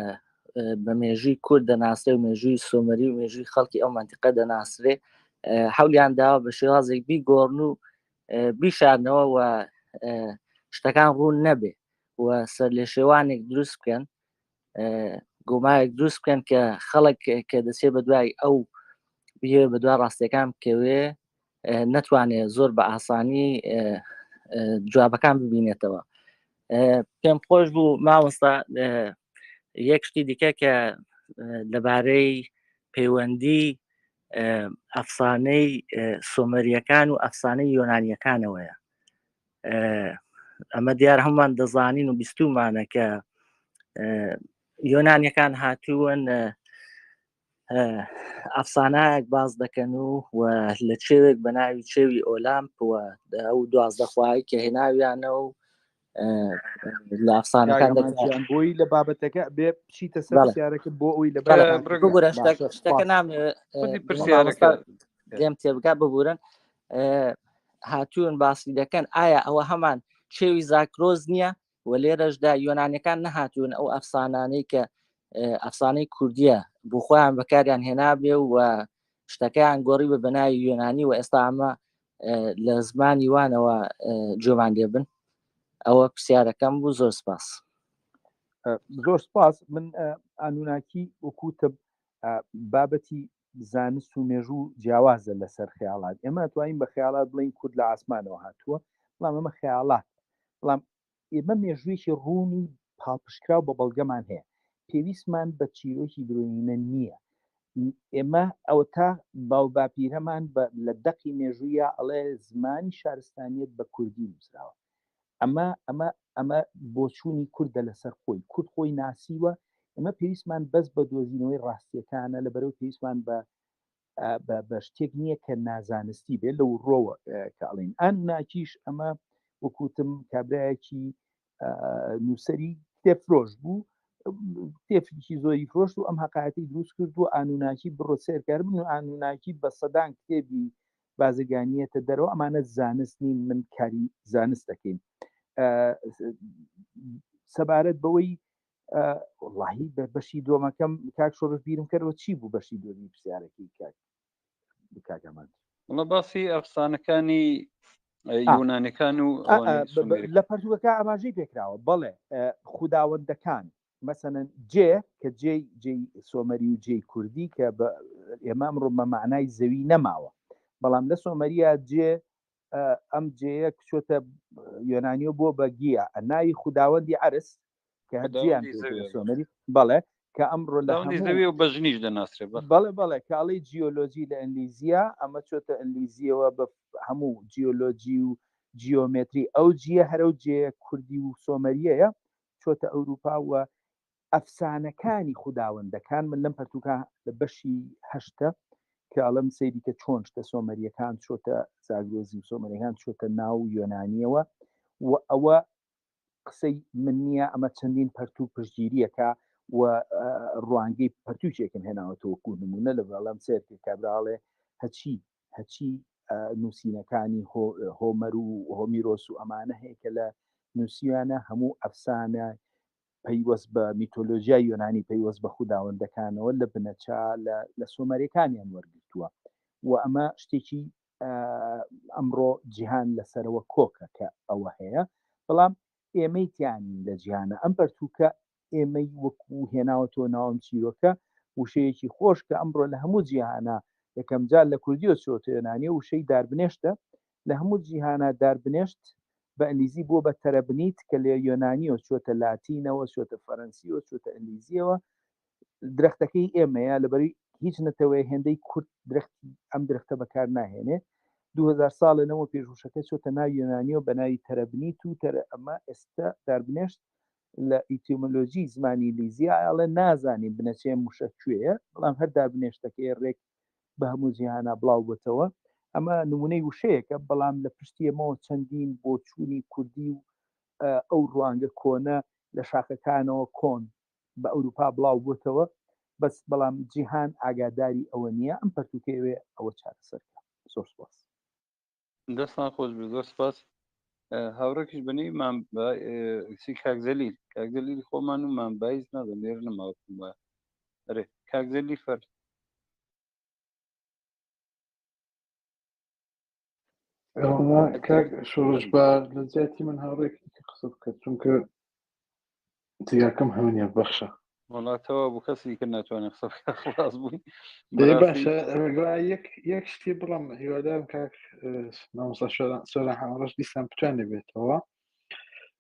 بە مێژووی کورد دەناسرێ و مێژووی سۆمەری و مێژووی خەڵکی ئەو منتیقە دەناسرێ حەولیان داوە بە شێوازێک بیگۆڕن و بیشارنەوە و شتەکان ڕوون نەبێ و سەر لێ شێوانێک دروست بکەن گۆمایەک دروست بکەن کە خەڵک کە دەچێت بە دوای ئەو بێ بە دوای ڕاستیەکان بکەوێ نەتوانێت زۆر بە ئاسانی جوابەکان ببینێتەوە. پێم خۆش بوو مامۆستا یەک شتی دیکە کە لەبارەی پەیوەندی ئەفسانەی سۆمەریەکان و ئەفسانەی یۆنانیەکانەوەیە. ئەمە دیار هەمومان دەزانین و بیستومانە کە یۆنانیەکان هاتوون ئەفسانایەک باز دەکەن و لە چێوێک بە ناوی چێوی ئۆلامپوە ئەو 12 خوای کە هێناویانە و لە ئەفسانەکان بۆی لە بابەتەکە بێ بچیتە سەر پرسیارەکە بۆ ئەوی لە بگورە شتەکە دێم تێبگا ببورن هاتوون باسی دەکەن ئایا ئەوە هەمان چێوی زاکرۆز نییە و لێرەشدا یۆنانیەکان نەهاتوون ئەو ئەفسانانەی کە ئەفسانەی کوردیە بۆ خۆیان بەکاریان هێنابێ و شتەکەیان گۆڕی بە بەناوی یۆنانی و ئێستا ئەمە لە زمانی وانەوە جۆمان لێبن. ئەوە پرسیارەکەم بوو. زۆر سپاس. زۆر سپاس. من ئانوناکی وەکوتە بابەتی زانست و مێژوو جیاوازە لەسەر خەیاڵات. ئێمە توانین بە خەیاڵات بڵین کورد لە ئاسمانەوە هاتووە، بەڵام ئەمە خەیاڵات، بەڵام ئێمە مێژوویەکی ڕوونی پاڵپشکراو بە بەڵگەمان هەیە، پێویستمان بە چیرۆکی درۆینە نییە. ئێمە ئەوە تا باو باپیرەمان لە دەقی مێژوویە ئەڵێ زمانی شارستانیت بە کوردی نووسراوە. ئەمە بۆچوونی کوردە لەسەر خۆی، کورد خۆی ناسیوە. ئەمە پێویستمان بەس بە دۆزینەوەی ڕاستیەکانە لەبەرەوە پێویستمان بە شتێک نییە کە نازانستی بێت لەو ڕۆوە کاڵین. ئەن ناکیش ئەمە وەکوتم کابراایەکی نووسری کتێب فرۆش بوو، کتێبێکی زۆری فرۆشت و ئەم حقایەتی دروست کرد و ئانوناکی بڕۆ سێرکار بن و ئانوناکی بە سەدان کتێبی بازرگانیەتە دەرەوە. ئەمانە زانست نین، من کاری زانست دەکەین. سەبارەت بەوەی وڵاهی بەشی دۆمەکەم کاک شۆڕش بیرم کردەوە چی بوو بەشی دۆمی پرسیارەکەی کاکەمان؟ وڵا باسی ئەفسانەکانی یۆنانیەکان و لە پەرتوەکە ئاماژەی پێکراوە. بەڵێ خوداوەندەکان مەسەنەن جێ کە جێی سۆمەری و جێی کوردی کە ئێمە ئەمڕۆ بە معنای زەوی نەماوە، بەڵام لە سۆمەریە جێ ئەم جەیە کچۆتە یۆنانیۆ بۆ بە گیە ناوی خوداوەندی عەرس کە هەرجیان سۆمەری بەڵێ کە ئەمڕۆ لە زەوی و بەژنیش دەناسرێ. بەڵێ کاڵی جیۆلۆجی لە ئەنلیزیە ئەمە چۆتە ئەنلیزیەوە بە هەموو جیۆلۆجی و جیۆمتری. ئەو جیە هەرو جێ کوردی و سۆمەریەیە چۆتە ئەوروپا و ئەفسانەکانی خوداوەندەکان من لەم پەرتوکە لە بەشی هەشتە کە ئەڵم سەیری کە چۆن شتە سۆمەریەکان چۆتە زاگرۆزی و سۆمەریەکان چۆتە ناو یۆنانیەوە و ئەوە قسەی من نییە، ئەمە چەندین پەرتوو پشتگیریەکە و ڕوانگەی پەرتوچێکم هێناوەتەوەکو نمونە لە بەڵام سێرکە کابراڵێ هەچی نووسینەکانی هۆمەر و هۆمیرۆس و ئەمانە هەیە کە لە نووسیانە هەموو ئەفسانە پەیوەست بە میتۆلۆژیای یۆنانی پەیوەست بە خوداوەندەکانەوە لە بنەچا لە سۆمەریەکانیان وەرگرتووە و ئەمە شتێکی ئەمڕۆ جیهان لەسەرەوە کۆکە کە ئەوە هەیە، بەڵام ئێمەی تیانین لە جیهانە. ئەم پەرتوکە ئێمەی وەکو هێناوەتەوە ناوم چیرۆکە وشەیەکی خۆش کە ئەمڕۆ لە هەموو جیهانە یەکەم جار لە کوردی و چۆتە یۆنانیە وشەی داربنێشتە، لە هەموو جیهانە داربنێشت بە ئەنگلیزی بۆ بە تەرەبنیت کە لێ یۆنانیەوە چۆتە لاتینەوە چۆتە فەرەنسیەوە چۆتە ئەنگلیزیەوە درەختەکەی ئێمەیە لەبەری هیچ نەتەوەی هێندەی کورد ئەم درەختە بەکار ناهێنێ 2000 ساڵەنەوە پێشوشەکە چۆتە ناو یۆنانیەوە بە ناوی تەرەبنیت و ئەمە ئێستا داربنێشت لە ئیتیمۆلۆژی زمانی لیزیاڵە نازانین بنەچێ موشە کوێیە بەڵام هەر دابنێشتەکەی ڕێک بە هەموو جیهانە بڵاو بووتەوە ئەمە نمونەی وشەیەکە بەڵام لە پشتی ئەمەوە چەندین بۆ چوونی کوردی و ئەو ڕوانگە کۆنە لە شاخەکانەوە کۆن بە ئەوروپا بڵاو بووتەوە بەس بەڵام جیهان ئاگاداری ئەوە نییە ئەم پەرتوکەوێ ئەوە چارەسەرکە زۆر سپاس دەستان خۆش بێ زۆر سپاس هاوڕێکیش بنی سی کاکزەلیل خۆمان و مامبایز نادەم لێر نەماوەتم وە ئەرێ کاکزەلی فەر کاک شۆڕش بە لە جیاتی من هاوڕێکی قسە بکەت چونکە تیاکەم هەمنیە بەخشە وڵاتەوە بوو کەسی کە ناتوانێت قسە خلاص بووین باشە یەک شتی بڵم هیوادارم کاک مامۆستا سۆران هاوڕەش دیسان بتوانێ بێتەوە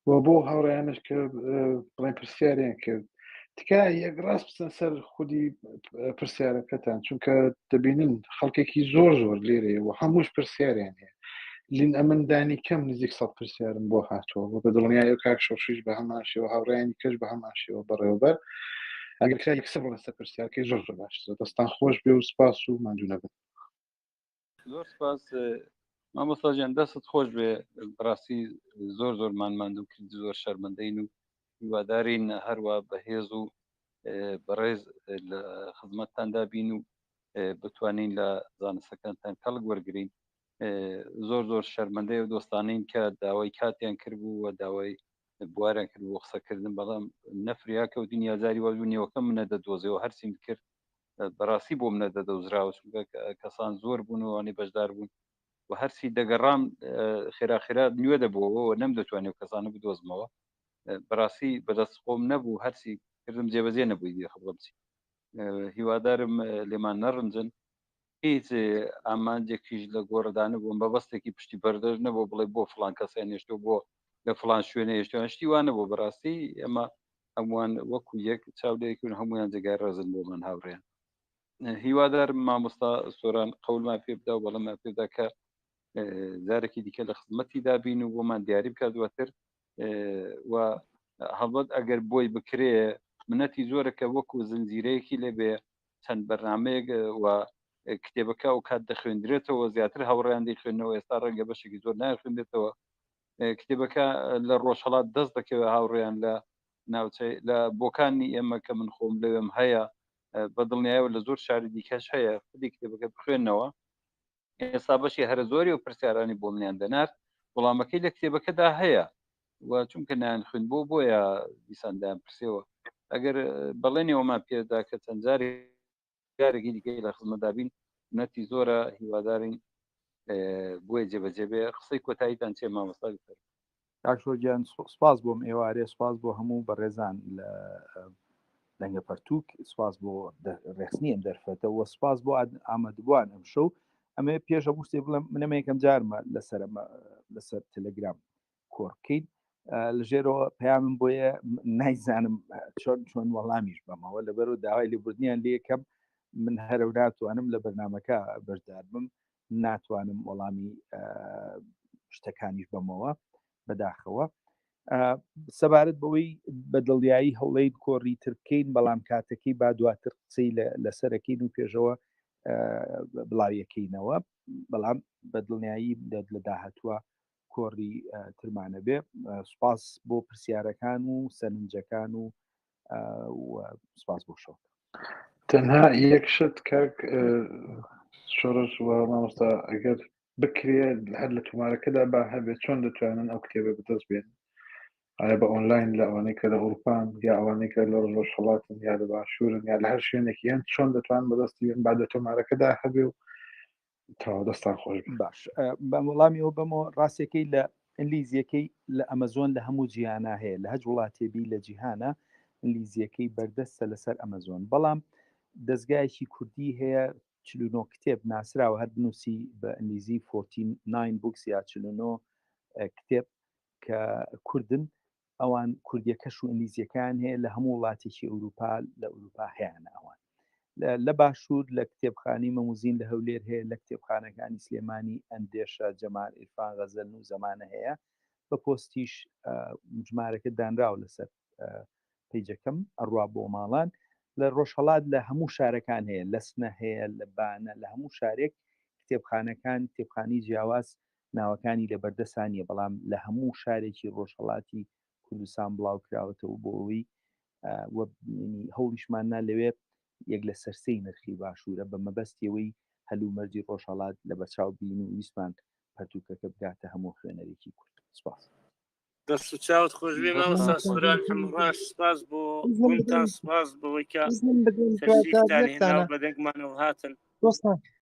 و بۆ هاوڕێیانش کرد بڵێن پرسیاریان کرد تکا یەک ڕاست بچن سەر خودی پرسیارەکەتان چونکە دەبینن خەڵکێکی زۆر لێرەیە و هەمووش پرسیاریان هەیە لین ئەمەندانی کەم نزیک 100 پرسیارم بۆ هاتووە بۆ بە دڵنیایی و کاک شۆشیش بە هەمان شێوە هاوڕێیانی کەش بە هەمان شێوە بەڕێوەبەر ئەگەر کرا یەکسەر بڵێن سەر پرسیارکەی زۆر باش دەستان خۆش بێ و سپاس و ماندوو نەبن زۆر سپاس مامۆستاجیان دەست خۆش بێ بەڕاستی زۆرمان ماندوو کرد زۆر شەرمەندەین و هیوادارین هەروە بەهێز و بەڕێز لە خزمەتتاندا بین و بتوانین لە زانستەکانتان کەڵک وەرگین زۆر شەرمەندەی و دۆستانین کە داوای کاتیان کرد بوو و داوای بواریان کرد بۆ قسەکردن بەڵام نەفریا کەوتین یازاری وەزوونیەوەکە منە دەدۆزیەوە هەرچیم کرد بەڕاستی بۆ منە دەدەوزراوە چونکە کەسان زۆر بوون و وانی بەشدار بوون و هەرچی دەگەڕام خێراخێرا نوێ دەبەوە نەم دەتوانێت کەسانە بدۆزمەوە بەڕاستی بەدەست خۆم نەبوو هەرچی کردم جێبەجێ نەبووی دی خبرمچی هیوادارم لێمان نەڕنجن هیچ ئامانجێکیش لە گۆڕدانە بووم بە بەستێکی پشتی بەردەژ نەبوو بڵێ بۆ فلان کەسیان هێشتۆ بۆ لە فلان شوێنە هێشتوان شتی وانە بۆ بەڕاستی ئەمە هەمووان وەکو یەک چاودێکون هەمویان جگای ڕێزن بۆ من هاوڕێن هیوادارم مامۆستا سۆران قەولمان پێ بدا و بەڵەمان پێدا کە جارێکی دیکە لە خزمەتی دابین و بۆمان دیاری بکات دواتر و هەڵبەت ئەگەر بۆی بکرێ منەتی زۆرە کە وەکو زنجیرەیەکی لێبێ چەند بەرنامەیەک و کتێبەکە و کات دەخوێندرێتەوە زیاتر هاوڕێیان دەیخوێنەوە ئێستا ڕەنگە بەشێکی زۆر ناخوێنێتەوە کتێبەکە لە ڕۆژهەڵات دەست دەکەوێت هاوڕێیان لە ناوچەی لە بۆکانی ئێمە کە من خۆم لەوێم هەیە بە دڵنیایەوە لە زۆر شاری دیکەش هەیە خودی کتێبەکە بخوێنەوە ئێستا بەشی هەرە زۆری و پرسیارانی بۆ منیان دەنار وەڵامەکەی لە کتێبەکەدا هەیە و چونکە نان خوێن بۆیە دیساندایان پرسیەوە ئەگەر بەڵێنەوەمان پێدا کە چەند جارێکی دیکەی لە خزمەتدابین نەتی زۆرە هیوادارین بۆیە جێبەجێبێ قسەی کۆتاییتان چێ مامۆستا بکەن کاکشۆرجیان سپاس بۆم ئێوارێ سپاس بۆ هەموو بەڕێزان لە لەنگە پەرتووک سپاس بۆ ڕێخستنی ئەم دەرفەتەوە سپاس بۆ ئامادەبووان ئەم شەو ئەمێ پێشە بووستێ بڵم منەمە یەکەم جارمە لەسەر تەلەگرام کۆڕکەین لەژێرەوە پامم بۆیە نایزانم چۆن وەڵامیش بەمەوە لەبەر و داوای لێبوردنیان لێ یەکەم من هەرە ناتوانم لە بەرنمەکە بەشدار بم ناتوانم وەڵامی شتەکانیش بەمەوە بەداخەوە سەبارەت بەوەی بەدڵیایی هەوڵەی کۆڕی تر بکەین بەڵام کاتەکەی با دواتر قسەی لەسەرەکەین و پێشەوە بڵاویەکەینەوە بەڵام بەدڵنیایی لە داهاتووە کۆڕی ترمانە بێ سپاس بۆ پرسیارەکان و سەرنجەکان و سپاس بۆ شەو تەنها یەکشت کاک شۆڕش مامۆستا ئەگەر بکرێ هەر لە تۆمارەکەدا با هەبێت چۆن دەتوانن ئەو کتێبە بەدەست بێن ئایا بە ئۆنلاین لە ئەوانەی کە لە ئەوروپان یا ئەوانەی کە لە ڕۆژهەڵاتن یا لە باشوورن یا لە هەر شوێنێکی یان چۆن دەتوان بەدەستی بێن با لە تۆمارەکەدا هەبێ و تاوا دەستان خۆش باش بە وەڵامیەوە بەمەوە ڕاستیەکەی لە ئەنگلیزیەکەی لە ئەمەزۆن لە هەموو جیهانە هەیە لە هەج وڵاتێبی لە جیهانە ئەنگلیزیەکەی بەردەستە لەسەر ئەمەزۆن بەڵام دەستگایەکی کوردی هەیە 49 کتێب ناسراوە هەر بنووسی بە ئەنگلیزی 49 بوکس یا 49 کتێب کە کوردن ئەوان کوردیەکەش و ئینگلیزیەکان هەیە لە هەموو وڵاتێکی ئەوروپا لە ئەوروپا هەیەە ئەوان لە باشوور لە کتێبخانی مەموزین لە هەولێر هەیە لە کتێبخانەکانی سلێمانی ئەندێشە جەمال ئیرفان غەزەل و زەمانە هەیە بە پۆستیش ژمارەکە دانراوە لەسەر پیجەکەم ئەڕوا بۆ ماڵان لە ڕۆژهەڵات لە هەموو شارەکان هەیە لە سنە هەیە لە بانە لە هەموو شارێک کتێبخانەکان کتێبخانی جیاواز ناوەکانی لە بەردەسانیە بەڵام لە هەموو شارێکی ڕۆژهەڵاتی کوردستان بڵاو کراوەتەوە بۆ ئەوەی هەوڵیشماننا لەوێ یەک لە سەرسەی نرخی باشوورە بە مەبەستیەوەی هەلوو مەرجی ڕۆژهەڵات لە بەرچاو بین و ویسمان پەرتوکەکە بگاتە هەموو خوێنەرێکی کورد سپاس دەست و چاوت خۆشبێ مامۆستا سووران هەمڕاش سپاس بۆ بوونتان سپاس بەوەی کە تەشریفتان هێنا و بەدەنگمانەوە هاتن